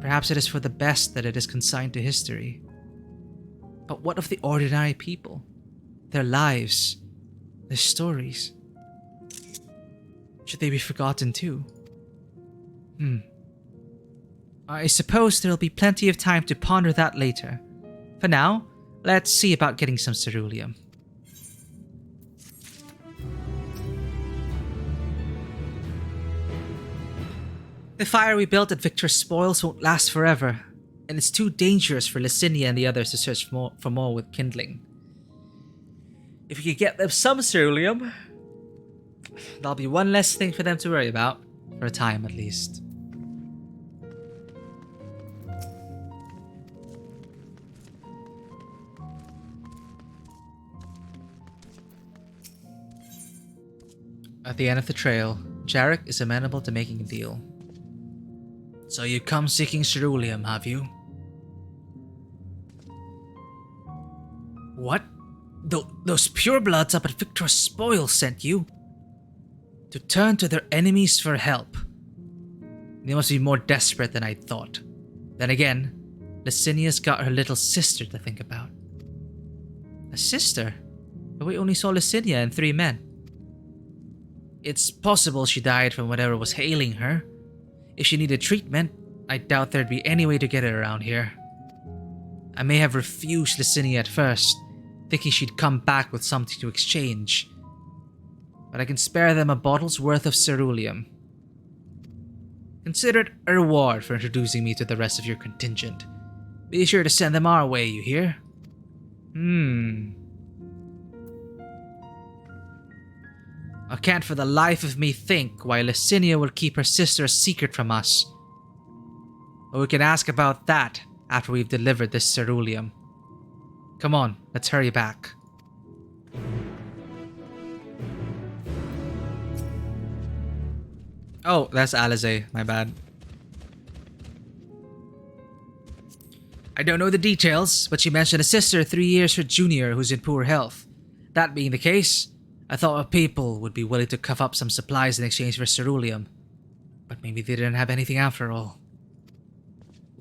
perhaps it is for the best that it is consigned to history. But what of the ordinary people? Their lives, their stories? Should they be forgotten too? I suppose there'll be plenty of time to ponder that later. For now, let's see about getting some ceruleum. The fire we built at Victor's spoils won't last forever, and it's too dangerous for Licinia and the others to search for more with kindling. If we could get them some ceruleum, that'll be one less thing for them to worry about, for a time at least. At the end of the trail, Jarek is amenable to making a deal. So you come seeking ceruleum, have you? What? Those purebloods up at Victor's spoil sent you? To turn to their enemies for help. They must be more desperate than I thought. Then again, Licinia's got her little sister to think about. A sister? But we only saw Licinia and 3 men. It's possible she died from whatever was ailing her. If she needed treatment, I doubt there'd be any way to get it around here. I may have refused Licinia at first, thinking she'd come back with something to exchange. But I can spare them a bottle's worth of ceruleum. Consider it a reward for introducing me to the rest of your contingent. Be sure to send them our way, you hear? I can't for the life of me think why Licinia will keep her sister a secret from us. But we can ask about that after we've delivered this ceruleum. Come on, let's hurry back. Oh, that's Alize, my bad. I don't know the details, but she mentioned a sister 3 years her junior who's in poor health. That being the case, I thought our people would be willing to cough up some supplies in exchange for ceruleum. But maybe they didn't have anything after all.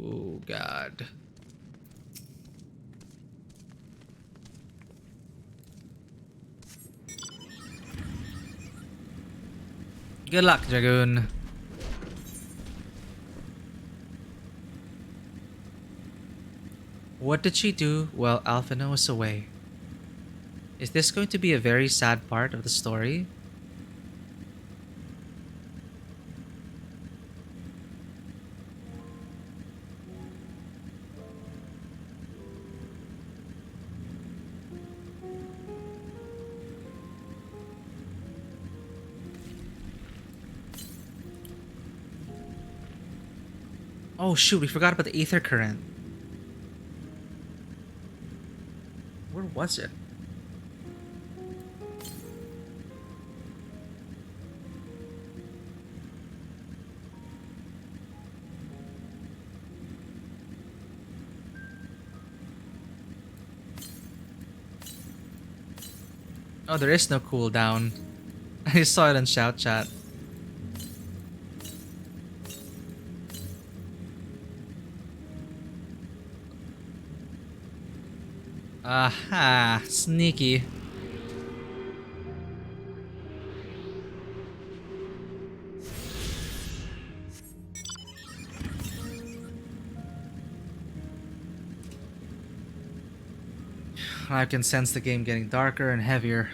Oh, God. Good luck, Dragoon. What did she do while Alphino was away? Is this going to be a very sad part of the story? Oh shoot, we forgot about the ether current. Where was it? Oh, there is no cooldown. I saw it in shout chat. Aha, sneaky. I can sense the game getting darker and heavier.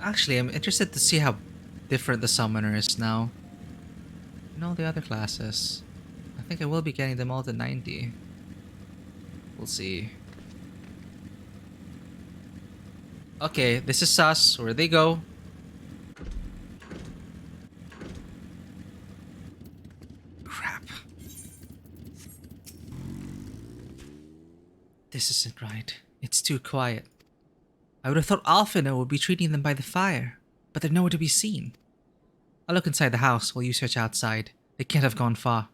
Actually, I'm interested to see how different the summoner is now. And all the other classes. I think I will be getting them all to 90. We'll see. Okay, this is sus. Where they go? Crap. This isn't right. It's too quiet. I would have thought Alphina would be treating them by the fire, but they're nowhere to be seen. I'll look inside the house while you search outside. They can't have gone far.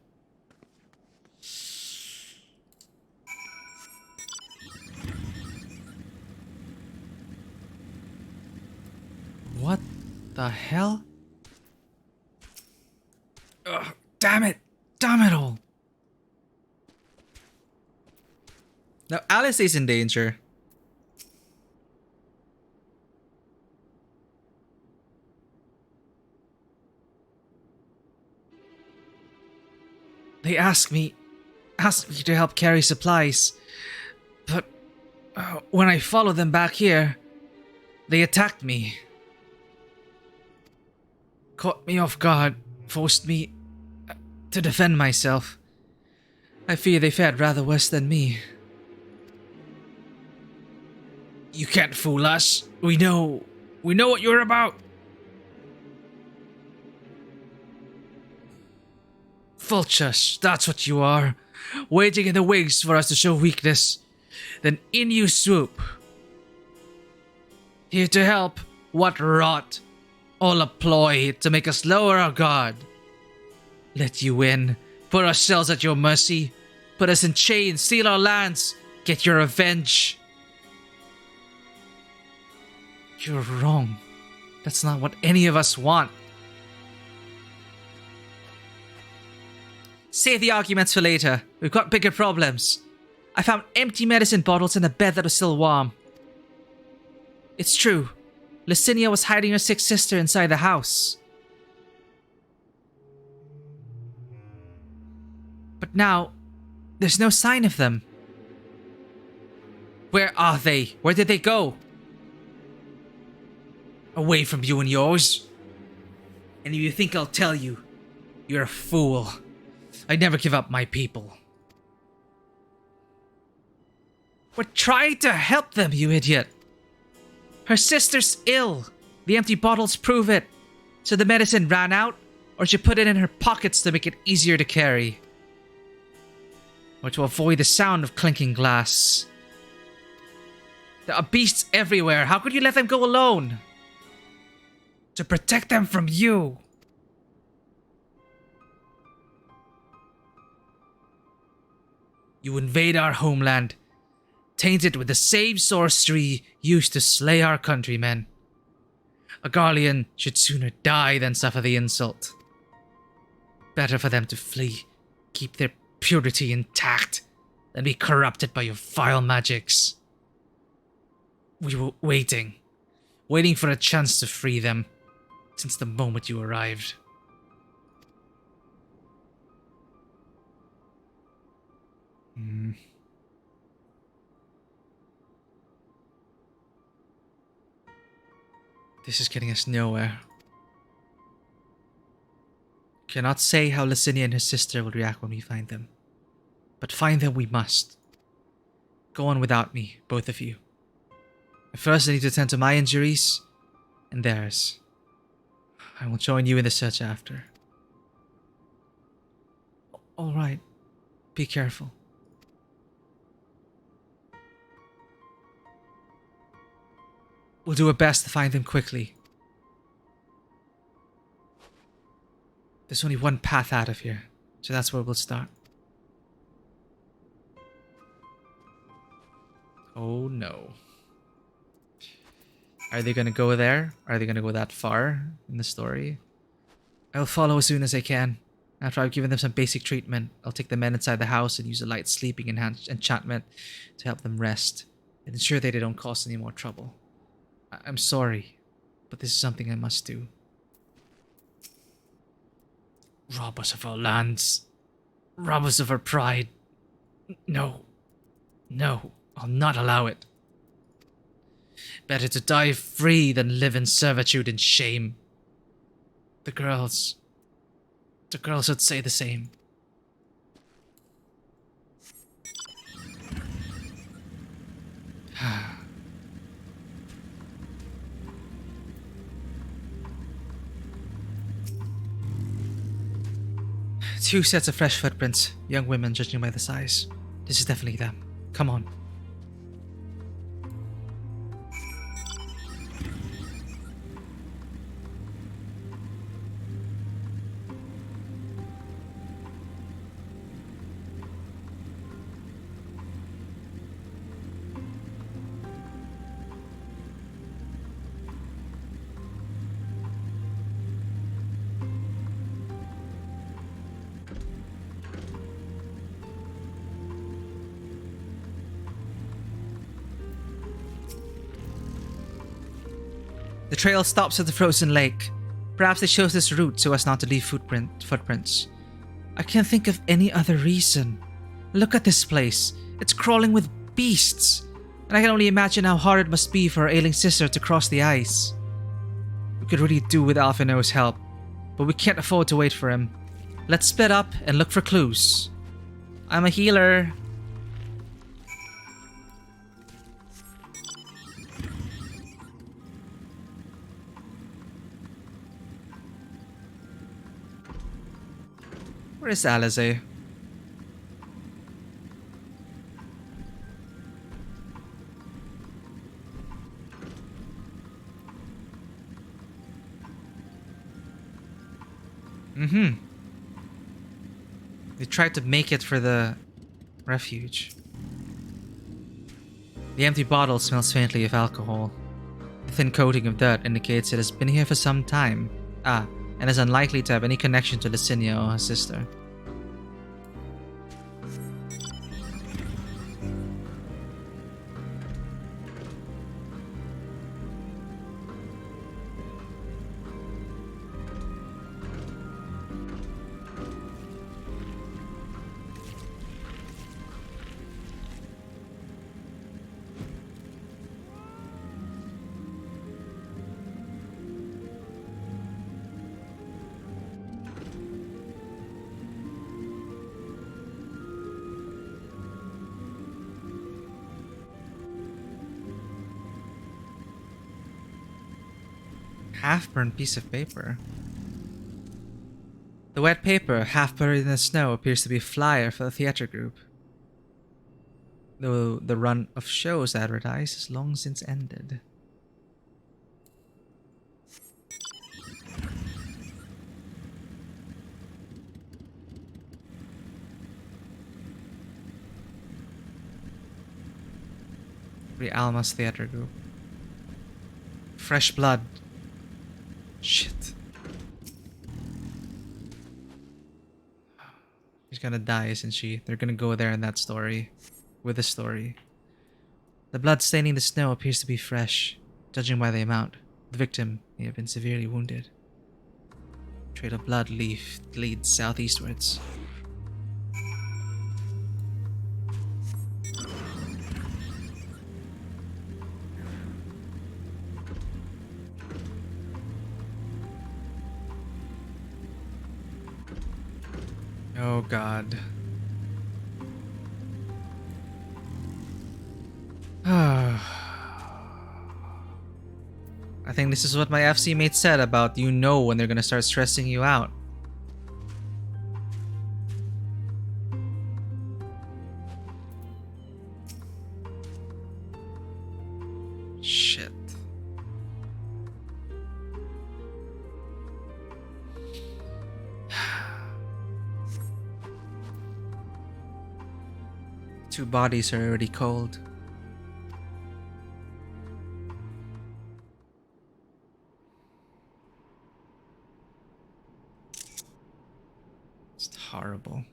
What the hell? Ugh, damn it! Damn it all! Now Alice is in danger. They asked me to help carry supplies, but when I followed them back here, they attacked me. Caught me off guard, forced me to defend myself. I fear they fared rather worse than me. You can't fool us. We know what you're about. Vultures, that's what you are. Waiting in the wings for us to show weakness. Then in you swoop. Here to help, what rot. All a ploy to make us lower our guard. Let you in, put ourselves at your mercy. Put us in chains, steal our lands, get your revenge. You're wrong. That's not what any of us want. Save the arguments for later. We've got bigger problems. I found empty medicine bottles in a bed that was still warm. It's true. Licinia was hiding her sick sister inside the house. But now, there's no sign of them. Where are they? Where did they go? Away from you and yours. And if you think I'll tell you, you're a fool. I never give up my people. We're trying to help them, you idiot. Her sister's ill. The empty bottles prove it. So the medicine ran out, or she put it in her pockets to make it easier to carry. Or to avoid the sound of clinking glass. There are beasts everywhere. How could you let them go alone? To protect them from you. You invade our homeland, tainted with the same sorcery used to slay our countrymen. A Garlean should sooner die than suffer the insult. Better for them to flee, keep their purity intact, than be corrupted by your vile magics. We were waiting for a chance to free them, since the moment you arrived. This is getting us nowhere. Cannot say how Licinia and her sister will react when we find them. But find them we must. Go on without me, both of you. First I need to tend to my injuries and theirs. I will join you in the search after. Alright. Be careful. We'll do our best to find them quickly. There's only one path out of here, so that's where we'll start. Oh no. Are they gonna go there? Are they gonna go that far in the story? I'll follow as soon as I can. After I've given them some basic treatment, I'll take the men inside the house and use a light sleeping enchantment to help them rest and ensure that they don't cause any more trouble. I'm sorry, but this is something I must do. Rob us of our lands. Rob us of our pride. No. No, I'll not allow it. Better to die free than live in servitude and shame. The girls would say the same. Two sets of fresh footprints, young women judging by the size. This is definitely them. Come on. The trail stops at the frozen lake. Perhaps they chose this route so as not to leave footprints. I can't think of any other reason. Look at this place. It's crawling with beasts. And I can only imagine how hard it must be for our ailing sister to cross the ice. We could really do with Alphino's help, but we can't afford to wait for him. Let's split up and look for clues. I'm a healer. Where is Alize? They tried to make it for the refuge. The empty bottle smells faintly of alcohol. The thin coating of dirt indicates it has been here for some time. And is unlikely to have any connection to Licinia or her sister. Half-burned piece of paper. The wet paper, half buried in the snow, appears to be a flyer for the theater group. Though the run of shows advertised has long since ended. Realma's theater group. Fresh blood. Shit. She's gonna die, isn't she? They're gonna go there in that story. With the story. The blood staining the snow appears to be fresh. Judging by the amount, the victim may have been severely wounded. Trail of blood leads southeastwards. Oh god. I think this is what my FC mate said about when they're gonna start stressing you out. Shit. Two bodies are already cold. It's horrible.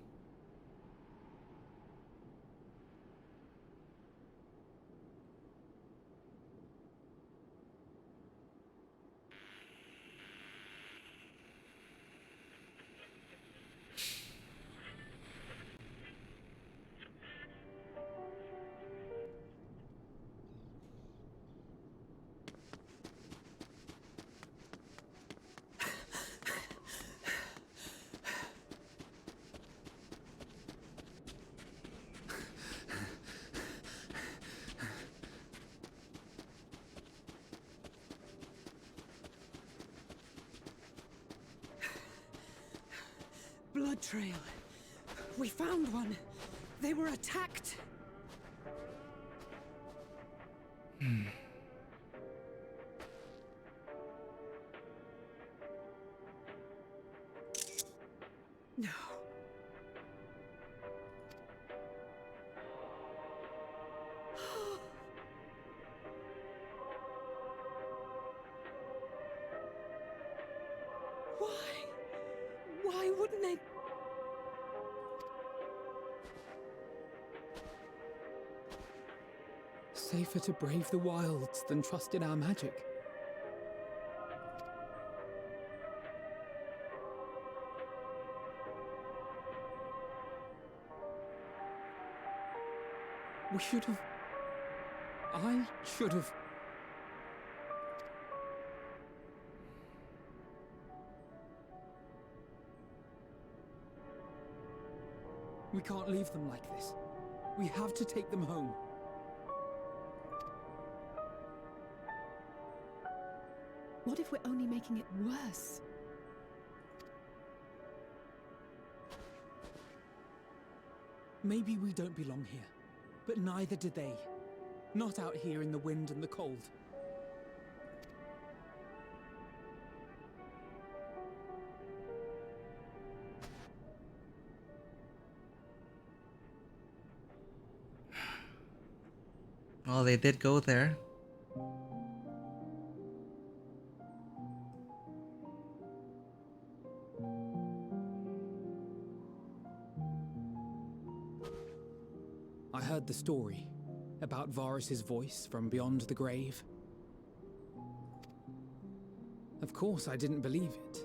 Blood trail. We found one. They were attacked. No. Why wouldn't they? Safer to brave the wilds than trust in our magic. We should have... I should have... We can't leave them like this. We have to take them home. What if we're only making it worse? Maybe we don't belong here, but neither do they. Not out here in the wind and the cold. Well, they did go there. I heard the story about Varus's voice from beyond the grave. Of course, I didn't believe it,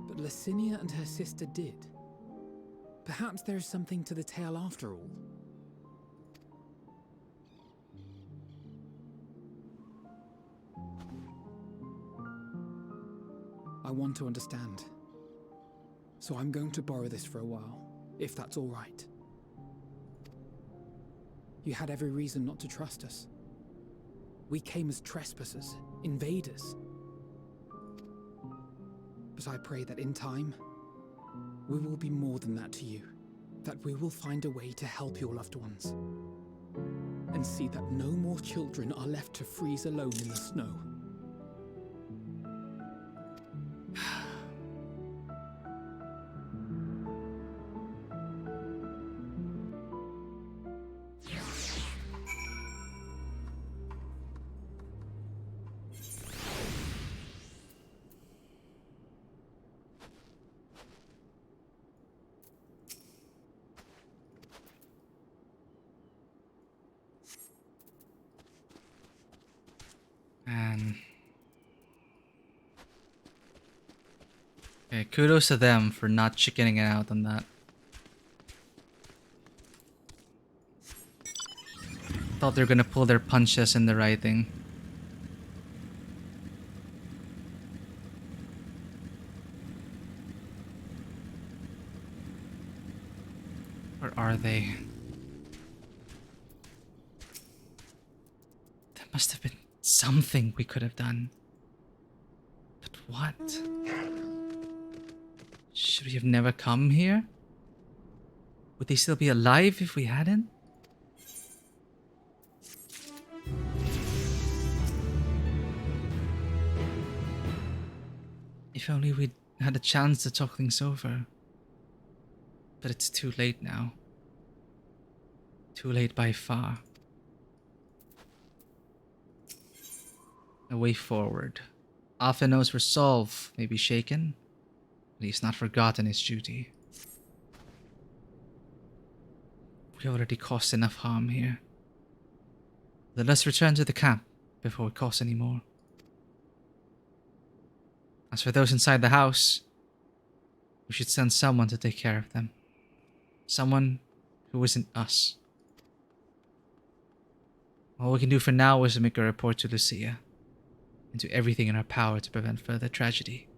but Licinia and her sister did. Perhaps there is something to the tale after all. I want to understand. So I'm going to borrow this for a while, if that's all right. You had every reason not to trust us. We came as trespassers, invaders. But I pray that in time, we will be more than that to you. That we will find a way to help your loved ones. And see that no more children are left to freeze alone in the snow. man. Okay, kudos to them for not chickening out on that. Thought they were gonna pull their punches in the writing. Where are they? There must have been something we could have done. But what? Should we have never come here? Would they still be alive if we hadn't? If only we'd had a chance to talk things over. But it's too late now. Too late by far. A way forward. Alphino's resolve may be shaken, but he's not forgotten his duty. We already caused enough harm here. Let us return to the camp before we cause any more. As for those inside the house, we should send someone to take care of them. Someone who isn't us. All we can do for now is to make a report to Lucia and do everything in our power to prevent further tragedy.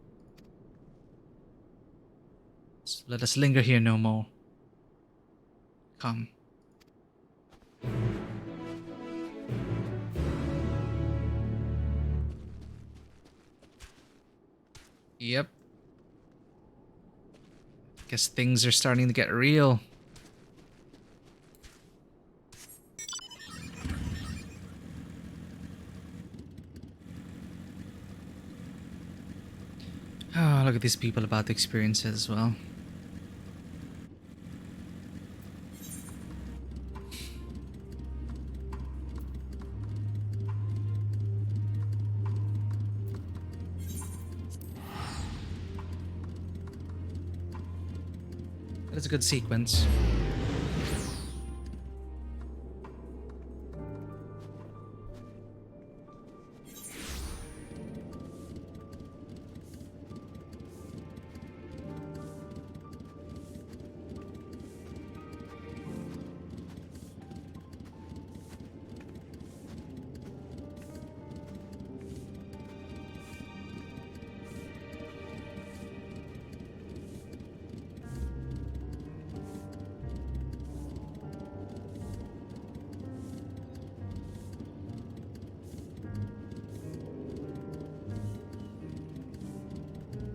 So let us linger here no more. Come. Yep. Guess things are starting to get real. Oh, look at these people about to experience it as well. That's a good sequence.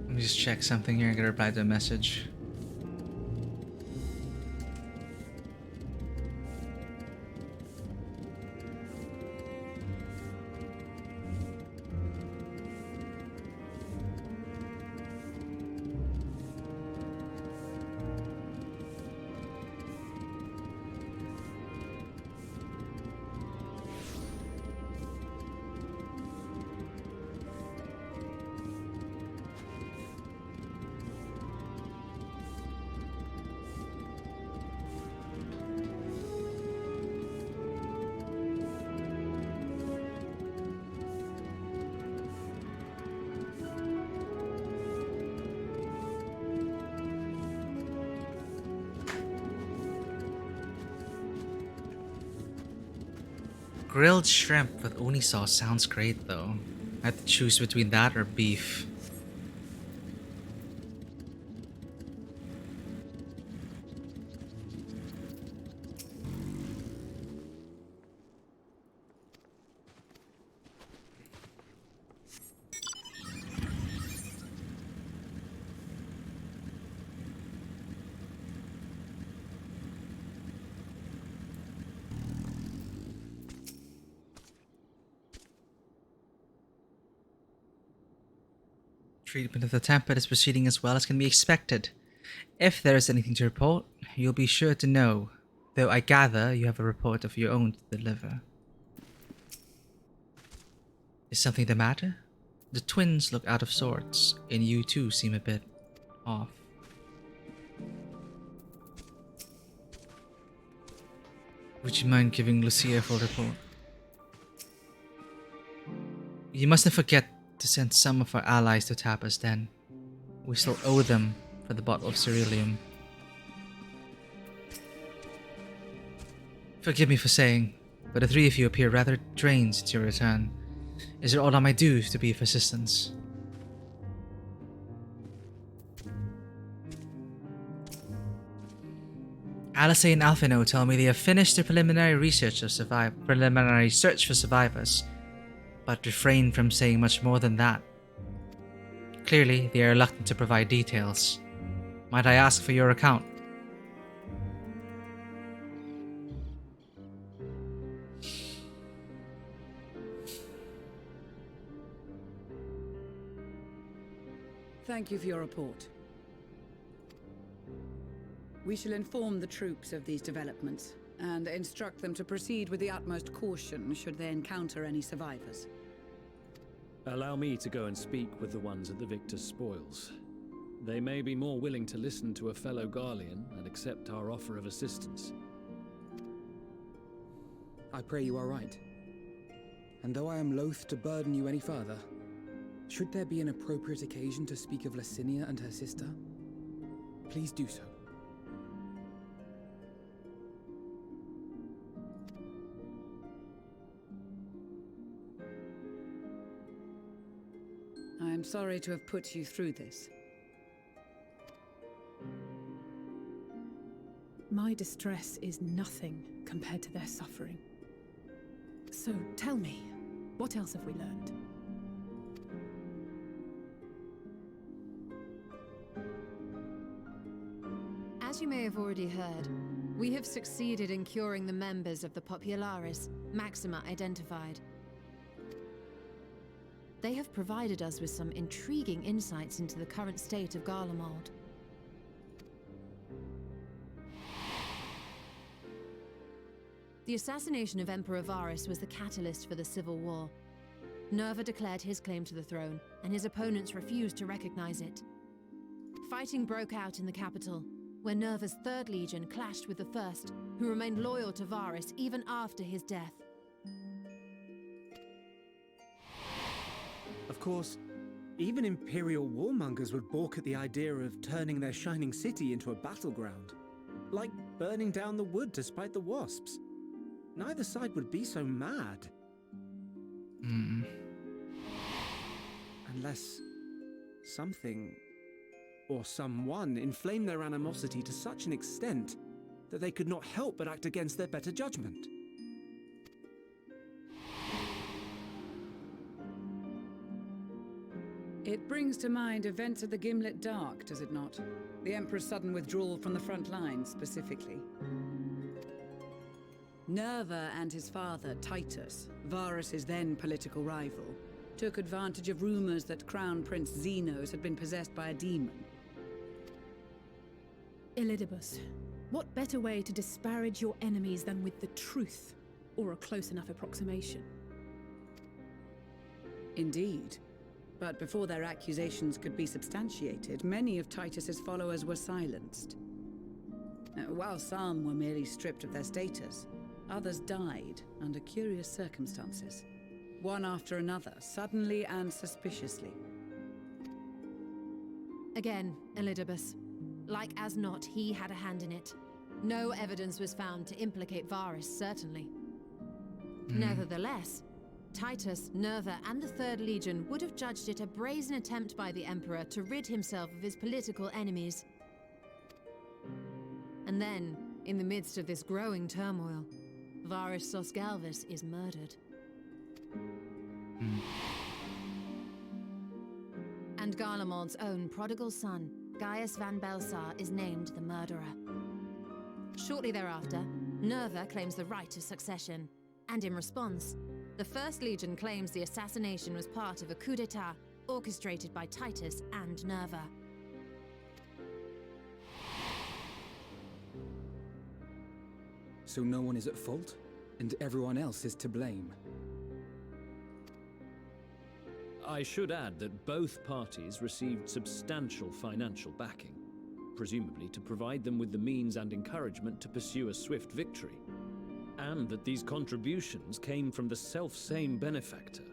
Let me just check something here and get a reply to a message. Grilled shrimp with uni sauce sounds great though. I have to choose between that or beef. Treatment of the temple is proceeding as well as can be expected. If there is anything to report, you'll be sure to know, though I gather you have a report of your own to deliver. Is something the matter? The twins look out of sorts, and you too seem a bit off. Would you mind giving Lucia a full report? You mustn't forget to send some of our allies to tap us then. We still owe them for the bottle of ceruleum. Forgive me for saying, but the three of you appear rather drained since your return. Is there all I might do to be of assistance? Alice and Alphino tell me they have finished their preliminary search for survivors, but refrain from saying much more than that. Clearly, they are reluctant to provide details. Might I ask for your account? Thank you for your report. We shall inform the troops of these developments and instruct them to proceed with the utmost caution should they encounter any survivors. Allow me to go and speak with the ones at the victor's spoils. They may be more willing to listen to a fellow Garlean and accept our offer of assistance. I pray you are right. And though I am loath to burden you any further, should there be an appropriate occasion to speak of Licinia and her sister, please do so. I am sorry to have put you through this. My distress is nothing compared to their suffering. So tell me, what else have we learned? As you may have already heard, we have succeeded in curing the members of the Popularis, Maxima identified. They have provided us with some intriguing insights into the current state of Garlemald. The assassination of Emperor Varus was the catalyst for the civil war. Nerva declared his claim to the throne, and his opponents refused to recognize it. Fighting broke out in the capital, where Nerva's 3rd Legion clashed with the 1st, who remained loyal to Varus even after his death. Of course, even Imperial warmongers would balk at the idea of turning their shining city into a battleground. Like burning down the wood to spite the wasps. Neither side would be so mad. Unless something or someone inflamed their animosity to such an extent that they could not help but act against their better judgment. It brings to mind events of the Gimlet Dark, does it not? The Emperor's sudden withdrawal from the front lines, specifically. Nerva and his father, Titus, Varus's then political rival, took advantage of rumors that Crown Prince Xenos had been possessed by a demon. Elidibus, what better way to disparage your enemies than with the truth, or a close enough approximation? Indeed. But before their accusations could be substantiated, many of Titus's followers were silenced. While some were merely stripped of their status, others died under curious circumstances. One after another, suddenly and suspiciously. Again, Elidibus. Like as not, he had a hand in it. No evidence was found to implicate Varus, certainly. Nevertheless, Titus, Nerva, and the 3rd Legion would have judged it a brazen attempt by the Emperor to rid himself of his political enemies. And then, in the midst of this growing turmoil, Varus Sosgalvis is murdered. And Garlemald's own prodigal son, Gaius van Belsar, is named the murderer. Shortly thereafter, Nerva claims the right of succession, and in response, the 1st Legion claims the assassination was part of a coup d'etat orchestrated by Titus and Nerva. So no one is at fault, and everyone else is to blame. I should add that both parties received substantial financial backing, presumably to provide them with the means and encouragement to pursue a swift victory, and that these contributions came from the self-same benefactor.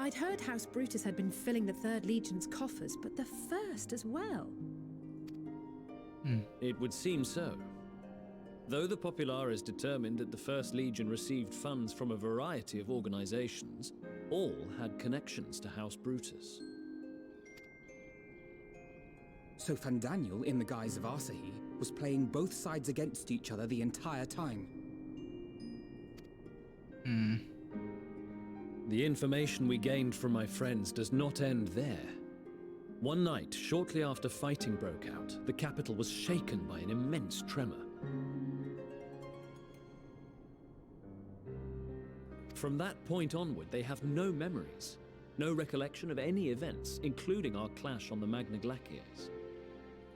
I'd heard House Brutus had been filling the Third Legion's coffers, but the First as well. It would seem so. Though the Populares determined that the First Legion received funds from a variety of organizations, all had connections to House Brutus. So Fandaniel, in the guise of Asahi, was playing both sides against each other the entire time. The information we gained from my friends does not end there. One night, shortly after fighting broke out, the capital was shaken by an immense tremor. From that point onward, they have no memories, no recollection of any events, including our clash on the Magna Glaciers.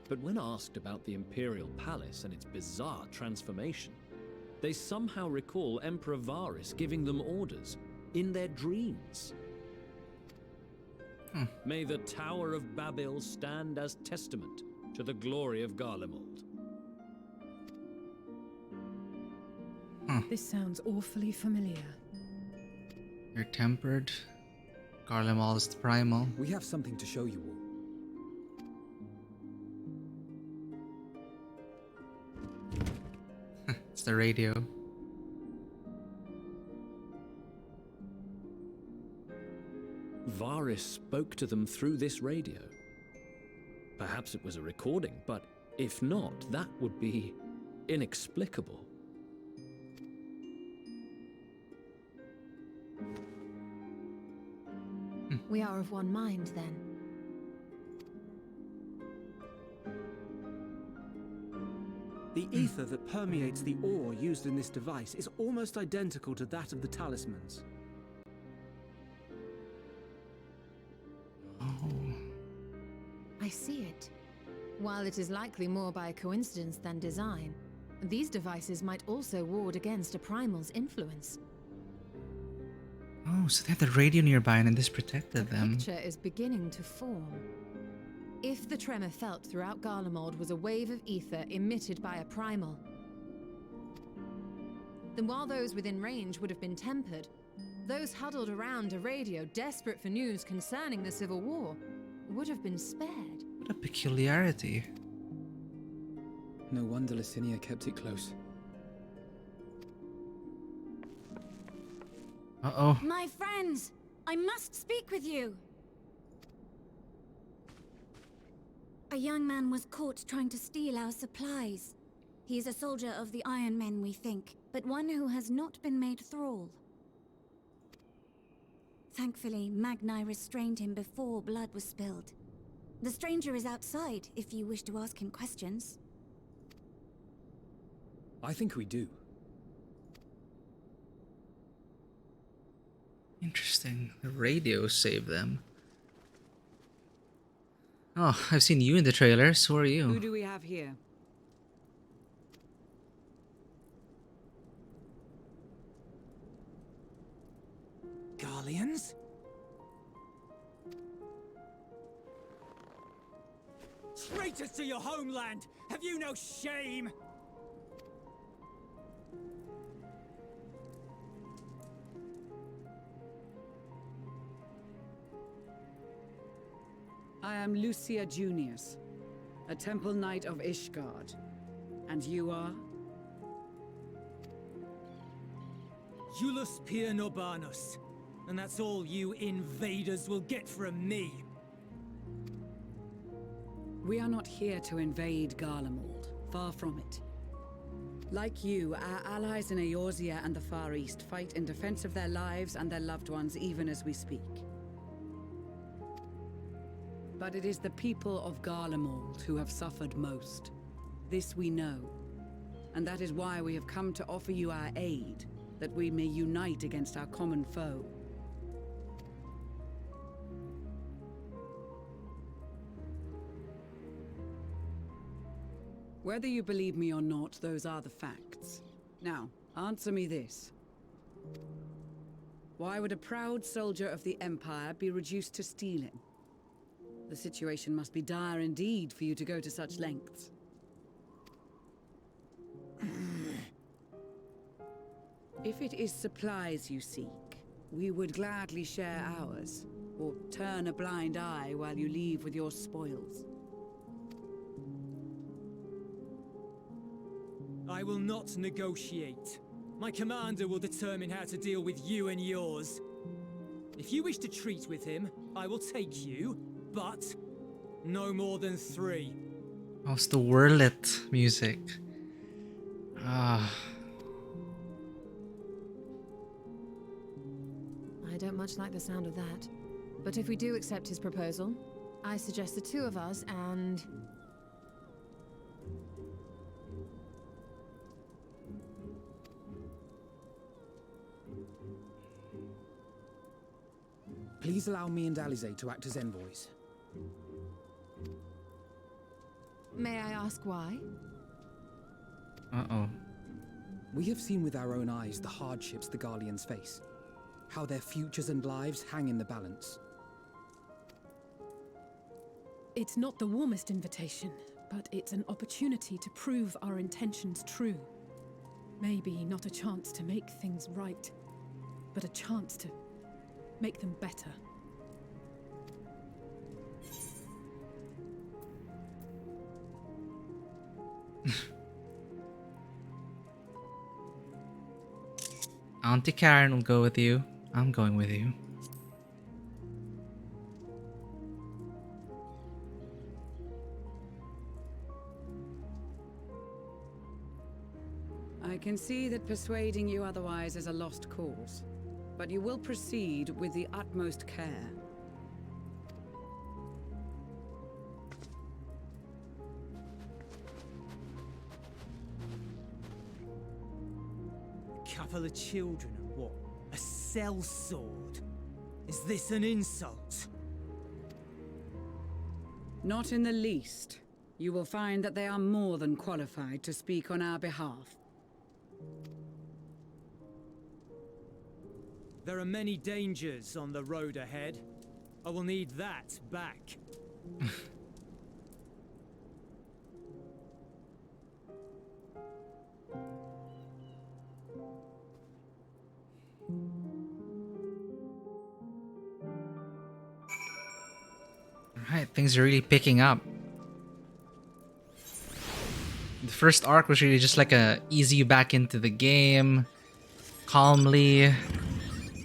But when asked about the Imperial Palace and its bizarre transformation, they somehow recall Emperor Varys giving them orders in their dreams. May the Tower of Babel stand as testament to the glory of Garlemald. This sounds awfully familiar. You're tempered. Garlemald is the primal. We have something to show you all. It's the radio. Varys spoke to them through this radio. Perhaps it was a recording, but if not, that would be inexplicable. We are of one mind, then. The ether that permeates the ore used in this device is almost identical to that of the talismans. I see it. While it is likely more by coincidence than design, these devices might also ward against a primal's influence. Oh, so they have the radio nearby and this protected them. The picture is beginning to form. If the tremor felt throughout Garlemald was a wave of ether emitted by a primal, then while those within range would have been tempered, those huddled around a radio desperate for news concerning the civil war would have been spared. What a peculiarity. No wonder Licinia kept it close. Uh-oh. My friends, I must speak with you. A young man was caught trying to steal our supplies. He is a soldier of the Iron Men, we think, but one who has not been made thrall. Thankfully, Magni restrained him before blood was spilled. The stranger is outside, if you wish to ask him questions. I think we do. Interesting. The radio saved them. Oh, I've seen you in the trailers. Who are you? Who do we have here? Garleans? Traitors to your homeland! Have you no shame? I am Lucia Junius, a temple knight of Ishgard. And you are? Iulus Pier Norbanus. And that's all you invaders will get from me. We are not here to invade Garlemald. Far from it. Like you, our allies in Eorzea and the Far East fight in defense of their lives and their loved ones even as we speak. But it is the people of Garlemald who have suffered most. This we know. And that is why we have come to offer you our aid, that we may unite against our common foe. Whether you believe me or not, those are the facts. Now, answer me this. Why would a proud soldier of the Empire be reduced to stealing? The situation must be dire indeed for you to go to such lengths. If it is supplies you seek, we would gladly share ours, or turn a blind eye while you leave with your spoils. I will not negotiate. My commander will determine how to deal with you and yours. If you wish to treat with him, I will take you, but no more than 3. How's the whirlet music? Ah. I don't much like the sound of that. But if we do accept his proposal, I suggest the 2 of us and... Please allow me and Alize to act as envoys. May I ask why? Uh-oh. We have seen with our own eyes the hardships the Garleans face. How their futures and lives hang in the balance. It's not the warmest invitation, but it's an opportunity to prove our intentions true. Maybe not a chance to make things right, but a chance to make them better. Auntie Karen will go with you. I'm going with you. I can see that persuading you otherwise is a lost cause, but you will proceed with the utmost care. A couple of children and what? A sellsword? Is this an insult? Not in the least. You will find that they are more than qualified to speak on our behalf. There are many dangers on the road ahead. I will need that back. Alright, things are really picking up. The first arc was really just like a ease you back into the game, calmly,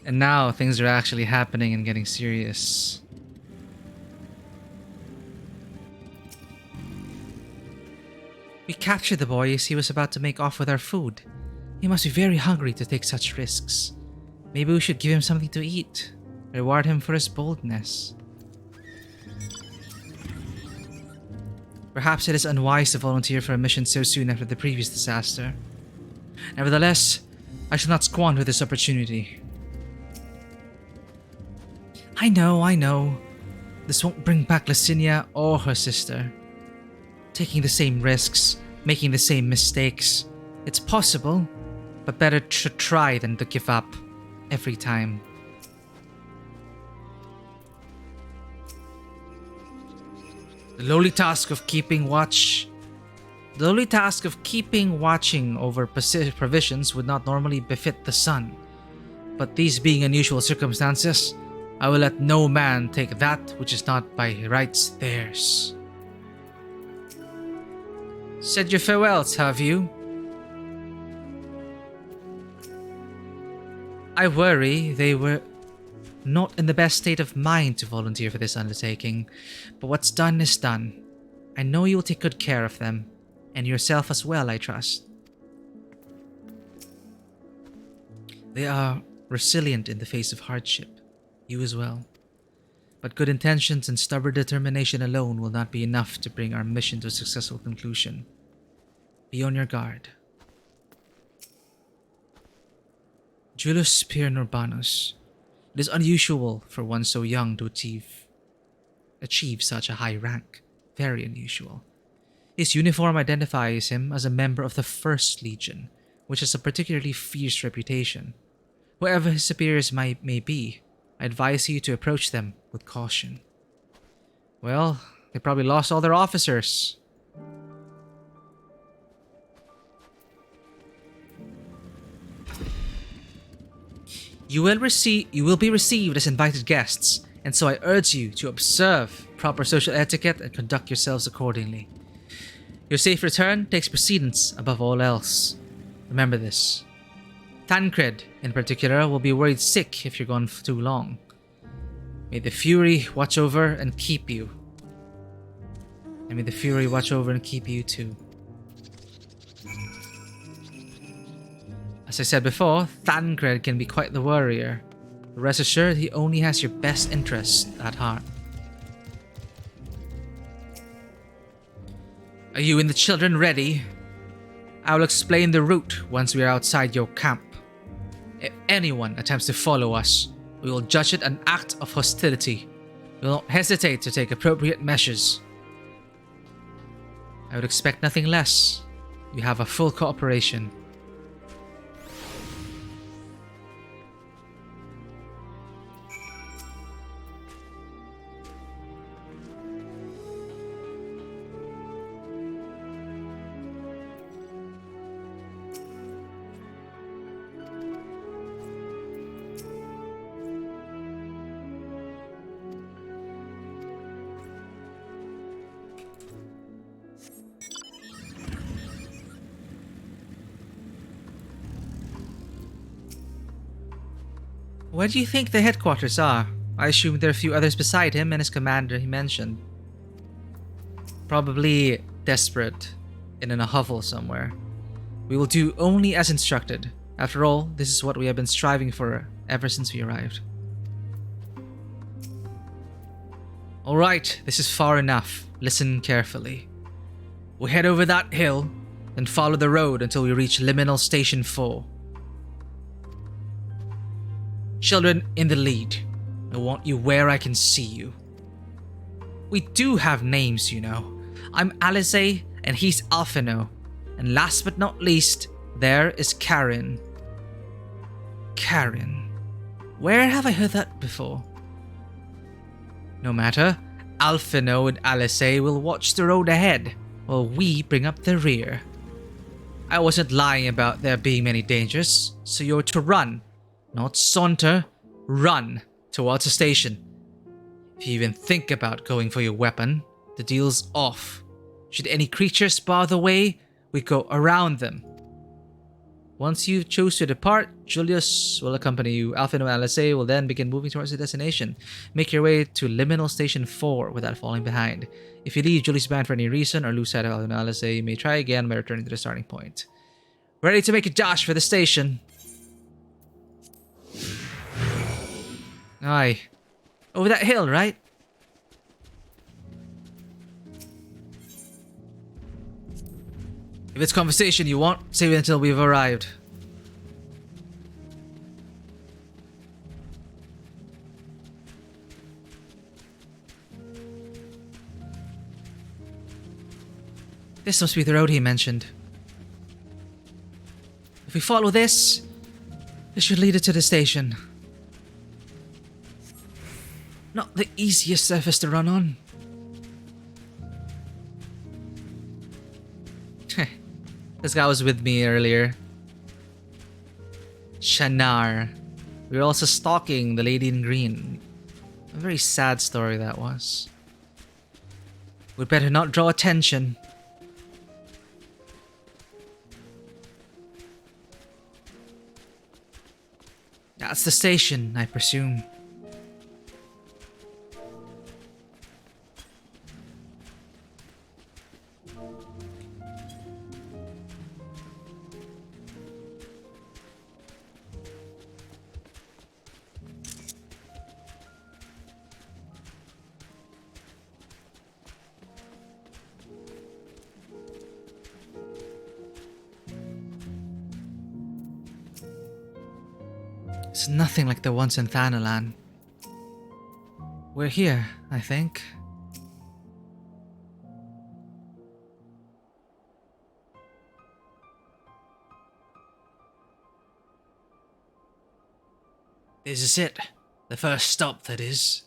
and now things are actually happening and getting serious. We captured the boy as he was about to make off with our food. He must be very hungry to take such risks. Maybe we should give him something to eat, reward him for his boldness. Perhaps it is unwise to volunteer for a mission so soon after the previous disaster. Nevertheless, I shall not squander this opportunity. I know. This won't bring back Licinia or her sister. Taking the same risks, making the same mistakes. It's possible, but better to try than to give up every time. The lowly task of keeping watching over provisions would not normally befit the sun. But these being unusual circumstances, I will let no man take that which is not by rights theirs. Said your farewells, have you? I worry they were not in the best state of mind to volunteer for this undertaking, but what's done is done. I know you will take good care of them, and yourself as well, I trust. They are resilient in the face of hardship, you as well. But good intentions and stubborn determination alone will not be enough to bring our mission to a successful conclusion. Be on your guard. Julius Pierre Urbanus. It is unusual for one so young to achieve such a high rank. Very unusual. His uniform identifies him as a member of the First Legion, which has a particularly fierce reputation. Whoever his superiors may be, I advise you to approach them with caution. Well, they probably lost all their officers. You will be received as invited guests, and so I urge you to observe proper social etiquette and conduct yourselves accordingly. Your safe return takes precedence above all else. Remember this. Tancred, in particular, will be worried sick if you're gone for too long. May the Fury watch over and keep you. And may the Fury watch over and keep you too. As I said before, Tancred can be quite the warrior. Rest assured, he only has your best interests at heart. Are you and the children ready? I will explain the route once we are outside your camp. If anyone attempts to follow us, we will judge it an act of hostility. We will not hesitate to take appropriate measures. I would expect nothing less. You have a full cooperation. Where do you think the headquarters are? I assume there are a few others beside him and his commander he mentioned. Probably desperate and in a hovel somewhere. We will do only as instructed. After all, this is what we have been striving for ever since we arrived. Alright, this is far enough. Listen carefully. We'll head over that hill, then follow the road until we reach Liminal Station 4. Children in the lead. I want you where I can see you. We do have names, you know. I'm Alice and he's Alphino. And last but not least, there is Karen. Karen. Where have I heard that before? No matter. Alphino and Alice will watch the road ahead, while we bring up the rear. I wasn't lying about there being many dangers, so you're to run. Not saunter, run towards the station. If you even think about going for your weapon, the deal's off. Should any creatures bar the way, we go around them. Once you choose to depart, Julius will accompany you. Alpha and Alice will then begin moving towards the destination. Make your way to Liminal Station 4 without falling behind. If you leave Julius behind for any reason or lose sight of Alpha and Alice, you may try again by returning to the starting point. Ready to make a dash for the station. Aye. Over that hill, right? If it's conversation you want, save it until we've arrived. This must be the road he mentioned. If we follow this, it should lead us to the station. Not the easiest surface to run on. This guy was with me earlier. Shanar. We were also stalking the lady in green. A very sad story that was. We'd better not draw attention. That's the station, I presume. It's nothing like the ones in Thanalan. We're here, I think. This is it. The first stop, that is.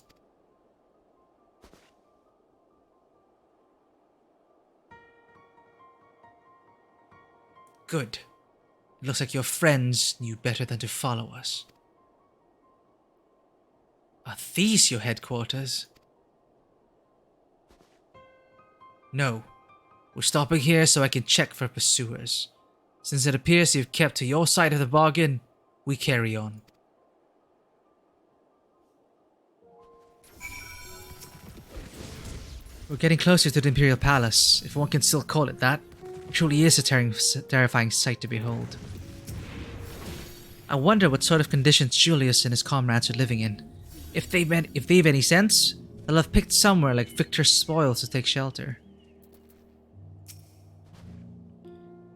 Good. It looks like your friends knew better than to follow us. Are these your headquarters? No. We're stopping here so I can check for pursuers. Since it appears you've kept to your side of the bargain, we carry on. We're getting closer to the Imperial Palace, if one can still call it that. It truly is a terrifying sight to behold. I wonder what sort of conditions Julius and his comrades are living in. If they've any sense, they'll have picked somewhere like Victor's spoils to take shelter.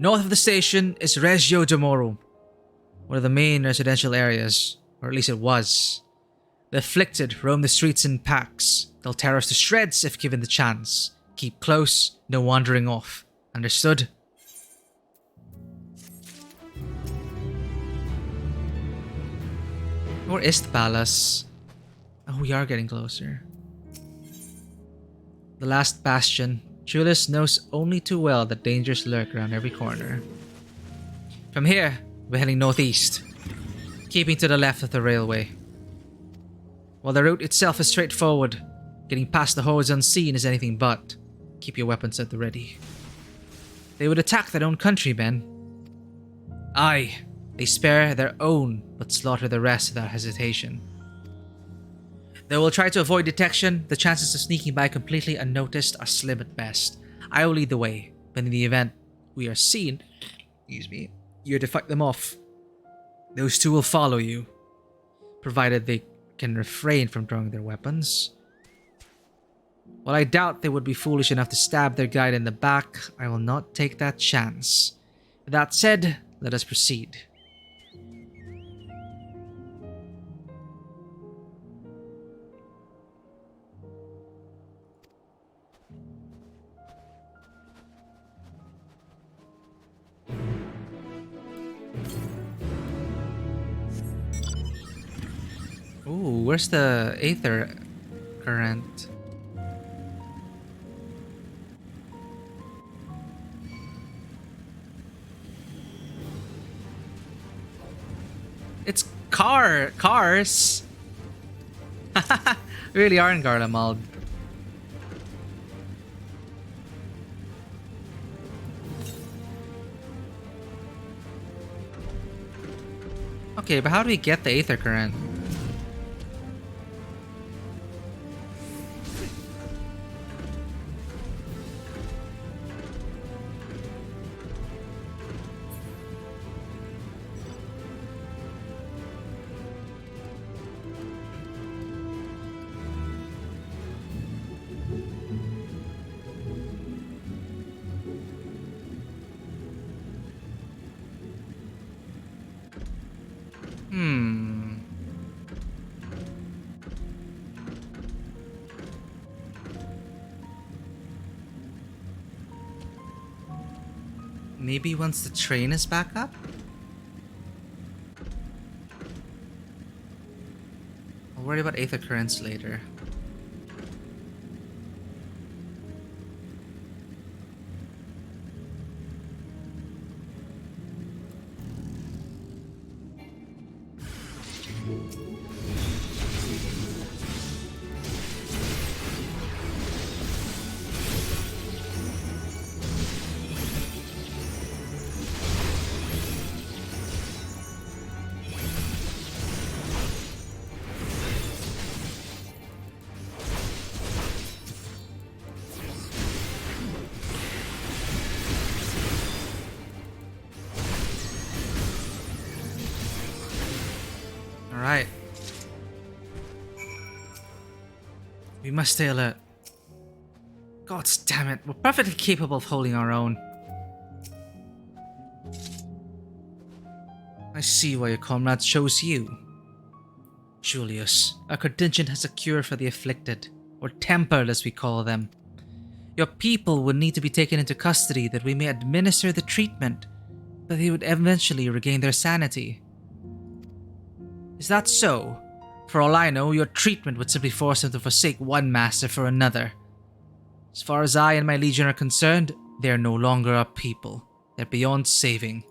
North of the station is Reggio d'Amoro, one of the main residential areas, or at least it was. The afflicted roam the streets in packs. They'll tear us to shreds if given the chance. Keep close, no wandering off. Understood? Where is the palace? Oh, we are getting closer. The last bastion. Julius knows only too well that dangers lurk around every corner. From here, we're heading northeast, keeping to the left of the railway. While the route itself is straightforward, getting past the hordes unseen is anything but. Keep your weapons at the ready. They would attack their own countrymen. Aye, they spare their own, but slaughter the rest without hesitation. They will try to avoid detection. The chances of sneaking by completely unnoticed are slim at best. I will lead the way, but in the event we are seen, you're to fight them off. Those two will follow you, provided they can refrain from drawing their weapons. While I doubt they would be foolish enough to stab their guide in the back, I will not take that chance. With that said, let us proceed. Ooh, where's the Aether current? It's cars. We really are in Garlemald. Okay, but how do we get the Aether current? Maybe once the train is back up? I'll worry about Aether currents later. Alright. We must stay alert. God damn it, we're perfectly capable of holding our own. I see why your comrades chose you. Julius, our contingent has a cure for the afflicted, or tempered as we call them. Your people would need to be taken into custody that we may administer the treatment, but they would eventually regain their sanity. Is that so? For all I know, your treatment would simply force them to forsake one master for another. As far as I and my legion are concerned, they are no longer our people. They're beyond saving.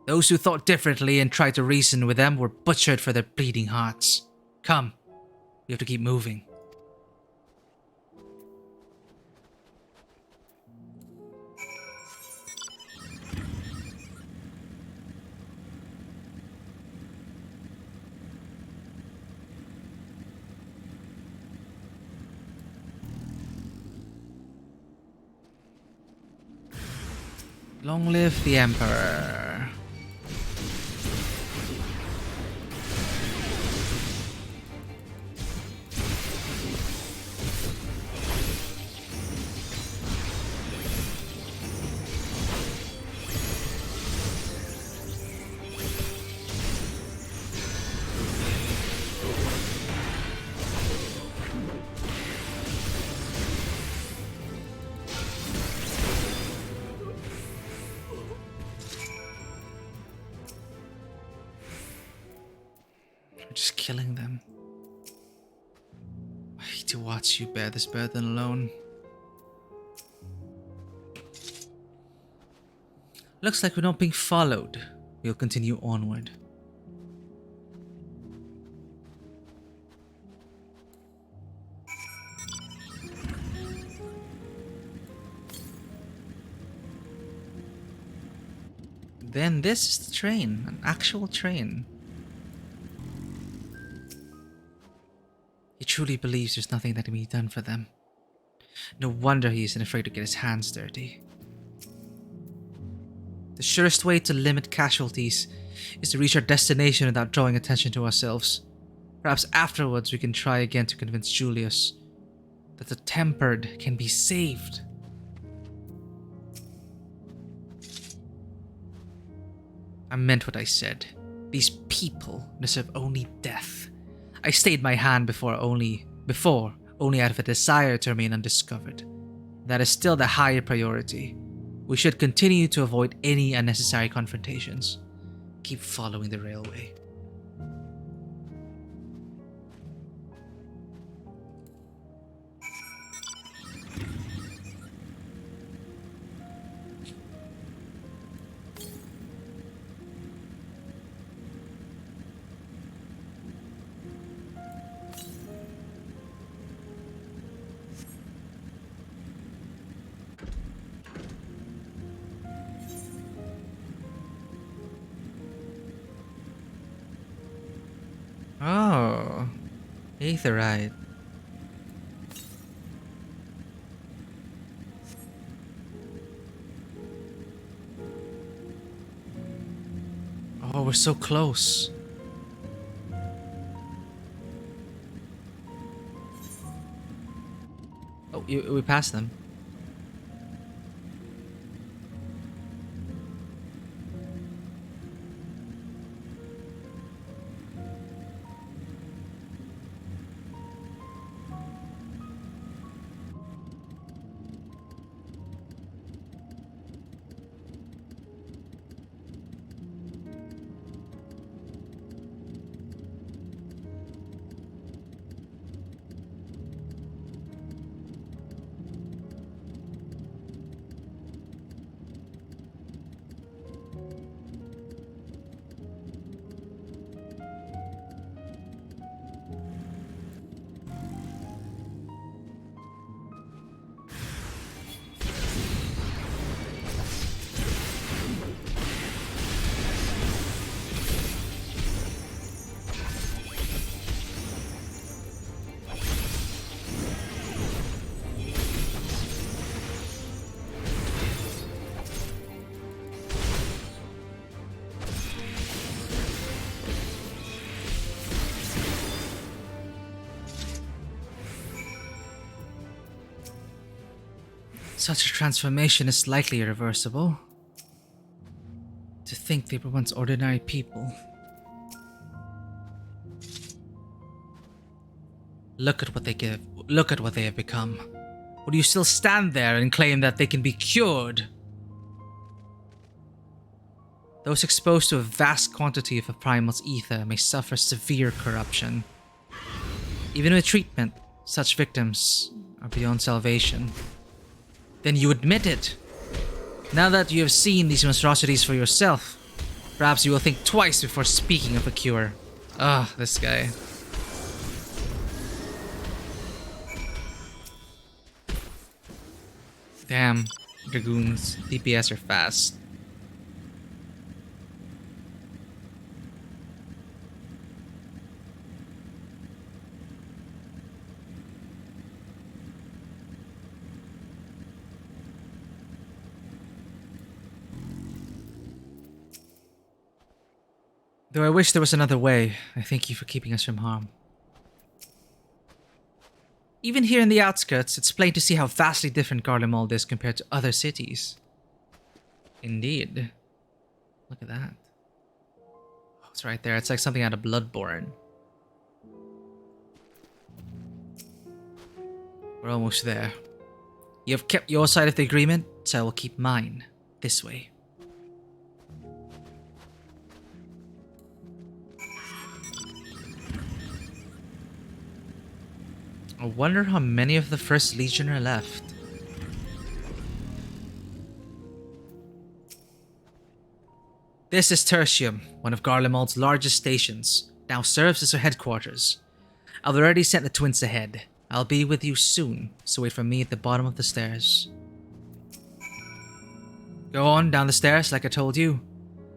Those who thought differently and tried to reason with them were butchered for their bleeding hearts. Come. We have to keep moving. Long live the Emperor. We're just killing them. I hate to watch you bear this burden alone. Looks like we're not being followed. We'll continue onward. Then this is the train, an actual train. He truly believes there's nothing that can be done for them. No wonder he isn't afraid to get his hands dirty. The surest way to limit casualties is to reach our destination without drawing attention to ourselves. Perhaps afterwards we can try again to convince Julius that the tempered can be saved. I meant what I said. These people deserve only death. I stayed my hand before only out of a desire to remain undiscovered. That is still the higher priority. We should continue to avoid any unnecessary confrontations. Keep following the railway. Oh, Aetherite. Oh, we're so close. Oh, we passed them. Such a transformation is likely irreversible. To think they were once ordinary people. Look at what they have become. Would you still stand there and claim that they can be cured? Those exposed to a vast quantity of a primal's ether may suffer severe corruption. Even with treatment, such victims are beyond salvation. Then you admit it. Now that you have seen these monstrosities for yourself, perhaps you will think twice before speaking of a cure. Ah, this guy. Damn, Dragoons DPS are fast. Though I wish there was another way, I thank you for keeping us from harm. Even here in the outskirts, it's plain to see how vastly different Garlemald is compared to other cities. Indeed. Look at that. Oh, it's right there. It's like something out of Bloodborne. We're almost there. You have kept your side of the agreement, so I will keep mine. This way. I wonder how many of the First Legion are left. This is Tertium, one of Garlemald's largest stations. Now serves as our headquarters. I've already sent the twins ahead. I'll be with you soon, so wait for me at the bottom of the stairs. Go on down the stairs like I told you.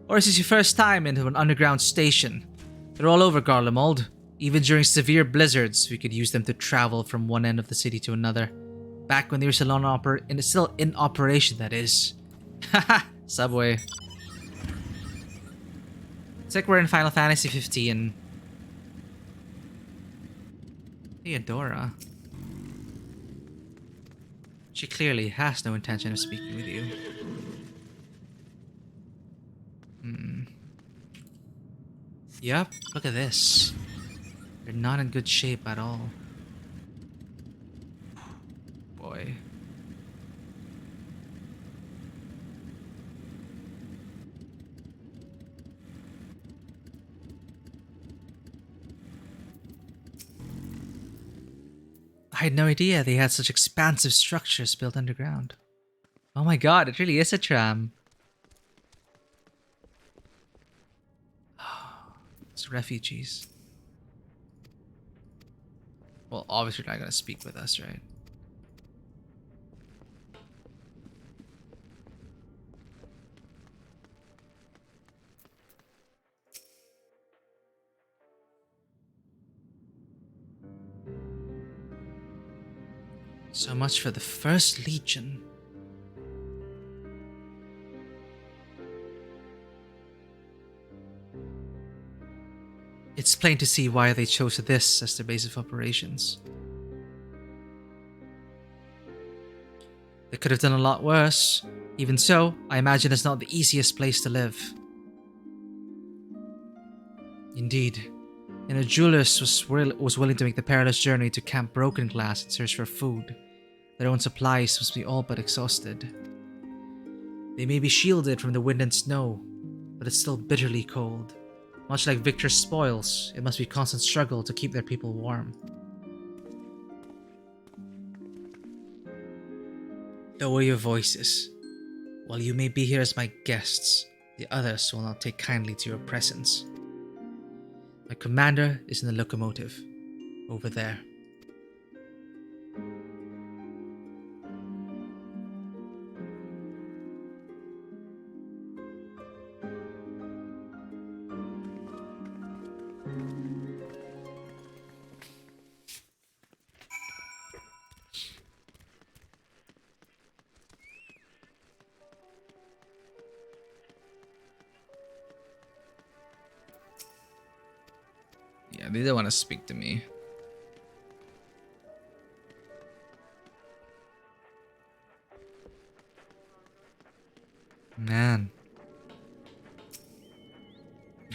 Or is this your first time into an underground station? They're all over Garlemald. Even during severe blizzards, we could use them to travel from one end of the city to another. Back when they were still in operation, that is. Haha, subway. It's like we're in Final Fantasy XV. Theodora. She clearly has no intention of speaking with you. Yep, look at this. They're not in good shape at all. Boy. I had no idea they had such expansive structures built underground. Oh my god, it really is a tram. It's refugees. Well, obviously they're not gonna speak with us, right? So much for the First Legion. It's plain to see why they chose this as their base of operations. They could have done a lot worse. Even so, I imagine it's not the easiest place to live. Indeed. Julius was willing to make the perilous journey to Camp Broken Glass in search for food. Their own supplies must be all but exhausted. They may be shielded from the wind and snow, but it's still bitterly cold. Much like Victor's spoils, it must be a constant struggle to keep their people warm. Lower your voices. While you may be here as my guests, the others will not take kindly to your presence. My commander is in the locomotive, over there. Yeah, they don't want to speak to me. Man.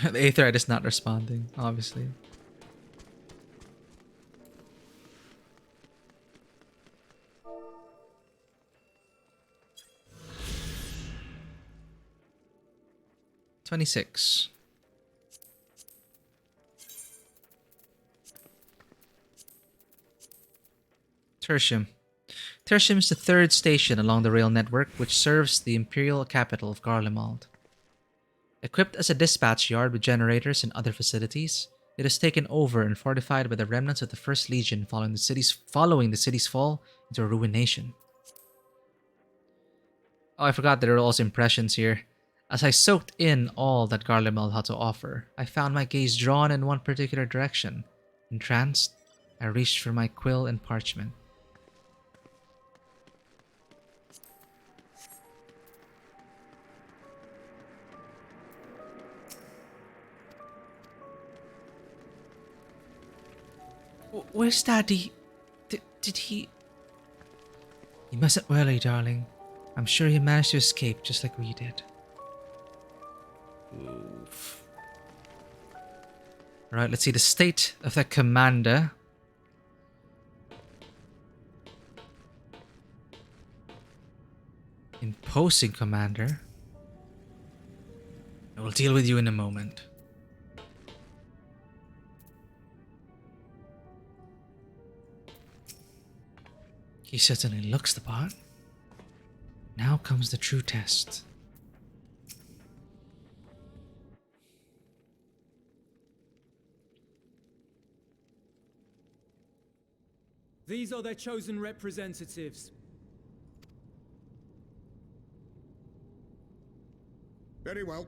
The Aetherite is not responding, obviously. $26. Tertium. Tertium is the third station along the rail network which serves the imperial capital of Garlemald. Equipped as a dispatch yard with generators and other facilities, it is taken over and fortified by the remnants of the First Legion following the city's fall into a ruination. Oh, I forgot there are also impressions here. As I soaked in all that Garlemald had to offer, I found my gaze drawn in one particular direction. Entranced, I reached for my quill and parchment. Where's Daddy? Did he... He mustn't worry, darling. I'm sure he managed to escape just like we did. Oof. Right, let's see the state of the commander. Imposing commander. I will deal with you in a moment. He certainly looks the part. Now comes the true test. These are their chosen representatives. Very well.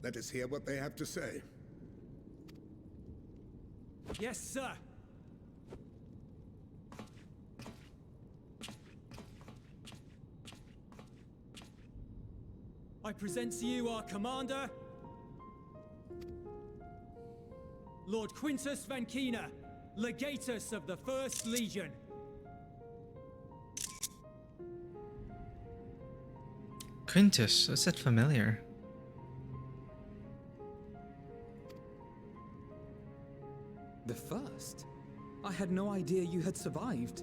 Let us hear what they have to say. Yes, sir. I present to you our commander, Lord Quintus Van Kina, Legatus of the First Legion. Quintus, is that familiar? The first? I had no idea you had survived.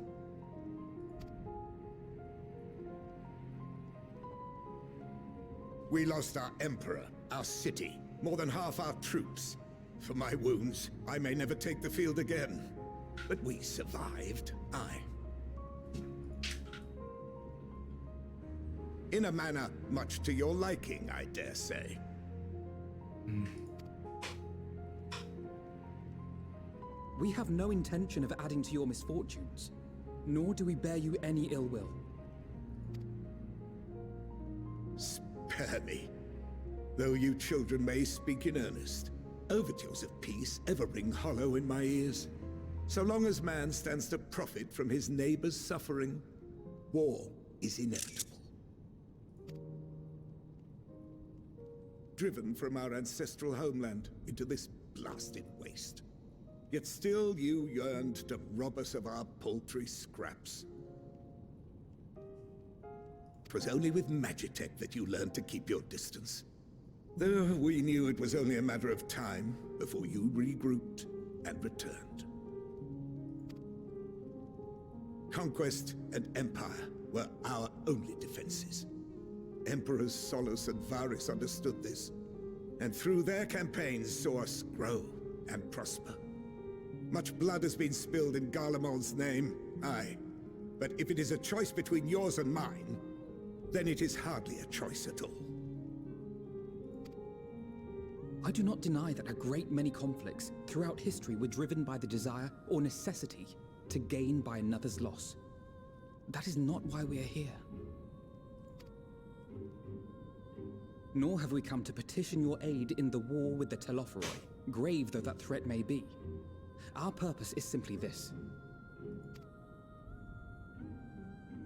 We lost our emperor, our city, more than half our troops. For my wounds, I may never take the field again. But we survived, aye. In a manner much to your liking, I dare say. We have no intention of adding to your misfortunes, nor do we bear you any ill will. Spare me. Though you children may speak in earnest, overtures of peace ever ring hollow in my ears. So long as man stands to profit from his neighbor's suffering, war is inevitable. Driven from our ancestral homeland into this blasted waste. Yet still you yearned to rob us of our paltry scraps. 'Twas only with Magitech that you learned to keep your distance. Though we knew it was only a matter of time before you regrouped and returned. Conquest and Empire were our only defenses. Emperors Solus and Varys understood this, and through their campaigns saw us grow and prosper. Much blood has been spilled in Garlemald's name, aye. But if it is a choice between yours and mine, then it is hardly a choice at all. I do not deny that a great many conflicts throughout history were driven by the desire or necessity to gain by another's loss. That is not why we are here. Nor have we come to petition your aid in the war with the Telophoroi, grave though that threat may be. Our purpose is simply this.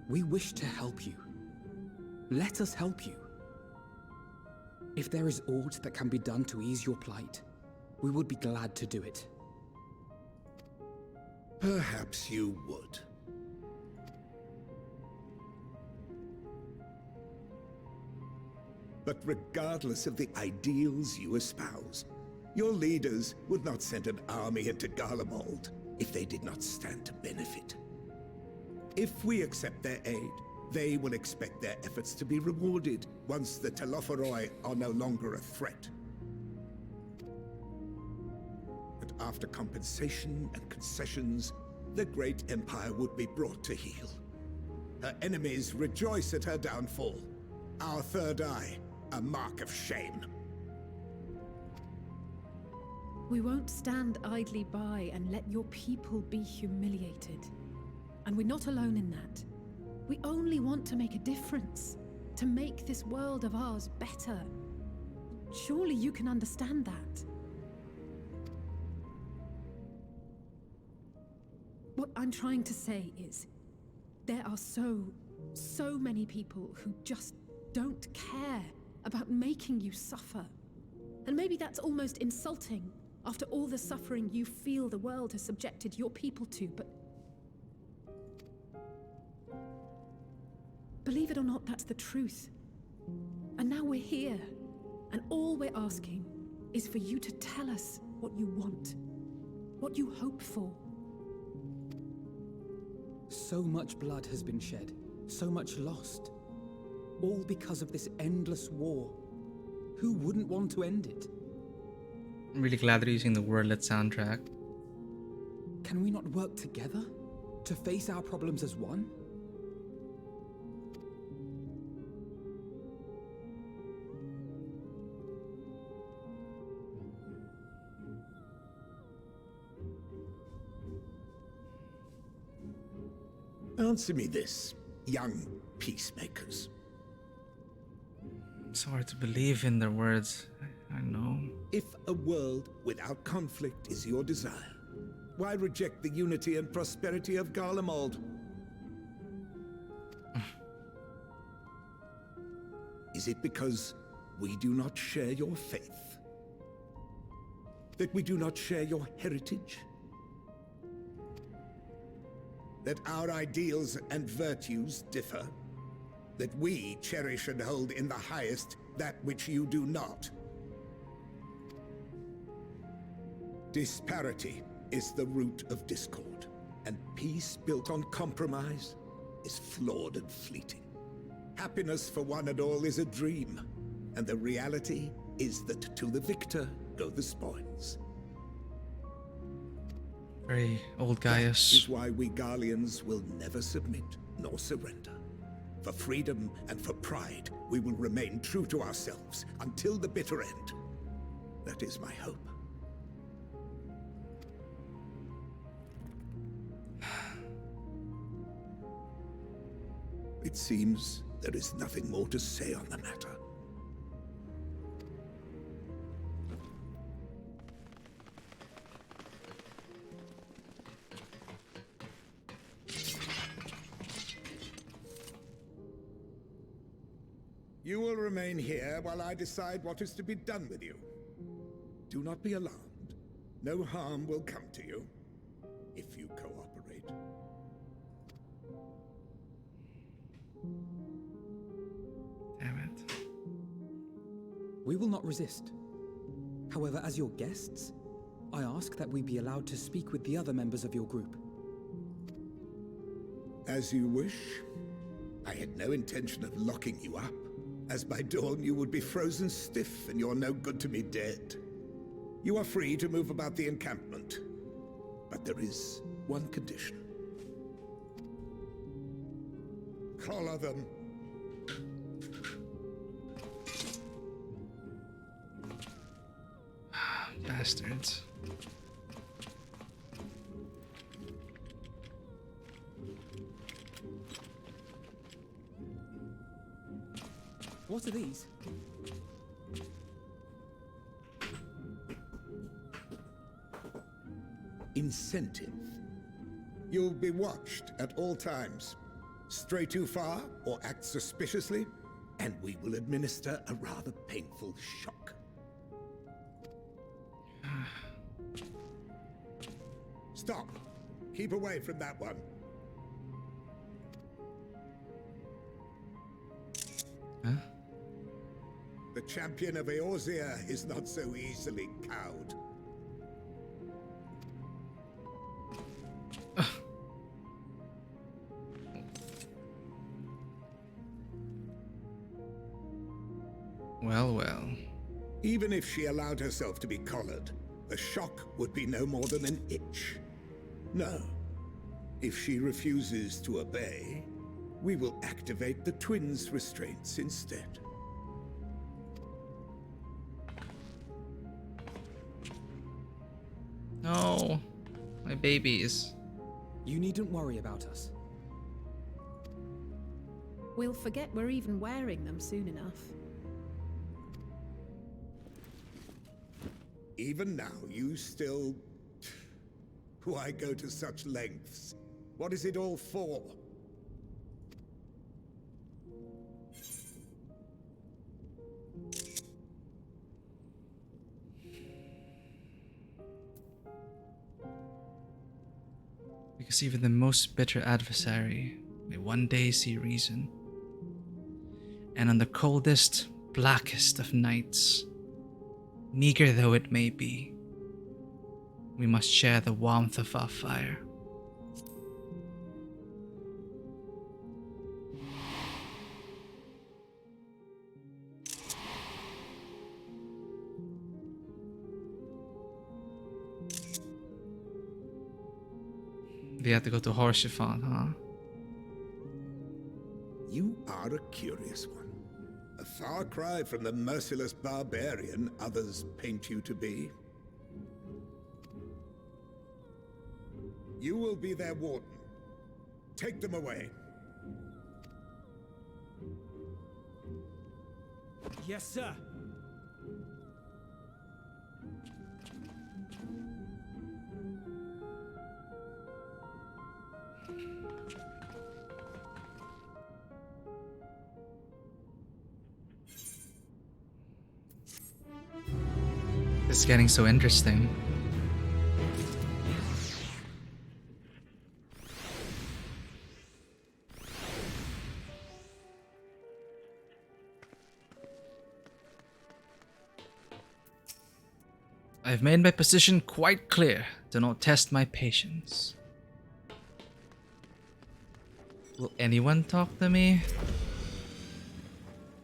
We wish to help you. Let us help you. If there is aught that can be done to ease your plight, we would be glad to do it. Perhaps you would. But regardless of the ideals you espouse, your leaders would not send an army into Garlemald if they did not stand to benefit. If we accept their aid, they will expect their efforts to be rewarded once the Telophoroi are no longer a threat. And after compensation and concessions, the great empire would be brought to heel. Her enemies rejoice at her downfall. Our third eye, a mark of shame. We won't stand idly by and let your people be humiliated. And we're not alone in that. We only want to make a difference. to make this world of ours better. Surely you can understand that. What I'm trying to say is, there are so many people who just don't care about making you suffer. And maybe that's almost insulting after all the suffering you feel the world has subjected your people to, but believe it or not, that's the truth. And now we're here, and all we're asking is for you to tell us what you want, what you hope for. So much blood has been shed, so much lost. All because of this endless war. Who wouldn't want to end it? I'm really glad they're using the wordlet soundtrack. Can we not work together to face our problems as one? Answer me this, young peacemakers. It's hard to believe in their words. I know. If a world without conflict is your desire, why reject the unity and prosperity of Garlemald? Is it because we do not share your faith? That we do not share your heritage? That our ideals and virtues differ? That we cherish and hold in the highest that which you do not? Disparity is the root of discord, and peace built on compromise is flawed and fleeting. Happiness for one and all is a dream, and the reality is that to the victor go the spoils. Very old Gaius. That is why we Garleans will never submit nor surrender. For freedom and for pride, we will remain true to ourselves until the bitter end. That is my hope. It seems there is nothing more to say on the matter. You will remain here while I decide what is to be done with you. Do not be alarmed. No harm will come to you if you cooperate. Damn it. We will not resist. However, as your guests, I ask that we be allowed to speak with the other members of your group. As you wish. I had no intention of locking you up, as by dawn you would be frozen stiff and you're no good to me dead. You are free to move about the encampment, but there is one condition. Collar them. Bastards. What are these? Incentive. You'll be watched at all times. Stray too far or act suspiciously, and we will administer a rather painful shock. Stop. Keep away from that one. Huh? The champion of Eorzea is not so easily cowed. Well, well. Even if she allowed herself to be collared, the shock would be no more than an itch. No. If she refuses to obey, we will activate the twins' restraints instead. No, my babies. You needn't worry about us. We'll forget we're even wearing them soon enough. Even now, you still... Why go to such lengths? What is it all for? Because even the most bitter adversary may one day see reason. And on the coldest, blackest of nights, meager though it may be, we must share the warmth of our fire. We have to go to Horsefant, huh? You are a curious one. A far cry from the merciless barbarian others paint you to be. You will be their warden. Take them away. Yes, sir. It's getting so interesting. I've made my position quite clear. Do not test my patience. Will anyone talk to me?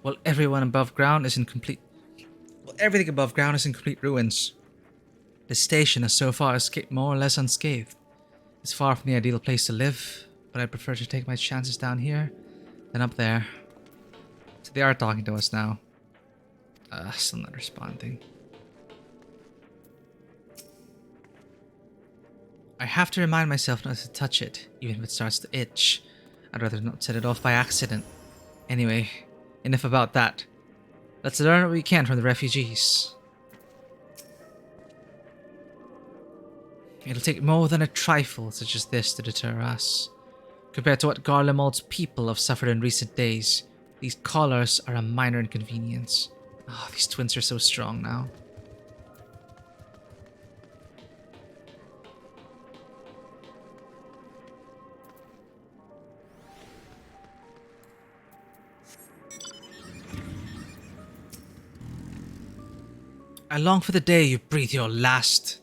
Well, everyone above ground is in complete... Well, everything above ground is in complete ruins. The station has so far escaped more or less unscathed. It's far from the ideal place to live, but I prefer to take my chances down here than up there. So they are talking to us now. Still not responding. I have to remind myself not to touch it, even if it starts to itch. I'd rather not set it off by accident. Anyway, enough about that. Let's learn what we can from the refugees. It'll take more than a trifle such as this to deter us. Compared to what Garlemald's people have suffered in recent days, these collars are a minor inconvenience. Oh, these twins are so strong now. I long for the day you breathe your last.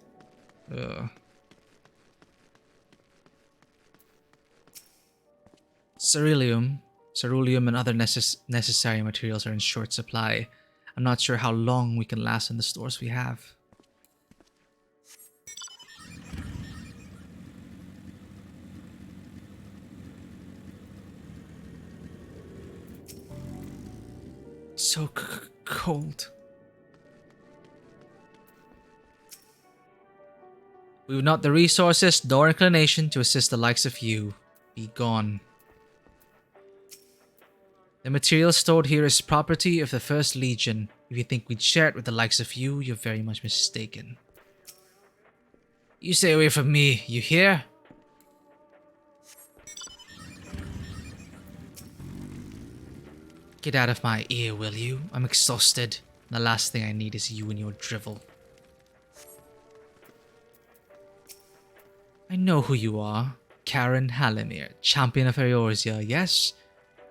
Ceruleum and other necessary materials are in short supply. I'm not sure how long we can last in the stores we have. So cold. We've not the resources nor inclination to assist the likes of you. Be gone. The material stored here is property of the First Legion. If you think we'd share it with the likes of you, you're very much mistaken. You stay away from me, you hear? Get out of my ear, will you? I'm exhausted. The last thing I need is you and your drivel. I know who you are. Karen Halimir, champion of Eorzea, yes?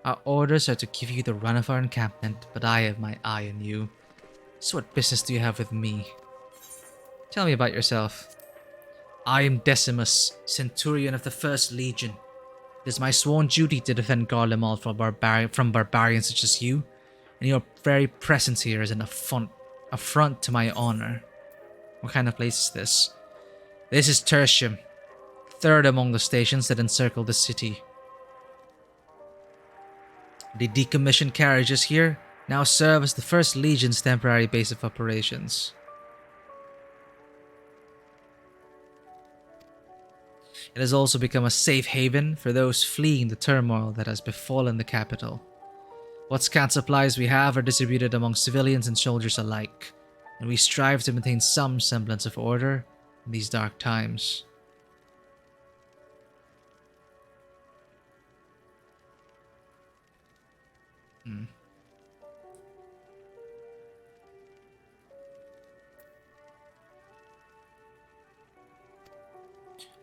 Our orders are to give you the run of our encampment, but I have my eye on you. So what business do you have with me? Tell me about yourself. I am Decimus, Centurion of the First Legion. It is my sworn duty to defend Garlemald from barbarians such as you, and your very presence here is an affront to my honor. What kind of place is this? This is Tertium, third among the stations that encircle the city. The decommissioned carriages here now serve as the First Legion's temporary base of operations. It has also become a safe haven for those fleeing the turmoil that has befallen the capital. What scant supplies we have are distributed among civilians and soldiers alike, and we strive to maintain some semblance of order in these dark times.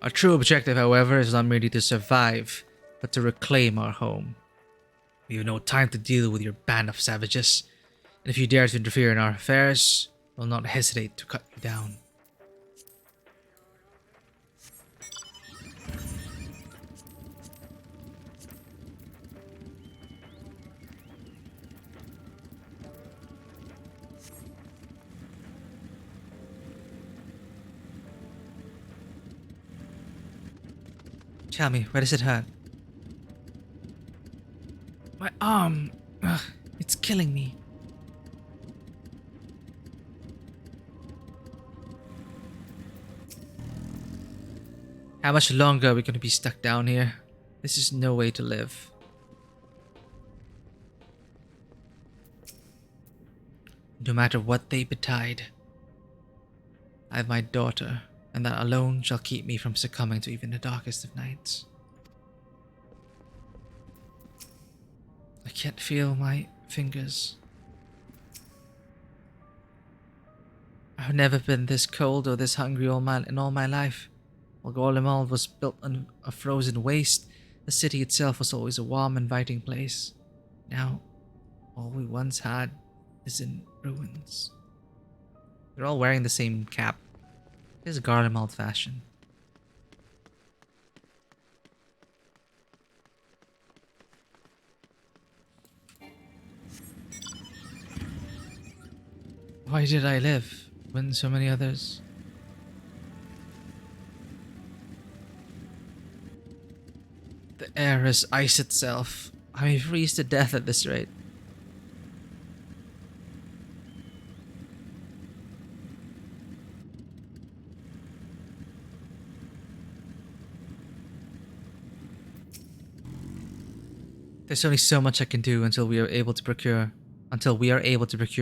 Our true objective, however, is not merely to survive, but to reclaim our home. We have no time to deal with your band of savages, and if you dare to interfere in our affairs, we'll not hesitate to cut you down. Tell me, where does it hurt? My arm. Ugh, it's killing me. How much longer are we going to be stuck down here? This is no way to live. No matter what they betide, I have my daughter, and that alone shall keep me from succumbing to even the darkest of nights. I can't feel my fingers. I've never been this cold or this hungry in all my life. While Garlean was built on a frozen waste, the city itself was always a warm, inviting place. Now, all we once had is in ruins. They're all wearing the same cap. It's Garlean fashion. Why did I live when so many others? The air is ice itself. I may freeze to death at this rate. There's only so much I can do until we are able to procure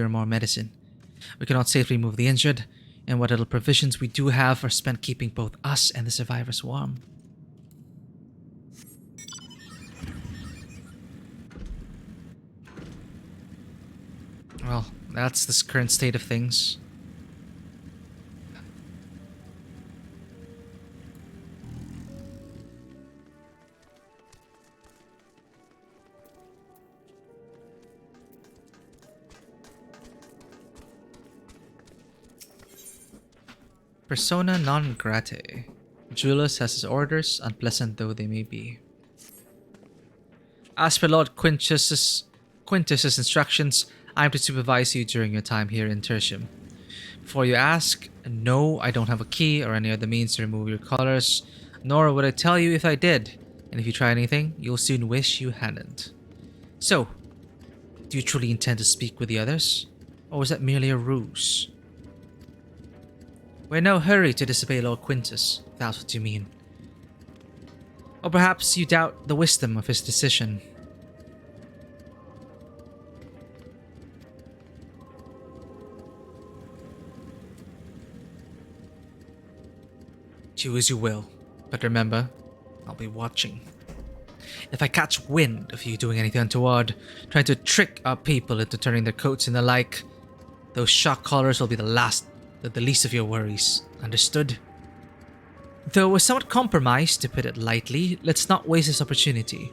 more medicine. We cannot safely move the injured, and what little provisions we do have are spent keeping both us and the survivors warm. Well, that's the current state of things. Persona non grata. Julius has his orders, unpleasant though they may be. As per Lord Quintus's instructions, I am to supervise you during your time here in Tertium. Before you ask, no, I don't have a key or any other means to remove your collars, nor would I tell you if I did, and if you try anything, you'll soon wish you hadn't. So, do you truly intend to speak with the others, or was that merely a ruse? We're in no hurry to disobey Lord Quintus, if that's what you mean. Or perhaps you doubt the wisdom of his decision. Do as you will, but remember, I'll be watching. If I catch wind of you doing anything untoward, trying to trick our people into turning their coats and the like, those shock collars will be the least of your worries. Understood? Though we're somewhat compromised, to put it lightly, let's not waste this opportunity.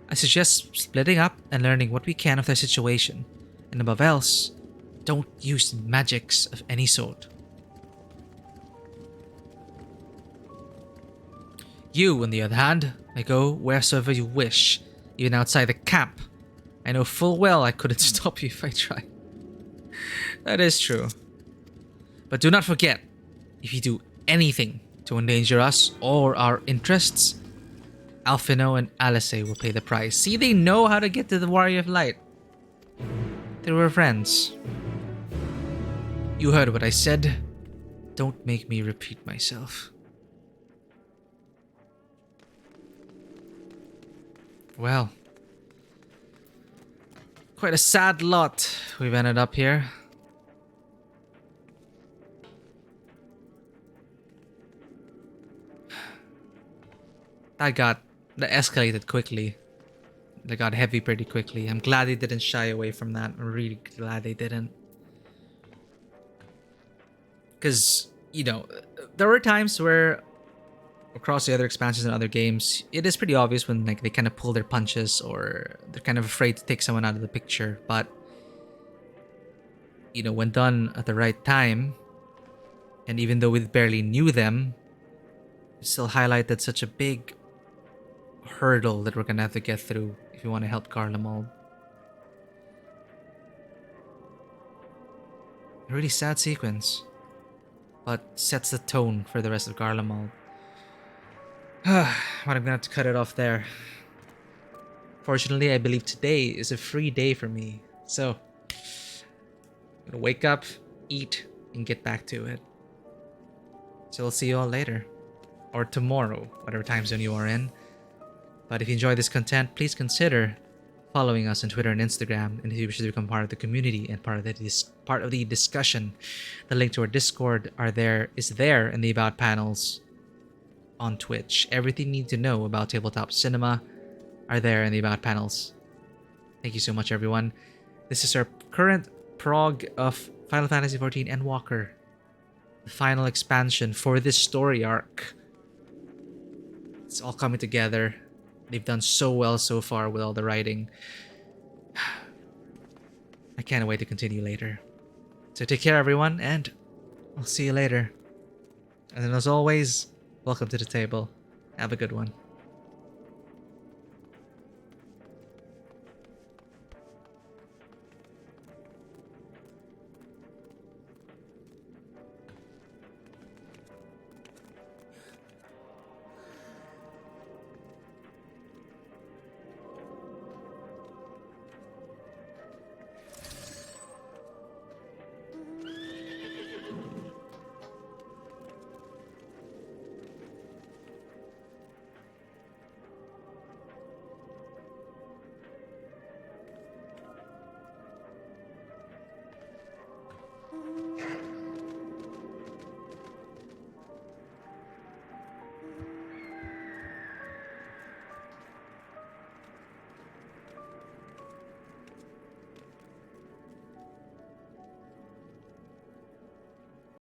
I suggest splitting up and learning what we can of their situation. And above else, don't use magics of any sort. You, on the other hand, may go wheresoever you wish, even outside the camp. I know full well I couldn't stop you if I tried. That is true. But do not forget, if you do anything to endanger us or our interests, Alphino and Alice will pay the price. See, they know how to get to the Warrior of Light. They were friends. You heard what I said. Don't make me repeat myself. Well, Quite a sad lot we've ended up here. That escalated quickly. That got heavy pretty quickly. I'm glad they didn't shy away from that. I'm really glad they didn't. Because, you know, there were times where across the other expansions and other games, it is pretty obvious when like they kind of pull their punches or they're kind of afraid to take someone out of the picture. But, you know, when done at the right time, and even though we barely knew them, it still highlighted such a big hurdle that we're gonna have to get through if you want to help Garlemald. A really sad sequence, but sets the tone for the rest of Garlemald. But I'm gonna have to cut it off there. Fortunately, I believe today is a free day for me, so I'm gonna wake up, eat, and get back to it. So we'll see you all later, or tomorrow, whatever time zone you are in. But if you enjoy this content, please consider following us on Twitter and Instagram, and if you wish to become part of the community and part of the discussion, the link to our Discord is there in the About panels on Twitch. Everything you need to know about Tabletop Cinema are there in the About panels. Thank you so much, everyone. This is our current prog of Final Fantasy XIV Endwalker, the final expansion for this story arc. It's all coming together. They've done so well so far with all the writing. I can't wait to continue later. So take care, everyone, and I'll see you later. And then as always, welcome to the table. Have a good one.